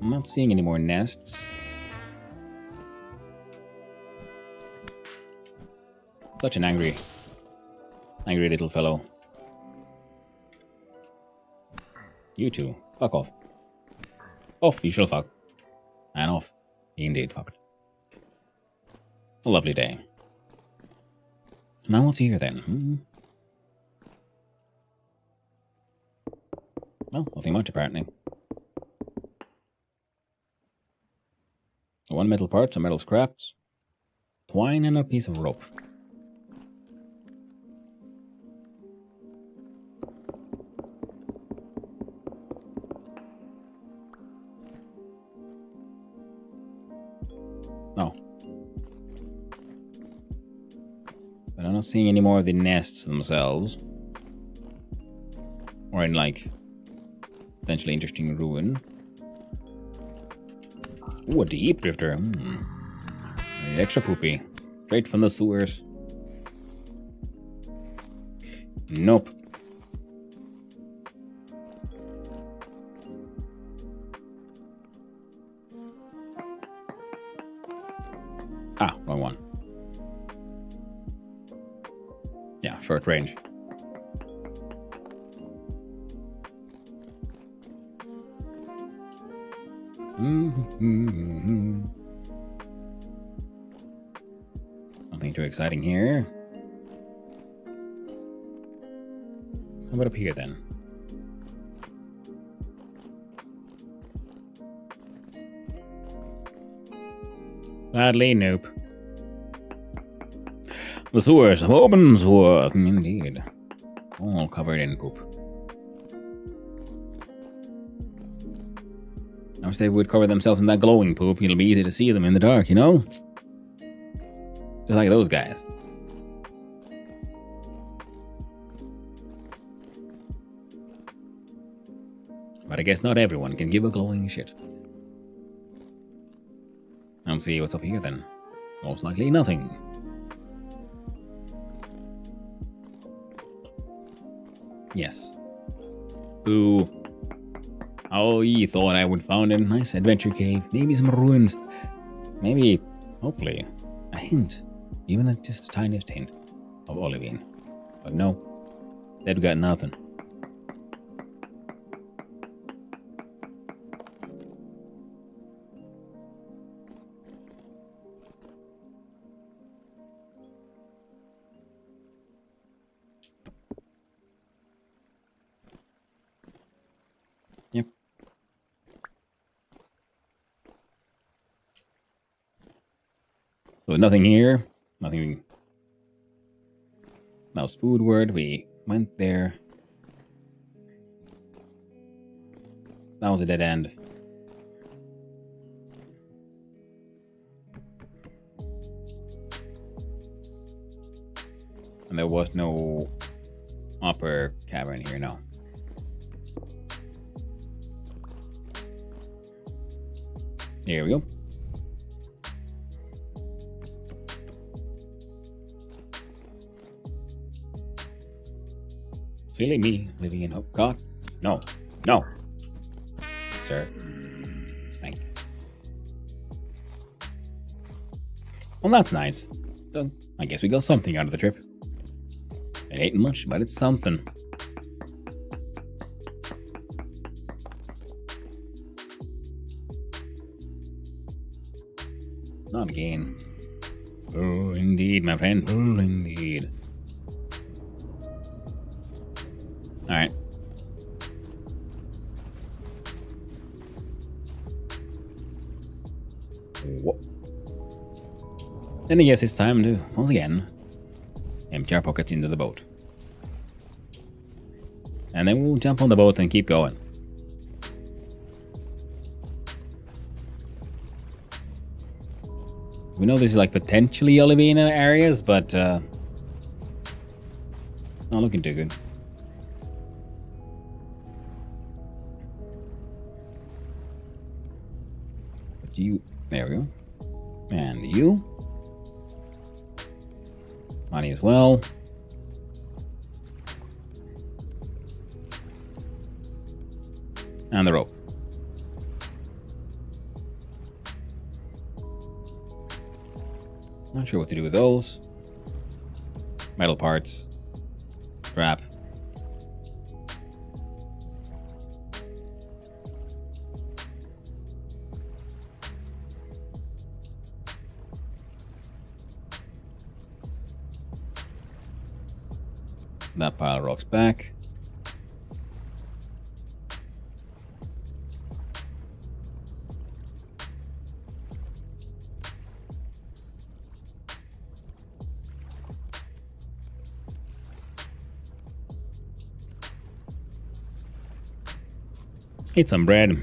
I'm not seeing any more nests. Such an angry little fellow. You two, fuck off. Off, you shall fuck. And off. He indeed fucked. A lovely day. Now what's here then? Well, nothing much apparently. One metal part, some metal scraps, twine, and a piece of rope. No. But I'm not seeing any more of the nests themselves. Or in, like, potentially interesting ruin. Ooh, a deep drifter. Extra poopy. Straight from the sewers. Nope. Ah, wrong one. Yeah, short range. Nothing too exciting here. How about up here then? Sadly, nope. The sewers of Obensworth, indeed. All covered in poop. I wish they would cover themselves in that glowing poop. It'll be easy to see them in the dark, you know? Just like those guys. But I guess not everyone can give a glowing shit. I'll see what's up here then. Most likely nothing. Yes. Ooh. Oh, you thought I would found a nice adventure cave. Maybe some ruins. Maybe, hopefully, a hint. Even just the tiniest hint of Olivine. But no, they've got nothing. Yep. So nothing here. Nothing. Mouse Foodward. We went there. That was a dead end. And there was no upper cavern here, no. Here we go. So clearly me living in hope. God, no, no, sir. Thank you. Well, that's nice. So, I guess we got something out of the trip. It ain't much, but it's something. Not again. Oh, indeed, my friend. Oh, indeed. Alright. Then I guess it's time to, once again, empty our pockets into the boat. And then we'll jump on the boat and keep going. We know this is like potentially Olivina areas, but not looking too good. But you, there we go. And you. Money as well. And the rope. Not sure what to do with those. Metal parts. Scrap. That pile of rocks back. Eat some bread.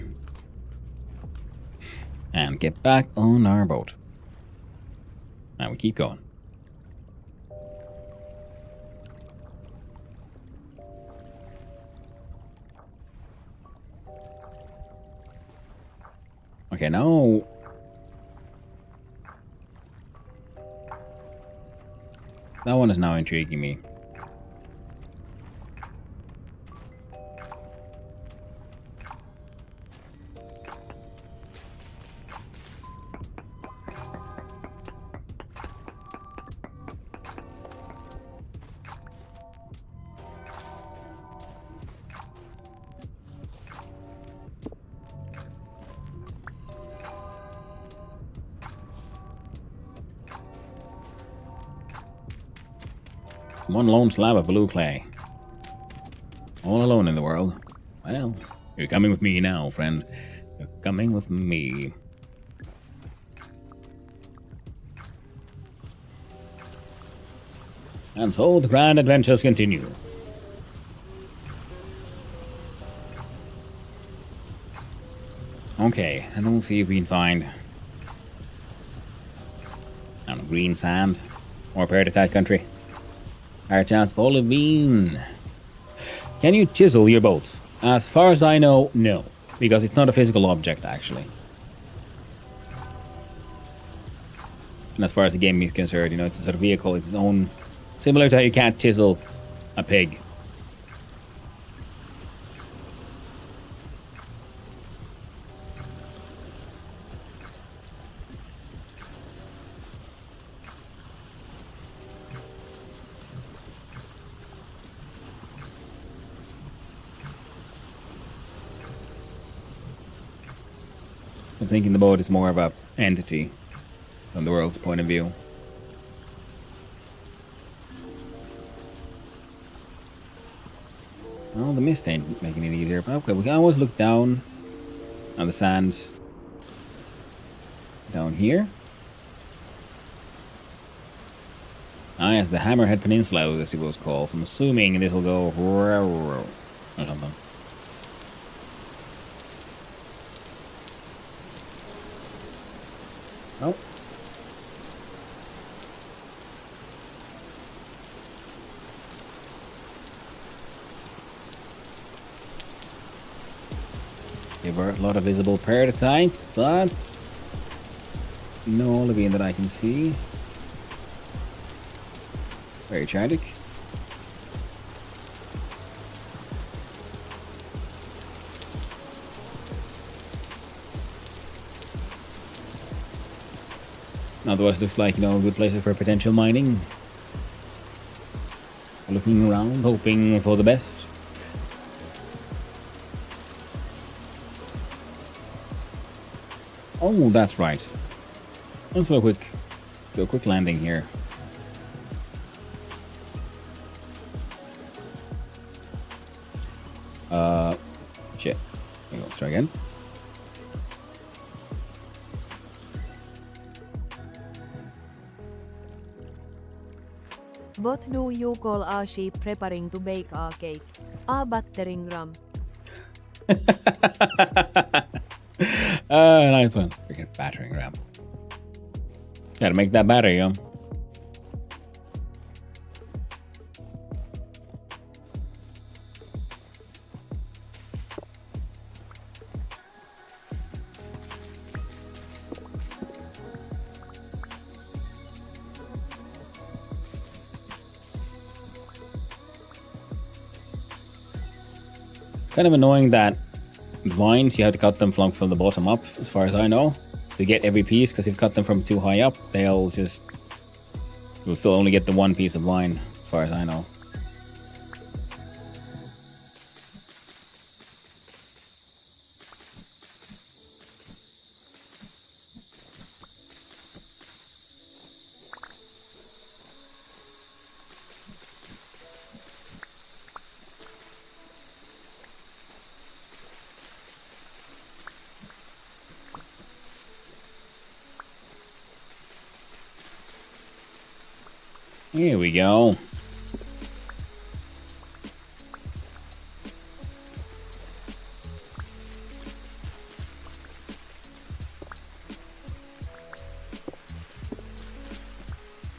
And get back on our boat. And we keep going. Okay, now... that one is now intriguing me. One lone slab of blue clay. All alone in the world. Well, you're coming with me now, friend. You're coming with me. And so the grand adventures continue. Okay, and we'll see if we can find green sand or peridotite country. Our chance for Olivine. Can you chisel your boat? As far as I know, no. Because it's not a physical object, actually. And as far as the game is concerned, you know, it's a sort of vehicle, it's its own... similar to how you can't chisel a pig. I'm thinking the boat is more of a entity from the world's point of view. Well, the mist ain't making it easier, but okay, we can always look down on the sands down here. Ah, yes, the Hammerhead Peninsula, as it was called. So I'm assuming this will go or something. Oh. There were a lot of visible peridotite, but no olivine that I can see. Very tragic. Otherwise, looks like, good places for potential mining. Looking around, hoping for the best. Oh, that's right. Let's do a quick landing here. Shit. Let's try again. What do you call a sheep preparing to bake a cake? A battering ram. Nice one. Freaking battering ram. Gotta make that battery, It's kind of annoying that vines, you have to cut them from the bottom up, as far as I know, to get every piece, because if you cut them from too high up, you'll still only get the one piece of vine, as far as I know. Here we go.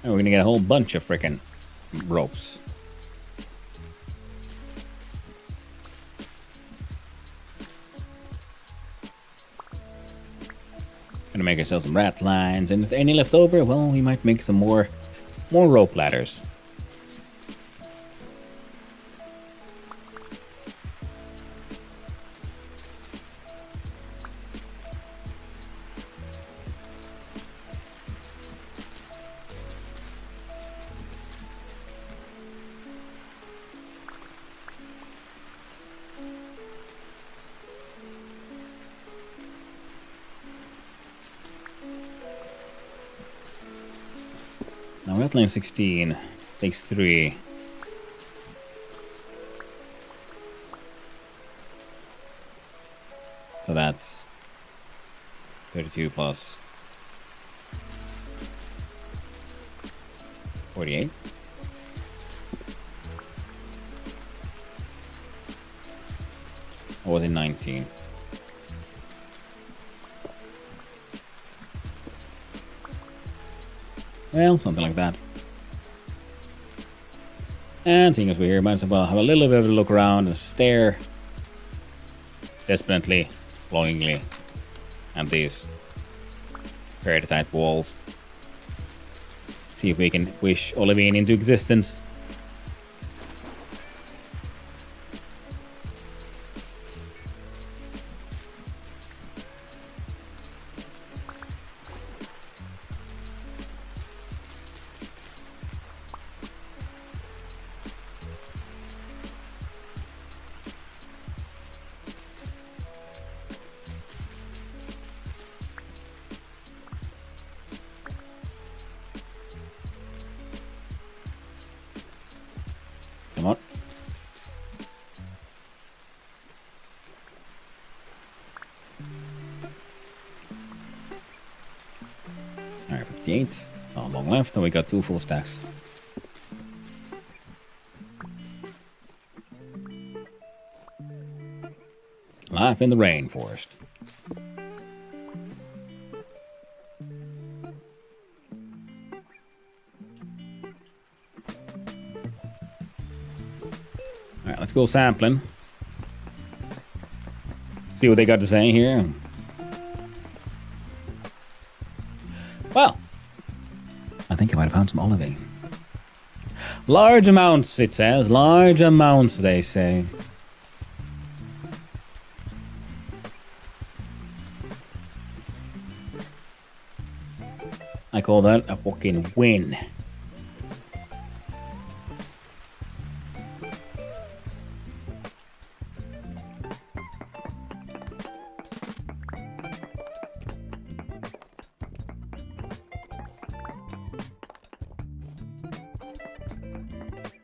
And we're gonna get a whole bunch of frickin' ropes. Gonna make ourselves some rat lines, and if there are any left over, well, we might make some more rope ladders. Now we're at lane 16. Takes 3. So that's 32 plus 48. Or was it 19? Well, something like that. And seeing as we're here, might as well have a little bit of a look around and stare desperately, longingly at these very tight walls. See if we can wish Olivine into existence. Come on. Alright, 58. Not long left, and we got 2 full stacks. Life in the rainforest. Alright, let's go sampling. See what they got to say here. Well, I think I might have found some olivine. Large amounts, it says. Large amounts, they say. I call that a fucking win.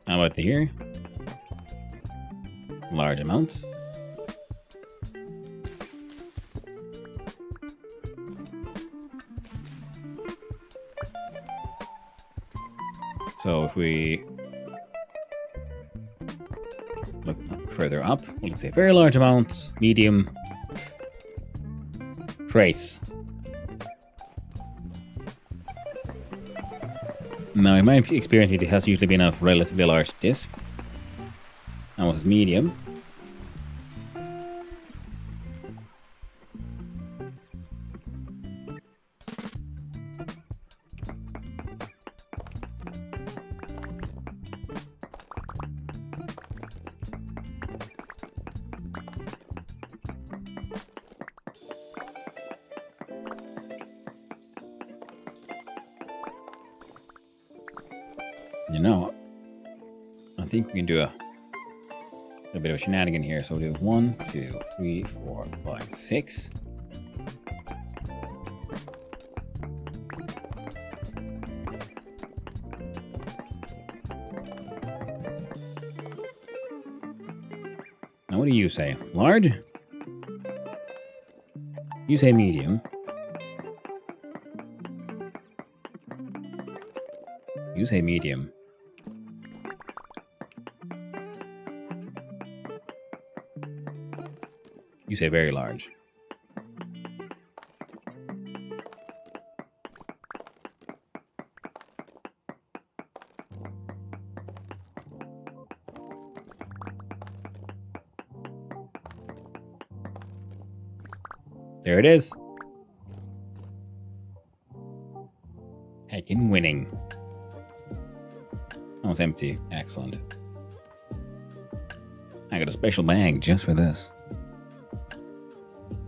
How about here? Large amounts. So if we look further up, we can say very large amounts, medium, trace. Now, in my experience, it has usually been a relatively large disk. That was medium. You know, I think we can do a bit of a shenanigan here. So we'll do 1, 2, 3, 4, 5, 6. Now, what do you say? Large? You say medium. You say medium. You say very large. There it is. Heckin' winning. Oh, it's empty. Excellent. I got a special bag just for this.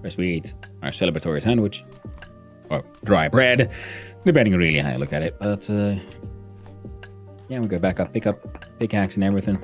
First we eat our celebratory sandwich. Or dry bread. Depending on really how you look at it. But, yeah, we go back up, pick up pickaxe and everything.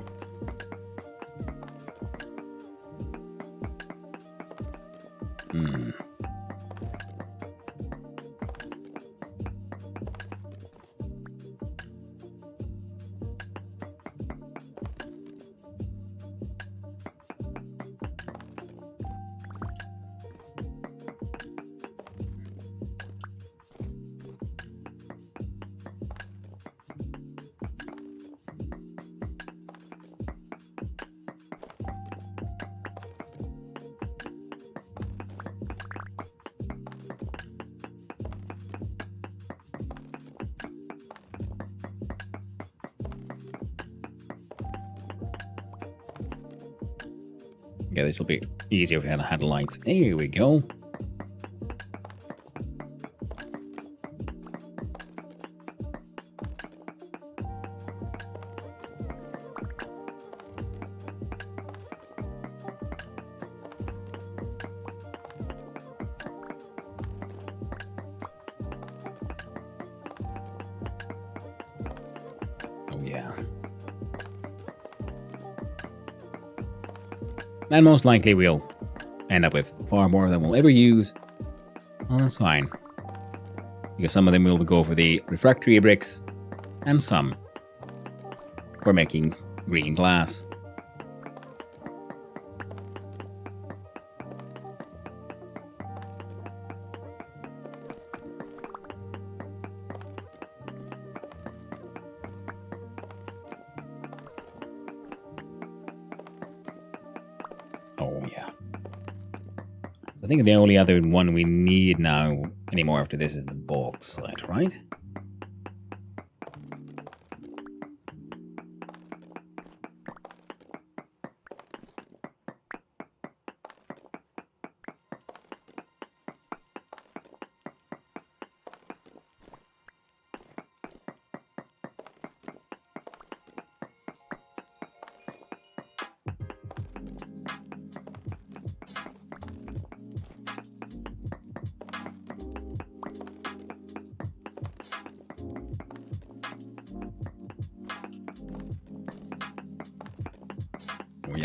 Yeah, this will be easier if we had lights. Here we go. Oh yeah. And most likely we'll end up with far more than we'll ever use. Well, that's fine. Because some of them will go for the refractory bricks, and some for making green glass. Oh, yeah. I think the only other one we need now anymore after this is the bauxite, right?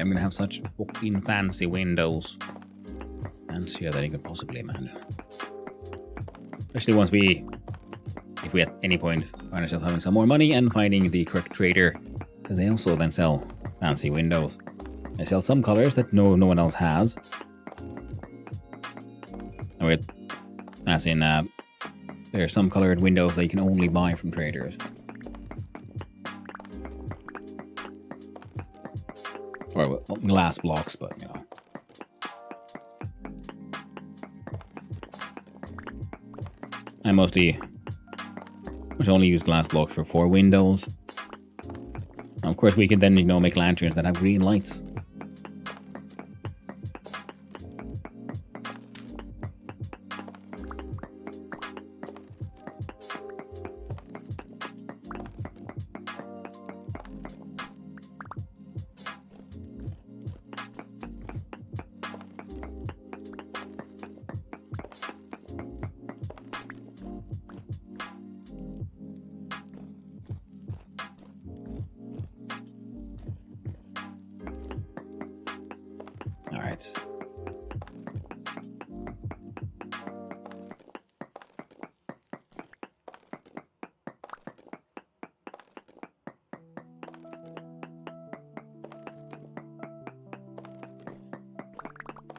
I'm gonna have such fucking fancy windows. Fancier than you could possibly imagine. Especially once if we at any point find ourselves having some more money and finding the correct trader, because they also then sell fancy windows. They sell some colors that no one else has. As in, there are some colored windows that you can only buy from traders. Or well, glass blocks, but you know. I mostly only use glass blocks for windows. And of course, we can then, make lanterns that have green lights. All right.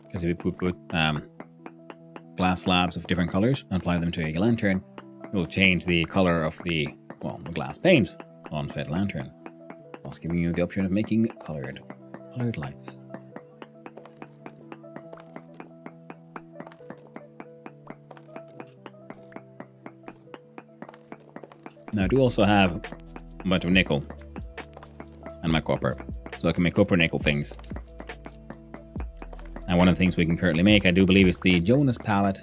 Because if we put glass slabs of different colors and apply them to a lantern, it will change the color of the glass paint on said lantern, thus giving you the option of making colored lights. Now I do also have a bunch of nickel and my copper, so I can make copper nickel things. And one of the things we can currently make, I do believe, is the Jonas palette,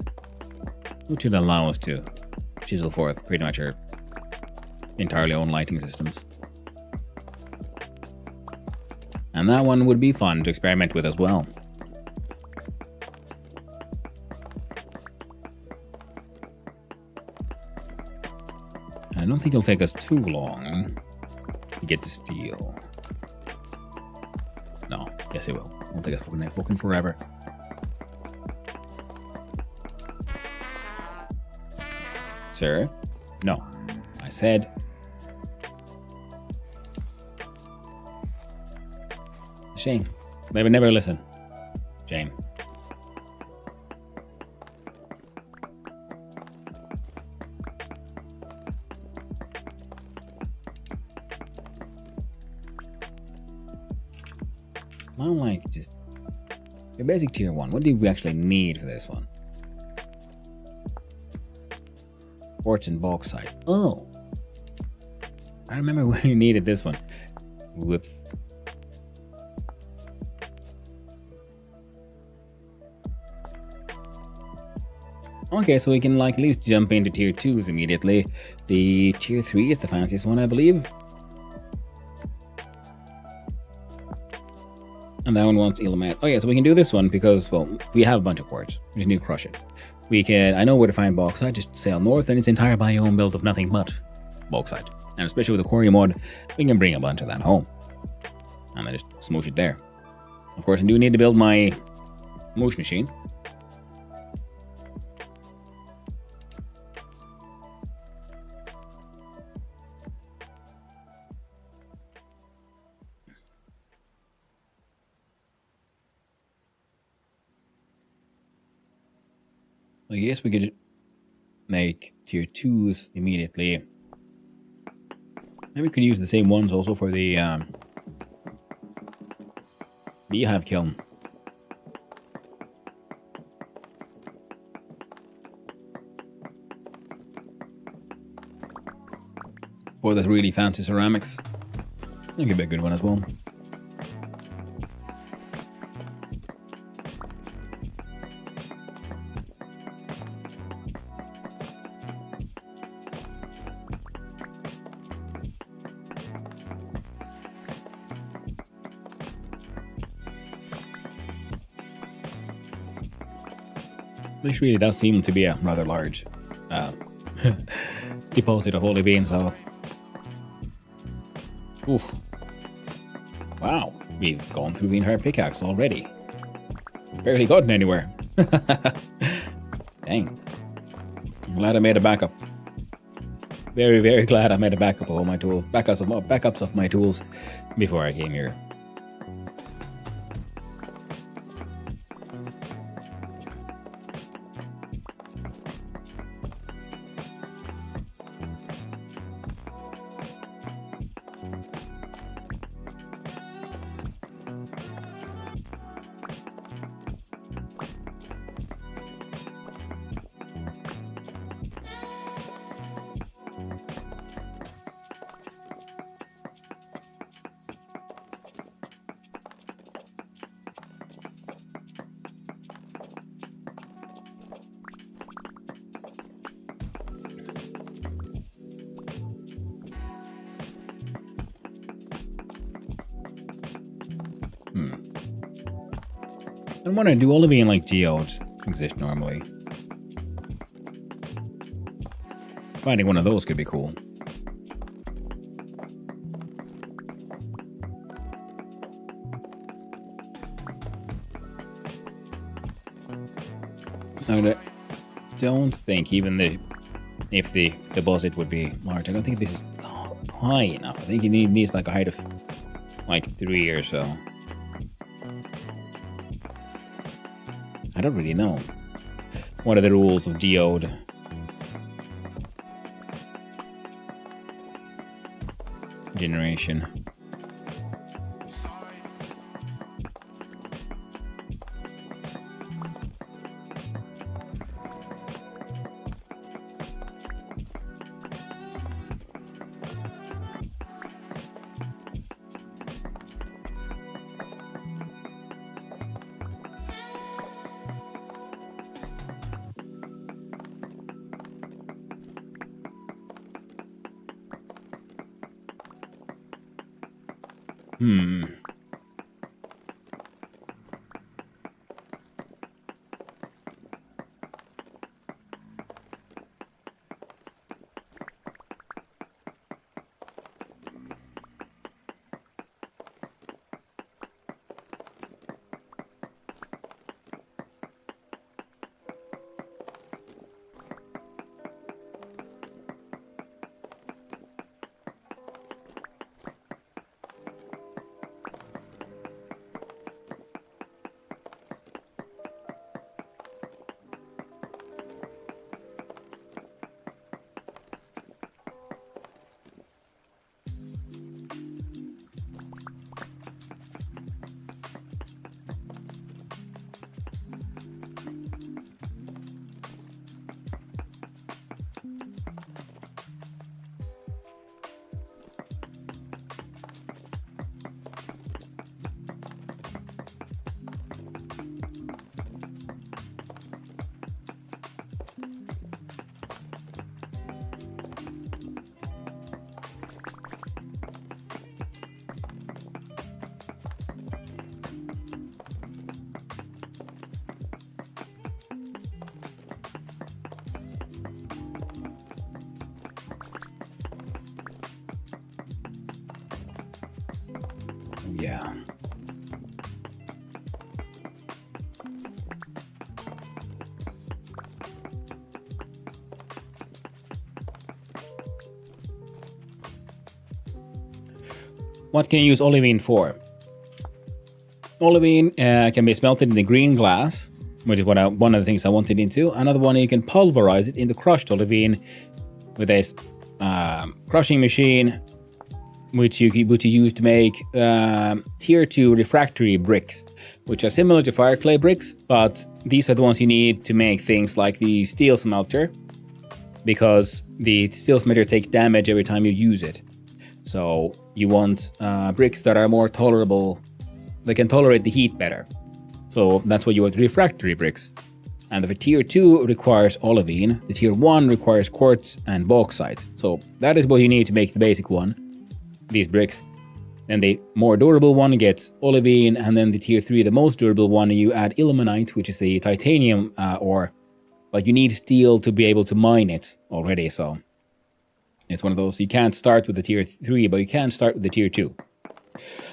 which would allow us to chisel forth pretty much our entirely own lighting systems. And that one would be fun to experiment with as well. I don't think it'll take us too long to get to steel. No, yes it will. It'll take us fucking forever. Sir? No. I said... Shame. They would never listen. Shame. I'm like, just your basic tier 1. What do we actually need for this one? Quartz and bauxite. Oh, I remember when we needed this one. Whoops. Okay, so we can like at least jump into tier 2s immediately. The tier 3 is the fanciest one, I believe. And that one wants illuminate. Oh yeah, so we can do this one because, well, we have a bunch of quartz. We just need to crush it. We can, I know where to find bauxite, just sail north and its entire biome built of nothing but bauxite. And especially with the quarry mod, we can bring a bunch of that home. And then just smoosh it there. Of course, I do need to build my moosh machine. I guess we could make tier 2s immediately. Maybe we could use the same ones also for the beehive kiln. For this really fancy ceramics. That could be a good one as well. This really does seem to be a rather large deposit of holy beans. So, oof! Wow, We've gone through the entire pickaxe already. Barely gotten anywhere. Dang. I'm glad I made a backup. Very, very glad I made a backup of all my tools. Backups of my tools before I came here. I'm wondering, do olivine like geodes exist normally? Finding one of those could be cool. I don't think even if the deposit would be large, I don't think this is high enough. I think it needs like a height of like 3 or so. I don't really know. What are the rules of geode? Generation. Yeah. What can you use olivine for? Olivine can be smelted in the green glass, which is one of the things I wanted into. Another one, you can pulverize it into crushed olivine with a crushing machine, which you use to make tier 2 refractory bricks, which are similar to fire clay bricks, but these are the ones you need to make things like the steel smelter, because the steel smelter takes damage every time you use it. So you want bricks that are more tolerable, they can tolerate the heat better. So that's what you want, refractory bricks. And the tier 2 requires olivine, the tier 1 requires quartz and bauxite. So that is what you need to make the basic one, these bricks. Then the more durable one gets olivine, and then the tier 3, the most durable one, you add ilmenite, which is the titanium ore. But you need steel to be able to mine it already, so it's one of those, you can't start with the tier 3, but you can start with the tier 2.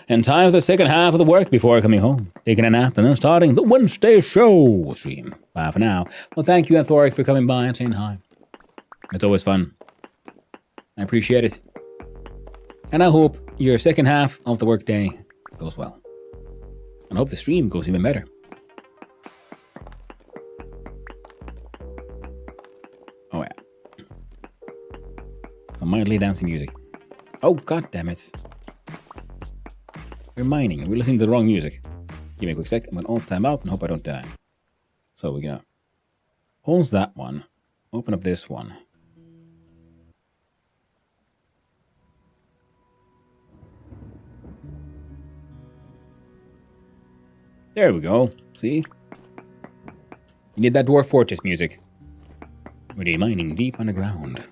And time for the second half of the work before coming home, taking a nap, and then starting the Wednesday show stream. Bye for now. Well, thank you, Anthoric, for coming by and saying hi. It's always fun. I appreciate it. And I hope your second half of the workday goes well. And I hope the stream goes even better. Oh yeah. Some mildly dancing music. Oh, god damn it. We're mining. We're listening to the wrong music. Give me a quick sec. I'm going to alt time out and hope I don't die. So we're going to pause that one. Open up this one. There we go. See? You need that Dwarf Fortress music. We're mining deep underground.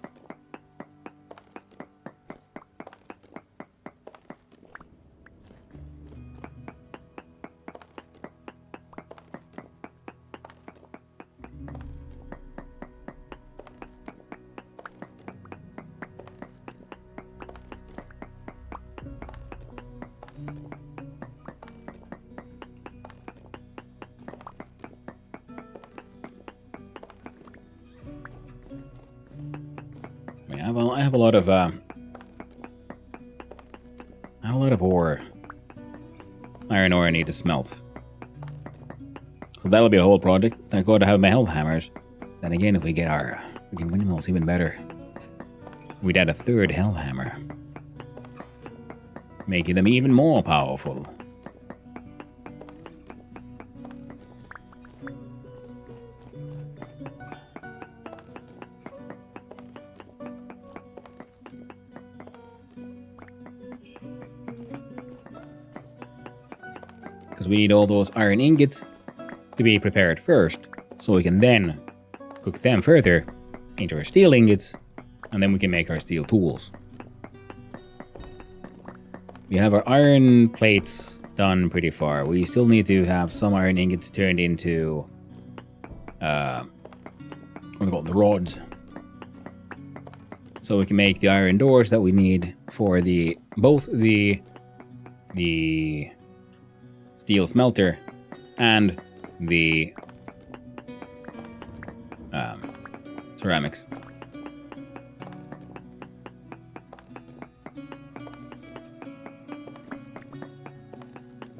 Yeah, well, I have a lot of ore. Iron ore I need to smelt. So that'll be a whole project. I go to have my help hammers. Then again, if we get our freaking windmills even better, we'd add a third hellhammer, making them even more powerful. Because we need all those iron ingots to be prepared first, so we can then cook them further into our steel ingots, and then we can make our steel tools. We have our iron plates done pretty far. We still need to have some iron ingots turned into what are they called? The rods. So we can make the iron doors that we need for both the steel smelter and the ceramics.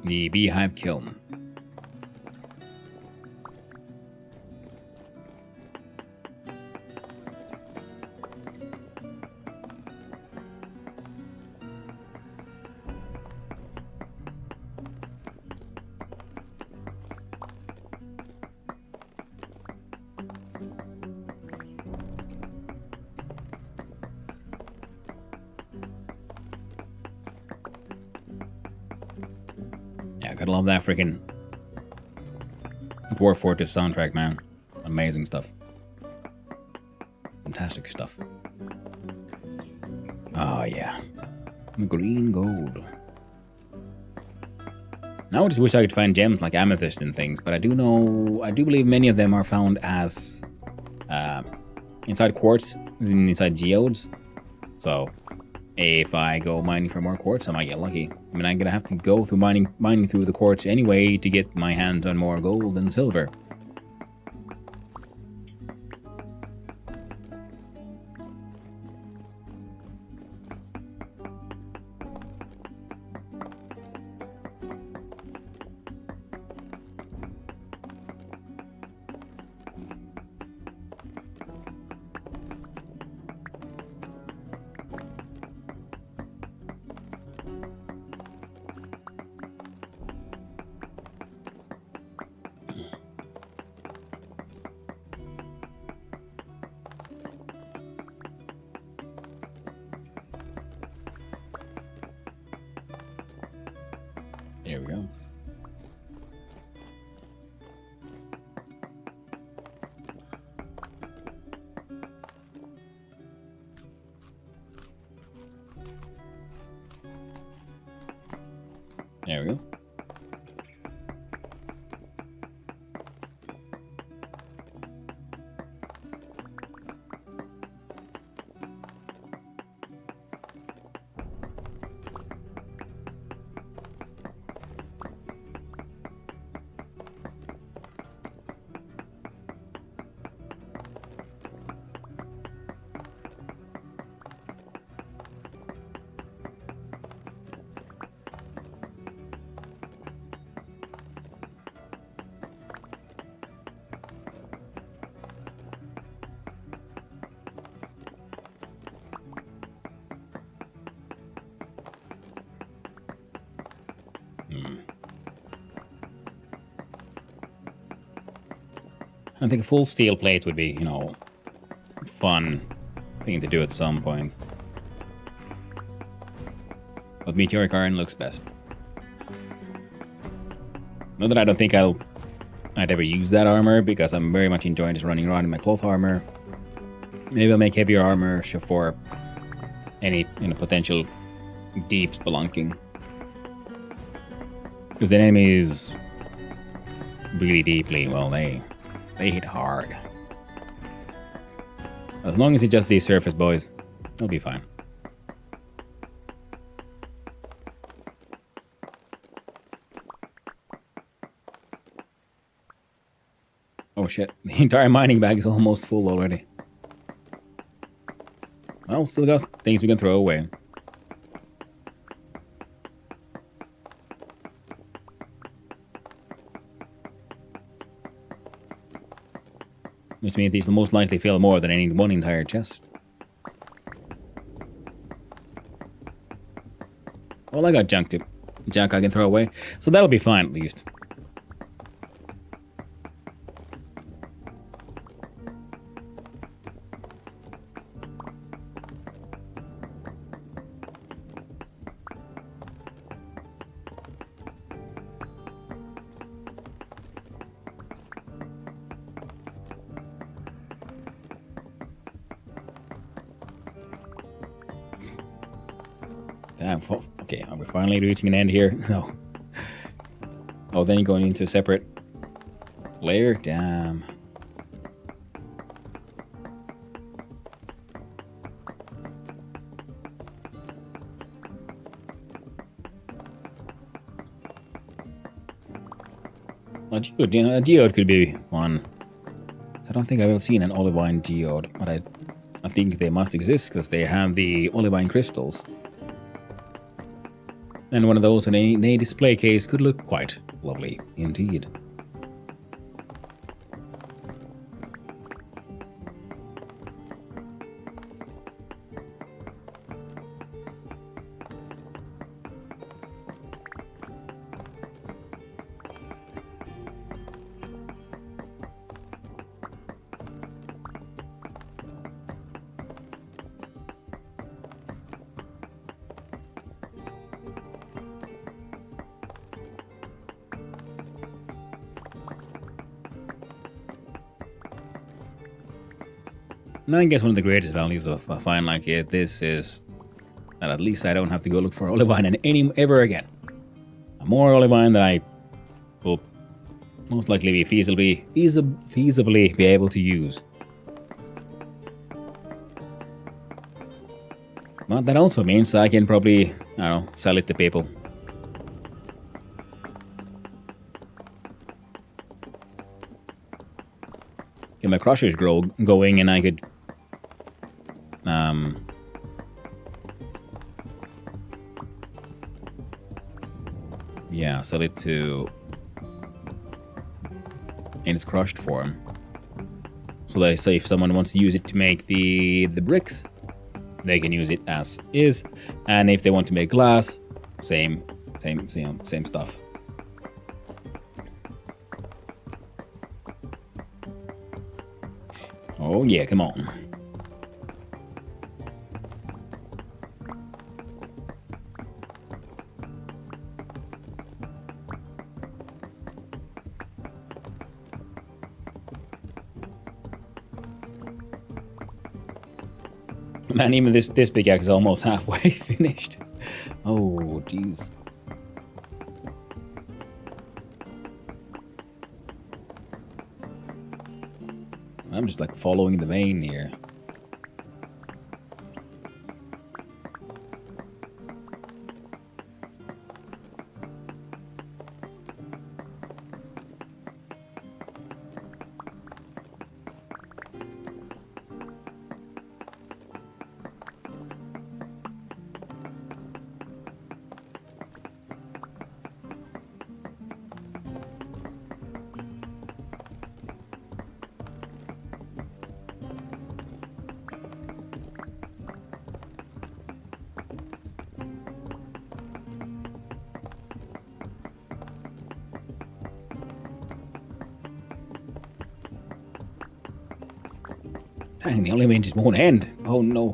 The beehive kiln. Yeah, gotta love that freaking Dwarf Fortress soundtrack, man. Amazing stuff. Fantastic stuff. Oh, yeah. The green gold. Now I just wish I could find gems like amethyst and things, but I do believe many of them are found as inside quartz, inside geodes. So if I go mining for more quartz, I might get lucky. I mean, I'm gonna have to go through mining through the quartz anyway to get my hands on more gold and silver. There we go. There we go. I think a full steel plate would be, you know, fun thing to do at some point. But meteoric iron looks best. Not that I don't think I'd ever use that armor, because I'm very much enjoying just running around in my cloth armor. Maybe I'll make heavier armor for any potential deep spelunking. Because the enemies really deeply, well, they hit hard. As long as it's just these surface boys, they'll be fine. Oh shit, the entire mining bag is almost full already. Well, still got things we can throw away. Which means these will most likely fill more than any one entire chest. Well, I got junk too. Junk I can throw away. So that'll be fine at least. Damn, okay, are we finally reaching an end here? No. Oh, then you're going into a separate layer? Damn. A geode could be fun. I don't think I've ever seen an olivine geode, but I think they must exist because they have the olivine crystals. And one of those in a display case could look quite lovely indeed. And I guess one of the greatest values of a find like this is that at least I don't have to go look for olivine ever again. More olivine that I will most likely be feasibly be able to use. But that also means I can probably, I don't know, sell it to people. Get my crushers going and I could yeah, sell it to in its crushed form. So they say if someone wants to use it to make the bricks, they can use it as is, and if they want to make glass, same stuff. Oh yeah, come on. Man, even this pickaxe is almost halfway finished. Oh, jeez. I'm just like following the vein here. Dang, the only just won't end. Oh no.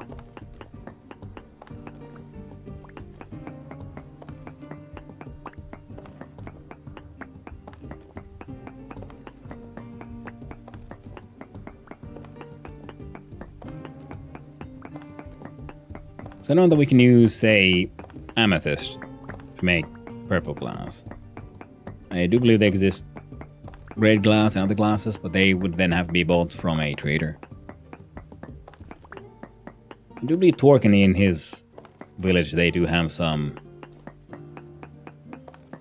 So I know that we can use, say, amethyst to make purple glass. I do believe there exist red glass and other glasses, but they would then have to be bought from a trader. I do believe Twerkin in his village, they do have some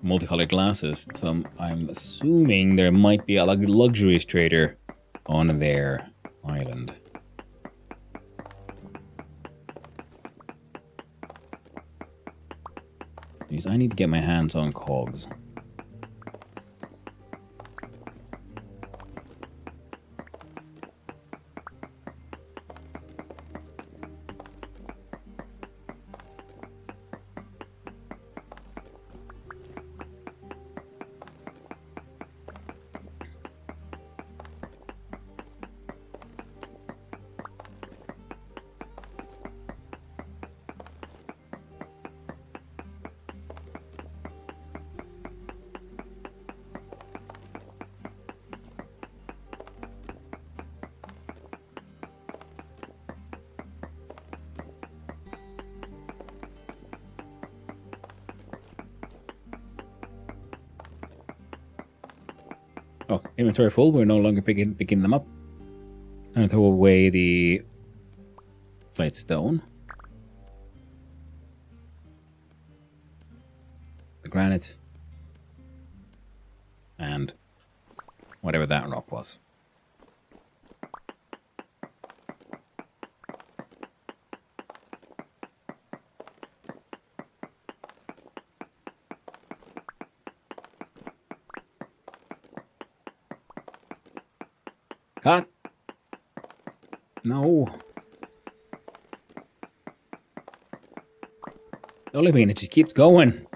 multicolored glasses, so I'm assuming there might be a luxurious trader on their island. Jeez, I need to get my hands on cogs. Oh, inventory full. We're no longer picking them up. I'm gonna throw away the flight stone, the granite, and whatever that rock was. Cut. No. The only thing, it just keeps going.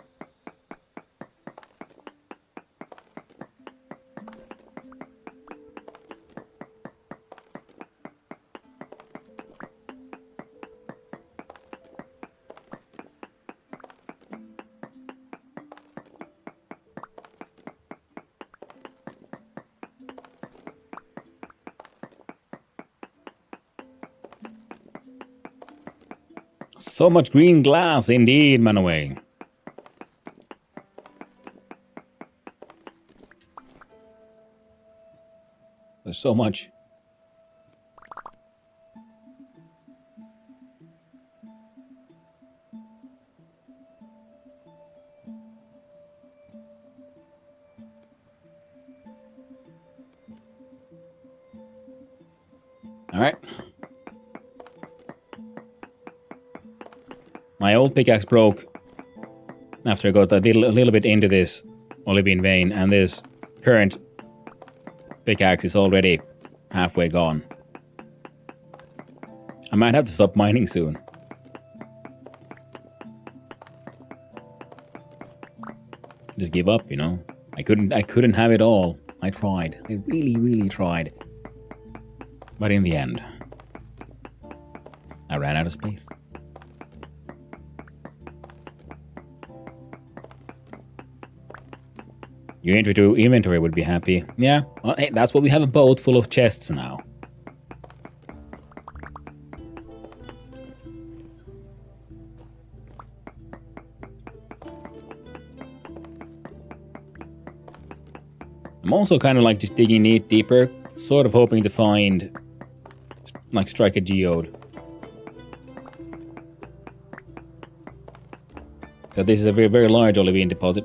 So much green glass, indeed, Manaway. There's so much. All right. My old pickaxe broke after I got a little bit into this olivine vein, and this current pickaxe is already halfway gone. I might have to stop mining soon. Just give up, you know. I couldn't have it all. I tried. I really tried. But in the end, I ran out of space. Your inventory would be happy. Yeah, well, hey, that's what we have, a boat full of chests now. I'm also kind of like just digging deeper, sort of hoping to find, like, strike a geode. Because this is a very large olivine deposit.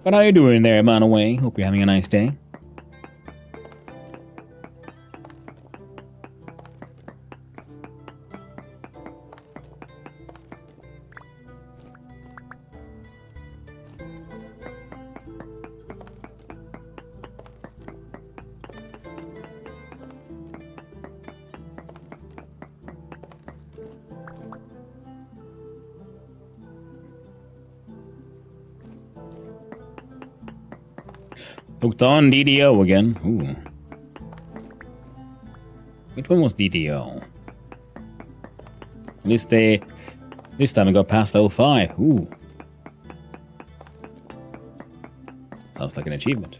But how you doing there, Manaway? Hope you're having a nice day. Hooked on DDO again. Ooh. Which one was DDO? At least this time I got past level 5. Ooh. Sounds like an achievement.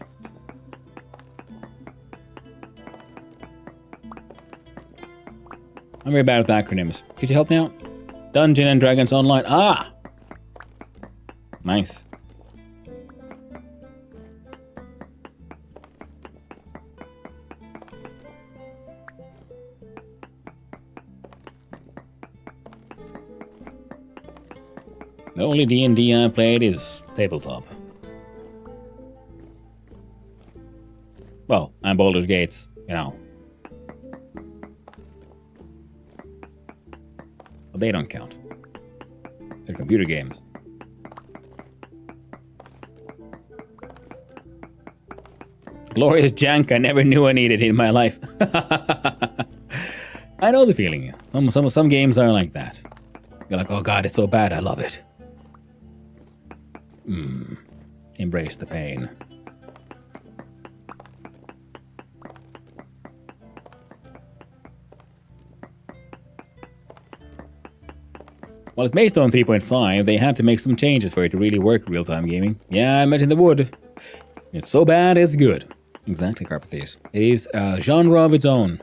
I'm very bad with acronyms. Could you help me out? Dungeon and Dragons Online. Ah! Nice. The only D&D I played is tabletop. Well, and Baldur's Gates, you know. But they don't count. They're computer games. Glorious jank I never knew I needed in my life. I know the feeling. Some games are like that. You're like, oh god, it's so bad, I love it. Embrace the pain. Well, it's based on 3.5. They had to make some changes for it to really work real-time gaming. Yeah, I imagine they would. It's so bad, it's good. Exactly, Carpathes. It is a genre of its own.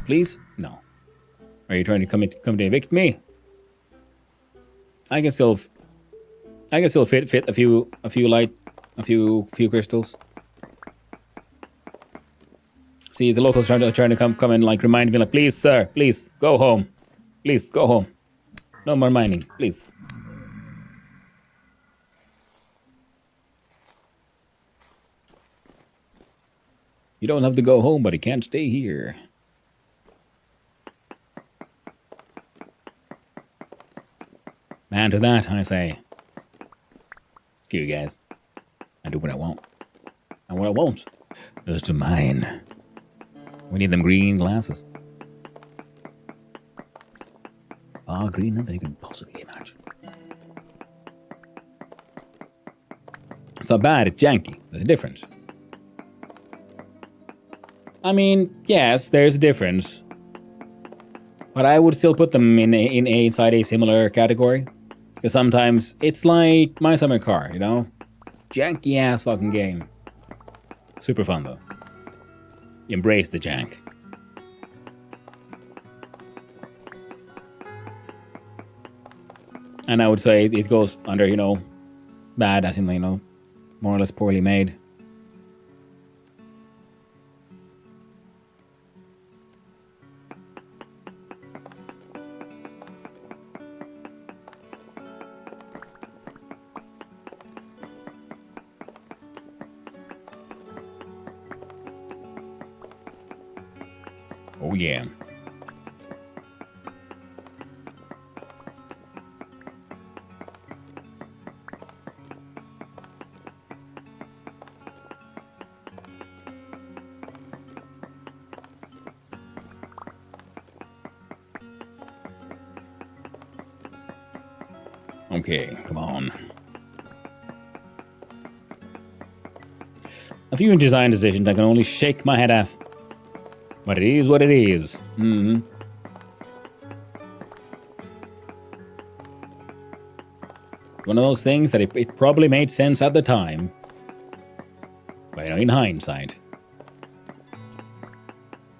Please? No. Are you trying to come to evict me? I can still fit a few crystals. See, the locals trying to come and like remind me, like, please, sir, please go home, please go home. No more mining, please. You don't have to go home, but you can't stay here. Man to that, I say. Screw you guys. I do what I want. And what I won't is to mine. We need them green glasses. Far greener than you can possibly imagine. It's not bad, it's janky. There's a difference. I mean, yes, there's a difference. But I would still put them inside a similar category. Because sometimes it's like My Summer Car, you know? Janky ass fucking game. Super fun though. Embrace the jank. And I would say it goes under, you know, bad as in, you know, more or less poorly made. Oh yeah. Okay, come on. A few design decisions I can only shake my head at. But it is what it is. Mm-hmm. One of those things that it probably made sense at the time. But you know, in hindsight,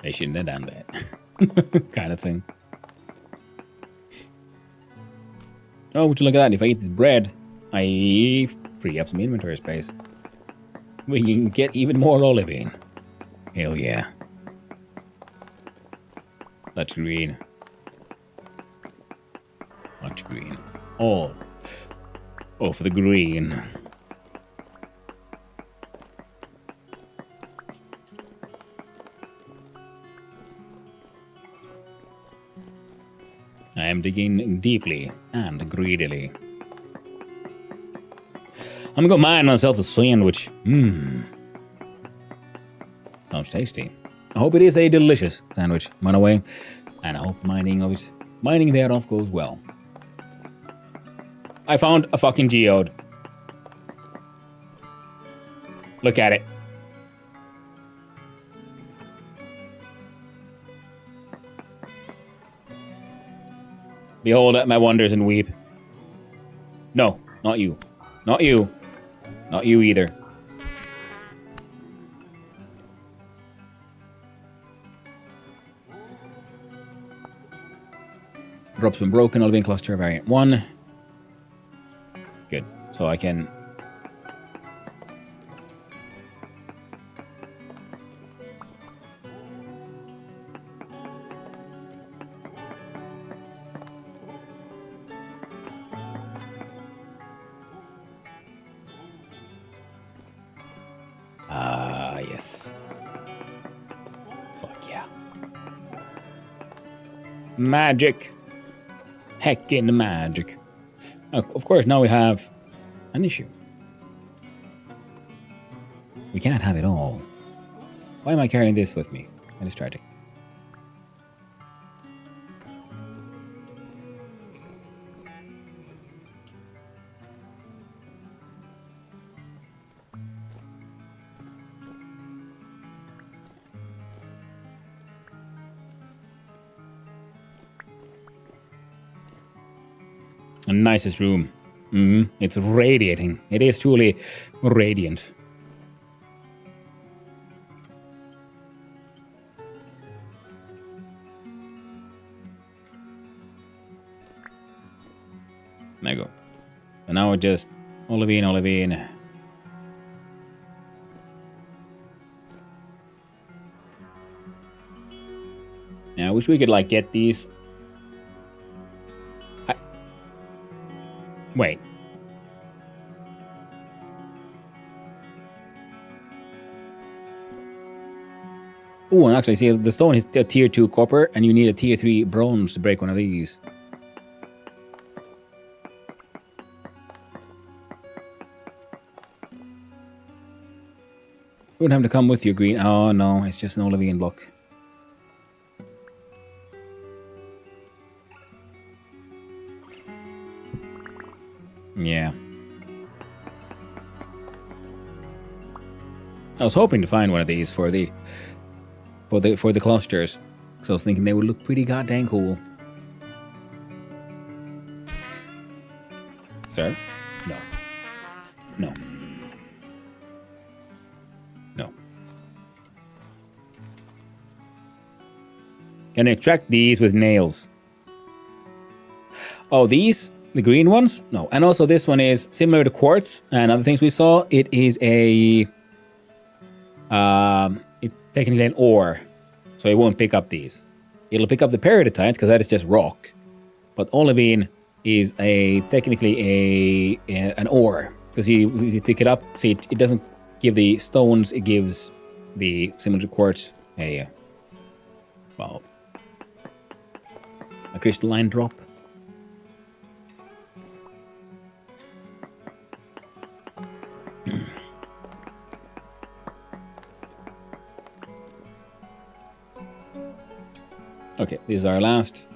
they shouldn't have done that. Kind of thing. Oh, would you look at that? If I eat this bread, I free up some inventory space. We can get even more olivine. Hell yeah. That's green. Much green. All of the green. I am digging deeply and greedily. I'm gonna go mine myself a sandwich. Sounds tasty. I hope it is a delicious sandwich, by the way, and I hope mining thereof goes well. I found a fucking geode. Look at it. Behold at my wonders and weep. No, not you. Not you. Not you either. Drops when broken, Olivine cluster variant 1. Good. So I can... yes. Fuck yeah. Magic. Heckin' magic. Of course, now we have an issue. We can't have it all. Why am I carrying this with me? That is tragic. The nicest room. It's radiating. It is truly radiant. There you go. And now we're just Olivine. Now I wish we could like get these. Wait. Oh, and actually, see, the stone is a tier 2 copper, and you need a tier 3 bronze to break one of these. You wouldn't have to come with your green. Oh, no, it's just an Olivine block. Yeah. I was hoping to find one of these for the clusters, because I was thinking they would look pretty goddamn cool. Sir? No. No. No. Can I extract these with nails? Oh, these? The green ones? No. And also this one is similar to quartz and other things we saw. It is a... it's technically an ore. So it won't pick up these. It'll pick up the peridotite because that is just rock. But olivine is technically an ore. Because you pick it up, see it doesn't give the stones, it gives the similar to quartz a crystalline drop. Okay, this is our last.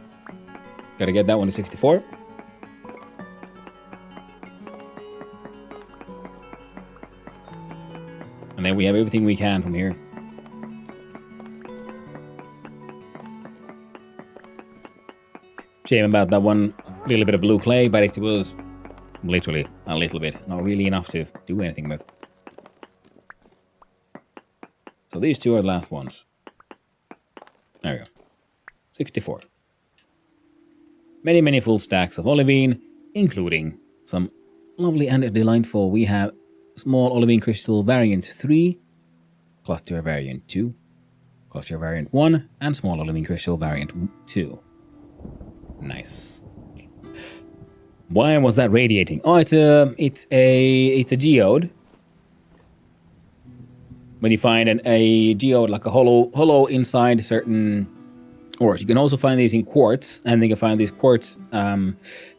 Gotta get that one to 64. And then we have everything we can from here. Shame about that one little bit of blue clay, but it was literally a little bit, not really enough to do anything with. So these two are the last ones. There we go. 64. Many, many full stacks of olivine, including some lovely and delightful. We have small olivine crystal variant 3, cluster variant 2, cluster variant 1, and small olivine crystal variant 2. Nice. Why was that radiating? Oh, it's a geode. When you find a geode, like a hollow inside certain ores. You can also find these in quartz, and you can find these quartz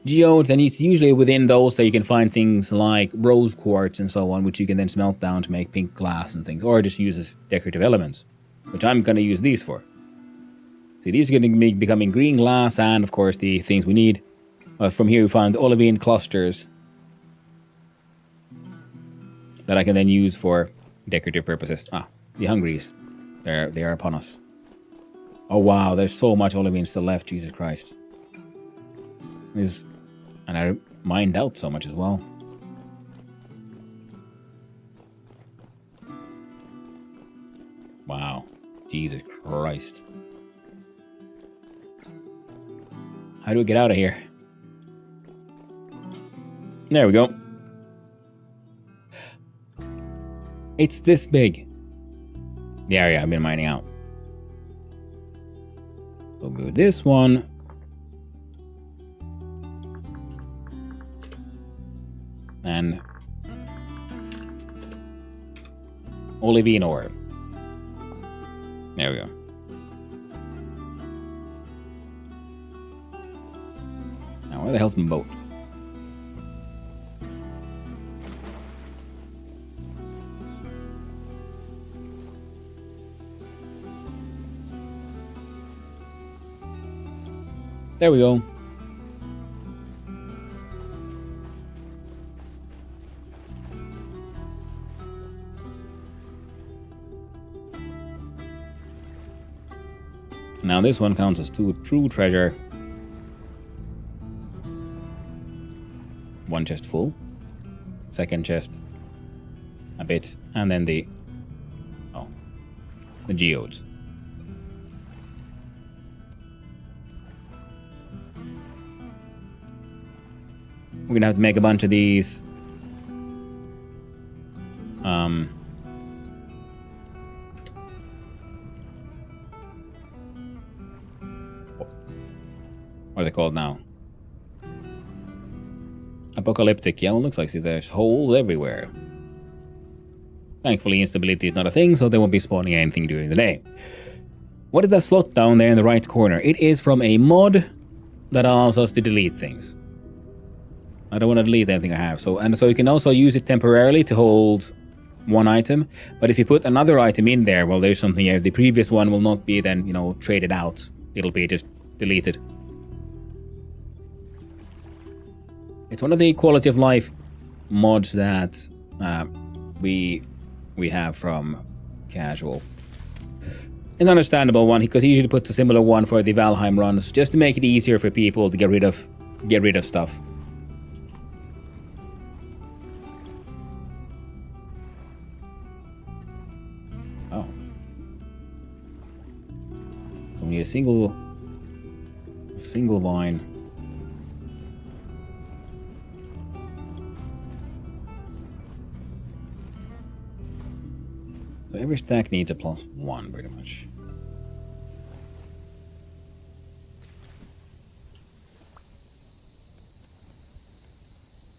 geodes, and it's usually within those that you can find things like rose quartz and so on, which you can then smelt down to make pink glass and things, or just use as decorative elements, which I'm going to use these for. See, these are going to be becoming green glass, and of course the things we need. From here we find the olivine clusters that I can then use for decorative purposes. Ah, the Hungries. They are upon us. Oh wow, there's so much olivine still left, Jesus Christ. And I mined out so much as well. Wow. Jesus Christ. How do we get out of here? There we go. It's this big. The area I've been mining out. We'll move this one. And olivine ore. There we go. Now, where the hell's my boat? There we go. Now this one counts as true treasure. One chest full. Second chest. A bit. And then the geodes. We're gonna have to make a bunch of these. What are they called now? Apocalyptic. Yeah, well, looks like there's holes everywhere. Thankfully, instability is not a thing, so they won't be spawning anything during the day. What is that slot down there in the right corner? It is from a mod that allows us to delete things. I don't want to delete anything I have. So you can also use it temporarily to hold one item. But if you put another item in there, well, there's something here. The previous one will not be then, traded out. It'll be just deleted. It's one of the quality of life mods that we have from Casual. It's an understandable one because he usually puts a similar one for the Valheim runs just to make it easier for people to get rid of stuff. Oh. So we need a single vine. So every stack needs a +1 pretty much.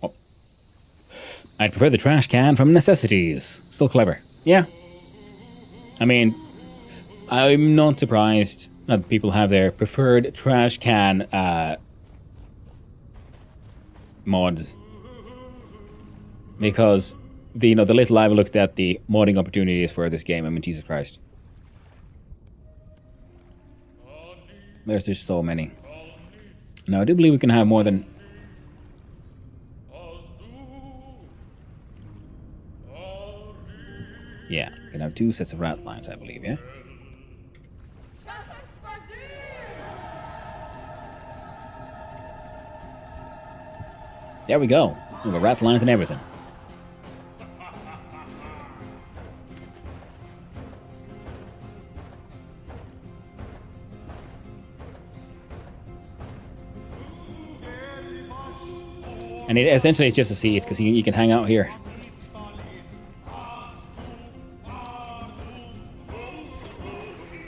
Oh. I'd prefer the trash can from necessities. Still clever. Yeah. I mean, I'm not surprised that people have their preferred trash can mods. Because the little I've looked at the modding opportunities for this game, I mean, Jesus Christ. There's just so many. Now, I do believe we can have more than... Yeah, we can have 2 sets of rat lines, I believe, yeah? There we go. We've got rat lines and everything. And essentially it's just a seat because you can hang out here.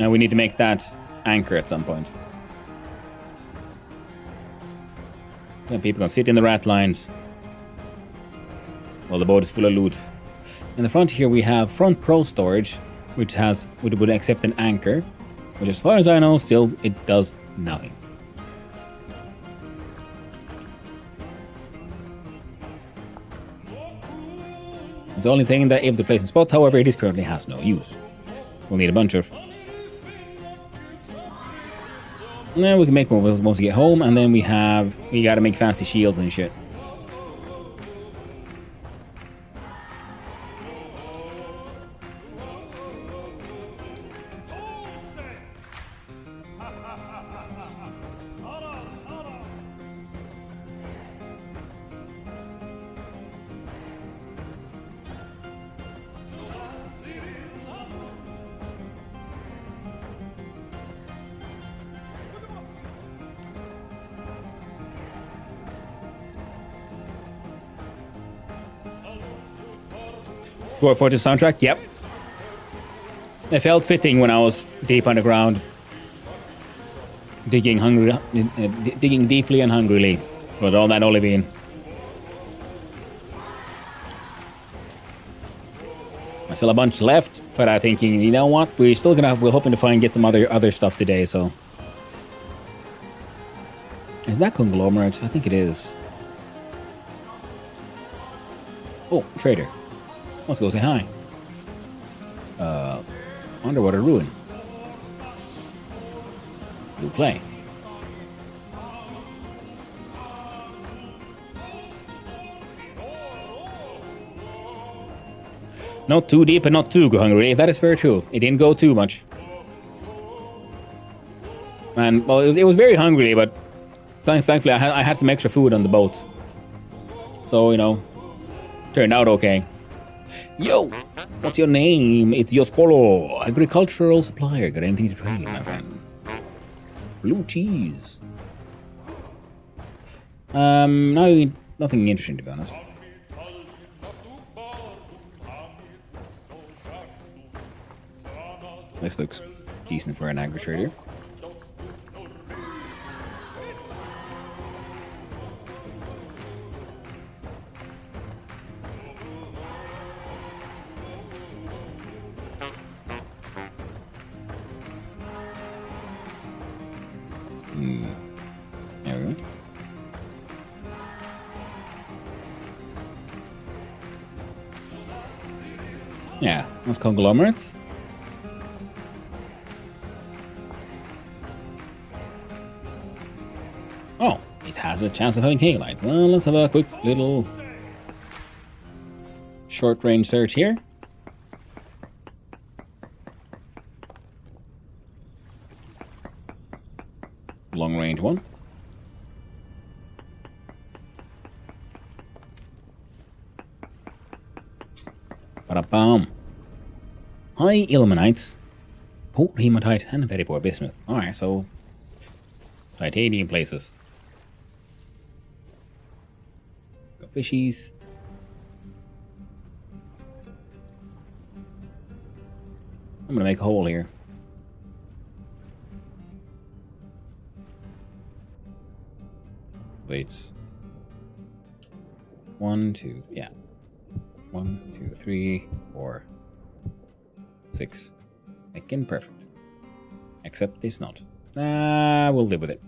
Now we need to make that anchor at some point. Then people can sit in the rat lines while the boat is full of loot. In the front here we have front pro storage, which would accept an anchor, which as far as I know still it does nothing. The only thing that able to place in spot, however, it currently has no use. We'll need a bunch of... Yeah, we can make one once we get home, and then we gotta make fancy shields and shit. For the soundtrack, yep. It felt fitting when I was deep underground, digging deeply and hungrily with all that olivine. I still a bunch left, but I'm thinking, you know what? We're hoping to get some other stuff today. So, is that conglomerate? I think it is. Oh, trader. Let's go say hi. Underwater ruin. Blue clay. Not too deep and not too hungry. That is very true. It didn't go too much. And well, it was very hungry, but thankfully I had some extra food on the boat. So, you know, turned out okay. Yo, what's your name? It's Yoskolo, agricultural supplier. Got anything to trade, my friend? Blue cheese. Nothing interesting, to be honest. This looks decent for an agri-trader. There we go. Yeah, that's conglomerates. Oh, it has a chance of having Halite. Well, let's have a quick little short-range search here. Long-range one. Ba-da-bam. High ilmenite, poor hematite, and very poor bismuth. Alright, so titanium places. Got fishies. I'm gonna make a hole here. Plates. 1, 2, yeah. 1, 2, 3, 4, 6. Making perfect. Except this not. We'll live with it.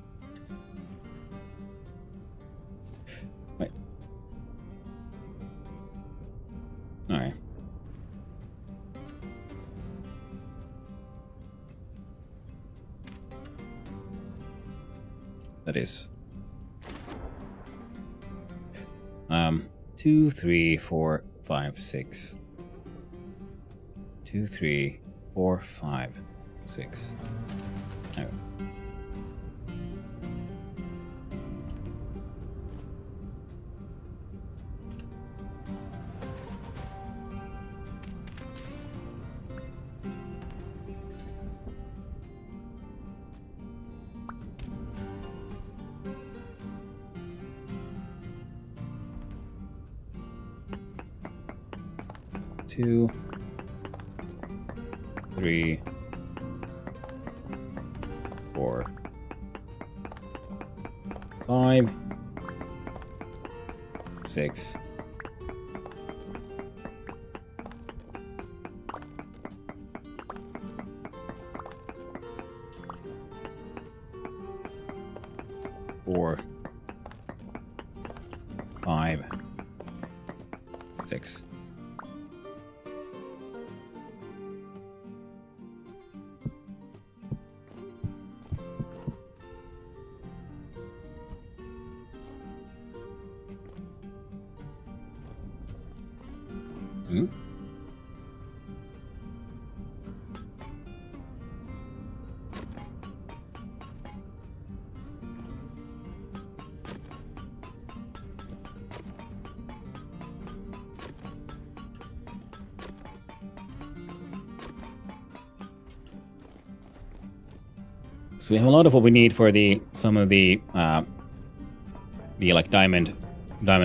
Right. Alright. That is 2, 3, 4, 5, 6. 2, 3, 4, 5, 6. No. Two, 3, 4, 5, 6. Four, 5, 6. So we have a lot of what we need for some of the like diamond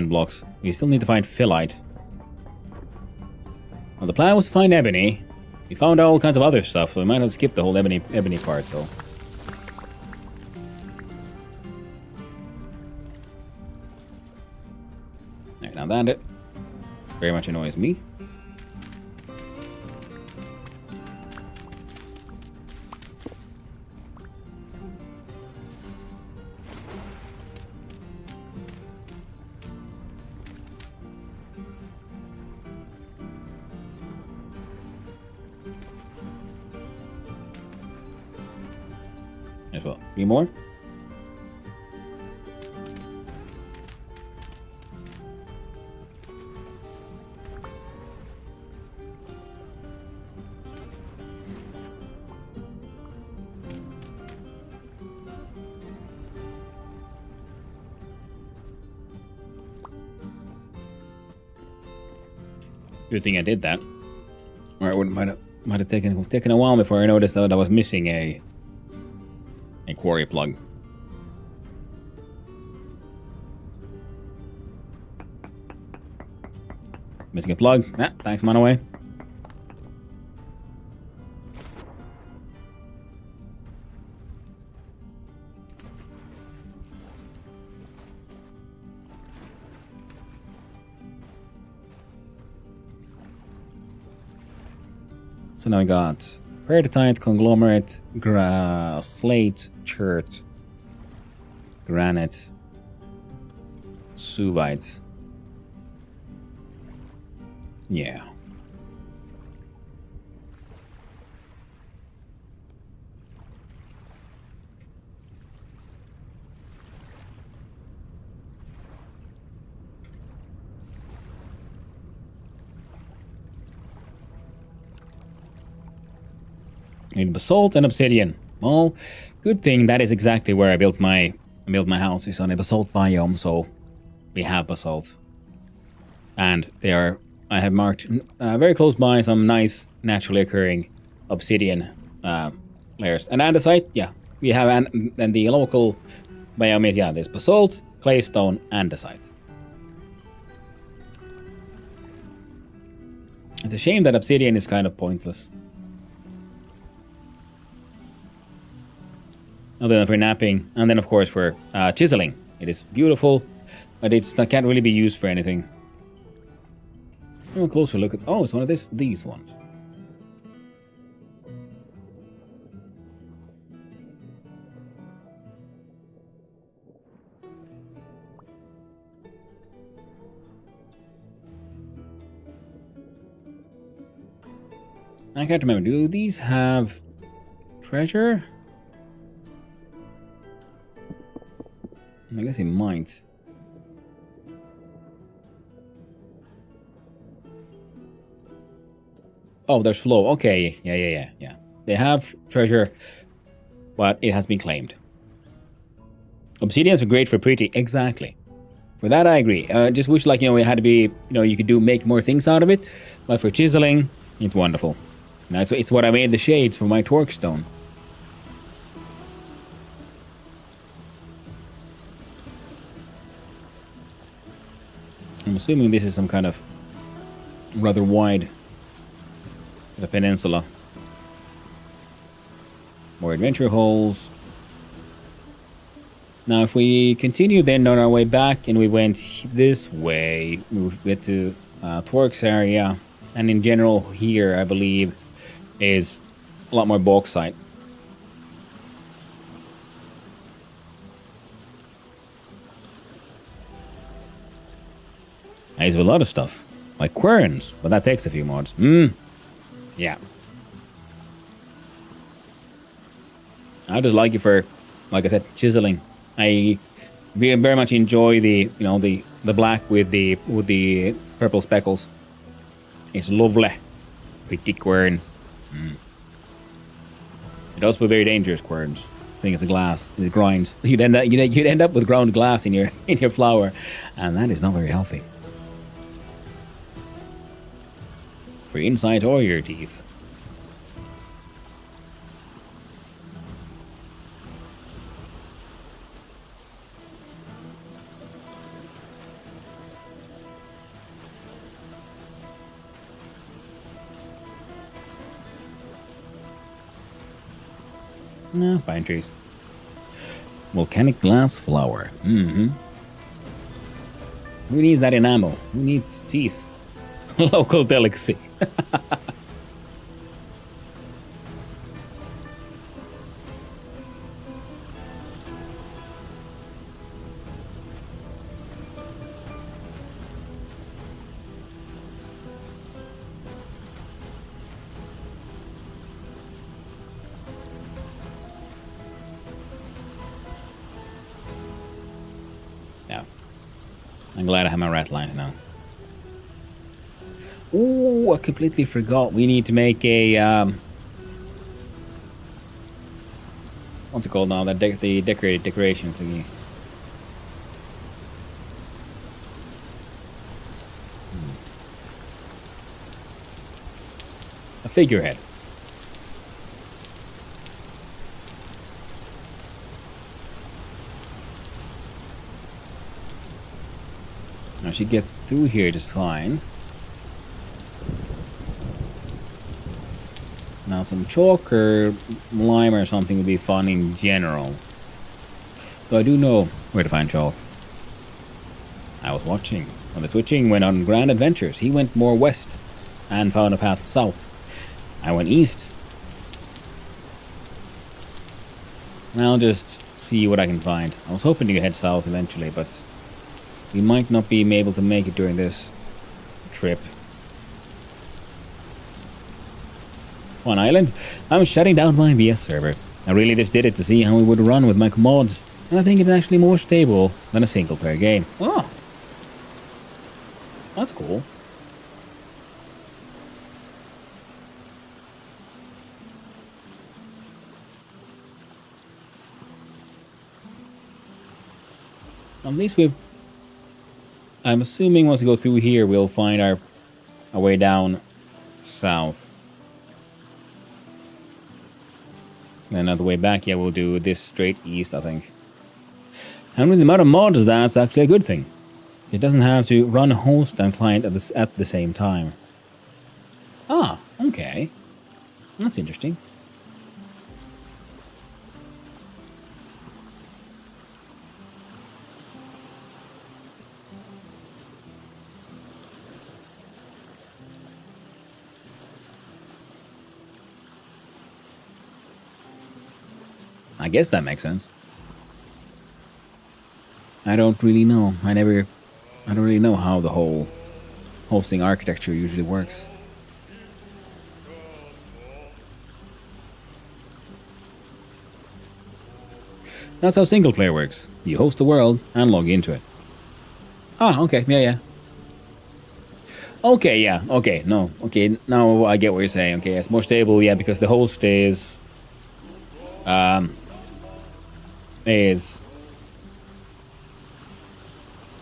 blocks. We still need to find phyllite. the plan was to find ebony. We found all kinds of other stuff, so we might have skipped the whole ebony part, though. Right, now that very much annoys me. As well. 3 more. Good thing I did that. Or it might have taken a while before I noticed that I was missing a quarry plug. Missing a plug. Ah, thanks, Manaway. So now we got peridotite, conglomerate, slate, chert, granite, suevite. Yeah. Need basalt and obsidian. Well, good thing that is exactly where I built my house. It's on a basalt biome, so we have basalt. And I have marked very close by some nice naturally occurring obsidian layers. And andesite, yeah, we have and the local biome is, yeah, there's basalt, claystone, andesite. It's a shame that obsidian is kind of pointless. Other than for napping, and then of course for chiseling. It is beautiful, but that can't really be used for anything. A closer look at. Oh, it's one of these ones. I can't remember. Do these have treasure? I guess it might. Oh, there's flow. Okay, yeah. They have treasure, but it has been claimed. Obsidians are great for pretty. Exactly. For that, I agree. Just wish, like, it had to be, you could make more things out of it. But for chiseling, it's wonderful. So it's what I made the shades for my torque stone. I'm assuming this is some kind of rather wide peninsula. More adventure holes. Now if we continue then on our way back and we went this way, we get to Torque's area, and in general here I believe is a lot more bauxite. I use a lot of stuff, like querns, but that takes a few mods. Yeah. I just like it for, like I said, chiseling. I very much enjoy the, the black with the purple speckles. It's lovely. Pretty querns. It also be very dangerous querns. Seeing it's a glass, it grinds. You'd end up with ground glass in your flour, and that is not very healthy. For your insides or your teeth. No, pine trees. Volcanic glass flower. Mm-hmm. Who needs that enamel? Who needs teeth? Local delicacy. Yeah. I'm glad I have my rat line now. Ooh, I completely forgot. We need to make a what's it called now? That the decorated decoration thingy. A figurehead. I should get through here just fine. Now some chalk or lime or something would be fun in general. Though I do know where to find chalk. I was watching when the Twitching went on grand adventures. He went more west and found a path south. I went east. I'll just see what I can find. I was hoping to head south eventually, but we might not be able to make it during this trip. On island, I'm shutting down my VS server. I really just did it to see how it would run with my mods, and I think it's actually more stable than a single player game. Oh, that's cool. At least we've... I'm assuming once we go through here, we'll find our way down south. And on the way back, yeah, we'll do this straight east, I think. And with the amount of mods, that's actually a good thing. It doesn't have to run host and client at the same time. Ah, okay. That's interesting. I guess that makes sense. I don't really know. I don't really know how the whole hosting architecture usually works. That's how single player works. You host the world and log into it. Ah, okay, yeah. Okay, yeah, okay, no, okay, now I get what you're saying. Okay, it's more stable, yeah, because the host is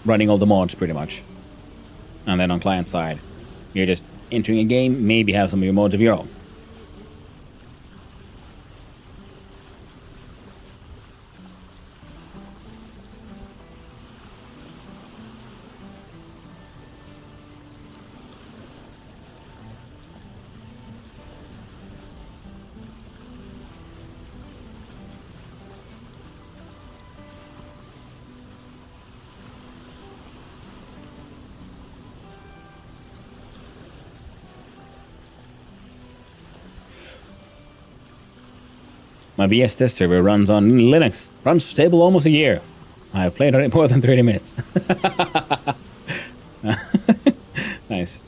running all the mods pretty much. And then on client side, you're just entering a game, maybe have some of your mods of your own. My VS test server runs on Linux. Runs stable almost a year. I have played on it more than 30 minutes. Nice.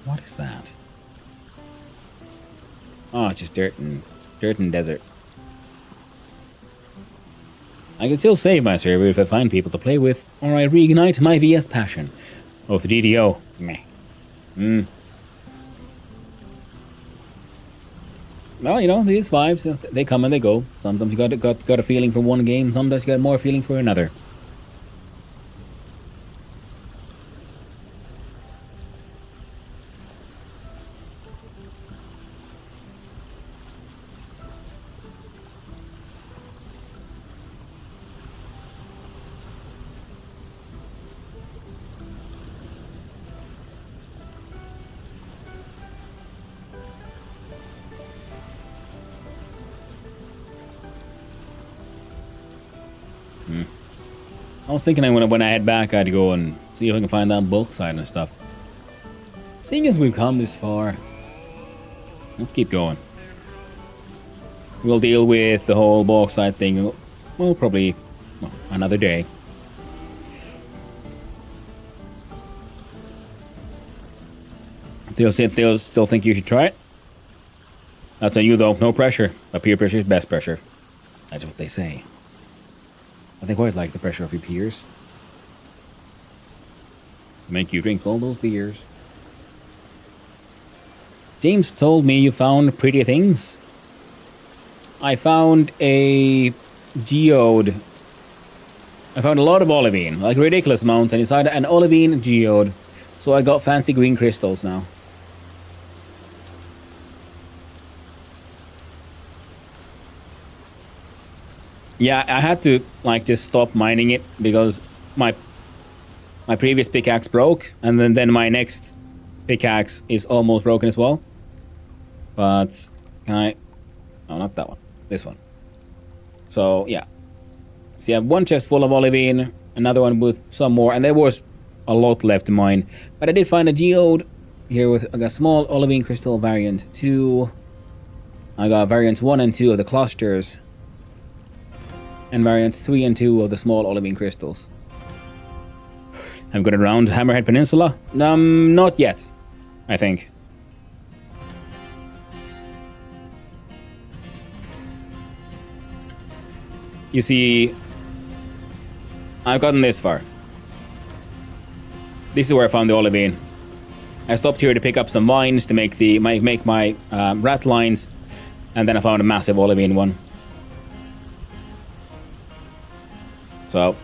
What is that? Oh, it's just dirt and desert. I can still save my server if I find people to play with, or I reignite my VS passion. Oh, the DDO. Meh. Well, you know, these vibes, they come and they go. Sometimes you got a feeling for one game, sometimes you got more feeling for another. I was thinking when I head back, I'd go and see if I can find that bauxite and stuff. Seeing as we've come this far, let's keep going. We'll deal with the whole bauxite thing, well, probably another day. They'll still think you should try it. That's on you though, no pressure. But peer pressure is best pressure. That's what they say. I think quite like the pressure of your peers. Make you drink all those beers. James told me you found pretty things. I found a geode. I found a lot of olivine, like ridiculous amounts, and inside an olivine geode. So I got fancy green crystals now. Yeah, I had to like just stop mining it because my previous pickaxe broke, and then my next pickaxe is almost broken as well. But can I? No, not that one. This one. So yeah. So you have one chest full of olivine, another one with some more, and there was a lot left to mine. But I did find a geode here with a small olivine crystal variant 2. I got variants 1 and 2 of the clusters. And variants 3 and 2 of the small olivine crystals. I've got it around Hammerhead Peninsula? Not yet, I think. You see, I've gotten this far. This is where I found the olivine. I stopped here to pick up some vines to make my rat lines, and then I found a massive olivine one. So,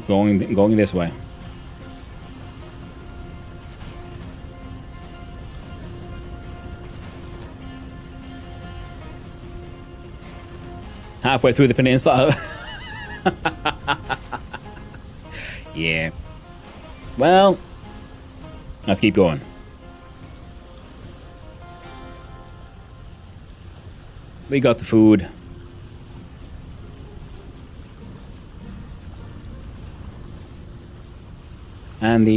going this way. Halfway through the peninsula. Yeah. Well, let's keep going. We got the food. And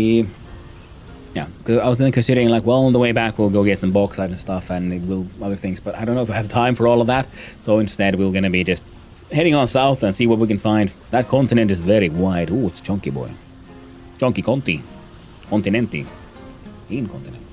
yeah, because I was then considering like, well, on the way back we'll go get some bauxite and stuff, and we'll other things, but I don't know if I have time for all of that. So instead, we're gonna be just heading on south and see what we can find. That continent is very wide. Ooh, it's chunky boy, chunky conti, continenti, incontinent.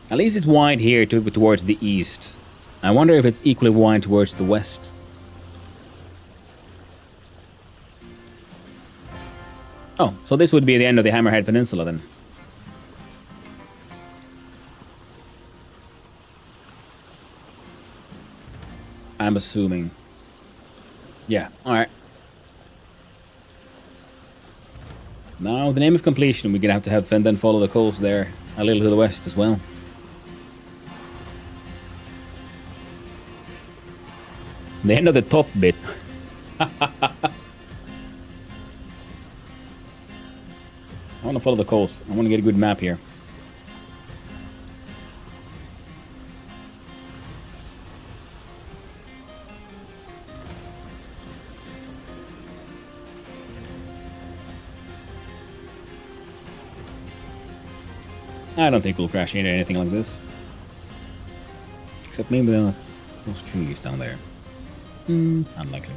At least it's wide here towards the east. I wonder if it's equally wide towards the west. Oh, so this would be the end of the Hammerhead Peninsula then. I'm assuming. Yeah, alright. Now, the name of completion, we're gonna have to then follow the coast there a little to the west as well. The end of the top bit. I want to follow the coast. I want to get a good map here. I don't think we'll crash into anything like this. Except maybe those trees down there. Unlikely.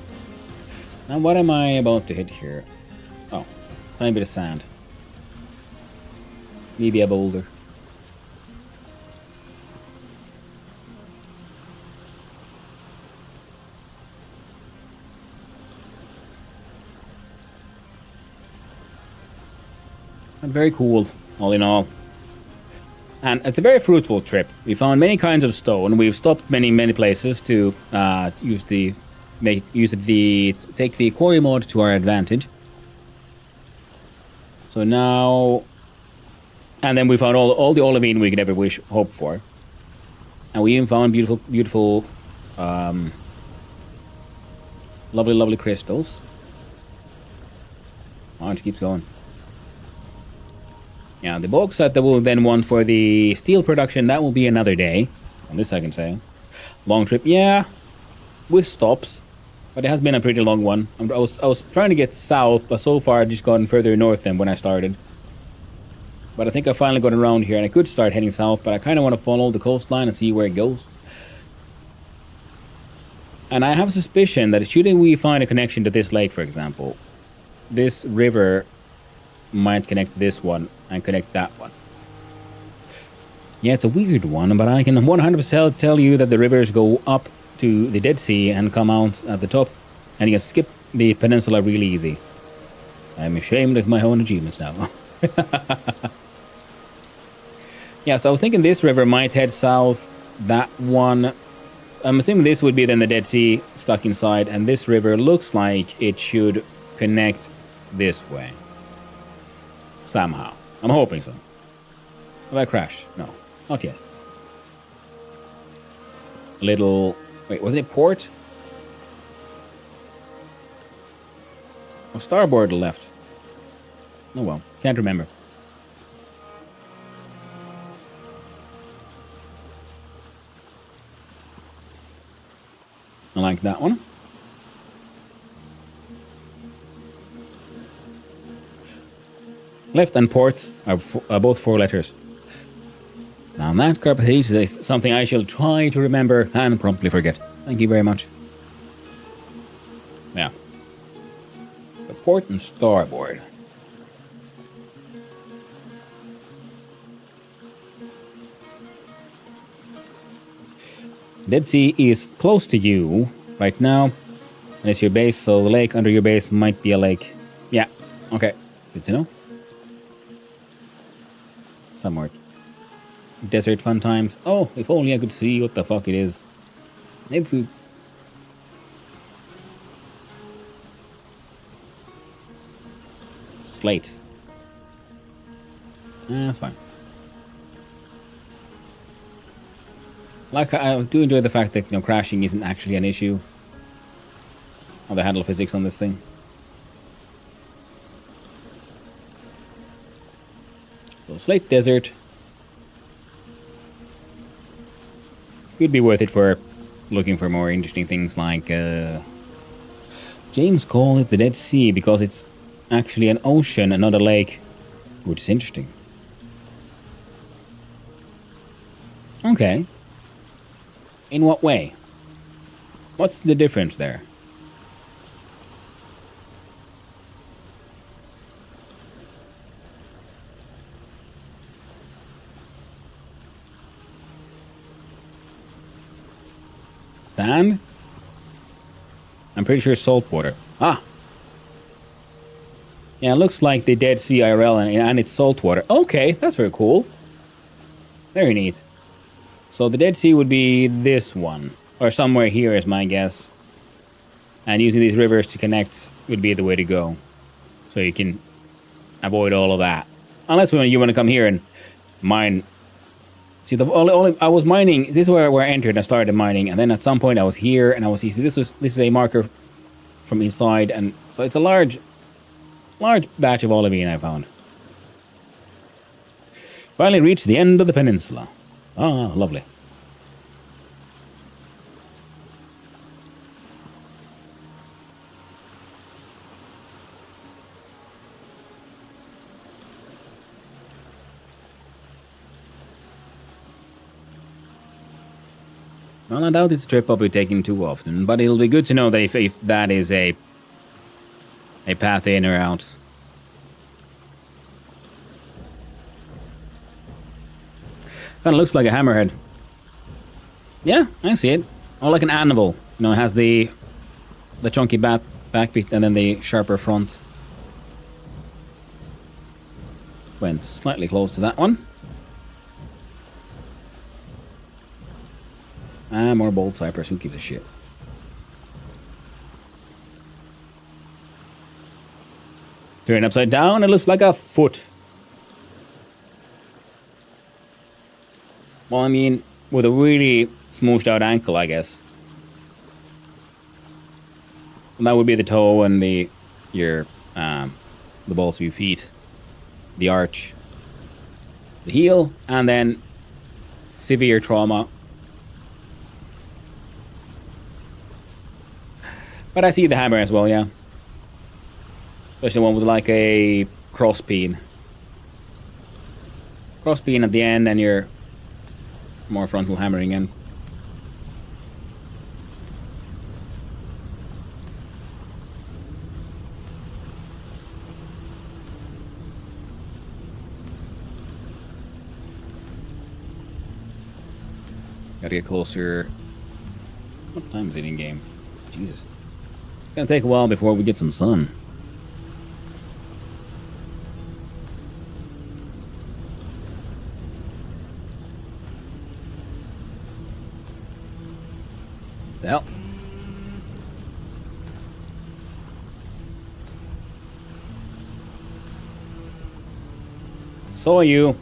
Now what am I about to hit here? Oh, tiny bit of sand. Maybe a boulder. And very cool, all in all. And it's a very fruitful trip. We found many kinds of stone. We've stopped many places to take the quarry mod to our advantage. So now, and then we found all the olivine we could ever hope for, and we even found beautiful, lovely crystals. Oh, it just keeps going. Yeah, the bauxite that we'll then want for the steel production, that will be another day. On this I can say. Long trip, yeah, with stops. But it has been a pretty long one. I was trying to get south, but so far I've just gotten further north than when I started. But I think I finally got around here, and I could start heading south, but I kind of want to follow the coastline and see where it goes. And I have a suspicion that should we find a connection to this lake, for example, this river might connect this one and connect that one. Yeah, it's a weird one, but I can 100% tell you that the rivers go up to the Dead Sea and come out at the top, and you can skip the peninsula really easy. I'm ashamed of my own achievements now. Yeah, so I was thinking this river might head south, that one. I'm assuming this would be then the Dead Sea stuck inside, and this river looks like it should connect this way. Somehow. I'm hoping so. Have I crashed? No, not yet. Little... Wait, wasn't it port? Oh, starboard left. Oh well, can't remember. I like that one. Left and port are both 4 letters. Now that Carpathia is something I shall try to remember and promptly forget. Thank you very much. Yeah. The port and starboard. Dead Sea is close to you right now. And it's your base, so the lake under your base might be a lake. Yeah, okay. Good to know. Somewhere. Desert fun times. Oh, if only I could see what the fuck it is. Maybe we... Slate. That's fine. Like, I do enjoy the fact that, you know, crashing isn't actually an issue. How they handle physics on this thing. So, Slate Desert. Could be worth it for looking for more interesting things like, James called it the Dead Sea because it's actually an ocean and not a lake, which is interesting. Okay. In what way? What's the difference there? Sand? I'm pretty sure salt water. Ah! Yeah, it looks like the Dead Sea IRL and it's salt water. Okay, that's very cool. Very neat. So the Dead Sea would be this one. Or somewhere here is my guess. And using these rivers to connect would be the way to go. So you can avoid all of that. Unless you want to come here and mine. See, I was mining. This is where I entered and I started mining. And then at some point I was here and I was... See, this is a marker from inside. And so it's a large batch of olivine I found. Finally reached the end of the peninsula. Ah, lovely. Well, I doubt this trip I'll be taking too often, but it'll be good to know that if that is a path in or out. Kind of looks like a hammerhead. Yeah, I see it. Or like an animal. You know, it has the chunky back bit and then the sharper front. Went slightly close to that one. Ah, more bold cypress. Who gives a shit? Turn upside down. It looks like a foot. Well, I mean, with a really smooshed out ankle, I guess. And that would be the toe and the balls of your feet. The arch. heal, and then severe trauma. But I see the hammer as well, yeah. Especially one with like a crossbeam. Crossbeam at the end, and you're more frontal hammering in. Gotta get closer. What time is it in game? Jesus. It's gonna take a while before we get some sun. The hell? Saw you.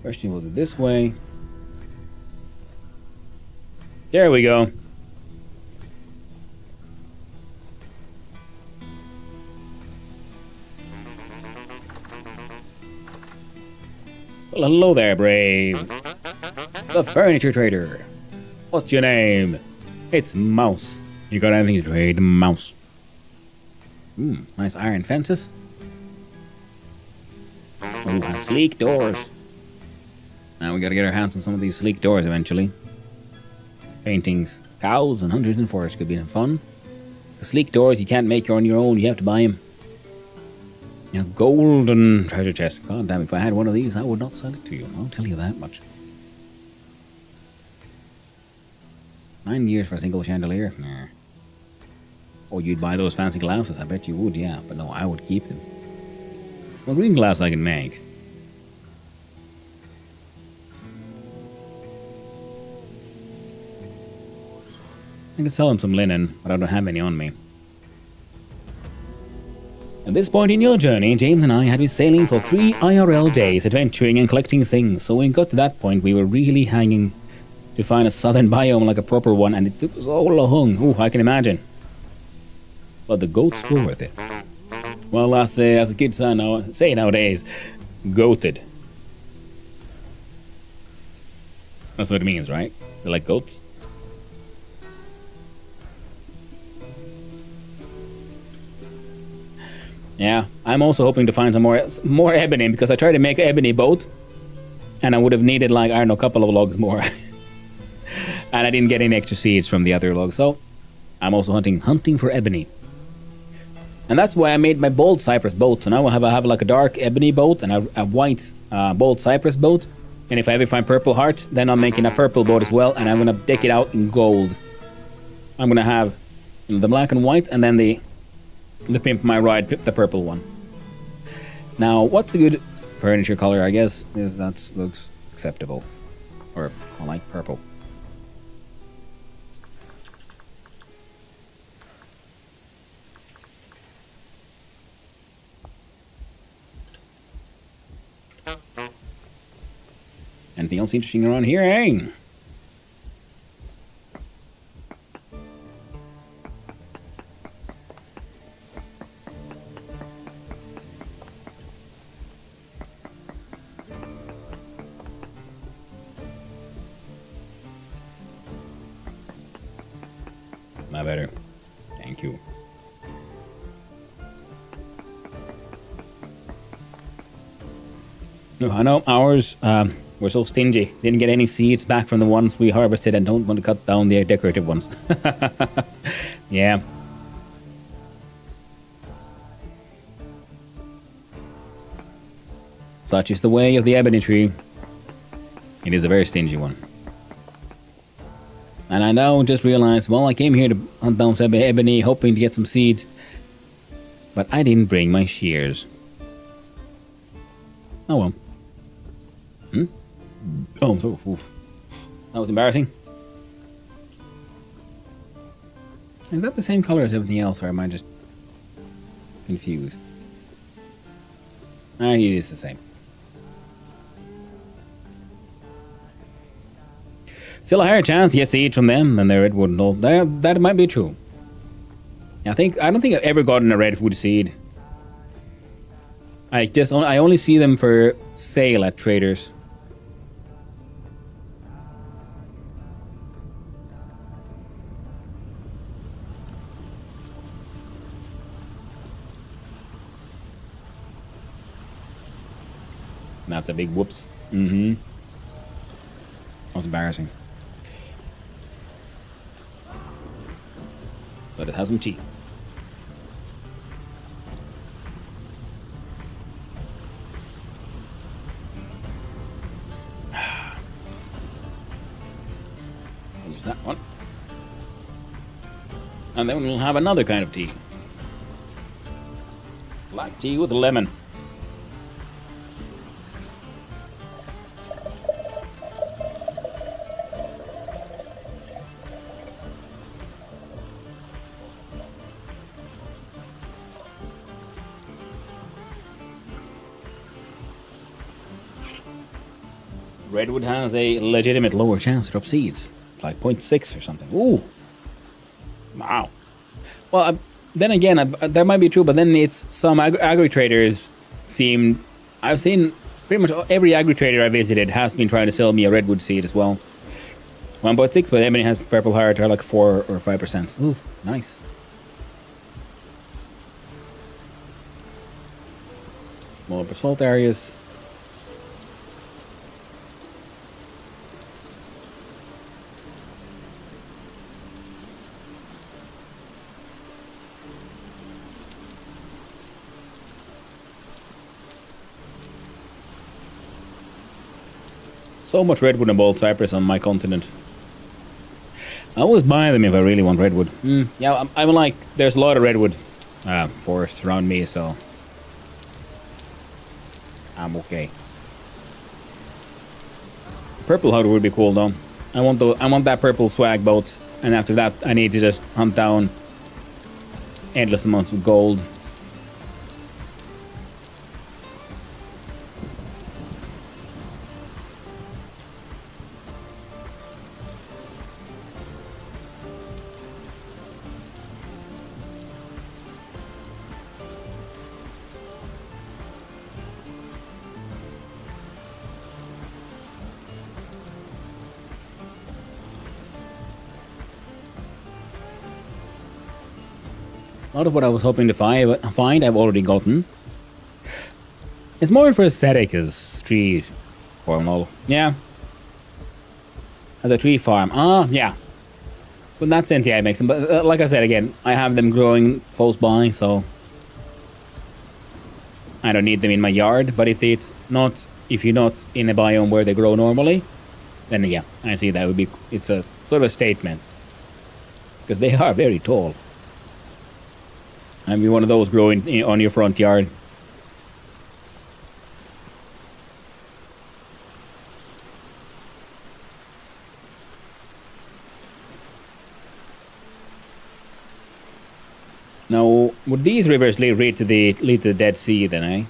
Question, was it this way? There we go. Well, hello there, Brave. The furniture trader. What's your name? It's Mouse. You got anything to trade, Mouse? Nice iron fences. Oh, and sleek doors. Now we gotta get our hands on some of these sleek doors eventually. Paintings, cows, and hunters in forest could be fun. The sleek doors you can't make on your own, you have to buy them. Now, golden treasure chest. God damn, if I had one of these, I would not sell it to you. I'll tell you that much. 9 years for a single chandelier? Nah. Oh, you'd buy those fancy glasses? I bet you would, yeah. But no, I would keep them. Well, green glass I can make. I can sell him some linen, but I don't have any on me. At this point in your journey, James and I had been sailing for 3 IRL days, adventuring and collecting things. So when we got to that point, we were really hanging to find a southern biome like a proper one, and it took us all long. Ooh, I can imagine. But the goats were worth it. Well, as the kids say nowadays, goated. That's what it means, right? They like goats. Yeah, I'm also hoping to find some more ebony, because I tried to make an ebony boat, and I would have needed, like, I don't know, a couple of logs more. And I didn't get any extra seeds from the other logs, so I'm also hunting for ebony. And that's why I made my bold cypress boat. So now I have like a dark ebony boat and a white bold cypress boat. And if I ever find purple heart, then I'm making a purple boat as well, and I'm gonna deck it out in gold. I'm gonna have the black and white, and then the Pimp My Ride, the purple one. Now, what's a good furniture color, I guess, is that looks acceptable. Or, I like purple. Anything else interesting around here, eh? My better. Thank you. No, I know ours, we're so stingy. Didn't get any seeds back from the ones we harvested and don't want to cut down the decorative ones. Yeah. Such is the way of the ebony tree. It is a very stingy one. And I now just realized, well, I came here to hunt down some ebony, hoping to get some seeds. But I didn't bring my shears. Oh well. Oh, so, oof. That was embarrassing. Is that the same color as everything else, or am I just confused? It is the same. Still a higher chance to get seeds from them than the redwood and all. That might be true. I don't think I've ever gotten a redwood seed. I only see them for sale at traders. That's a big whoops. That was embarrassing. But it has some tea. Finish that one. And then we'll have another kind of tea. Black tea with lemon. Redwood has a legitimate lower chance to drop seeds. Like 0.6 or something. Ooh. Wow. Well, then again, that might be true, but then it's some agri-traders seem... I've seen pretty much every agri-trader I visited has been trying to sell me a redwood seed as well. 1.6, but Ebony has Purple Heart are like 4 or 5%. Ooh, nice. More basalt areas. So much redwood and bald cypress on my continent. I always buy them if I really want redwood. Yeah, I'm like, there's a lot of redwood forests around me, so I'm okay. Purple Heart would be cool though. I want that purple swag boat, and after that I need to just hunt down endless amounts of gold. A lot of what I was hoping to find I've already gotten. It's more for aesthetic as trees farm all. Yeah. As a tree farm. Yeah. But in that sense, yeah, it makes them. But like I said again, I have them growing close by, so I don't need them in my yard. But if you're not in a biome where they grow normally, then yeah, I see that would be. It's a sort of a statement because they are very tall. I mean, one of those growing on your front yard. Now, would these rivers lead to the Dead Sea then, eh?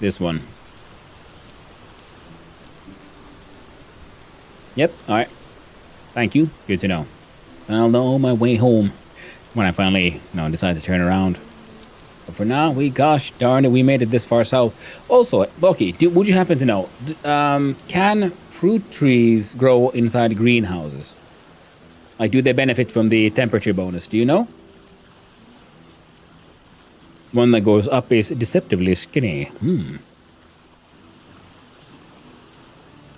This one. Yep, alright. Thank you. Good to know. I'll know my way home when I finally, decide to turn around. But for now, gosh darn it, we made it this far south. Also, Bucky, would you happen to know, can fruit trees grow inside greenhouses? Like, do they benefit from the temperature bonus? Do you know? One that goes up is deceptively skinny.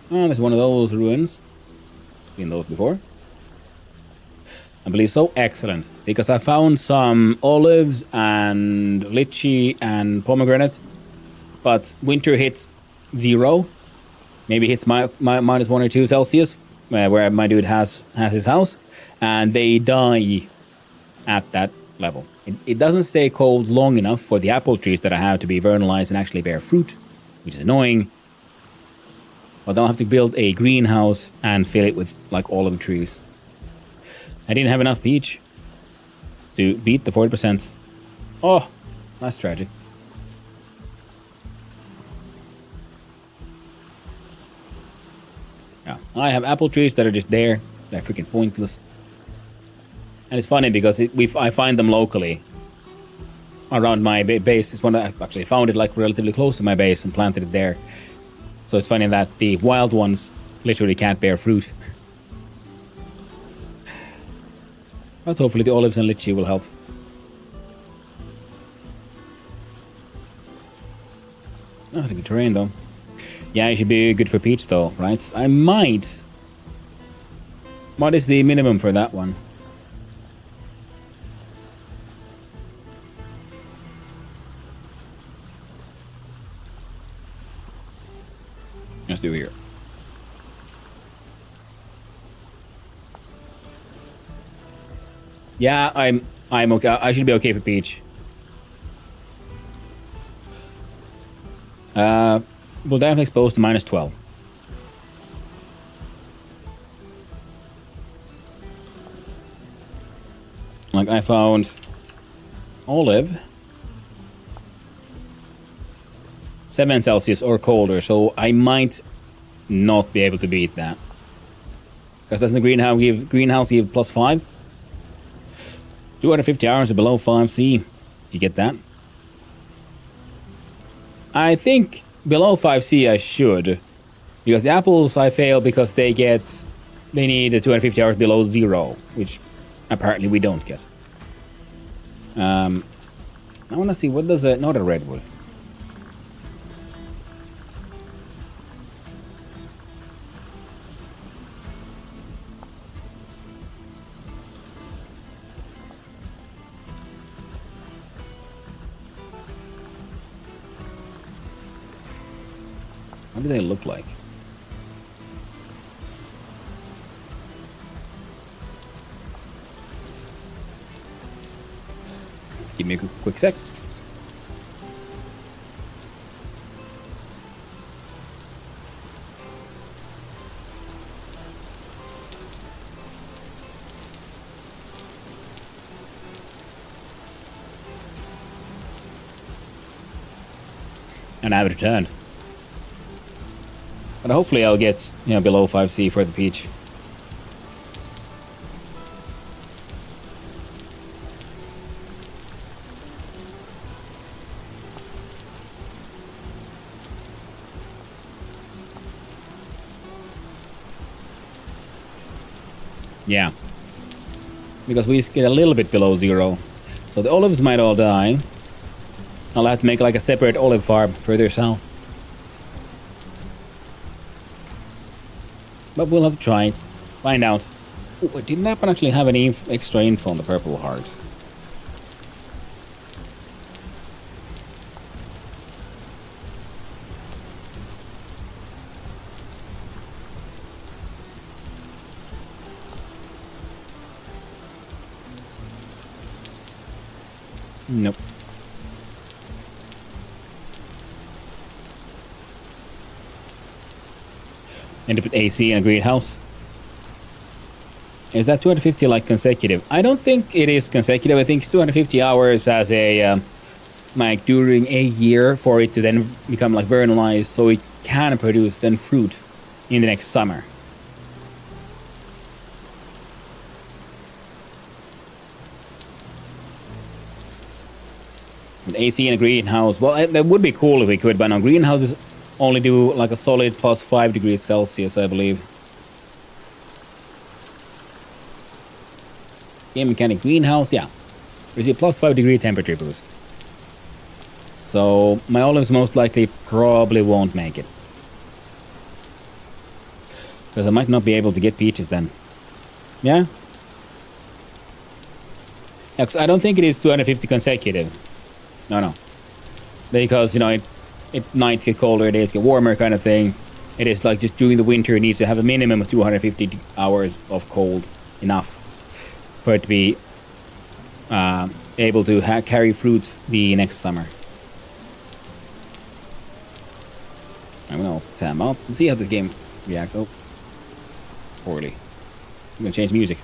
Oh, there's one of those ruins. Seen those before? I believe so. Excellent. Because I found some olives and lychee and pomegranate, but winter hits 0. Maybe hits minus 1 or 2 Celsius. where my dude has his house, and they die at that level. It doesn't stay cold long enough for the apple trees that I have to be vernalized and actually bear fruit, which is annoying. But I'll have to build a greenhouse and fill it with like olive trees. I didn't have enough peach to beat the 40%. Oh, that's tragic. Yeah, I have apple trees that are just there. They're freaking pointless. And it's funny because I find them locally around my base. It's one that I actually found it like relatively close to my base and planted it there. So it's funny that the wild ones literally can't bear fruit. But hopefully the olives and lychee will help. Oh, the good terrain though. Yeah, it should be good for peach though, right? I might. What is the minimum for that one? Let's do here. Yeah, I'm okay. I should be okay for peach. Well, definitely exposed to -12. Like I found olive 7 Celsius or colder, so I might not be able to beat that. Because doesn't the greenhouse give +5? 250 hours below 5C. You get that? I think below 5C I should. Because the apples I fail because they need 250 hours below 0, which apparently we don't get. I want to see, what does not a redwood. What do they look like? Give me a quick sec. And I have returned. But hopefully I'll get, below 5C for the peach. Yeah. Because we get a little bit below 0. So the olives might all die. I'll have to make like a separate olive farm further south. But we'll have to try it. Find out. Oh, didn't that one actually have any extra info on the purple hearts? Nope. And to put AC in a greenhouse. Is that 250 like consecutive? I don't think it is consecutive. I think it's 250 hours as a like during a year for it to then become like vernalized, so it can produce then fruit in the next summer. And AC in a greenhouse. Well, that would be cool if we could, but no, greenhouses only do like a solid +5 degrees Celsius, I believe. Game mechanic greenhouse, yeah. There's a +5 degree temperature boost. So my olives most likely probably won't make it. Because I might not be able to get peaches then. Yeah? Yeah, 'cause I don't think it is 250 consecutive. No. Because, it nights get colder, days get warmer kind of thing. It is like just during the winter it needs to have a minimum of 250 hours of cold, enough for it to be able to carry fruit the next summer. I don't know, Sam, I'll see how this game reacts. Oh, poorly. I'm gonna change music.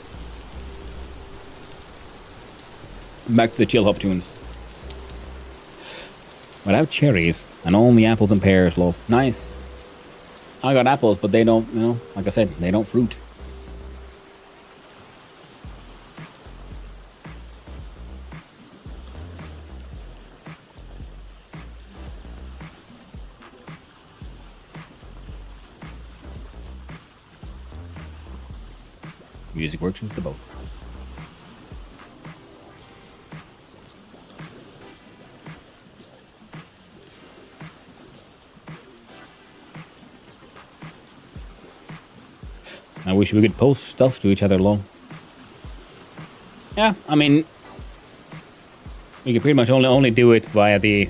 Back to the chill hop tunes. Without cherries and only apples and pears, love. Nice. I got apples, but they don't, you know, like I said, they don't fruit. Music works with the boat. I wish we could post stuff to each other alone. Yeah, I mean, we can pretty much only do it via the,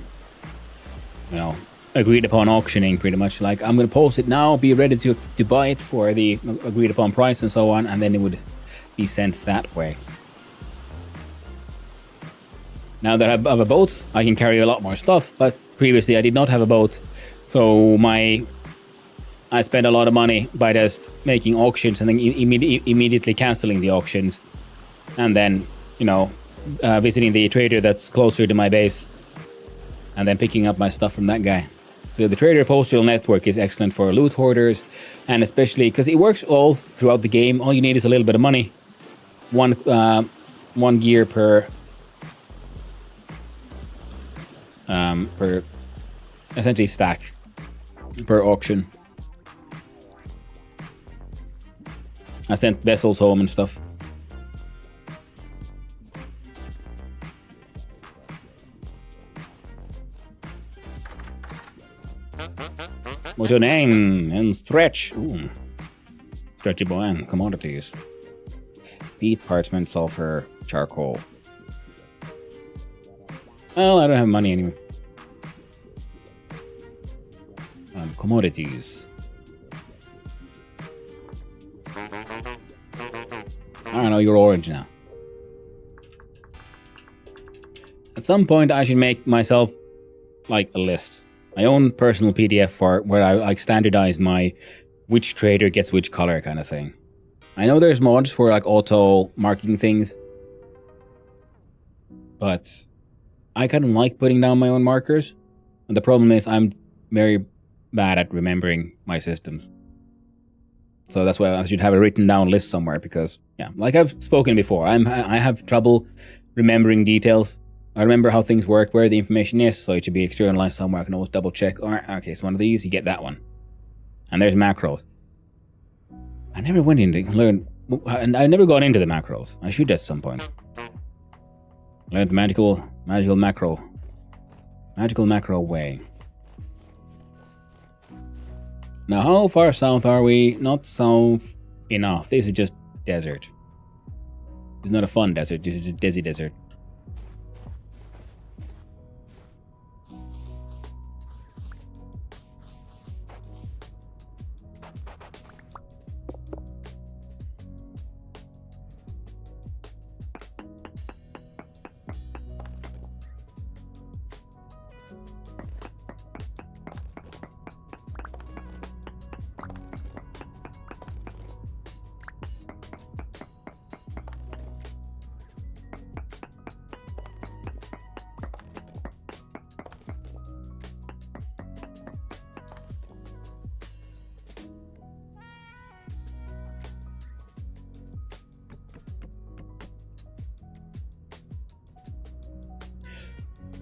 you know, agreed upon auctioning, pretty much. Like, I'm gonna post it now, be ready to buy it for the agreed upon price and so on, and then it would be sent that way. Now that I have a boat, I can carry a lot more stuff, but previously I did not have a boat, so I spent a lot of money by just making auctions and then immediately canceling the auctions, and then, you know, visiting the trader that's closer to my base, and then picking up my stuff from that guy. So the Trader Postal Network is excellent for loot hoarders, and especially because it works all throughout the game. All you need is a little bit of money. One gear per essentially stack per auction. I sent vessels home and stuff. What's your name? And Stretch. Ooh. Stretchy boy and commodities. Peat, parchment, sulfur, charcoal. Well, I don't have money anyway. Commodities. I don't know, you're orange now. At some point I should make myself like a list. My own personal PDF for where I like standardize my which trader gets which color kind of thing. I know there's mods for like auto marking things, but I kind of like putting down my own markers. And the problem is I'm very bad at remembering my systems. So that's why I should have a written down list somewhere, because yeah, like I've spoken before, I have trouble remembering details. I remember how things work, where the information is, so it should be externalized somewhere. I can always double check. Alright, okay, it's one of these, you get that one. And there's macros. I never went into and I never got into the macros. I should at some point. Learn the magical macro way. Now, how far south are we? Not south enough. This is just desert. It's not a fun desert, this is a dizzy desert.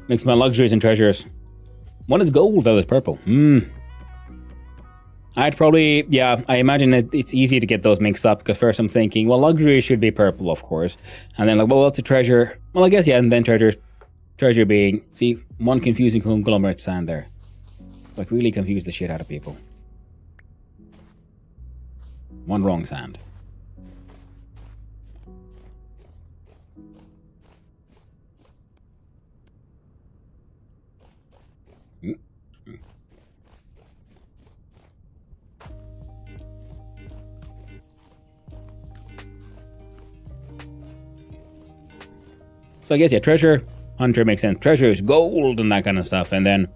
Mix my luxuries and treasures. One is gold, the other is purple. I'd probably, yeah, I imagine that it's easy to get those mixed up, because first I'm thinking, well, luxury should be purple, of course. And then like, well, that's a treasure. Well, I guess, yeah, and then treasure being, see, one confusing conglomerate sand there. Like, really confuse the shit out of people. One wrong sand. So I guess, yeah, treasure hunter makes sense. Treasure is gold and that kind of stuff. And then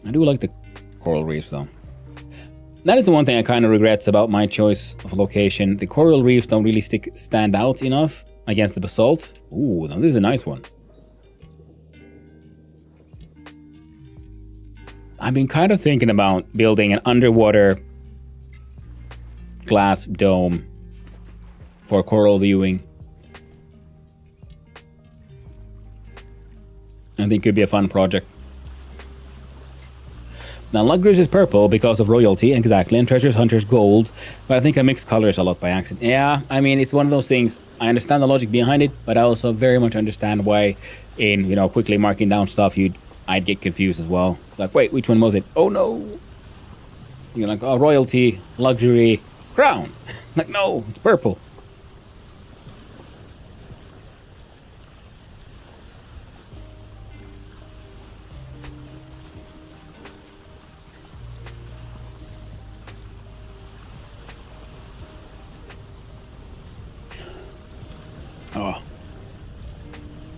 I do like the coral reefs though. That is the one thing I kind of regrets about my choice of location. The coral reefs don't really stand out enough against the basalt. Ooh, now this is a nice one. I've been kind of thinking about building an underwater glass dome for coral viewing. I think it could be a fun project. Now, Luxuries is purple because of royalty, exactly, and Treasures Hunter's gold, but I think I mixed colors a lot by accident. Yeah, I mean, it's one of those things, I understand the logic behind it, but I also very much understand why in, you know, quickly marking down stuff, I'd get confused as well. Like, wait, which one was it? Oh, no. You're like, oh, royalty, luxury, crown. Like, no, it's purple. Oh.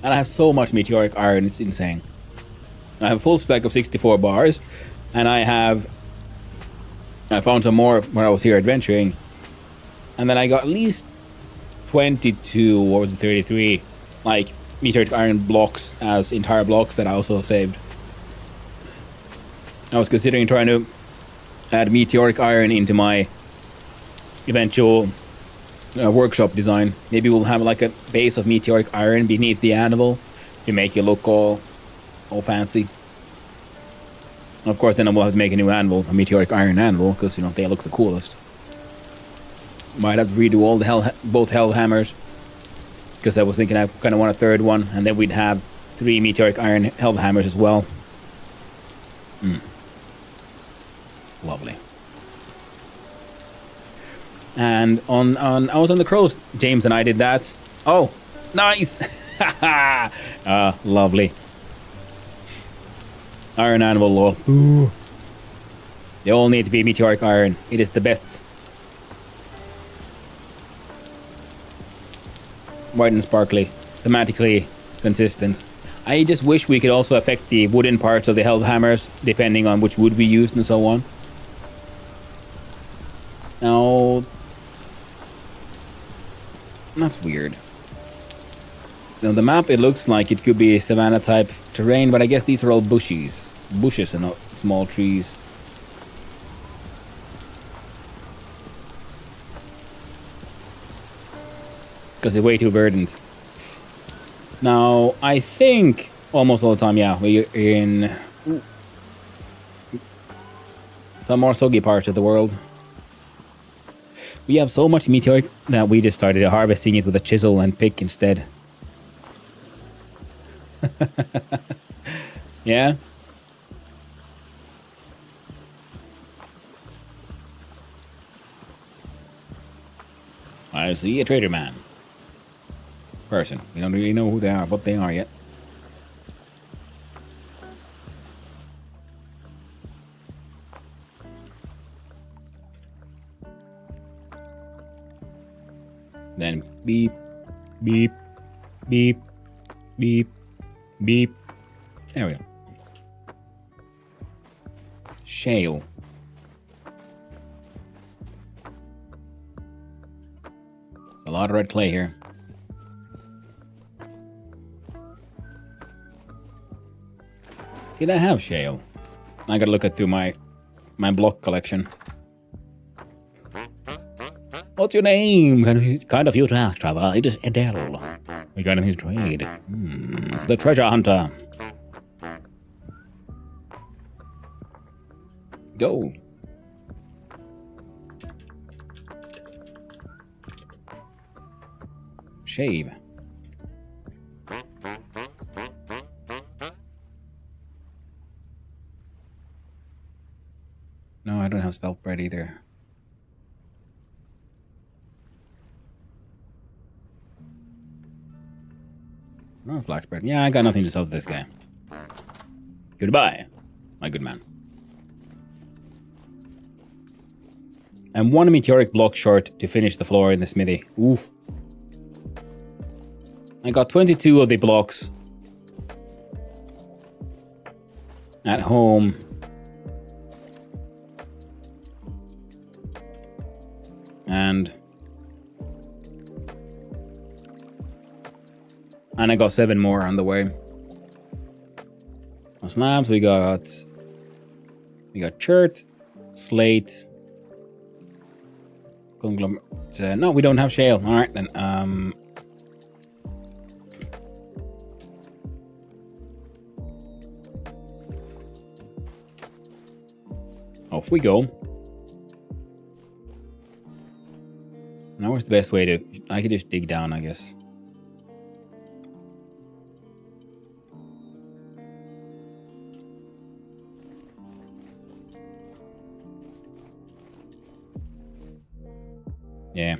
And I have so much meteoric iron, it's insane. I have a full stack of 64 bars, and I found some more when I was here adventuring, and then I got at least 22, or was it 33, like, meteoric iron blocks as entire blocks that I also saved. I was considering trying to add meteoric iron into my eventual workshop design. Maybe we'll have like a base of meteoric iron beneath the anvil to make it look all fancy. Of course, then we'll have to make a new anvil, a meteoric iron anvil, because, you know, they look the coolest. Might have to redo all the both hell hammers, because I was thinking I kind of want a third one, and then we'd have 3 meteoric iron hell hammers as well. Lovely. And I was on the crows. James and I did that. Oh, nice! Lovely. Iron anvil lore. Ooh. They all need to be meteoric iron. It is the best. White and sparkly. Thematically consistent. I just wish we could also affect the wooden parts of the hell hammers, depending on which wood we used and so on. Now, that's weird. On the map, it looks like it could be savanna type terrain, but I guess these are all bushes and not small trees. Because it's way too verdant. Now, I think almost all the time, yeah, we're in some more soggy parts of the world. We have so much meteoric that we just started harvesting it with a chisel and pick instead. Yeah? I see a trader man. Person. We don't really know who they are, what they are yet. Then beep, beep, beep, beep, beep. There we go. Shale. There's a lot of red clay here. Did I have shale? I gotta look at through my block collection. What's your name? Kind of you track traveler. It is Adele. We got in his trade. The treasure hunter. Go. Shave. No, I don't have spelt bread either. Oh, flax bread. Yeah, I got nothing to sell to this guy. Goodbye, my good man. I'm 1 meteoric block short to finish the floor in the smithy. Oof. I got 22 of the blocks at home. And I got 7 more on the way. On slabs, we got chert, slate, conglomerate. No, we don't have shale. All right then. Off we go. Now where's the best way to... I could just dig down, I guess. Yeah.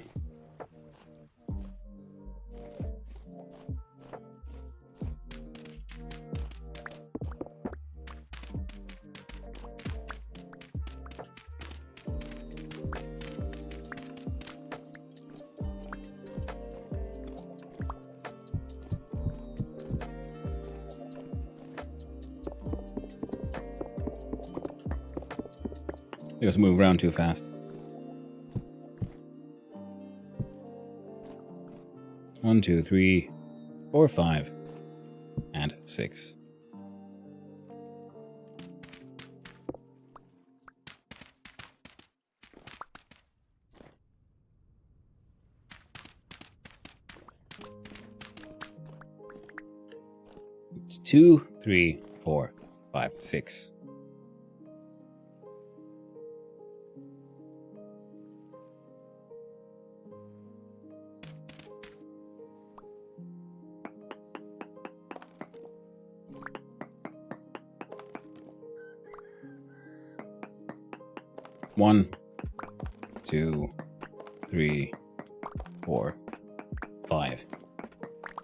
They just move around too fast. 1, 2, 3, 4, 5, and 6. It's 2, 3, 4, 5, 6. One, 2, 3, 4, 5,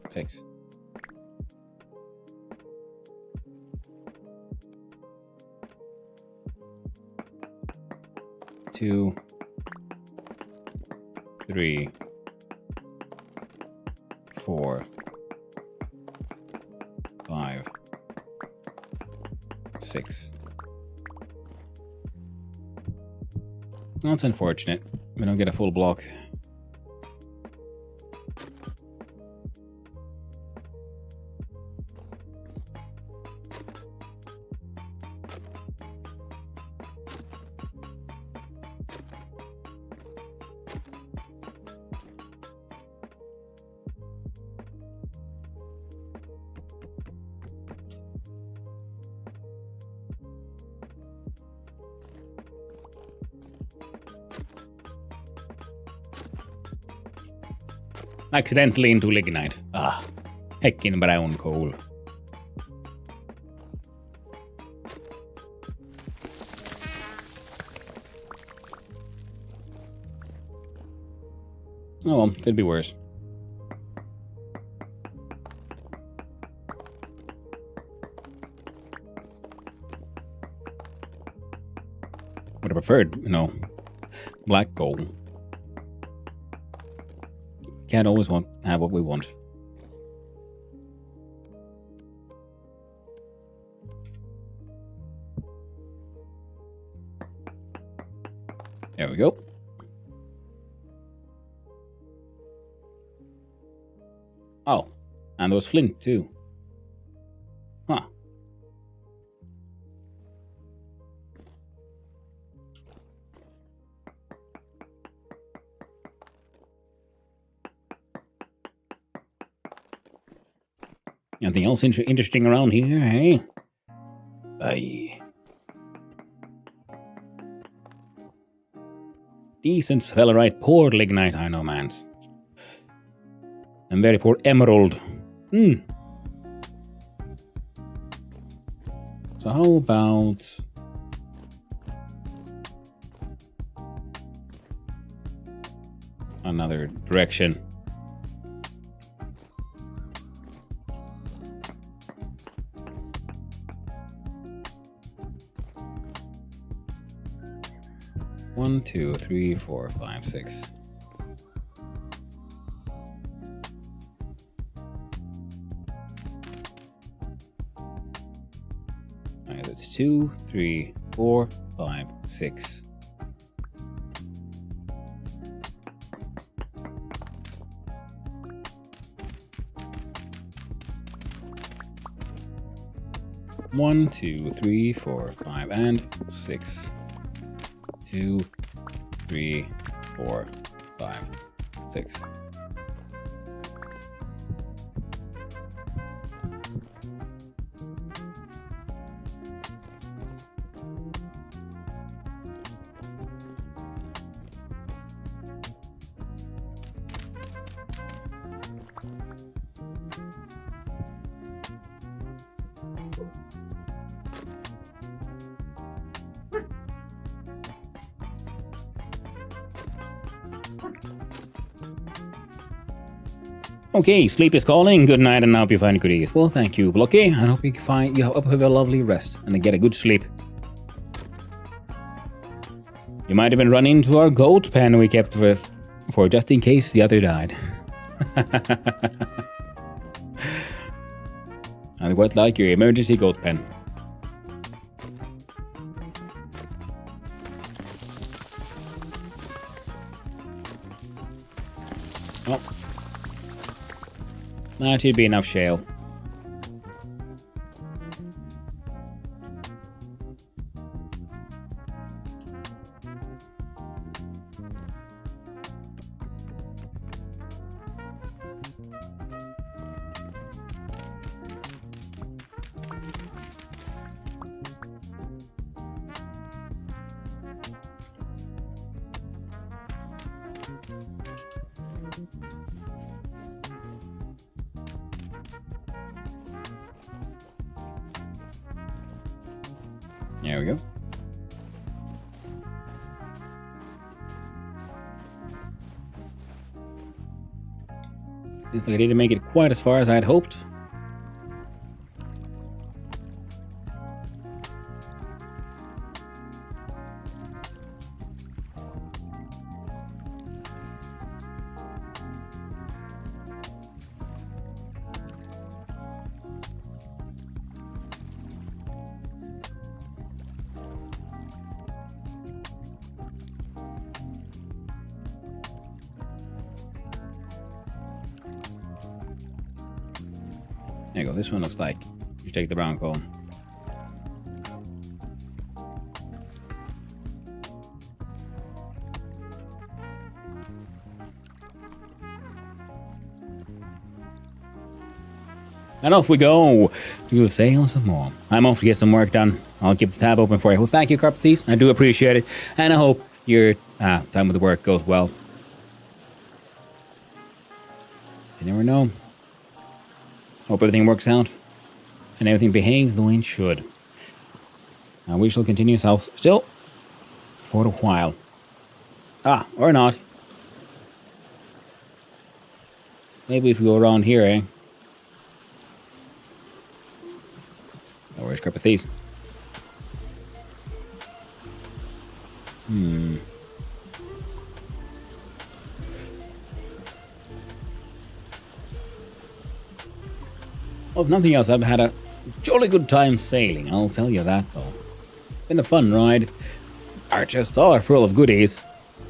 6. Two, 3, 4, 5, 6. That's unfortunate. We don't get a full block. Accidentally into lignite. Ah, heckin' brown coal. Oh well, could be worse. Would have preferred, black gold. Can't always have what we want. There we go. Oh, and there was flint too. Huh. Anything else interesting around here, hey? Aye. Decent sphelerite, poor lignite, I know, man. And very poor emerald. So how about... another direction? One, 2, 3, 4, 5, 6. Alright, that's 2, 3, 4, 5, 6. One, 2, 3, 4, 5, and 6. 2, 3, 4, 5, 6. Okay, sleep is calling. Good night, and I hope you find good ease. Well, thank you, Blocky. I hope you have a lovely rest and get a good sleep. You might have been running into our goat pen we kept for just in case the other died. I quite like your emergency goat pen. Oh. That should be enough shale. There we go. Looks like I didn't make it quite as far as I had hoped. There you go, this one looks like you take the brown coal. And off we go to sail some more. I'm off to get some work done. I'll keep the tab open for you. Well, thank you, Carpathes. I do appreciate it. And I hope your time with the work goes well. You never know. Hope everything works out and everything behaves the way it should. We shall continue south still for a while. Or not. Maybe if we go around here, eh? Oh, where's Carpathes? Well, if nothing else, I've had a jolly good time sailing, I'll tell you that, though. Been a fun ride. Our chests are full of goodies.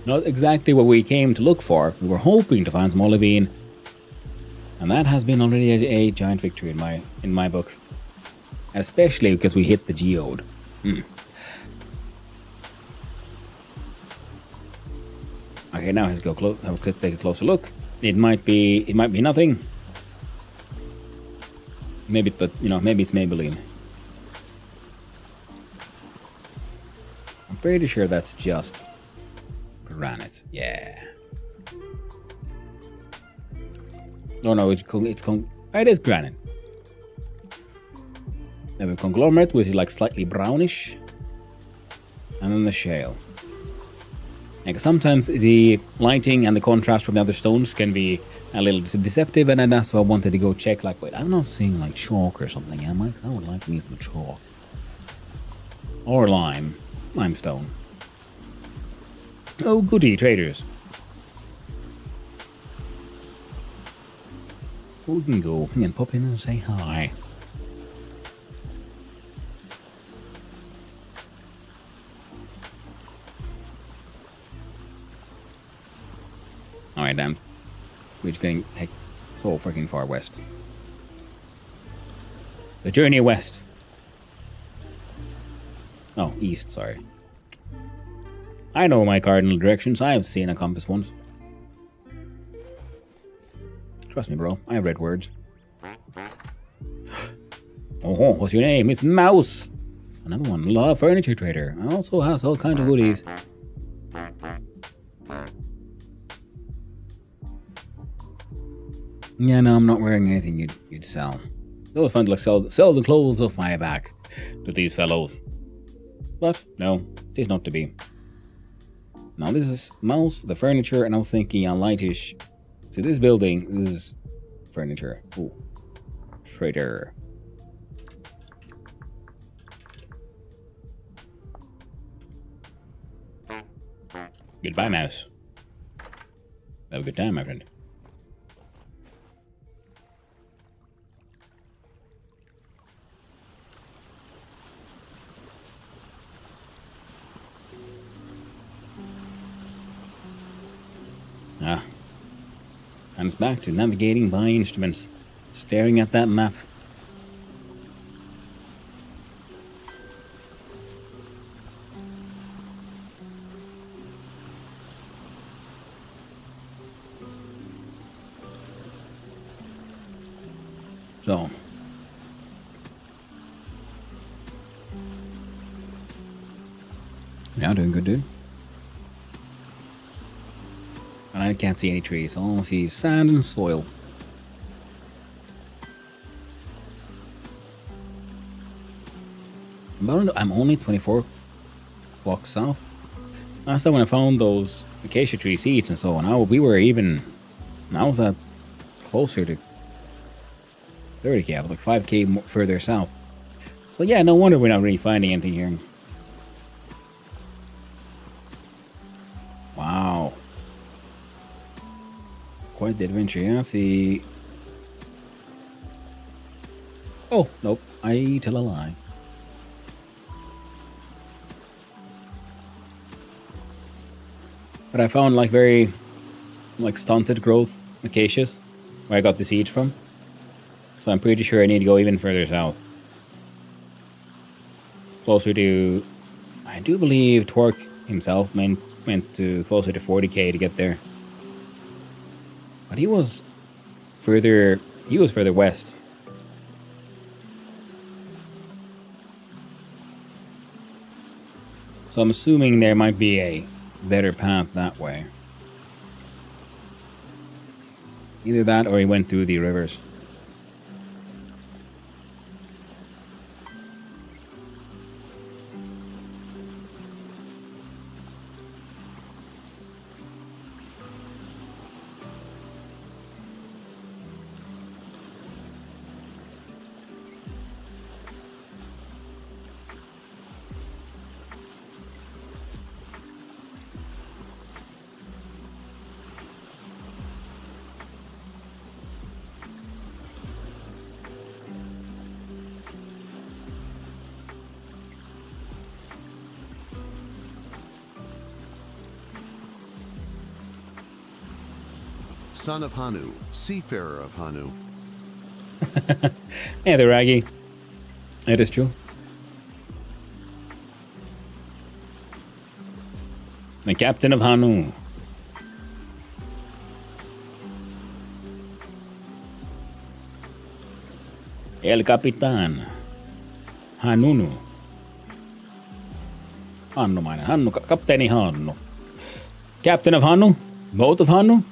Not exactly what we came to look for. We were hoping to find some olivine. And that has been already a giant victory in my book. Especially because we hit the geode. Okay, now let's go take a closer look. It might be nothing. Maybe, but maybe it's Maybelline. I'm pretty sure that's just granite. Yeah. Oh no, it is granite. We have a conglomerate, which is like slightly brownish, and then the shale. And sometimes the lighting and the contrast from the other stones can be a little deceptive, and then that's why I wanted to go check. Like, wait, I'm not seeing like chalk or something, am I? I would like me some chalk or limestone. Oh, goody, traders. We can go and pop in and say hi. We're just getting heck, so freaking far west. The journey west. Oh, east, sorry. I know my cardinal directions. I have seen a compass once. Trust me, bro. I have read words. Oh, what's your name? It's Mouse. Another one. Love Furniture Trader. Also has all kinds of hoodies. Yeah, no, I'm not wearing anything you'd sell. It was fun to like sell the clothes off my back to these fellows. But no, it is not to be. Now this is Mouse, the furniture, and I was thinking on lightish. So this building, this is furniture. Ooh. Trader. Goodbye, Mouse. Have a good time, my friend. Ah. And it's back to navigating by instruments. Staring at that map. So. Yeah, doing good, dude. And I can't see any trees. All I see is sand and soil. I'm only 24 blocks south. Last time when I found those acacia tree seeds and so on, we were even. I was at closer to 30k. I was like 5k further south. So yeah, no wonder we're not really finding anything here. Wow. Quite the adventure, yeah. See. Oh, nope. I tell a lie. But I found like very stunted growth acacias where I got the seeds from. So I'm pretty sure I need to go even further south. Closer to, I do believe Torque himself went to closer to 40k to get there. But he was further west. So I'm assuming there might be a better path that way. Either that or he went through the rivers. Son of Hanu, seafarer of Hanu. Yeah, the Raggy. It is true. The captain of Hanu. El Capitan. Hanunu. Hannumainen. Hannu, kapteeni Hannu. Captain of Hanu? Boat of Hanu?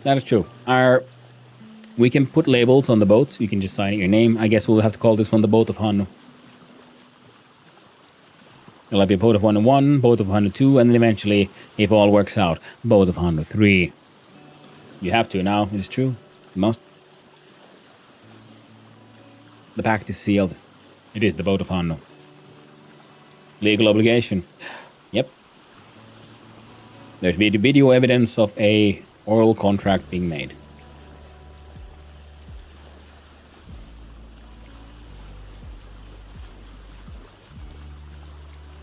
That is true. We can put labels on the boats. You can just sign your name. I guess we'll have to call this one the Boat of Hanu. It'll be Boat of Hanu 1, Boat of Hanu 2, and then eventually, if all works out, Boat of Hanu 3. You have to now. It is true. You must. The pact is sealed. It is the Boat of Hanu. Legal obligation. Yep. There's video evidence of a oral contract being made.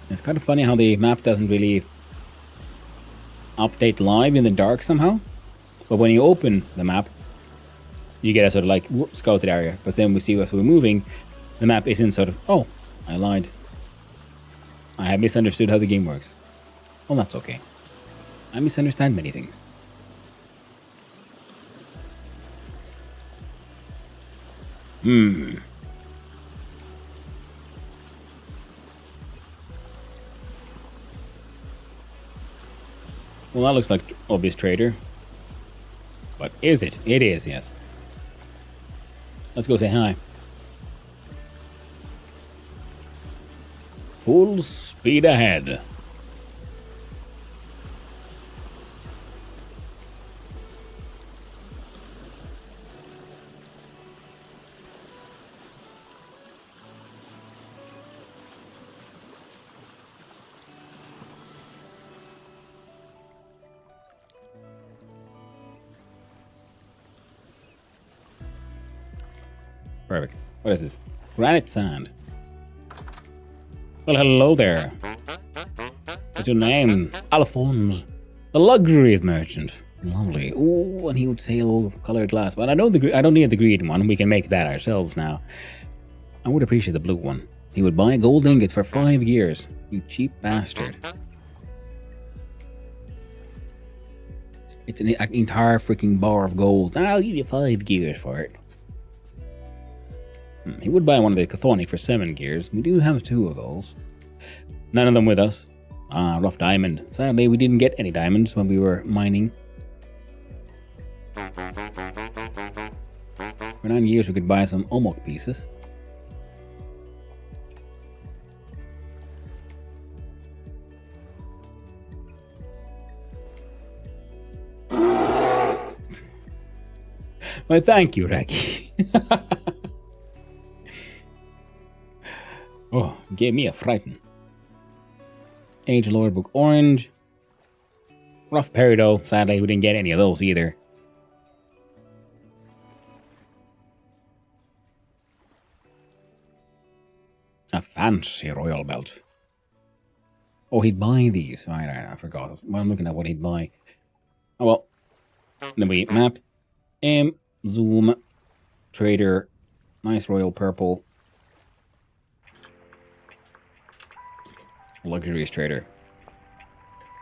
It's kind of funny how the map doesn't really update live in the dark somehow. But when you open the map, you get a sort of like scouted area. But then we see as we're moving, the map isn't sort of, oh, I lied. I have misunderstood how the game works. Well, that's okay. I misunderstand many things. Well, that looks like obvious trader. But is it? It is, yes. Let's go say hi. Full speed ahead. Perfect. What is this? Granite sand. Well, hello there. What's your name? Alphonse. The luxurious merchant. Lovely. Ooh, and he would sail colored glass. But I don't need the green one. We can make that ourselves now. I would appreciate the blue one. He would buy a gold ingot for 5 years. You cheap bastard. It's an entire freaking bar of gold. I'll give you 5 gears for it. He would buy one of the Chthonic for 7 gears. We do have 2 of those. None of them with us. Ah, rough diamond. Sadly, we didn't get any diamonds when we were mining. For 9 years, we could buy some Omok pieces. Well, thank you, Raggy. Oh, gave me a frighten. Age of Lord Book Orange. Rough Peridot. Sadly, we didn't get any of those either. A fancy royal belt. Oh, he'd buy these. Right, I forgot. Well, I'm looking at what he'd buy. Oh, well. Then we map. Zoom. Trader. Nice royal purple. Luxurious trader.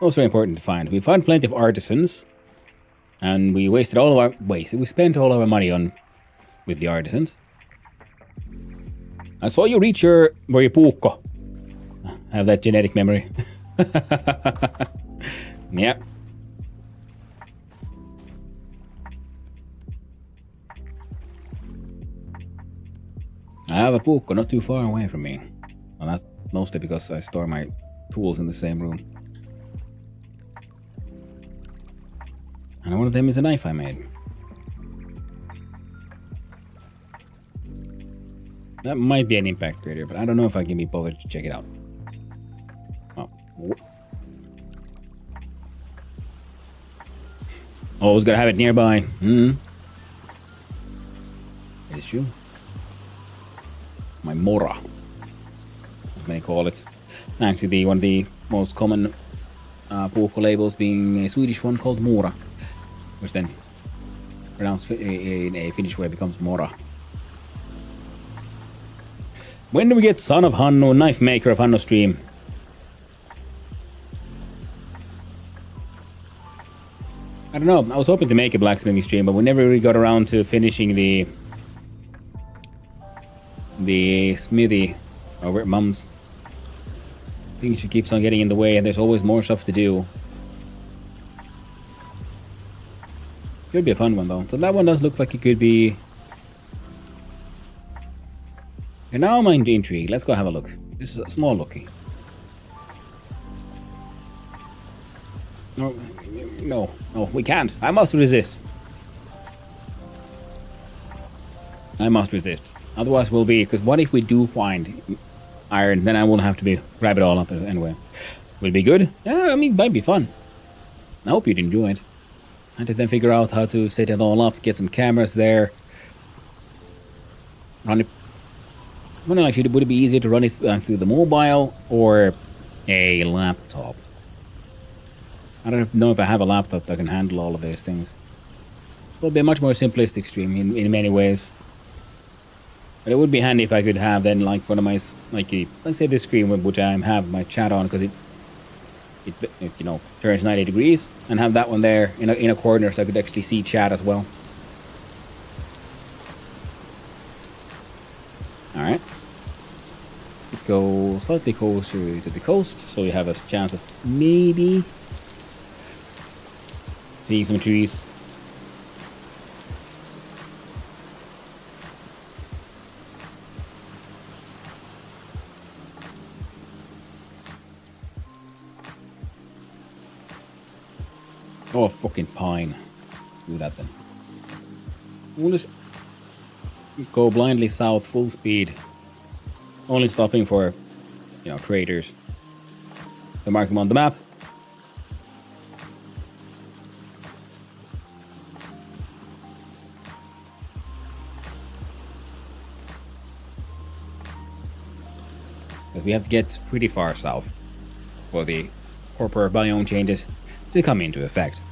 Also very important to find. We found plenty of artisans. And we wasted all of our... We spent all of our money on... with the artisans. I saw you reach your... where you puukko. I have that genetic memory. Yeah. I have a puukko not too far away from me. Well, that's mostly because I store my tools in the same room. And one of them is a knife I made. That might be an impact crater, but I don't know if I can be bothered to check it out. Oh. Always gotta have it nearby. It's true. My Mora. As many call it. Actually, one of the most common puukko labels being a Swedish one called Mora. Which then, pronounced in a Finnish way, becomes Mora. When do we get Son of Hannu, Knife Maker of Hannu stream? I don't know. I was hoping to make a blacksmithing stream, but we never really got around to finishing the smithy over at Mum's. I think she keeps on getting in the way, and there's always more stuff to do. Could be a fun one though. So that one does look like it could be. And now I'm intrigued. Let's go have a look. This is a small looky. No, we can't. I must resist. Otherwise we'll be, because what if we do find iron, then I will have to grab it all up anyway. Will it be good? Yeah, I mean, it might be fun. I hope you'd enjoy it. I had to then figure out how to set it all up, get some cameras there. Run it. Well, actually, would it be easier to run it through the mobile or a laptop? I don't know if I have a laptop that can handle all of those things. It'll be a much more simplistic stream in many ways. But it would be handy if I could have then like one of my, like let's say this screen which I have my chat on, because it you know, turns 90 degrees, and have that one there in a corner so I could actually see chat as well. Alright. Let's go slightly closer to the coast so we have a chance of maybe seeing some trees. Oh, fucking pine. Do that then. We'll just go blindly south, full speed. Only stopping for, you know, traders. So mark them on the map. But we have to get pretty far south for the Horpor biome changes to come into effect.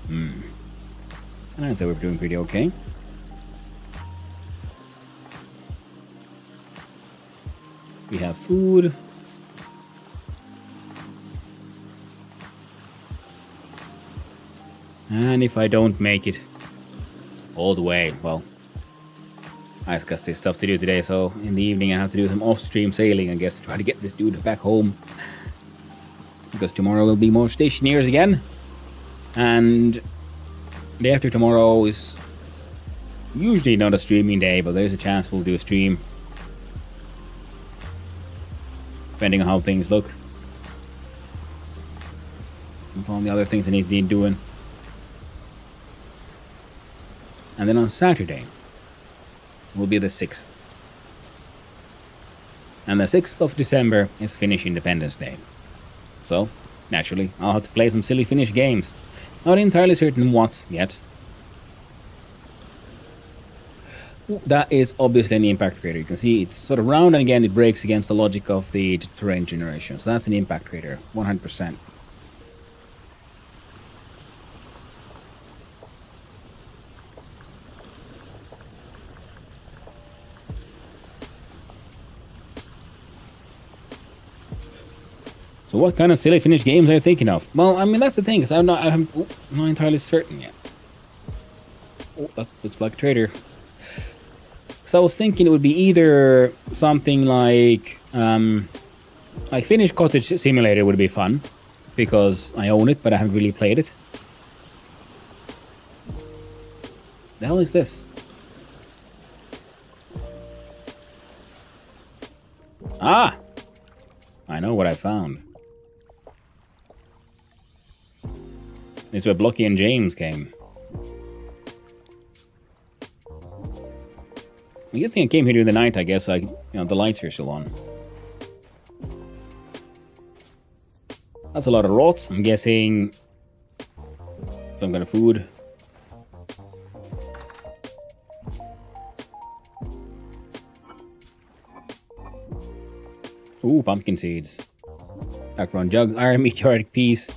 And I'd say we're doing pretty okay. We have food. And if I don't make it all the way, well, I've got some stuff to do today, so in the evening I have to do some off-stream sailing, I guess, to try to get this dude back home. Because tomorrow will be more stationeers again. And the day after tomorrow is usually not a streaming day, but there's a chance we'll do a stream. Depending on how things look. And all the other things I need to be doing. And then on Saturday will be the 6th. And the 6th of December is Finnish Independence Day. So, naturally, I'll have to play some silly Finnish games. Not entirely certain what yet. That is obviously an impact crater. You can see it's sort of round, and again it breaks against the logic of the terrain generation. So that's an impact crater, 100%. So what kind of silly Finnish games are you thinking of? Well, I mean, that's the thing, because I'm not entirely certain yet. Oh, that looks like a trader. So I was thinking it would be either something like Finnish Cottage Simulator would be fun, because I own it, but I haven't really played it. The hell is this? Ah! I know what I found. This is where Blocky and James came. You think I came here during the night, I guess. The lights are still on. That's a lot of rots. I'm guessing some kind of food. Ooh, pumpkin seeds. Background jugs, iron meteoric piece.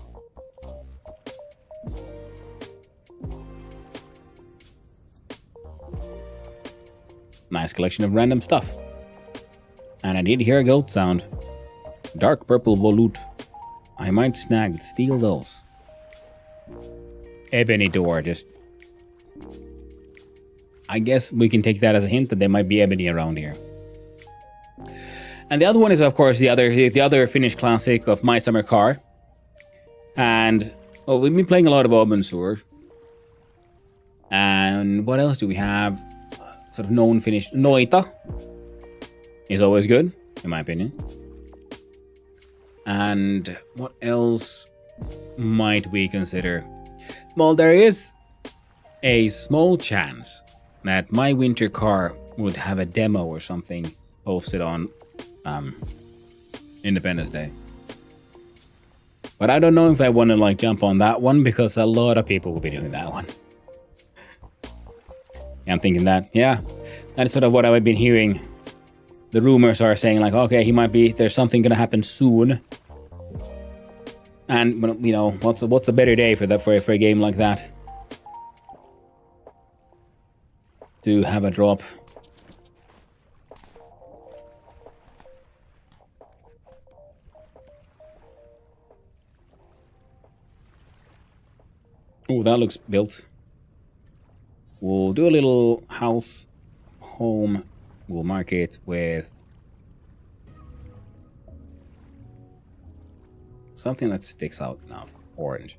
Nice collection of random stuff. And I did hear a goat sound. Dark purple volute. I might steal those. Ebony door, just... I guess we can take that as a hint that there might be ebony around here. And the other one is, of course, the other Finnish classic of My Summer Car. And, well, we've been playing a lot of Obunsur. And what else do we have? Sort of known Finnish. Noita is always good, in my opinion. And what else might we consider? Well, there is a small chance that My Winter Car would have a demo or something posted on Independence Day. But I don't know if I want to jump on that one, because a lot of people will be doing that one. I'm thinking that, yeah, that's sort of what I've been hearing the rumors are saying like, okay, he might be. There's something gonna happen soon. And you know, what's a better day for that for a game like that? To have a drop. Oh, that looks built. We'll do a little house, home. We'll mark it with something that sticks out enough. Orange.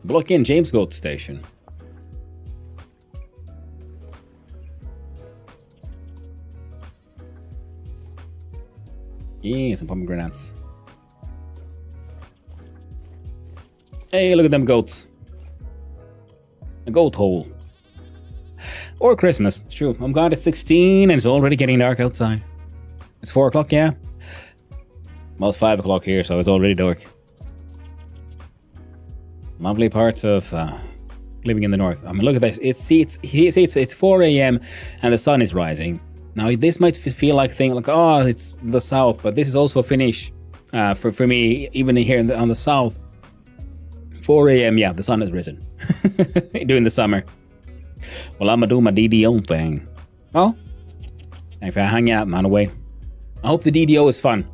Block in James Goat Station. Yeah, some pomegranates. Hey, look at them goats. A goat hole. Or Christmas, it's true. I'm glad it's 16 and it's already getting dark outside. It's 4 o'clock, yeah? Well, it's 5 o'clock here, so it's already dark. Lovely parts of living in the north. I mean, look at this. It's 4 a.m. and the sun is rising. Now, this might feel like oh, it's the south, but this is also Finnish for me, even here on the south. 4 a.m. Yeah, the sun has risen during the summer. Well, I'm gonna do my DDO thing. Well, if I hang out, man, away. I hope the DDO is fun.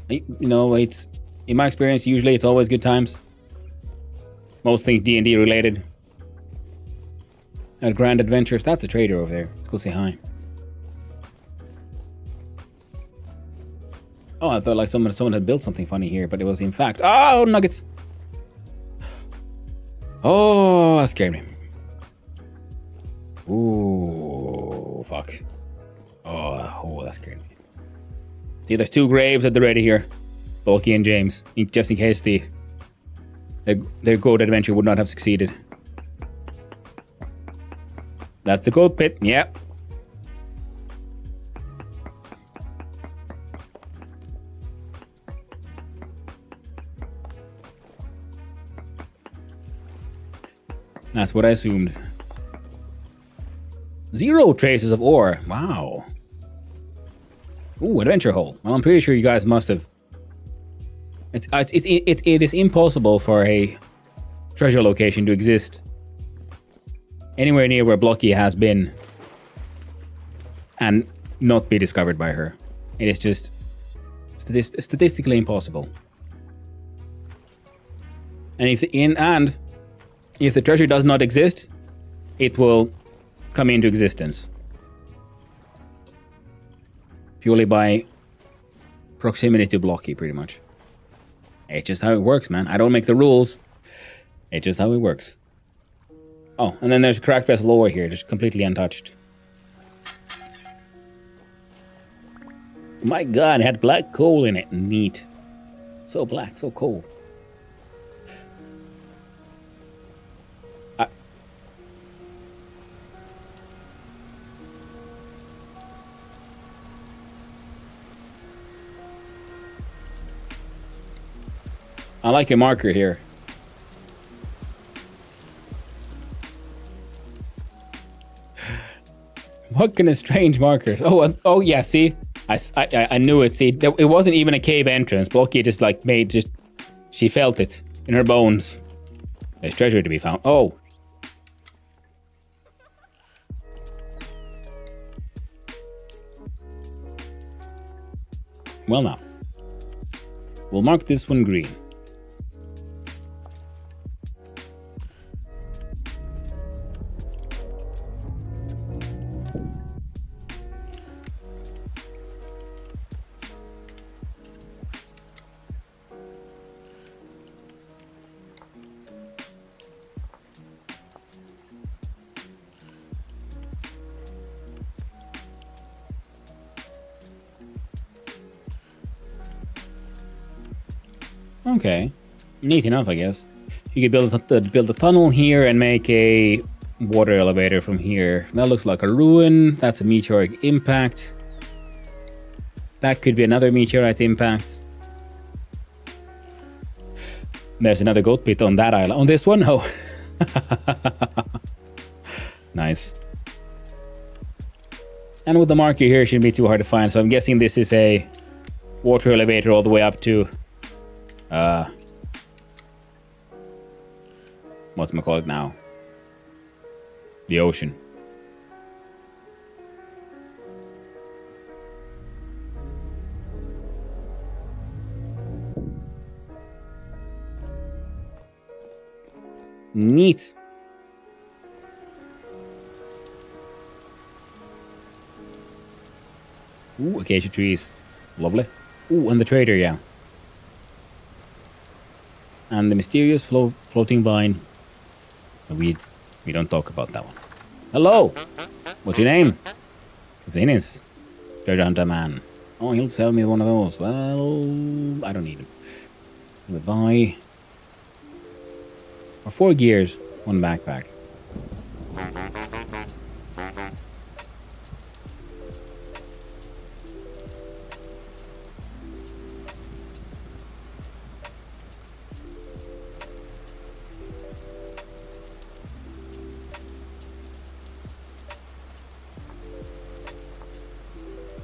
You know, it's in my experience, usually it's always good times. Most things D&D related. At Grand Adventures, that's a trader over there. Let's go say hi. Oh, I thought like someone had built something funny here, but it was in fact... Oh, nuggets! Oh, that scared me. Ooh, fuck. Oh, that scared me. See, there's 2 graves at the ready here. Bulky and James. Just in case their goat adventure would not have succeeded. That's the goat pit, yeah. That's what I assumed. 0 traces of ore. Wow. Ooh, adventure hole. Well, I'm pretty sure you guys must have. It is impossible for a treasure location to exist anywhere near where Blocky has been and not be discovered by her. It is just statistically impossible. And if the treasure does not exist, it will come into existence purely by proximity to Blocky, pretty much. It's just how it works, man. I don't make the rules. It's just how it works. Oh, and then there's a cracked vessel over here, just completely untouched. My god, it had black coal in it. Neat. So black, so cool. I like a marker here. What kind of strange markers? Oh yeah, see? I knew it, see? It wasn't even a cave entrance. Blocky just like she felt it in her bones. There's treasure to be found. Oh. Well now. We'll mark this one green. Okay, neat enough, I guess. You could build a tunnel here and make a water elevator from here. That looks like a ruin. That's a meteoric impact. That could be another meteorite impact. There's another goat pit on that island. On this one? No. Nice. And with the marker here, it shouldn't be too hard to find. So I'm guessing this is a water elevator all the way up to... what's it called now? The ocean. Neat. Ooh, acacia trees. Lovely. Ooh, and the trader, yeah. And the mysterious floating vine. We don't talk about that one. Hello! What's your name? Zenis. Treasure hunter man. Oh, he'll sell me one of those. Well, I don't need him. We'll buy... or 4 gears, 1 backpack.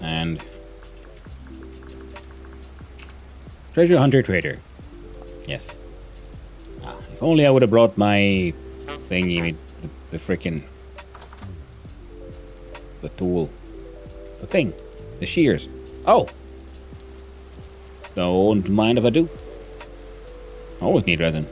And treasure hunter trader. Yes. If only I would have brought my thingy, the frickin' the tool, the thing, the shears. Oh, don't mind if I do. Always need resin.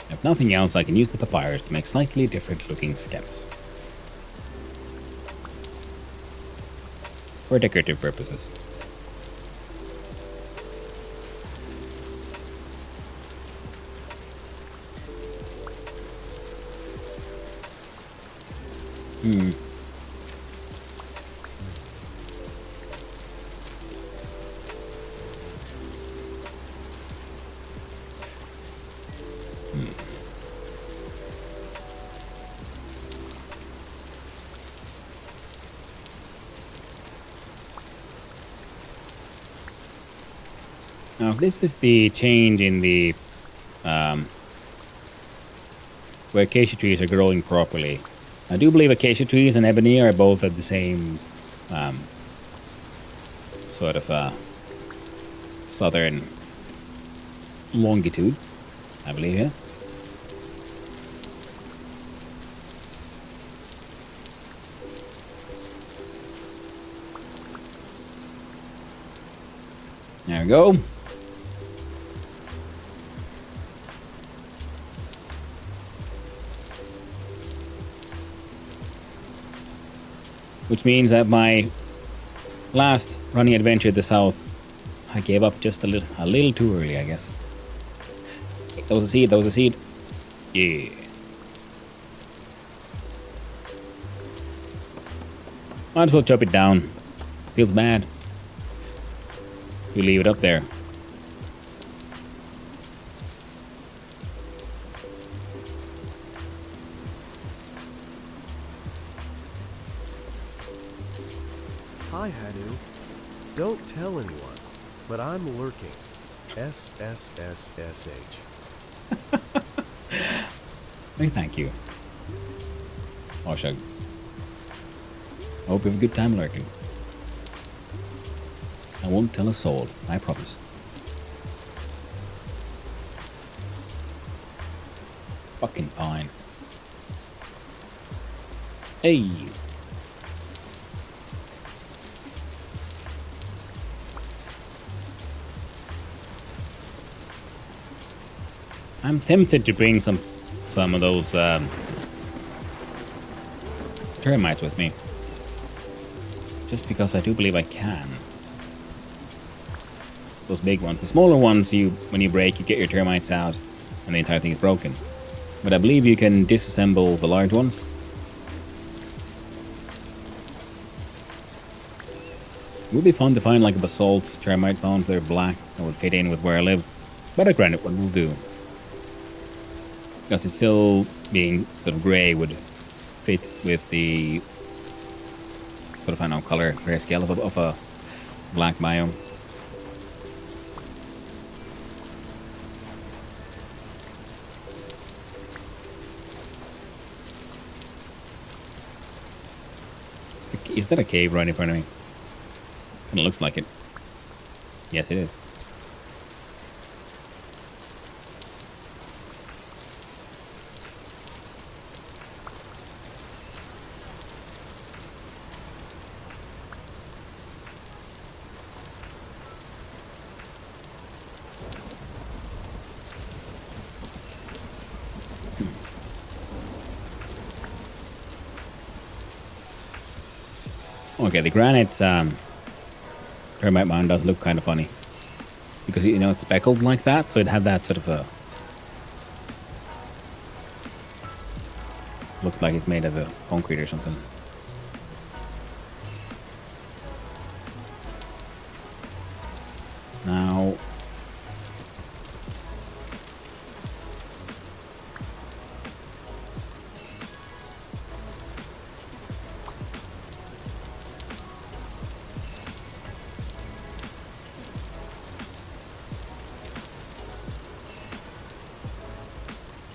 If nothing else, I can use the papyrus to make slightly different looking steps. For decorative purposes. Now, if this is the change in the where acacia trees are growing properly, I do believe acacia trees and ebony are both at the same sort of southern longitude, I believe, yeah. There we go. Which means that my last running adventure to the south, I gave up just a little too early, I guess. That was a seed, that was a seed. Yeah. Might as well chop it down. Feels bad. We leave it up there. Hi, Hanu. Don't tell anyone, but I'm lurking. SSSSH. Hey, thank you. Oshug. I hope you have a good time lurking. I won't tell a soul, I promise. Fucking pine. Hey! I'm tempted to bring some of those termites with me. Just because I do believe I can. Those big ones. The smaller ones, when you break, you get your termites out. and the entire thing is broken. But I believe you can disassemble the large ones. It would be fun to find like a basalt termite bones that are black that would fit in with where I live. But a granite one will do. Because it's still being sort of grey would fit with the sort of, I don't know, color grayscale of a black biome. Is that a cave right in front of me? Kind of looks like it. Yes, it is. Okay, the granite termite mound does look kind of funny. Because, you know, it's speckled like that, so it had that sort of a... Looks like it's made of a concrete or something. Now...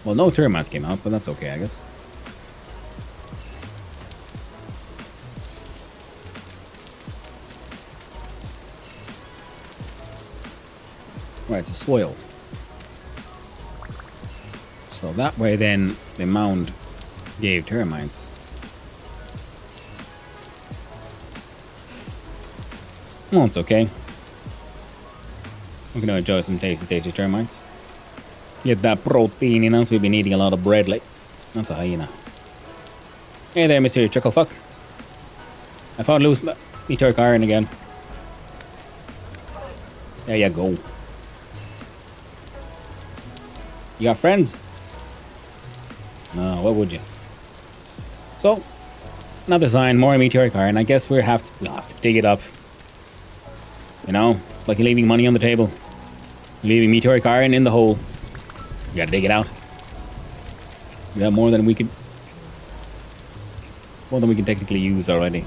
Well, no termites came out, but that's okay, I guess. Right, it's a soil. So that way then, the mound gave termites. Well, it's okay. We can enjoy some tasty termites. Get that protein in us. We've been eating a lot of bread lately. That's a hyena. Hey there, Mr. Chucklefuck. I found loose meteoric iron again. There you go. You got friends? No, what would you? So, another sign, more meteoric iron. I guess we'll have to dig it up. You know, it's like leaving money on the table. Leaving meteoric iron in the hole. You gotta dig it out. We have more than we can technically use already.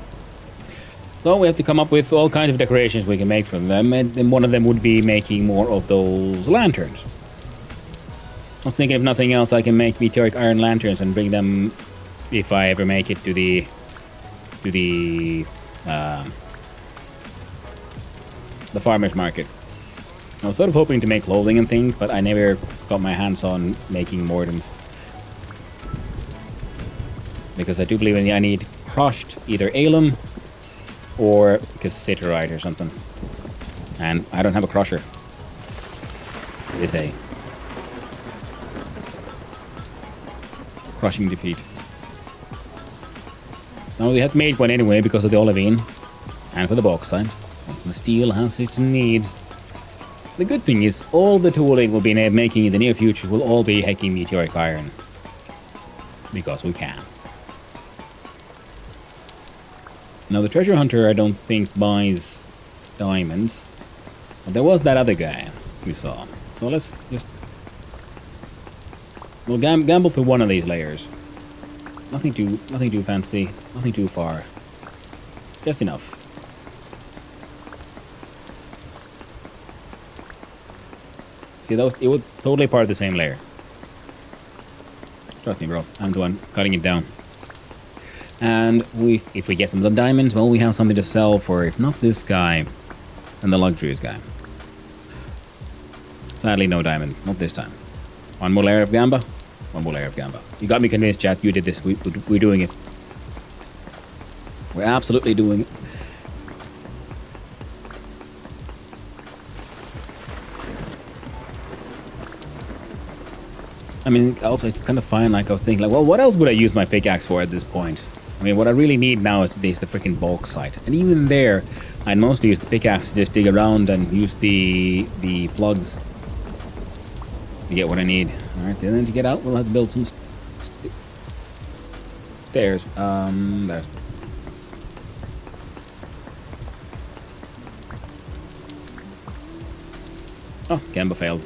So we have to come up with all kinds of decorations we can make from them, and one of them would be making more of those lanterns. I was thinking, if nothing else, I can make meteoric iron lanterns and bring them, if I ever make it, to the farmer's market. I was sort of hoping to make clothing and things, but I never got my hands on making mordant. Because I do believe I need crushed either alum or cassiterite or something. And I don't have a crusher. It is a crushing defeat. Now we have made one anyway because of the olivine and for the bauxite. The steel has its needs. The good thing is, all the tooling we'll be making in the near future will all be hacking meteoric iron. Because we can. Now, the treasure hunter, I don't think, buys diamonds. But there was that other guy we saw. So let's just... We'll gamble for one of these layers. Nothing too fancy. Nothing too far. Just enough. See, it was totally part of the same layer. Trust me, bro. I'm the one cutting it down. And if we get some diamonds, well, we have something to sell for, if not this guy, then the luxurious guy. Sadly, no diamond. Not this time. One more layer of gamba. One more layer of gamba. You got me convinced, chat. You did this. We're doing it. We're absolutely doing it. I mean, also, it's kind of fine. Like, I was thinking, like, well, what else would I use my pickaxe for at this point? I mean, what I really need now is the freaking bauxite. And even there, I'd mostly use the pickaxe to just dig around and use the plugs. to get what I need. Alright, then to get out, we'll have to build some stairs. There's... Oh, Gamba failed.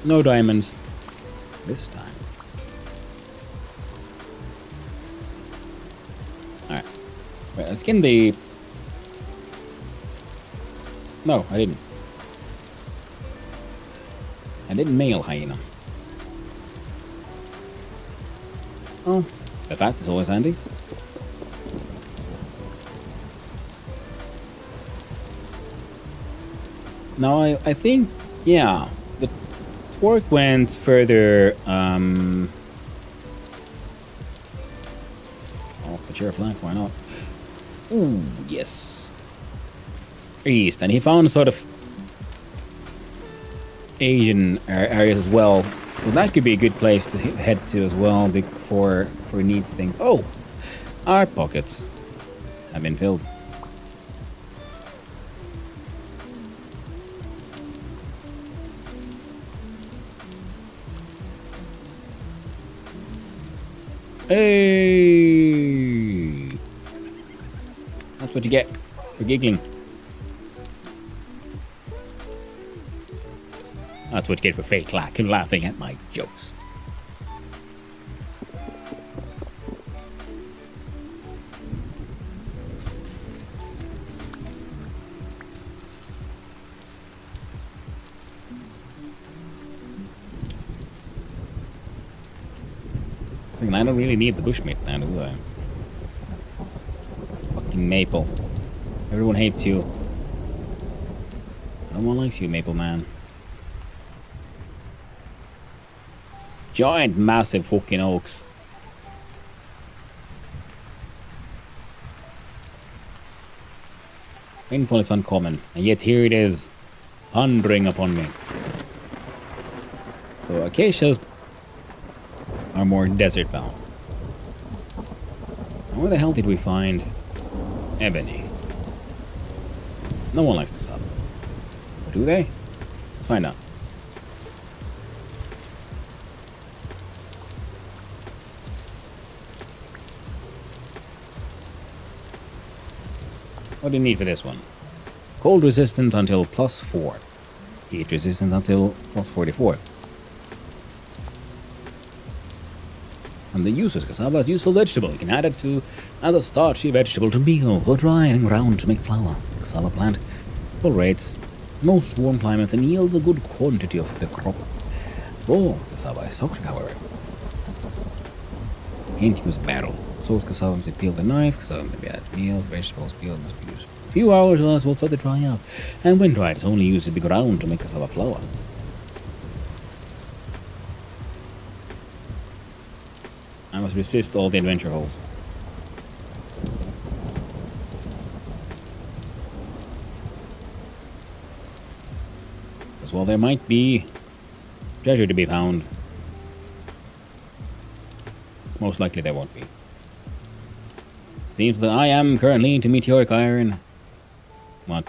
No diamonds. This time. Alright. Right, let's get the... No, I didn't. I didn't mail hyena. Oh, the fact is always handy. Now, I think, yeah, the twerk went further, oh, the chair flanks, why not? Ooh, yes. East, and he found sort of Asian areas as well, so that could be a good place to head to as well for neat things. Oh, our pockets have been filled. Hey, that's what you get for giggling. That's what you get for fake laughing at my jokes. I don't really need the bushmeat now, do I? Fucking Maple. Everyone hates you. No one likes you, Maple Man. Giant, massive fucking oaks. Rainfall is uncommon, and yet here it is, thundering upon me. So acacias are more desert bound. Where the hell did we find ebony? No one likes cassava. Or do they? Let's find out. What do you need for this one? Cold resistant until +4. Heat resistant until +44. And the uses cassava as useful vegetable. You can add it to as a starchy vegetable to meal or dry and ground to make flour. The cassava plant tolerates most warm climates and yields a good quantity of the crop. Raw cassava is toxic, however. Can't use barrel. Source cassava must be peeled with a knife. Cassava may be added meal. Vegetables peeled must be used a few hours or less will start to dry out. And when dried, it's only used to be ground to make cassava flour. I must resist all the adventure holes. As well, there might be treasure to be found. Most likely there won't be. Seems that I am currently into meteoric iron. What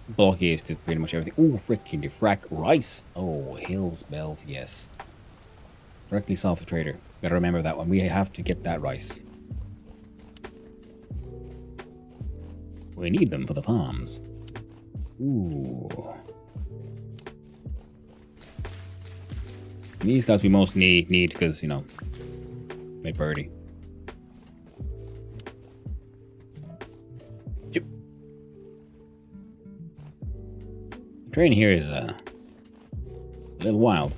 blocky is to pretty much everything. Ooh, freaking defrac rice. Oh, hills, bells, yes. Directly south of Trader. Gotta remember that one. We have to get that rice. We need them for the farms. Ooh. These guys we most need because, you know, they birdie. Yep. The train here is a little wild.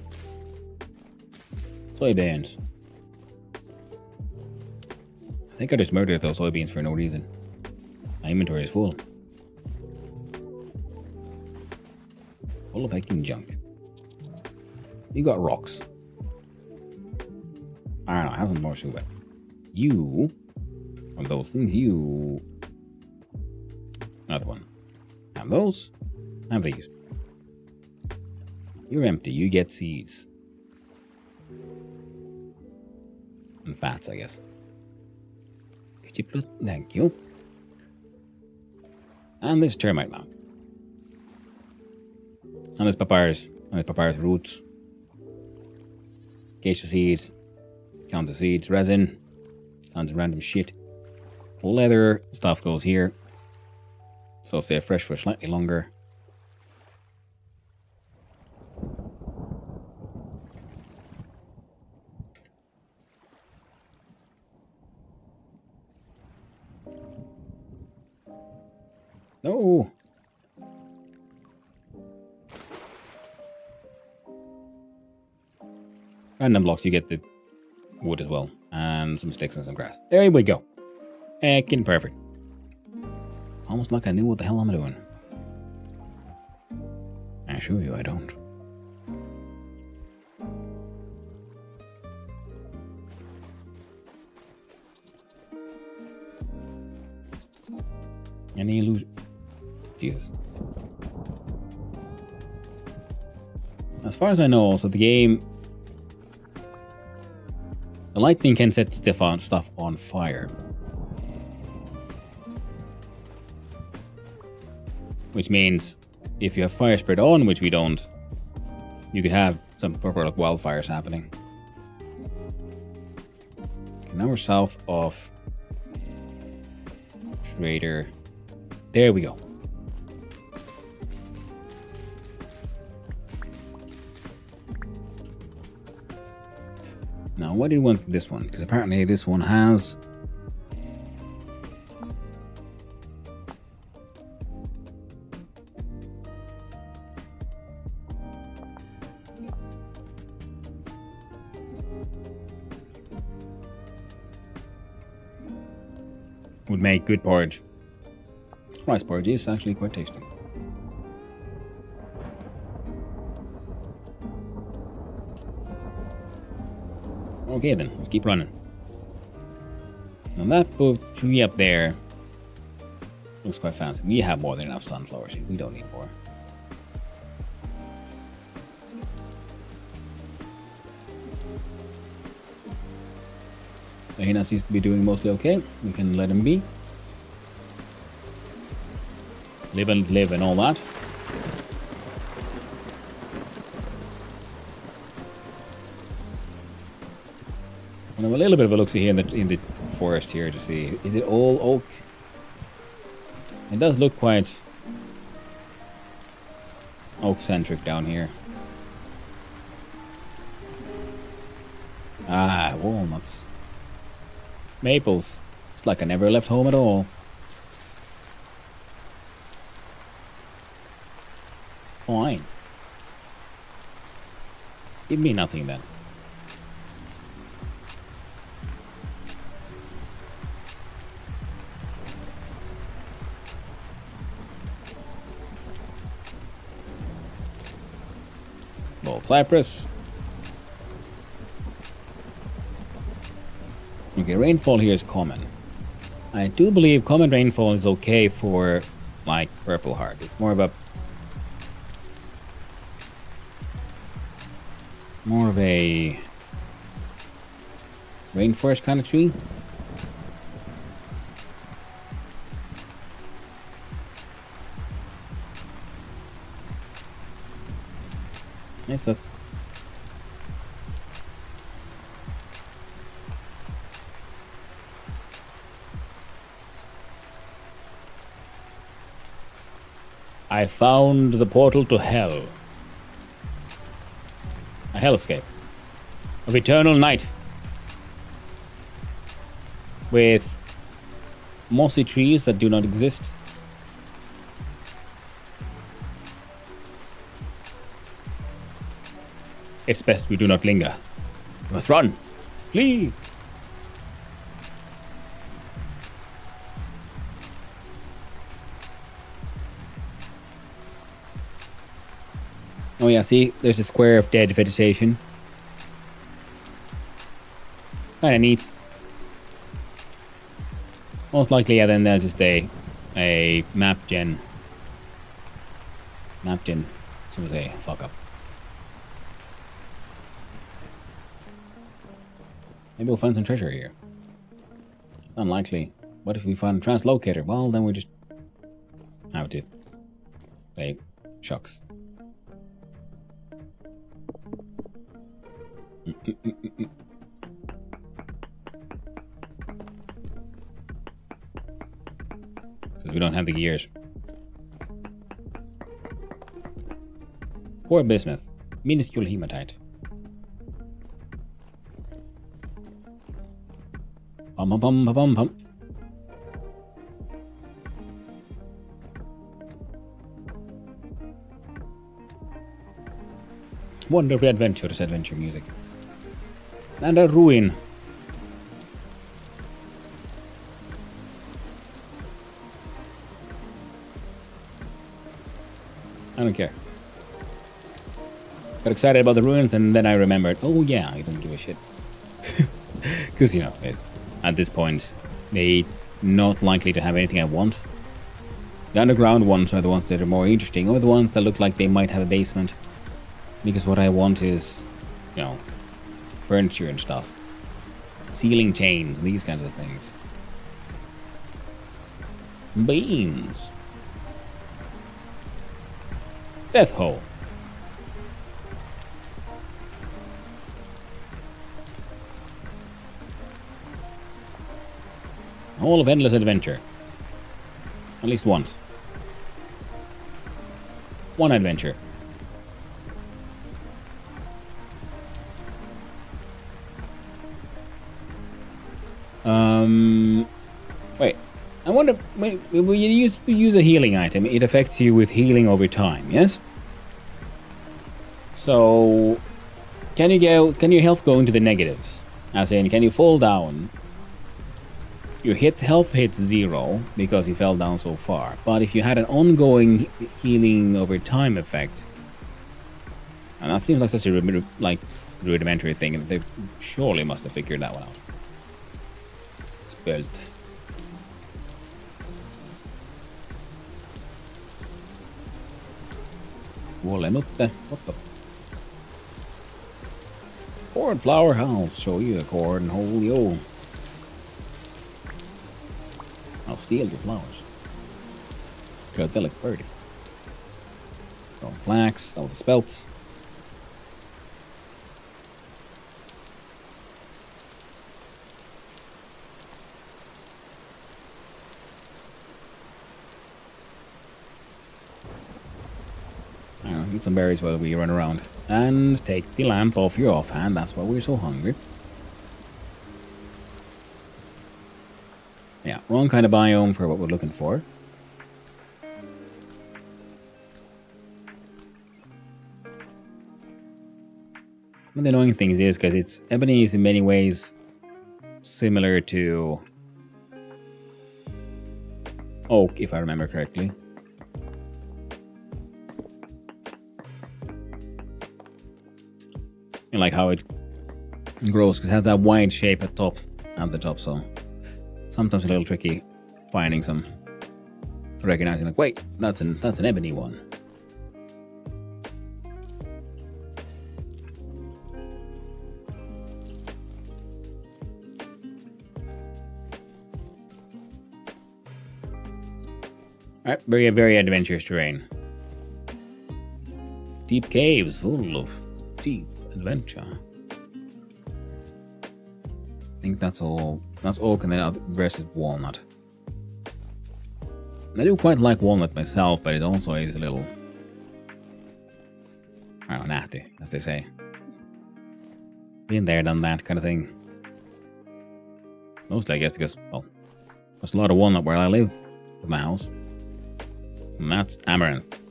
Soybeans. I think I just murdered those soybeans for no reason. My inventory is full. Full of hiking junk. You got rocks. I don't know, I have some more sugar. You, of those things, you... Another one. Have those. Have these. You're empty, you get seeds. And fats, I guess. Could you put... Thank you. And this termite mound. And there's papyrus. And there's papyrus roots. Acacia seeds. Count the seeds. Resin. Tons of random shit. Leather stuff goes here. So stay fresh for slightly longer. No. Random blocks, you get the wood as well. And some sticks and some grass. There we go. Getting perfect. Almost like I knew what the hell I'm doing. I assure you I don't. Any illusion? Jesus. As far as I know, also the game, the lightning can set stuff on fire. Which means if you have fire spread on, which we don't, you could have some proper like wildfires happening. Okay, now we're south of Trader. There we go. Now, what do you want this one? Because apparently this one has would make good porridge. Rice porridge is actually quite tasty. Okay then, let's keep running. Now that tree up there looks quite fancy. We have more than enough sunflowers. We don't need more. Lahina seems to be doing mostly okay. We can let him be. Live and live and all that. And have a little bit of a look-see here in the forest here to see, is it all oak? It does look quite oak-centric down here. Ah, walnuts. Maples. It's like I never left home at all. Fine. Give me nothing then. Bald cypress. Okay, rainfall here is common. I do believe common rainfall is okay for, like, purple heart. It's more of a rainforest kind of tree. Yes, that. I found the portal to hell. A hellscape of eternal night with mossy trees that do not exist. It's best we do not linger. We must run. Flee. Oh yeah, see, there's a square of dead vegetation. Kinda neat. Most likely, yeah, then they'll just a map gen. Map gen. So was a fuck up. Maybe we'll find some treasure here. It's unlikely. What if we find a translocator? Well, then we just have to say, shucks. Because we don't have the gears. Poor bismuth. Minuscule hematite. Pum pum pum pum pum. Wonderful adventures, adventure music. And a ruin. I don't care. Got excited about the ruins and then I remembered, oh yeah, I don't give a shit. Because, you know, it's, at this point, they not likely to have anything I want. The underground ones are the ones that are more interesting, or the ones that look like they might have a basement. Because what I want is, you know, furniture and stuff. Ceiling chains, these kinds of things. Beams. Death hole. Hall of endless adventure. At least once. One adventure. Wait. I wonder, when you use a healing item, it affects you with healing over time, yes? So, can your health go into the negatives? As in, can you fall down? Your health hits 0 because you fell down so far. But if you had an ongoing healing over time effect, and that seems like such a rudimentary thing, that they surely must have figured that one out. Spelt. Kuolenutte. What the? Cornflower House. Show you a cornhole, yo. I'll steal your flowers. Psychedelic birdie. Stone flax, that was the spelt. Get some berries while we run around. And take the lamp off your offhand, that's why we're so hungry. Yeah, wrong kind of biome for what we're looking for. One of the annoying things is because ebony is in many ways similar to oak, if I remember correctly. And like how it grows, because it has that wide shape at the top, so sometimes a little tricky finding some, recognizing like, wait, that's an ebony one. Alright, very adventurous terrain. Deep caves full of deep adventure. I think that's all. That's oak and then versus walnut. I do quite like walnut myself, but it also is a little, I don't know, nasty, as they say. Been there, done that kind of thing. Mostly, I guess, because, well, there's a lot of walnut where I live with my house. And that's amaranth.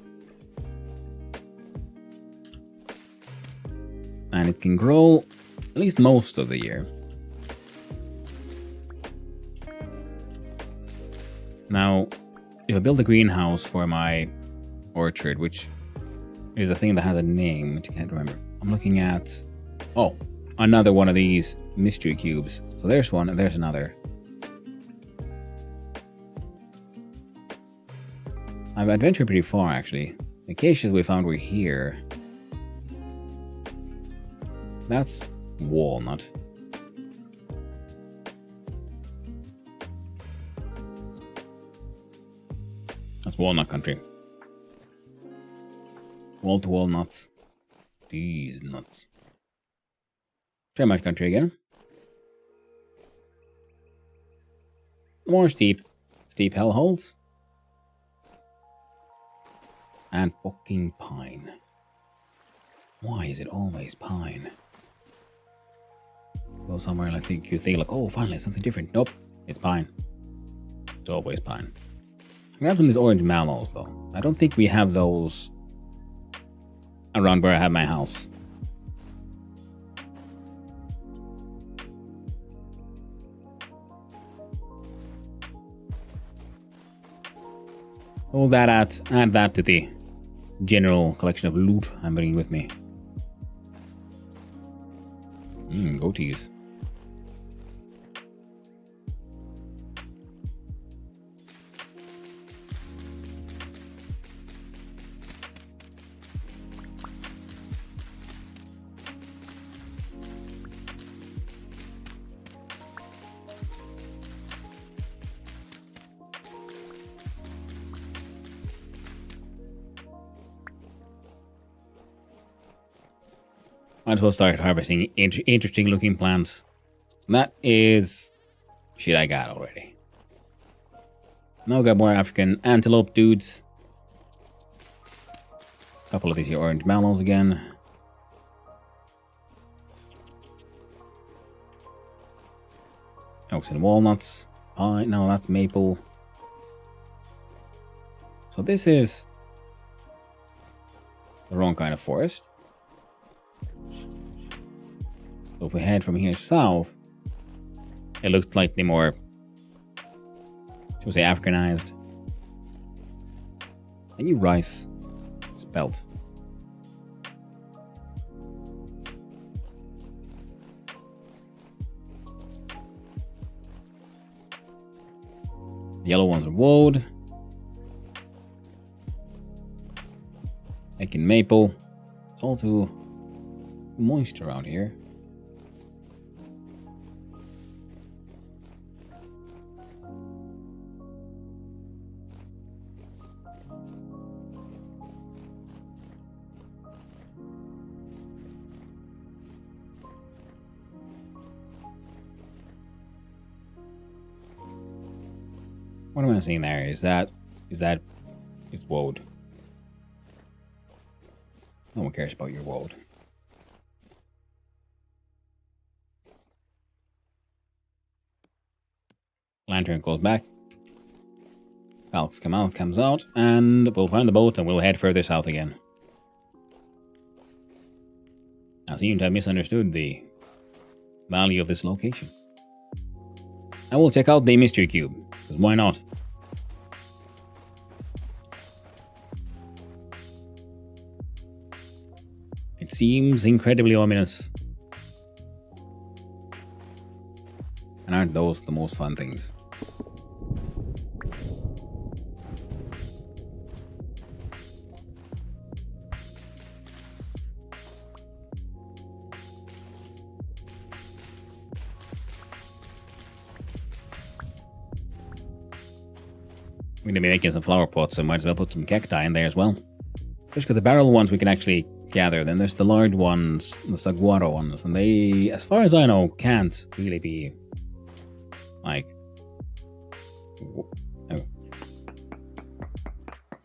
And it can grow at least most of the year. Now, if I build a greenhouse for my orchard, which is a thing that has a name, which I can't remember. I'm looking at, oh, another one of these mystery cubes. So there's one and there's another. I've adventured pretty far, actually. The acacias we found were here. That's walnut. That's walnut country. Wall to wall nuts. These nuts. Termite country again. More steep hellholes. And fucking pine. Why is it always pine? Go somewhere and you think like, oh, finally something different. Nope, it's pine. It's always pine. I'm gonna have some of these orange mallows though. I don't think we have those around where I have my house. All that add that to the general collection of loot I'm bringing with me. Goatees. Might as well start harvesting interesting looking plants. And that is shit I got already. Now we got more African antelope dudes. A couple of these here orange mallows again. Oaks and walnuts. No, that's maple. So this is the wrong kind of forest. So if we head from here south, it looks slightly more, should we say, Africanized. And you rice spelt. The yellow ones are woad. Making maple. It's all too moist around here. What am I seeing there? Is that it's woad. No one cares about your woad. Lantern goes back. Falx comes out, and we'll find the boat and we'll head further south again. I seem to have misunderstood the value of this location. I will check out the mystery cube, because why not? It seems incredibly ominous. And aren't those the most fun things? We're going to be making some flower pots, so might as well put some cacti in there as well. Just because the barrel ones we can actually gather. Then there's the large ones, the saguaro ones, and they, as far as I know, can't really be like... Can't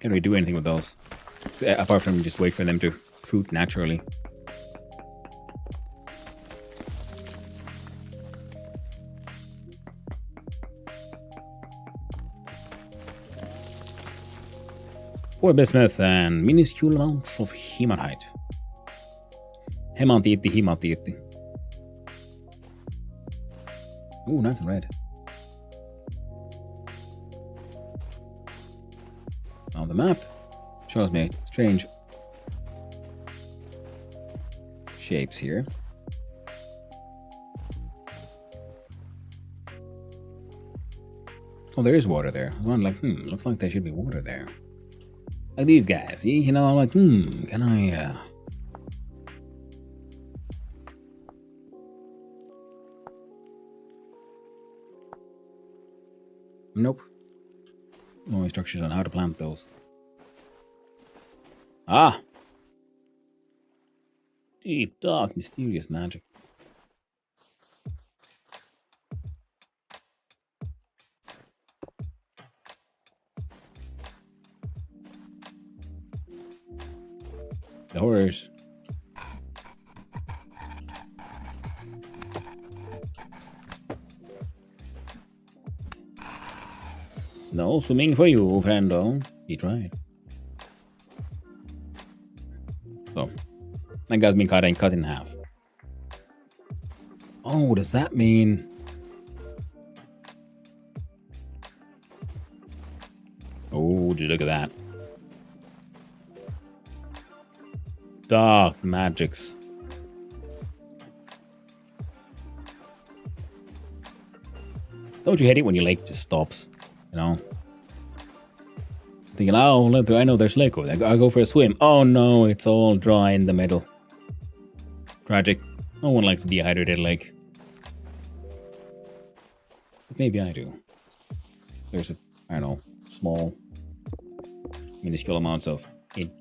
really do anything with those. Apart from just wait for them to fruit naturally. Poor bismuth and minuscule amounts of hematite. Hematite. Ooh, nice and red. On the map, shows me strange shapes here. Oh, there is water there. I'm like, looks like there should be water there. Like these guys, see? You know, I'm like, can I, Nope. No instructions on how to plant those. Ah! Deep, dark, mysterious magic. The horrors. No swimming for you, friendo. He tried. So, that guy's been cut in half. Oh, does that mean... Oh, would you look at that. Dark magics. Don't you hate it when your lake just stops? You know? Thinking, oh, look, I know there's lake over there. I'll go for a swim. Oh no, it's all dry in the middle. Tragic. No one likes a dehydrated lake. But maybe I do. There's a, I don't know, small, minuscule amounts of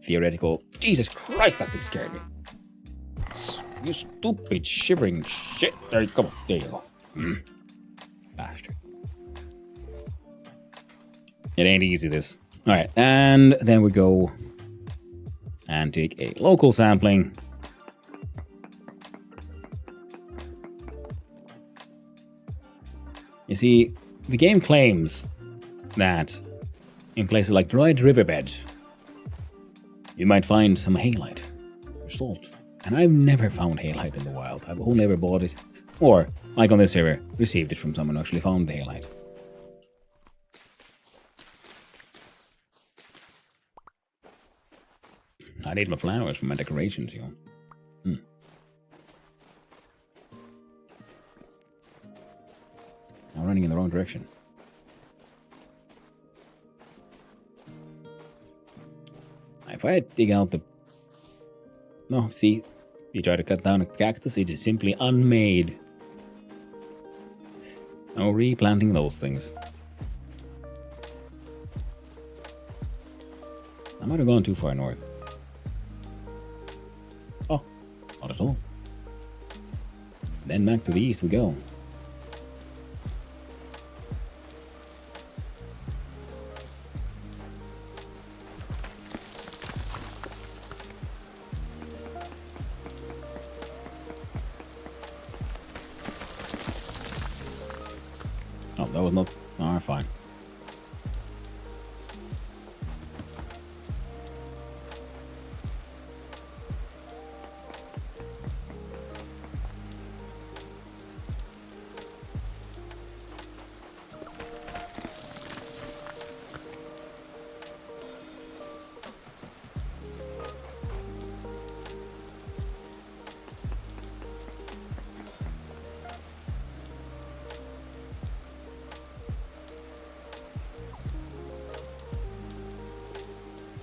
theoretical... Jesus Christ, that thing scared me. You stupid shivering shit. There, come on, there you go. Bastard. It ain't easy, this. Alright, and then we go and take a local sampling. You see, the game claims that in places like dried riverbeds, you might find some halite or salt. And I've never found halite in the wild. I've only ever bought it, or, like on this server, received it from someone who actually found the halite. I need my flowers for my decorations, you know. I'm running in the wrong direction. If I dig out the... No, see, you try to cut down a cactus, it is simply unmade. No replanting those things. I might have gone too far north. Oh, not at all. Then back to the east we go. Oh, that was not... Alright, fine.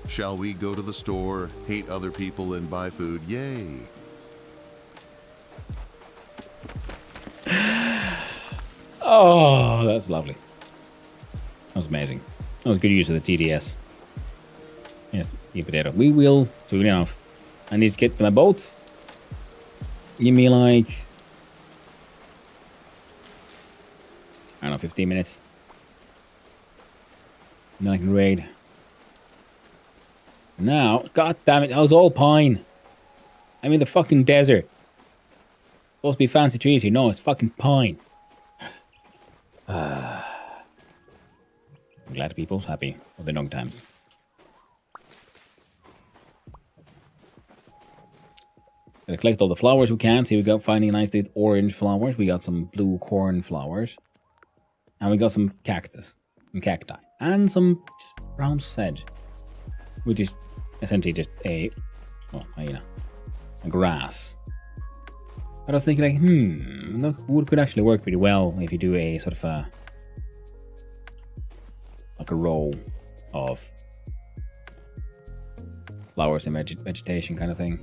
Shall we go to the store, hate other people, and buy food? Yay! Oh, that's lovely. That was amazing. That was good use of the TDS. Yes, the potato. We will soon enough. I need to get to my boat. Give me like... I don't know, 15 minutes. And then I can raid. Now, god damn it, I was all pine. I'm in the fucking desert. Supposed to be fancy trees here. No, it's fucking pine. I'm glad people's happy with the long times. Gotta collect all the flowers we can. See, we got finding nice orange flowers. We got some blue corn flowers. And we got some cactus. Some cacti. And some just brown sedge. Which is essentially just a, well, you know, a grass. But I was thinking like, look, wood could actually work pretty well if you do a sort of a, like a row of flowers and vegetation kind of thing.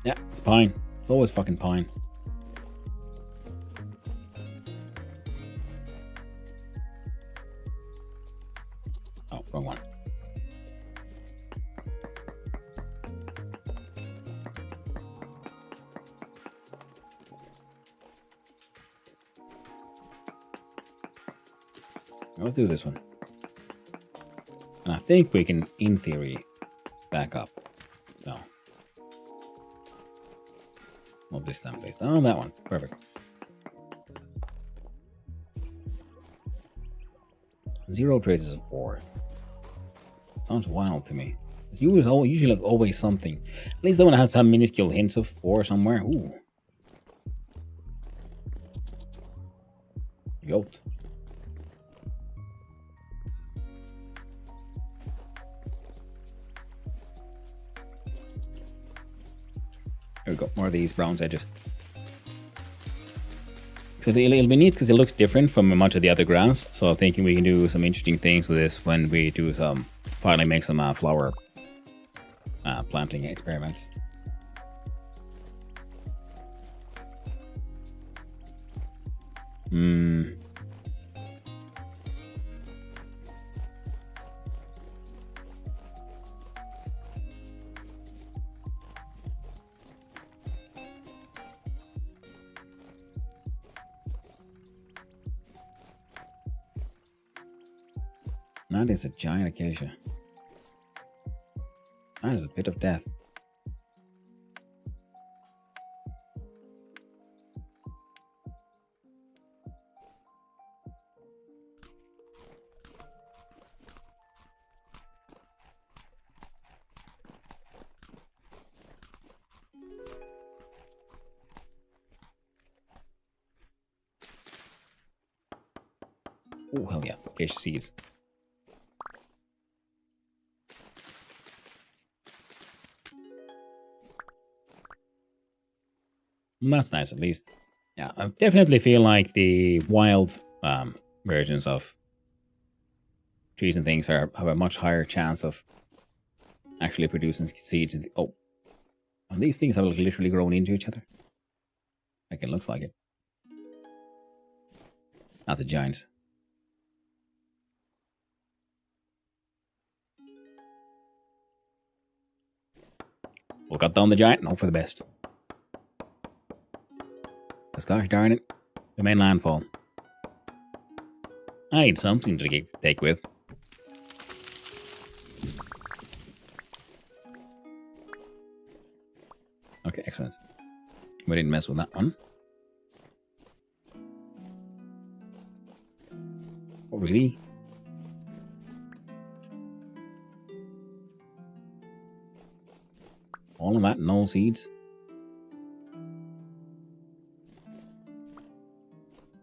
Yeah, it's pine. It's always fucking pine. Oh, wrong one. Let's do this one. And I think we can, in theory, back up. No. Not this time, please. Oh, that one. Perfect. 0 traces of ore. Sounds wild to me. There's usually like always something. At least that one has some minuscule hints of ore somewhere. Ooh. Goat. Here we go. More of these bronze edges. So it'll be neat because it looks different from much of the other grass. So I'm thinking we can do some interesting things with this when we do finally make some flower planting experiments. That is a giant acacia. That is a bit of death. Oh, hell yeah. Acacia seeds. That's nice, at least. Yeah, I definitely feel like the wild versions of trees and things have a much higher chance of actually producing seeds. And these things have like literally grown into each other. Like it looks like it. That's a giant. We'll cut down the giant and hope for the best. Because gosh darn it, the main landfall. I need something to take with. Okay, excellent. We didn't mess with that one. Oh, really? All of that, no seeds?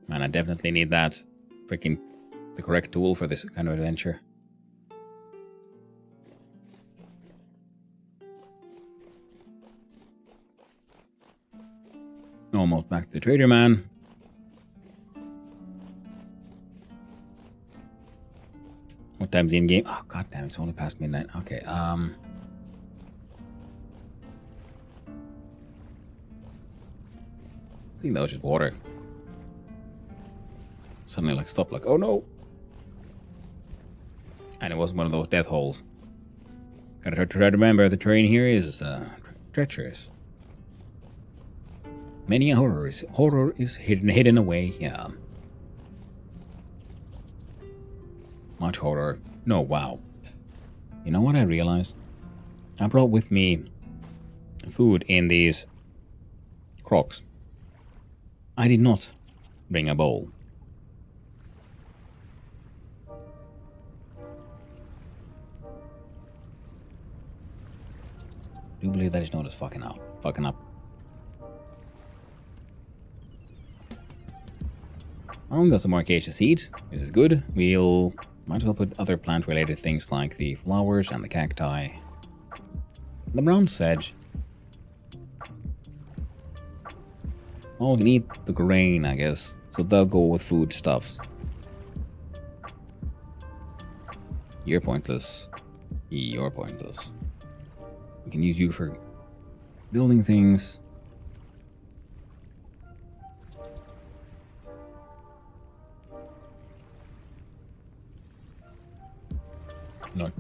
Man, I definitely need that. Freaking the correct tool for this kind of adventure. Almost back to the trader man. What time's the in game? Oh god damn, it's only past midnight. Okay, I think that was just water. Suddenly like stopped, like, oh no. And it wasn't one of those death holes. Gotta try to remember the terrain here is treacherous. Many a horror is hidden away here. Much horror. No, wow. You know what I realized? I brought with me food in these crocs. I did not bring a bowl. I do believe that is known as fucking up. Fucking up. Oh, we got some more acacia seeds. This is good. We'll might as well put other plant-related things like the flowers and the cacti. The brown sedge. Oh, we can eat the grain, I guess. So they'll go with foodstuffs. You're pointless. You're pointless. We can use you for building things. No,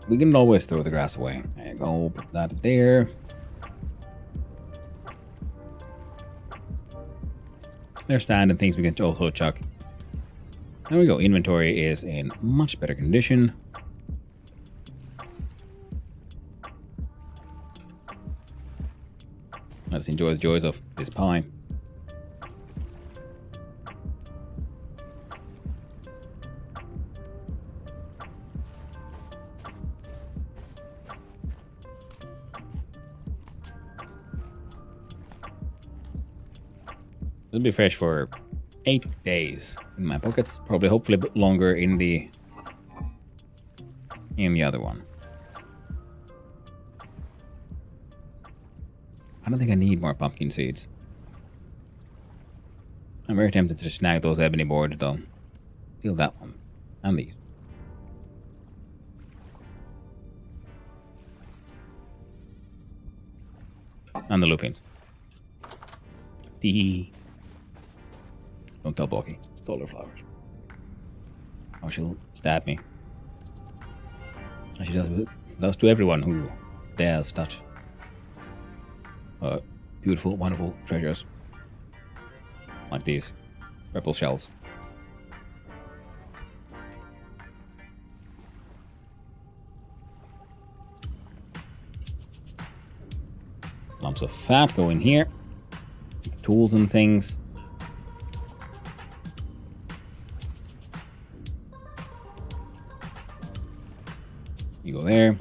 we can always throw the grass away. There you go, put that there. There's stand and things we can also chuck. There we go, inventory is in much better condition. Let's enjoy the joys of this pie. It'll be fresh for 8 days in my pockets. Probably, hopefully, a bit longer in the other one. I don't think I need more pumpkin seeds. I'm very tempted to snag those ebony boards, though. Steal that one and these. And the lupins. Don't tell Blocky. Stole her flowers. Or she'll stab me. As she does to everyone who dares touch beautiful, wonderful treasures. Like these purple shells. Lumps of fat go in here. With tools and things. You go there.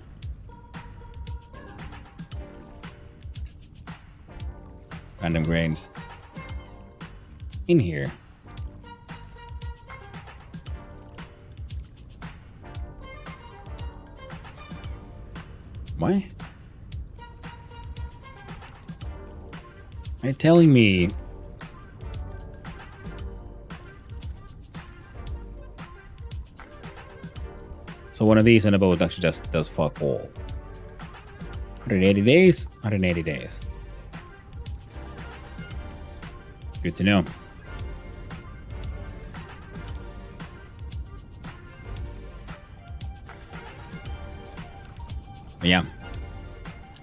Random grains. In here. Why? Are you telling me? So one of these on a boat actually just does fuck all. 180 days? 180 days. Good to know. But yeah.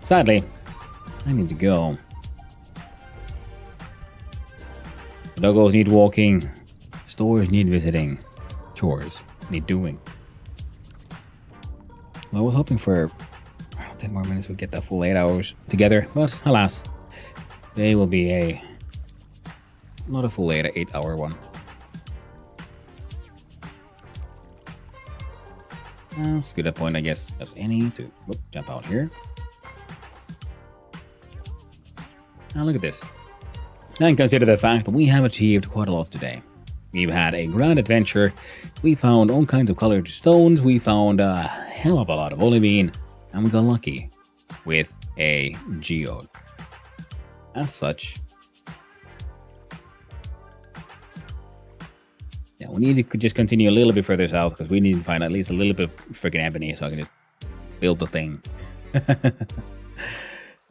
Sadly, I need to go. The doggos need walking. Stores need visiting. Chores need doing. Well, I was hoping for 10 more minutes we'd get that full 8 hours together, but alas, they will be not a full 8-hour one. That's good at point, I guess, as any to jump out here. Now look at this. And consider the fact that we have achieved quite a lot today. We've had a grand adventure. We found all kinds of colored stones. We found a hell of a lot of olivine. And we got lucky with a geode. As such, yeah, we need to just continue a little bit further south because we need to find at least a little bit of freaking ebony so I can just build the thing.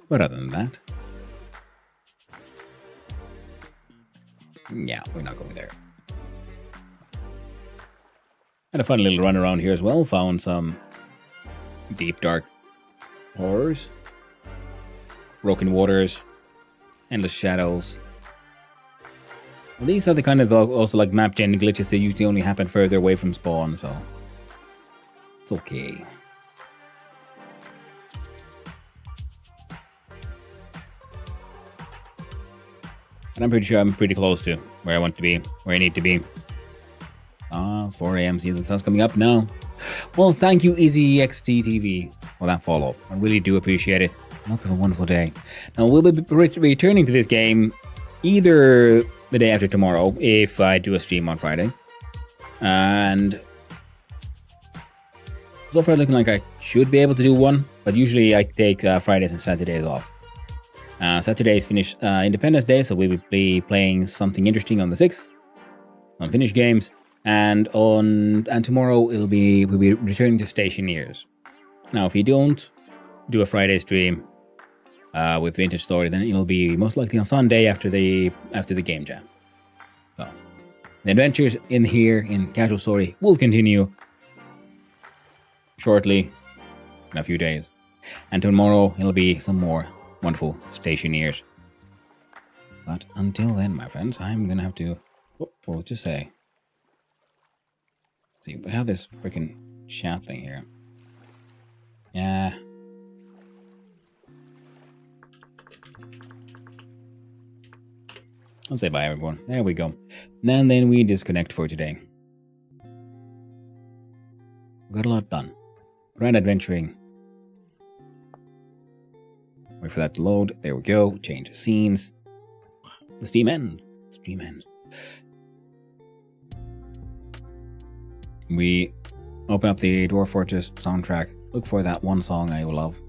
But other than that, yeah, we're not going there. Had a fun little run around here as well. Found some deep, dark horrors, broken waters, endless shadows. Well, these are the kind of also like map gen glitches that usually only happen further away from spawn, so it's okay. And I'm pretty sure I'm pretty close to where I want to be, where I need to be. It's 4 a.m. See the sun's coming up now. Well, thank you, EasyXTTV, for that follow. I really do appreciate it. I hope you have a wonderful day. Now, we'll be returning to this game either the day after tomorrow, if I do a stream on Friday. And so far, looking like I should be able to do one, but usually I take Fridays and Saturdays off. Saturday is Finnish Independence Day, so we will be playing something interesting on the 6th, on Finnish games. And tomorrow we'll be returning to Stationeers. Now, if you don't do a Friday stream with Vintage Story, then it'll be most likely on Sunday after the game jam. So the adventures in here in Casual Story will continue shortly in a few days, and tomorrow it'll be some more wonderful Stationeers. But until then, my friends, I'm gonna have to. What was just say? See, we have this freaking chat thing here. Yeah. I'll say bye, everyone. There we go. And then we disconnect for today. Got a lot done. Grand adventuring. Wait for that to load. There we go. Change the scenes. The Steam end. Steam end. We open up the Dwarf Fortress soundtrack. Look for that one song I will love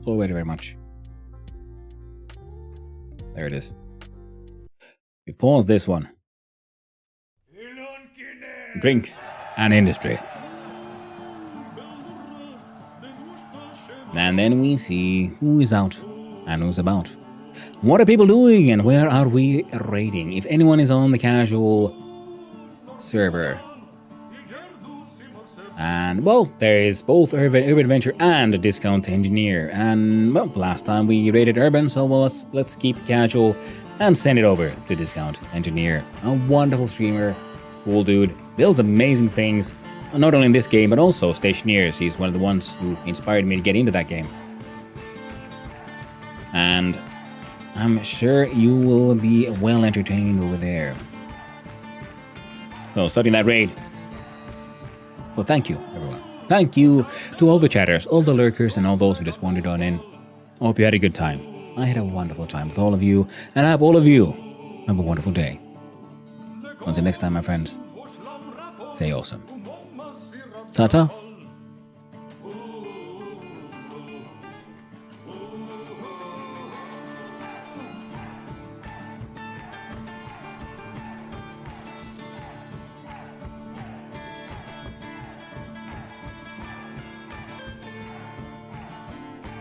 so very much. There it is. We pause this one. Drink and industry. And then we see who is out and who's about. What are people doing and where are we raiding? If anyone is on the casual server. And, well, there is both Urban Adventure and a Discount Engineer. And, well, last time we raided Urban, so well, let's keep casual and send it over to Discount Engineer. A wonderful streamer, cool dude, builds amazing things. Not only in this game, but also Stationeers. He's one of the ones who inspired me to get into that game. And I'm sure you will be well entertained over there. So, starting that raid. So thank you, everyone. Thank you to all the chatters, all the lurkers, and all those who just wandered on in. I hope you had a good time. I had a wonderful time with all of you, and I hope all of you have a wonderful day. Until next time, my friends, stay awesome. Ta-ta.